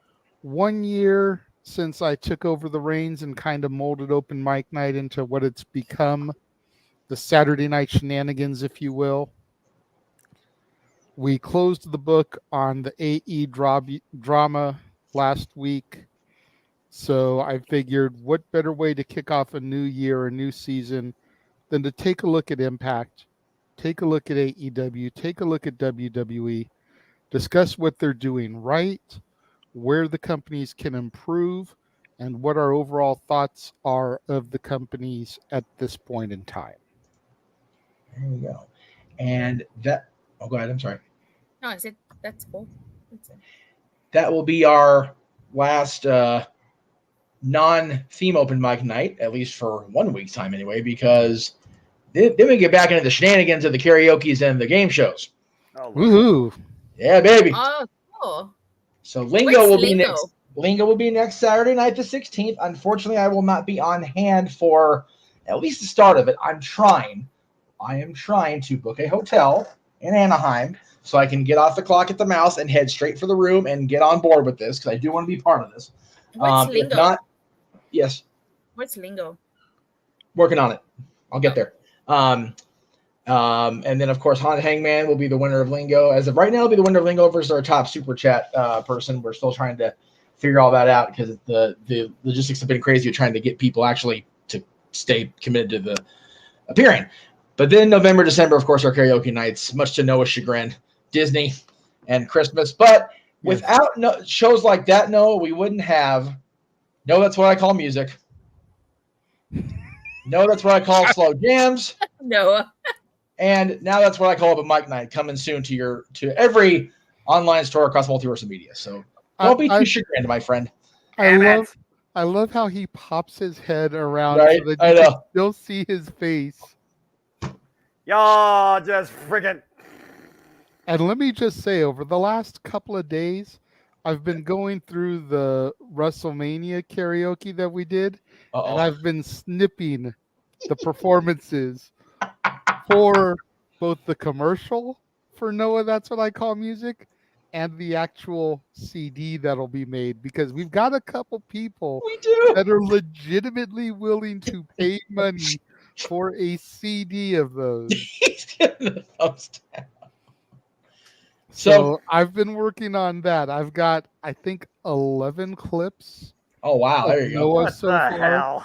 1 year since I took over the reins and kind of molded open mic night into what it's become, the Saturday night shenanigans, if you will. We closed the book on the AE drama last week. So I figured what better way to kick off a new year, a new season, than to take a look at Impact, take a look at AEW, take a look at WWE, discuss what they're doing right, where the companies can improve, and what our overall thoughts are of the companies at this point in time. There you go. And that, go ahead. I'm sorry. No, I said that's cool. That will be our last non-theme open mic night, at least for 1 week's time anyway, because then we get back into the shenanigans of the karaoke's and the game shows. Oh, Woohoo! Yeah, baby. Oh, cool. So Lingo will be next Saturday night, the 16th. Unfortunately, I will not be on hand for at least the start of it. I am trying to book a hotel in Anaheim so I can get off the clock at the mouse and head straight for the room and get on board with this because I do want to be part of this. What's Lingo? If not, yes. What's Lingo? Working on it. I'll get there. And then, of course, Haunted Hangman will be the winner of Lingo. As of right now, it'll be the winner of Lingo versus our top super chat person. We're still trying to figure all that out because the logistics have been crazy of trying to get people actually to stay committed to the appearing. But then November, December, of course, our karaoke nights, much to Noah's chagrin, Disney and Christmas. But without shows like that, Noah, we wouldn't have No, That's What I Call Music. No, That's What I Call Slow Jams. Noah. And now That's What I Call Open Mic Night, coming soon to every online store across Multiverse of Media. So don't be too chagrined, my friend. I love how he pops his head around right? so that you can still see his face. Y'all just freaking. And let me just say, over the last couple of days, I've been going through the WrestleMania karaoke that we did, and I've been snipping the performances for both the commercial for Noah, That's What I Call Music, and the actual CD that'll be made, because we've got a couple people that are legitimately willing to pay money for a CD of those. He's getting the thumbs down. So I've been working on that. I've got, I think, 11 clips. Oh, wow. There you go. What the hell?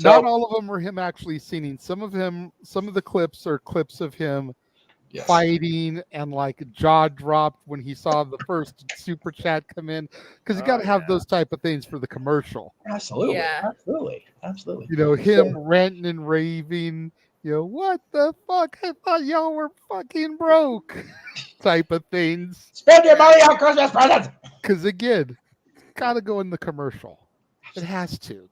Not all of them are him actually singing. Some of the clips are clips of him fighting and like jaw dropped when he saw the first super chat come in, because you got to have those type of things for the commercial. Absolutely. Yeah. Absolutely. You know, him ranting and raving, you know, what the fuck? I thought y'all were fucking broke type of things. Spend your money on Christmas presents. Because again, it's got to go in the commercial. It has to.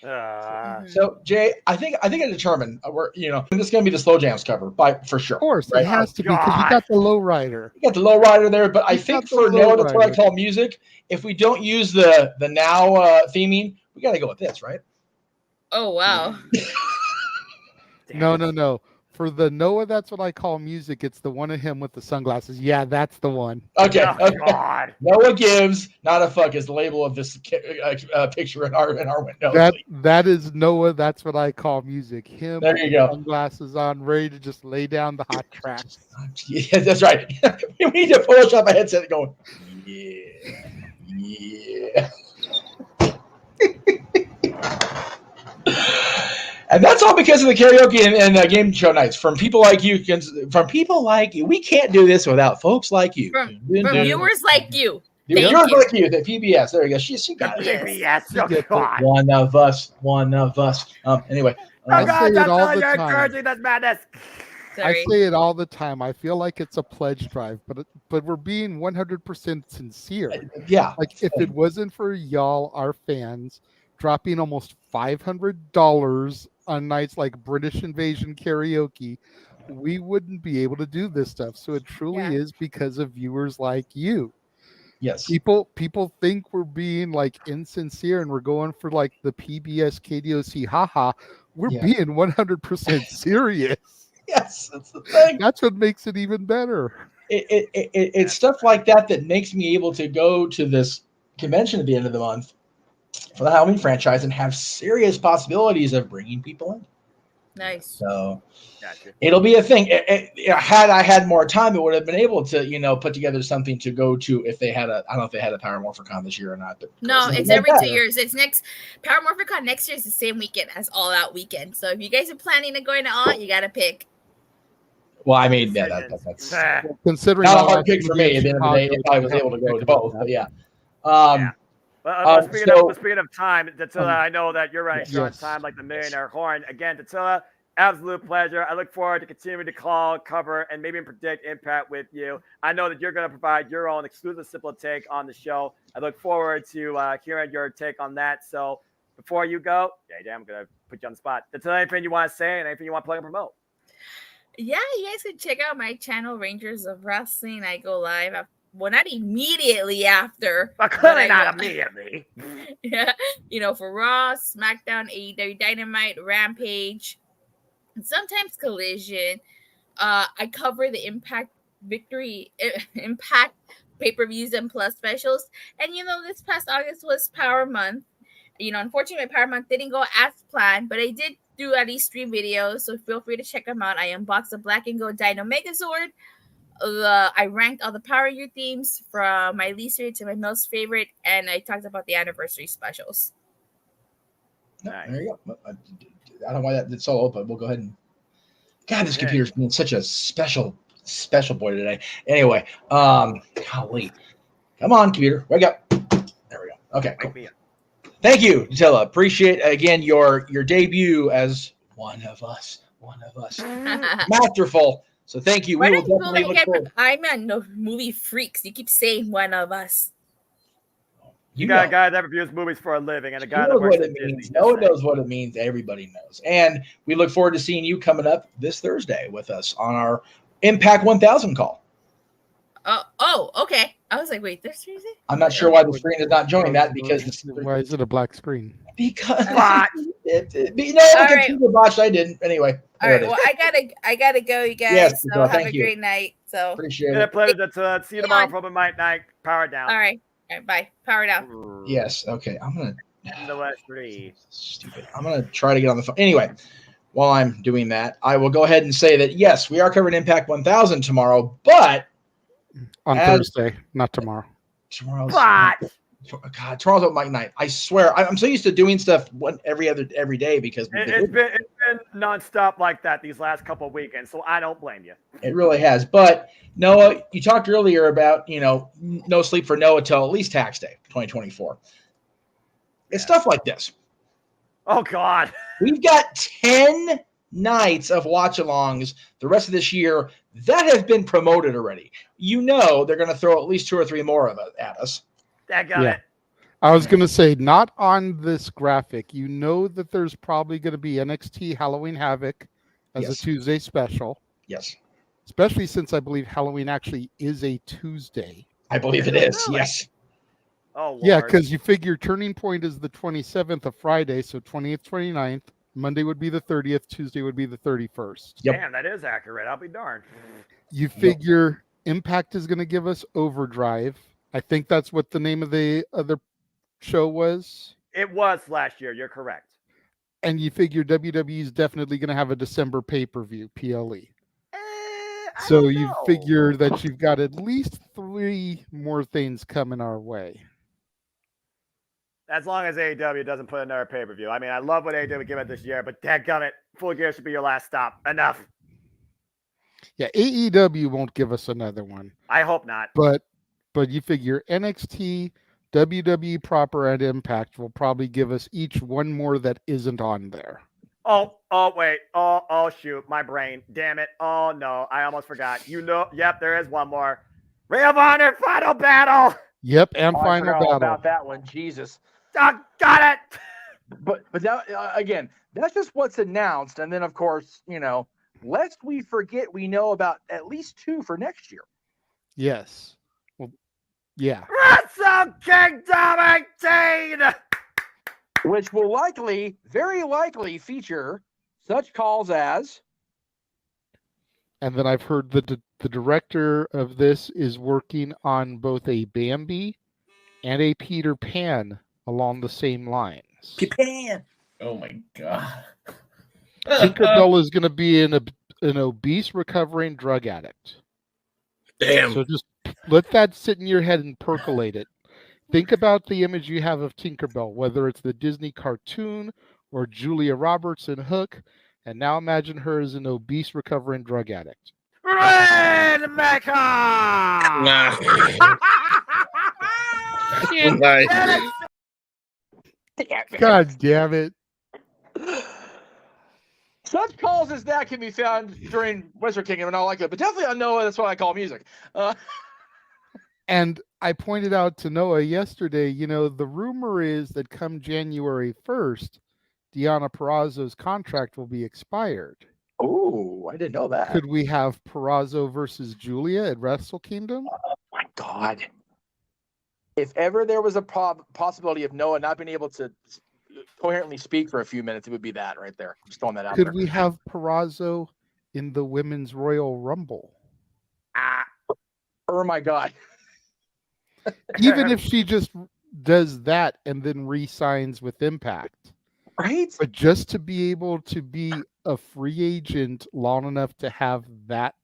So Jay, I think I determined this is going to be the Slow Jams cover for sure. Of course, right? It has to be, because you got the lowrider. You got the lowrider there, but I think for No, That's What I Call Music, if we don't use the now theming, we got to go with this, right? Oh wow. No. For the Noah, That's What I Call Music, it's the one of him with the sunglasses. Yeah, that's the one. Okay. God. Noah Gives, not a fuck, is the label of this picture in our window. That is Noah, That's What I Call Music. Him there you go. Sunglasses on, ready to just lay down the hot tracks. Yeah, that's right. We need to Photoshop a headset going, yeah. And that's all because of the karaoke and game show nights. From people like you, we can't do this without folks like you. From viewers like you. Viewers like you, the PBS. There you go. She got it. PBS. Oh, God. One of us. Anyway. Oh, God, that's all you're encouraging this madness. I Sorry. say it all the time. I feel like it's a pledge drive, but we're being 100% sincere. Yeah. Like if it wasn't for y'all, our fans, dropping almost $500 on nights like British Invasion karaoke, we wouldn't be able to do this stuff. So it truly is because of viewers like you. Yes. People think we're being like insincere and we're going for like the PBS KDOC haha. We're being 100% serious. Yes, that's the thing. That's what makes it even better. It's stuff like that makes me able to go to this convention at the end of the month for the Halloween franchise and have serious possibilities of bringing people in. Nice. So Gotcha. it'll be a thing. Had I had more time, it would have been able to, put together something to go to if they had I don't know if they had a Power Morphicon this year or not. But no, it's every 2 years. It's next Power Morphicon next year is the same weekend as All Out weekend. So if you guys are planning to going to All Out, you got to pick. Well, I mean, yeah, that's considering not a hard pick for me. At the end of the day, if I was able to go to both, but yeah. Speaking of time, Dattila, I know that you're running short on time like the Millionaire Horn. Again, Dattila, absolute pleasure. I look forward to continuing to call, cover, and maybe predict Impact with you. I know that you're going to provide your own exclusive Simple Take on the show. I look forward to hearing your take on that. So before you go, JJ, I'm going to put you on the spot. Dattila, anything you want to say and anything you want to plug and promote? Yeah, you guys can check out my channel, Rangers of Wrestling. I go live. Well, not immediately after. But clearly not immediately. Yeah, for Raw, SmackDown, AEW Dynamite, Rampage, and sometimes Collision. I cover the Impact pay-per-views and plus specials. And this past August was Power Month. Unfortunately, my Power Month didn't go as planned, but I did do at least 3 videos, so feel free to check them out. I unboxed the Black and Gold Dino Megazord. I ranked all the Power U themes from my least favorite to my most favorite, and I talked about the anniversary specials. Nice. There you go. I don't know why that's all open. We'll go ahead and. God, this computer's being such a special boy today. Anyway, golly, come on, computer, wake up. There we go. Okay, cool. Thank you, Dattila. Appreciate again your debut as one of us. Masterful. So thank you. We will definitely look forward. I'm a movie freaks. You keep saying one of us. You got a guy that reviews movies for a living and a guy that works at Disney. No one knows what it means. Everybody knows. And we look forward to seeing you coming up this Thursday with us on our Impact 1000 call. Oh, okay. I was like, wait, this Thursday? I'm not sure why the screen is not showing that because why is it a black screen? Because right. Botched. I didn't. Anyway. All right. Well, I gotta go, you guys. Yes, so have a great night. So appreciate it. Pleasure. See you tomorrow for the night. Power down. All right. Bye. Power down. Yes. Okay. I'm gonna. The last 3. Stupid. I'm gonna try to get on the phone. Anyway, while I'm doing that, I will go ahead and say that yes, we are covering Impact 1000 tomorrow, but on Thursday, not tomorrow. Tomorrow's open mic night. I swear, I'm so used to doing stuff every day because it's been nonstop like that these last couple of weekends. So I don't blame you. It really has. But Noah, you talked earlier about no sleep for Noah till at least tax day 2024. It's stuff like this. Oh God, we've got 10 nights of watch-alongs the rest of this year that have been promoted already. They're going to throw at least 2 or 3 more of it at us. It. I was going to say, not on this graphic. That there's probably going to be NXT Halloween Havoc as a Tuesday special. Yes. Especially since I believe Halloween actually is a Tuesday. I believe it is. Really? Yes. Oh, Lord. Yeah, because you figure Turning Point is the 27th of Friday, so 20th, 29th. Monday would be the 30th. Tuesday would be the 31st. Yep. Damn, that is accurate. I'll be darned. You figure Impact is going to give us Overdrive. I think that's what the name of the other show was. It was last year. You're correct. And you figure WWE is definitely going to have a December pay-per-view, PLE. So you figure that you've got at least 3 more things coming our way. As long as AEW doesn't put another pay-per-view. I mean, I love what AEW gave it this year, but dadgummit, Full Gear should be your last stop. Enough. Yeah, AEW won't give us another one. I hope not. But you figure NXT, WWE proper, and Impact will probably give us each one more that isn't on there. Wait. Oh, shoot. My brain. Damn it. Oh, no. I almost forgot. Yep, there is one more. Ring of Honor Final Battle. Yep, and I final forgot all battle. about that one. Jesus. Oh, got it. But that, again, that's just what's announced. And then, of course, lest we forget, we know about at least 2 for next year. Yes. Well, yeah. Wrestle Kingdom 18. Which will very likely feature such calls as. And then I've heard the director of this is working on both a Bambi and a Peter Pan along the same lines. Peter Pan. Oh my god. Tinkerbell is going to be an obese recovering drug addict. Damn. So just let that sit in your head and percolate it. Think about the image you have of Tinkerbell, whether it's the Disney cartoon or Julia Roberts in Hook, and now imagine her as an obese recovering drug addict. Rainmaker! Nice. God damn it. Such calls as that can be found during Wizard Kingdom and all like that, but definitely on Noah, that's what I call music. And I pointed out to Noah yesterday, the rumor is that come January 1st, Deonna Purrazzo's contract will be expired. Oh, I didn't know that. Could we have Purrazzo versus Julia at Wrestle Kingdom? Oh my God. If ever there was a possibility of Noah not being able to coherently speak for a few minutes, it would be that right there. I'm just throwing that out there. Could we have Purrazzo in the Women's Royal Rumble? Oh my God. Even if she just does that and then re-signs with Impact. Right? But just to be able to be a free agent long enough to have that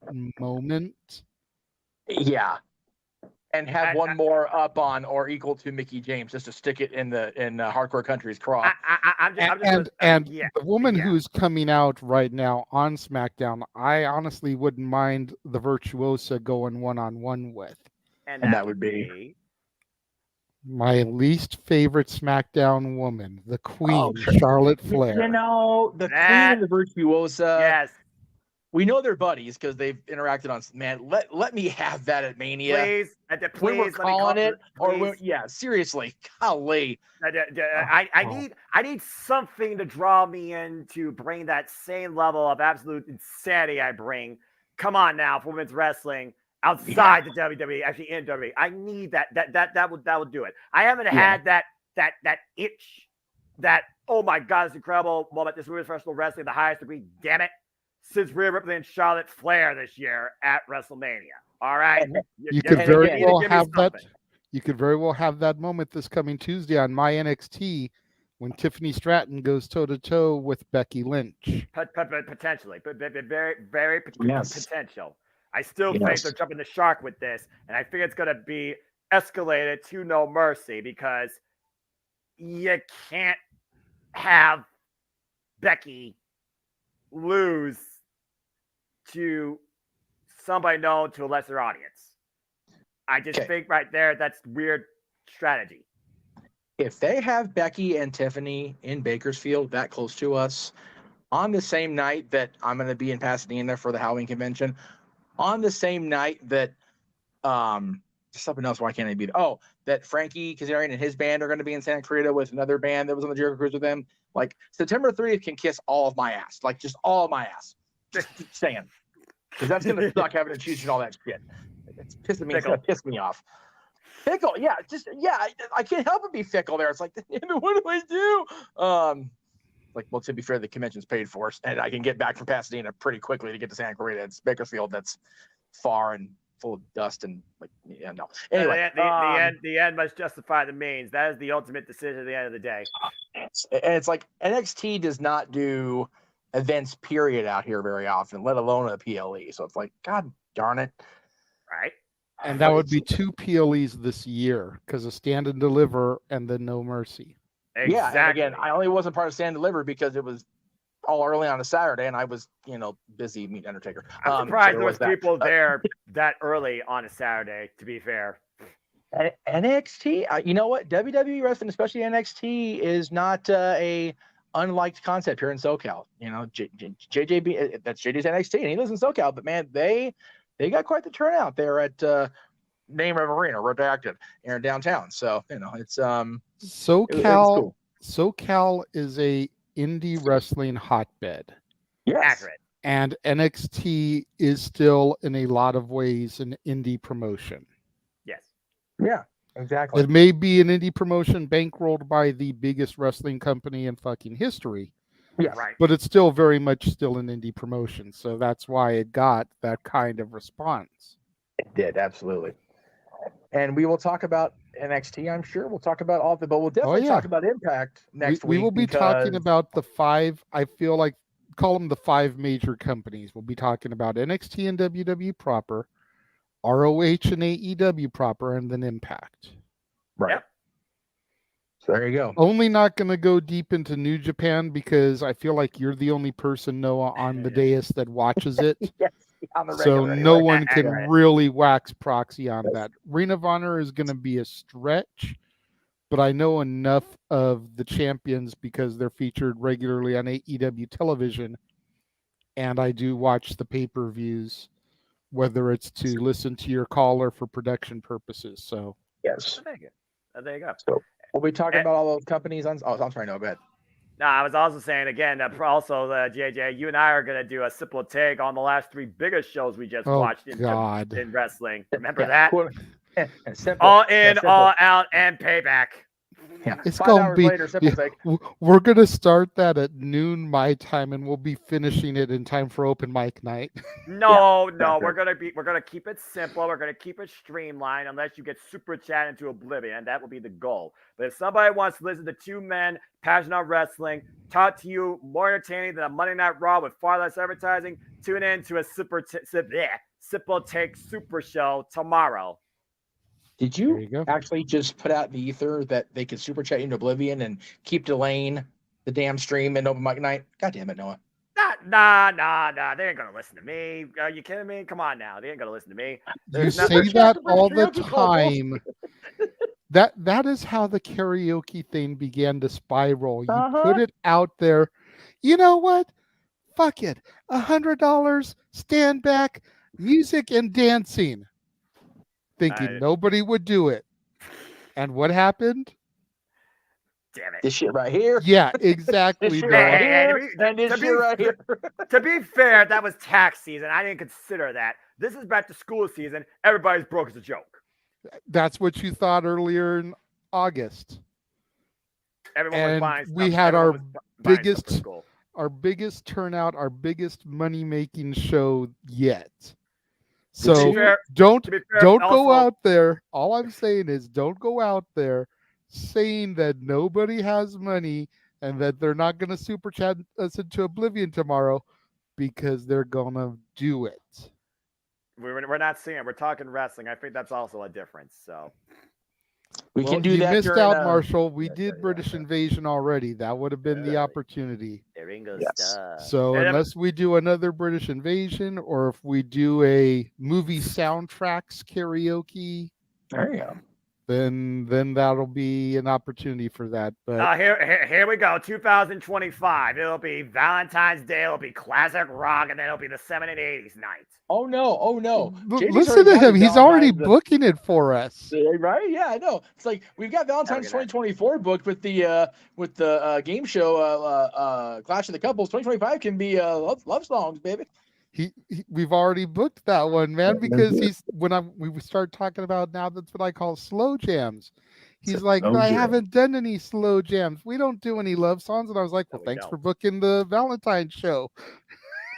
moment. Yeah. And have one more up on or equal to Mickey James just to stick it in Hardcore Country's craw. The woman who's coming out right now on SmackDown, I honestly wouldn't mind the Virtuosa going one-on-one with. And that would be my least favorite SmackDown woman, the Queen, Charlotte Flair. The Queen and the Virtuosa. Yes. We know they're buddies because they've interacted on. Man, let me have that at Mania. Please, when we're calling it, seriously, golly. I need something to draw me in to bring that same level of absolute insanity I bring. Come on now, for women's wrestling outside the WWE, actually in WWE. I need that. That would do it. I haven't had that itch. That oh my God, it's incredible moment. This women's professional wrestling, the highest degree. Damn it. Since Rhea Ripley and Charlotte Flair this year at WrestleMania. All right. You could very well have that. You could very well have that moment this coming Tuesday on My NXT when Tiffany Stratton goes toe to toe with Becky Lynch. Potentially, but very, very potential. I still think they're jumping the shark with this, and I think it's going to be escalated to no mercy because you can't have Becky lose to somebody known to a lesser audience. I just think right there, that's weird strategy. If they have Becky and Tiffany in Bakersfield that close to us on the same night that I'm going to be in Pasadena for the Halloween convention, on the same night that something else, why can't I be there? Oh, that Frankie Kazarian and his band are going to be in Santa Clarita with another band that was on the Jericho Cruise with them. Like September 30th can kiss all of my ass. Like just all of my ass. Just saying. Because that's going to suck having to choose and all that shit. It's pissing me. It's going to piss me off. Fickle. Yeah. I can't help but be fickle there. It's like, what do I do? Well, to be fair, the convention's paid for, and I can get back from Pasadena pretty quickly to get to Santa Clarita. It's Bakersfield that's far and full of dust and no. Anyway, the end must justify the means. That is the ultimate decision at the end of the day. And it's like NXT does not do events period out here very often, let alone a PLE. So it's like, God darn it. Right. And that would be 2 PLEs this year because of Stand and Deliver and then No Mercy. Exactly. Yeah, and again, I only wasn't part of Stand and Deliver because it was all early on a Saturday, and I was, busy meeting Undertaker. I'm surprised there was people there that early on a Saturday, to be fair. NXT, you know what? WWE wrestling, especially NXT, is not a unliked concept here in SoCal. You know, JJB, that's JJ's NXT, and he lives in SoCal. But man, they got quite the turnout there at Name of Arena, Redacted, here in downtown. So you know, it's SoCal. it was cool. SoCal is a indie wrestling hotbed. Yes. Accurate. And NXT is still in a lot of ways an indie promotion. Yes. Yeah, exactly. It may be an indie promotion bankrolled by the biggest wrestling company in fucking history. Yes. Right. But it's still very much still an indie promotion. So that's why it got that kind of response. It did, absolutely. And we will talk about NXT, I'm sure. We'll talk about all of it, but we'll definitely talk about Impact next week. We will be talking about the 5, I feel like, call them the 5 major companies. We'll be talking about NXT and WWE proper, ROH and AEW proper, and then Impact. Right. Yep. So there you go. Only not going to go deep into New Japan because I feel like you're the only person, Noah, on the dais that watches it. Yes, on the So regular, no anyway. one can really wax proxy on that. Ring of Honor is going to be a stretch, but I know enough of the champions because they're featured regularly on AEW television, and I do watch the pay-per-views, whether it's to listen to your caller for production purposes. So yes, there you go. So we'll be talking about all those companies on. Oh, I'm sorry, no, go ahead. No, I was also saying again, also JJ, you and I are going to do a simple take on the last 3 biggest shows we just watched in wrestling. Remember that? Simple. All in, all out, and payback. Yeah, it's 5 going hours to be. later, Simple's like, we're going to start that at noon my time, and we'll be finishing it in time for open mic night. No, we're gonna keep it simple. We're gonna keep it streamlined, unless you get super chat into oblivion. That will be the goal. But if somebody wants to listen to 2 men passionate about wrestling, talk to you more entertaining than a Monday Night Raw with far less advertising, tune in to a simple take super show tomorrow. Did you actually just put out in the ether that they could super chat into oblivion and keep delaying the damn stream and open mic night? God damn it, Noah. Nah. They ain't gonna listen to me. Are you kidding me? Come on now. They ain't gonna listen to me. You say that all the time. That is how the karaoke thing began to spiral. You put it out there. You know what? Fuck it. $100, stand back, music and dancing. Thinking nobody would do it. And what happened? Damn it. This shit right here. Yeah, exactly. This shit right here. And this shit right here. To be fair, that was tax season. I didn't consider that. This is back to school season. Everybody's broke as a joke. That's what you thought earlier in August. Everyone and was buying stuff. We had our biggest turnout, our biggest money-making show yet. So don't go out there. All I'm saying is don't go out there saying that nobody has money and that they're not going to super chat us into oblivion tomorrow, because they're going to do it. We're not seeing it. We're talking wrestling. I think that's also a difference. So we can do you that. You missed out, Marshall. We did British Invasion already. That would have been the opportunity. Stuff. So unless we do another British Invasion, or if we do a movie soundtracks karaoke, there you go. Then that'll be an opportunity for that. But here we go. 2025. It'll be Valentine's Day. It'll be classic rock, and then it'll be the 70s and 80s night. Oh no! Listen to him. He's already booking it for us. Right? Yeah, I know. It's like we've got Valentine's 2024 booked with the game show Clash of the Couples. 2025 can be love songs, baby. We've already booked that one, man, because we start talking about now, that's what I call slow jams. He's like, I haven't done any slow jams. We don't do any love songs. And I was like, well, thanks for booking the Valentine's show.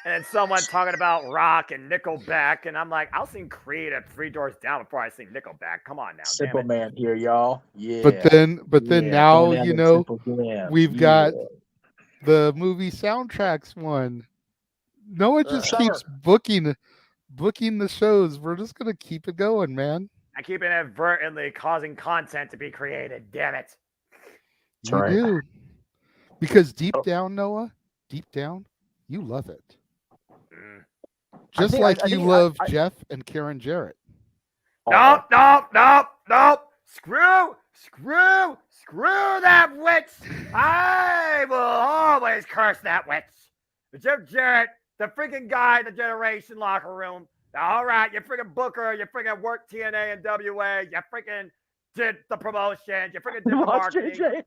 And someone talking about rock and Nickelback, and I'm like, I'll sing Creed at 3 Doors Down before I sing Nickelback. Come on now, Simple Man here, y'all. Yeah. But then now we've got the movie soundtracks one. Noah just keeps booking the shows. We're just gonna keep it going, man. I keep inadvertently causing content to be created. Damn it! You do, because deep down, Noah, deep down, you love it. Just like you love Jeff and Karen Jarrett. Nope. Screw that witch! I will always curse that witch. Jeff Jarrett, the freaking guy in the Generation locker room. All right, you freaking Booker, you freaking worked TNA and WA, you freaking did the promotion, you freaking did the marketing.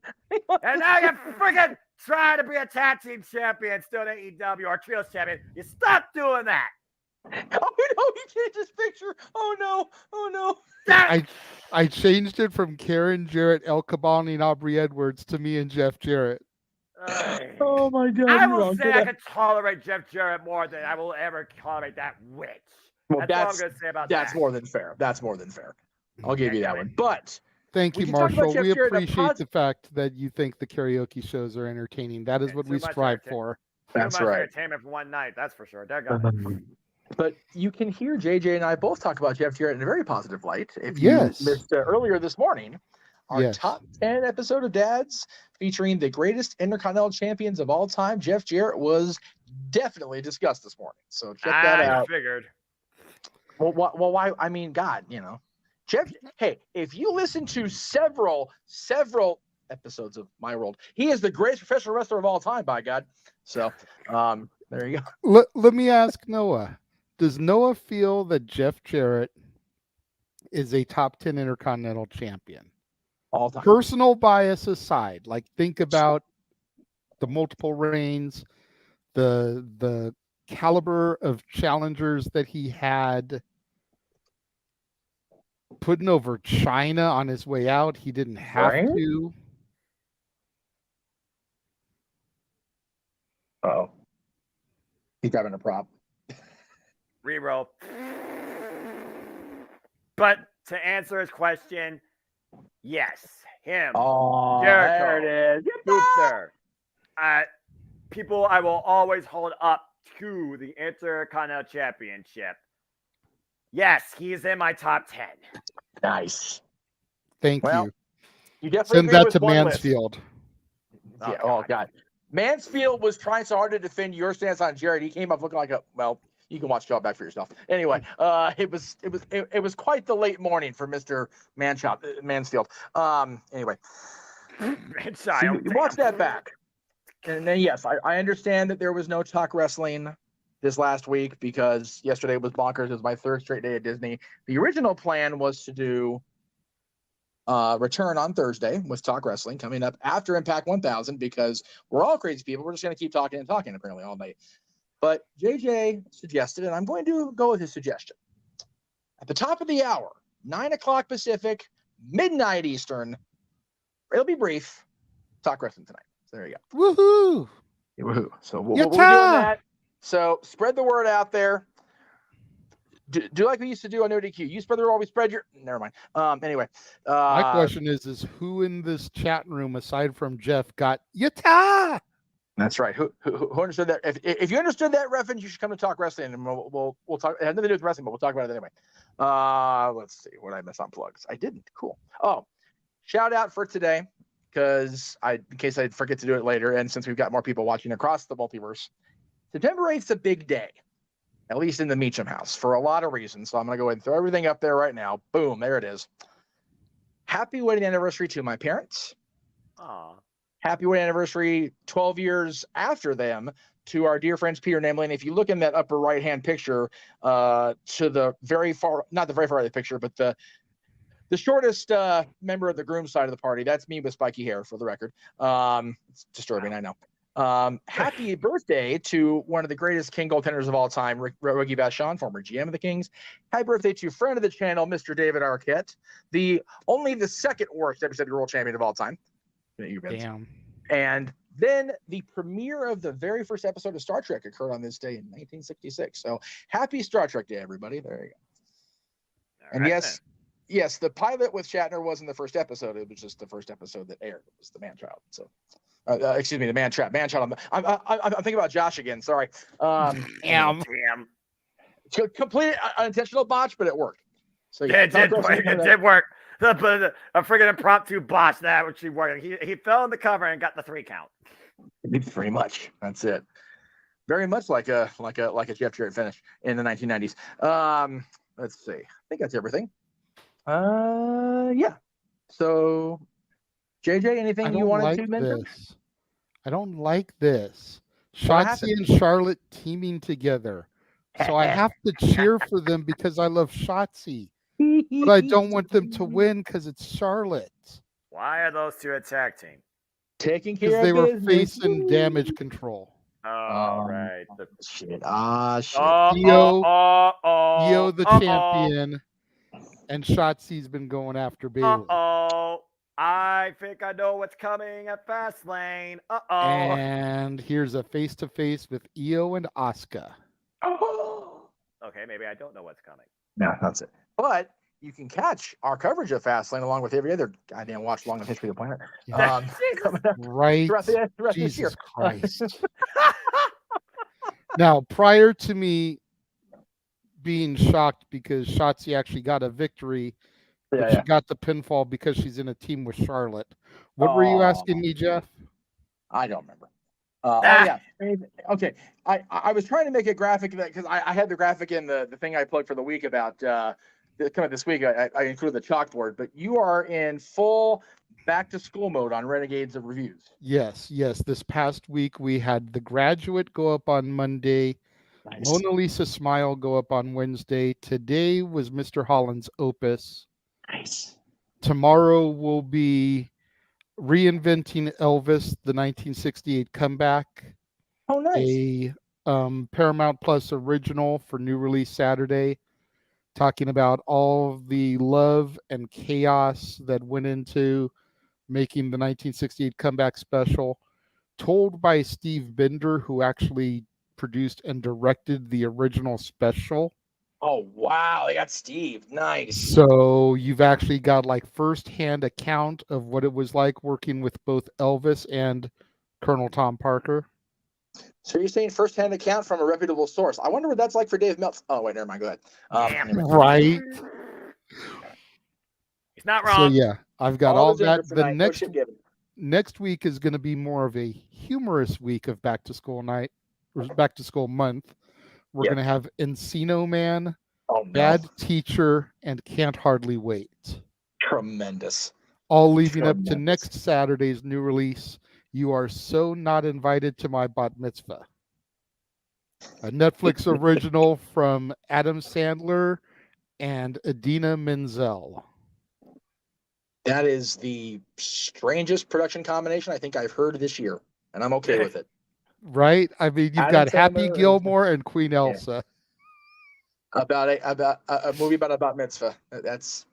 And now you're freaking trying to be a tag team champion, still in AEW, or trios champion. You stop doing that. Oh no, he changed his picture. Oh no. I changed it from Karen Jarrett, El Cabal, and Aubrey Edwards to me and Jeff Jarrett. Oh my God. I will say I can tolerate Jeff Jarrett more than I will ever tolerate that witch. Well, that's all I'm going to say about that. That's more than fair. That's more than fair. I'll give you that one. But thank you, Marshall. We appreciate the fact that you think the karaoke shows are entertaining. That is what we strive for. That's right. Entertainment for one night. That's for sure. But you can hear JJ and I both talk about Jeff Jarrett in a very positive light. If you missed earlier this morning, our top 10 episode of Dads featuring the greatest Intercontinental champions of all time, Jeff Jarrett, was definitely discussed this morning. So check that out. I figured. Well, why? I mean, God, Jeff. Hey, if you listen to several episodes of My World, he is the greatest professional wrestler of all time. By God. So, there you go. Let me ask Noah. Does Noah feel that Jeff Jarrett is a top 10 Intercontinental champion? All time. Personal bias aside, like think about the multiple reigns, the caliber of challengers that he had. Putting over China on his way out, he didn't have to. Oh, he's having a prop. Reroll. But to answer his question, yes, him. Oh, Jericho, there it is. Gunther. People I will always hold up to the Intercontinental Championship. Yes, he's in my top 10. Nice. Thank you. You definitely send that to Mansfield. Yeah. Oh God. Mansfield was trying so hard to defend your stance on Jarrett. He came up looking like you can watch Job back for yourself. Anyway, it was quite the late morning for Mr. Mansfield. Anyway, so you watch that back. And then, yes, I understand that there was no Talk Wrestling this last week because yesterday was bonkers. It was my third straight day at Disney. The original plan was to do Return on Thursday with Talk Wrestling coming up after Impact 1000 because we're all crazy people. We're just going to keep talking and talking apparently all night. But JJ suggested, and I'm going to go with his suggestion. At the top of the hour, 9 o'clock Pacific, midnight Eastern, it'll be brief, Talk Wrestling tonight. So there you go. Woohoo! Woohoo. So we're doing that. So spread the word out there. Do like we used to do on ODQ. You spread the word, we spread your... Never mind. Anyway. My question is who in this chat room, aside from Jeff, got Yata? That's right. Who understood that? If you understood that reference, you should come to Talk Wrestling, and we'll talk. It had nothing to do with wrestling, but we'll talk about it anyway. Let's see. What did I miss on plugs? I didn't. Cool. Oh, shout out for today, because in case I forget to do it later, and since we've got more people watching across the multiverse, September 8th is a big day, at least in the Meacham house, for a lot of reasons. So I'm going to go ahead and throw everything up there right now. Boom, there it is. Happy wedding anniversary to my parents. Aw. Happy wedding anniversary 12 years after them to our dear friends Peter and Emily. And if you look in that upper right-hand picture to the very far, not the very far right of the picture, but the shortest member of the groom side of the party, that's me with spiky hair, for the record. It's disturbing, I know. Happy birthday to one of the greatest King goaltenders of all time, Rogie Vachon, former GM of the Kings. Happy birthday to friend of the channel, Mr. David Arquette, only the second worst WWE World Champion of all time. Damn. And then the premiere of the very first episode of Star Trek occurred on this day in 1966. So happy Star Trek Day, everybody. There you go. And yes, the pilot with Shatner wasn't the first episode. It was just the first episode that aired. It was the Man-Child. So, excuse me, the Man-Trap. Man-Child. I'm thinking about Josh again. Sorry. Damn. Complete unintentional botch, but it worked. So yeah, it did work. A friggin' impromptu botch that which he worked. He fell in the cover and got the 3 count. Pretty much. That's it. Very much like a Jeff Jarrett finish in the 1990s. Let's see. I think that's everything. Yeah. So, JJ, anything you wanted to mention? I don't like this. What Shotzi and Charlotte teaming together. So I have to cheer for them because I love Shotzi. But I don't want them to win because it's Charlotte. Why are those two a tag team? Taking care Because of they were business. facing Damage Control. Oh, right. Shit. Io the champion, and Shotzi's been going after Bayley. I think I know what's coming at Fastlane. And here's a face-to-face with Io and Asuka. Okay, maybe I don't know what's coming. No, that's it. But you can catch our coverage of Fastlane along with every other goddamn watch along the history of the planet. Right. Throughout this year. Jesus Christ. Now, prior to me being shocked because Shotzi actually got a victory, but she got the pinfall because she's in a team with Charlotte. What were you asking me, Jeff? I don't remember. Oh yeah. Okay. I was trying to make a graphic because I had the graphic in the thing I plugged for the week about kind of this week. I included the chalkboard, but you are in full back to school mode on Renegades of Reviews. Yes. This past week we had The Graduate go up on Monday. Nice. Mona Lisa Smile go up on Wednesday. Today was Mr. Holland's Opus. Nice. Tomorrow will be Reinventing Elvis, the 1968 comeback. Oh, nice. A Paramount Plus original for new release Saturday, talking about all the love and chaos that went into making the 1968 comeback special, told by Steve Bender, who actually produced and directed the original special. Oh, wow. They got Steve. Nice. So you've actually got like firsthand account of what it was like working with both Elvis and Colonel Tom Parker. So you're saying firsthand account from a reputable source. I wonder what that's like for Dave Meltzer. Oh, wait, never mind. Go ahead. Right. He's not wrong. So yeah, I've got all that. The next week is going to be more of a humorous week of back to school night, or back to school month. We're going to have Encino Man, Bad Teacher, and Can't Hardly Wait. Tremendous. All leading up to next Saturday's new release, You Are So Not Invited to My Bat Mitzvah. A Netflix original from Adam Sandler and Idina Menzel. That is the strangest production combination I think I've heard this year, and I'm okay with it. Right? I mean, you've got Happy Gilmore and Queen Elsa. About a movie about a bat mitzvah. That's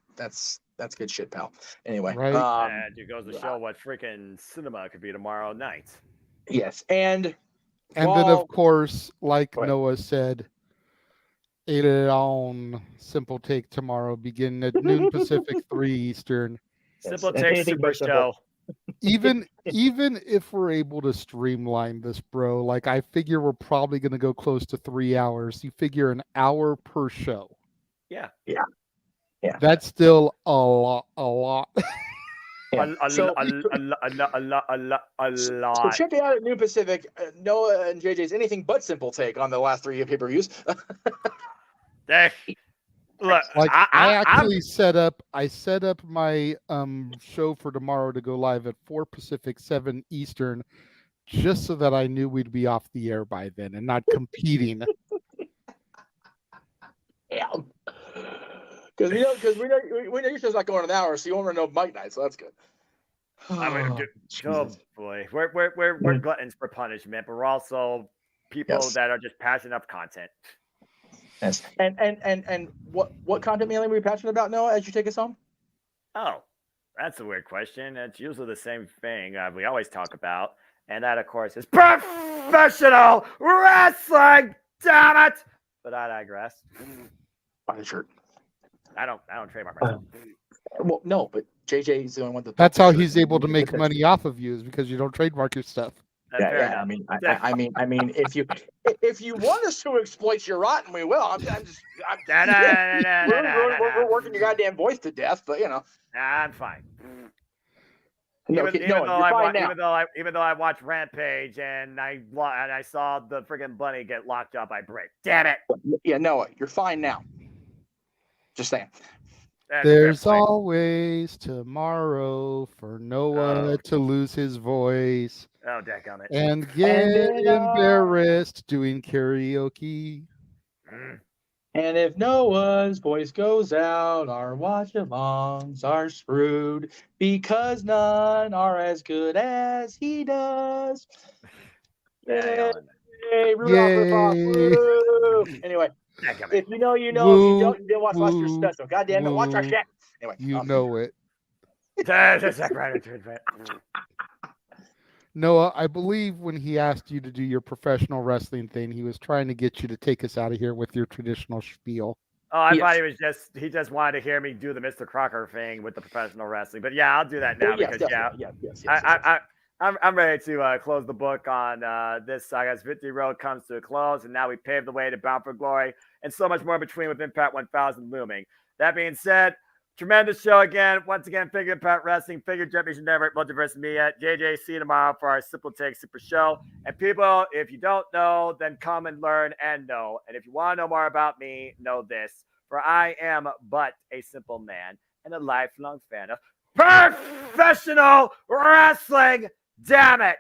good shit, pal. Anyway, right? And it goes to show what freaking cinema could be tomorrow night. Yes, and then of course, like Noah said, 8 on Simple Take tomorrow, beginning at noon Pacific, 3 Eastern. Simple Take Super Show. Even if we're able to streamline this, bro, like I figure we're probably going to go close to 3 hours. You figure an hour per show. Yeah. That's still a lot. A lot. So check it out at New Pacific. Noah and JJ's anything but Simple Take on the last 3 pay-per-views. Look, like I actually set up my show for tomorrow to go live at 4 Pacific, 7 Eastern, just so that I knew we'd be off the air by then and not competing. Yeah. Because we know your show's not going an hour, so you won't know Mike Night, so that's good. Oh boy, we're gluttons for punishment, but we're also people that are just passionate enough content. Yes. And what content mainly were you passionate about, Noah, as you take us home? Oh, that's a weird question. It's usually the same thing we always talk about, and that, of course, is professional wrestling. Damn it! But I digress. Buy the shirt. I don't trademark myself. Well, no, but JJ is the only one that. That's how he's able to make money off of you, is because you don't trademark your stuff. Yeah. I mean, if you want us to exploit your rotten, we will. We're working your goddamn voice to death, but you know. I'm fine. Even though I watched Rampage and I saw the friggin' bunny get locked up by Brick. Damn it. Yeah, Noah, you're fine now. Just saying. There's always tomorrow for Noah to lose his voice. Oh, dadgummit. And get embarrassed doing karaoke. And if Noah's voice goes out, our watch-alongs are screwed because none are as good as he does. Yay! Anyway, if you know, you know. If you don't, you didn't watch last year's special. God damn it, watch our shit. Anyway, you know it. Right. Noah, I believe when he asked you to do your professional wrestling thing, he was trying to get you to take us out of here with your traditional spiel. Oh, I thought he just wanted to hear me do the Mr. Crocker thing with the professional wrestling. But yeah, I'll do that now because I'm ready to close the book on this saga's Victory Road comes to a close, and now we pave the way to Bound for Glory and so much more in between with Impact 1000 looming. That being said, tremendous show again. Once again, Figure Impact Wrestling, Figure JMN Multiverse of Media. JJ, see you tomorrow for our Simple Take Super Show. And people, if you don't know, then come and learn and know. And if you want to know more about me, know this. For I am but a simple man and a lifelong fan of professional wrestling. Damn it.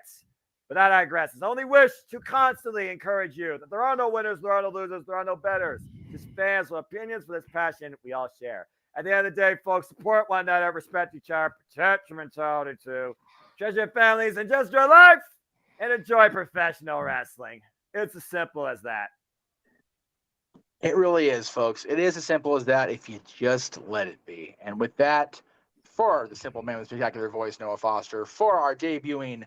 But that I digress. I only wish to constantly encourage you that there are no winners, there are no losers, there are no betters. Just fans with opinions for this passion we all share. At the end of the day, folks, support one another, respect each other, protect your mentality too, treasure your families, and just your life, and enjoy professional wrestling. It's as simple as that. It really is, folks. It is as simple as that if you just let it be. And with that, for the simple man with spectacular voice, Noah Foster, for our debuting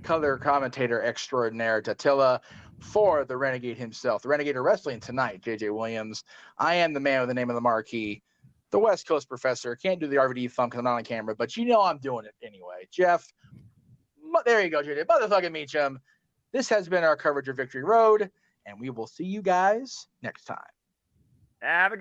color commentator extraordinaire, Tatilla, for the Renegade himself, the Renegade of Wrestling tonight, JJ Williams, I am the man with the name of the marquee, the West Coast Professor. Can't do the RVD thumb because I'm not on camera, but you know I'm doing it anyway. Jeff, there you go, JJ. Motherfucking Meacham. This has been our coverage of Victory Road, and we will see you guys next time. Have a good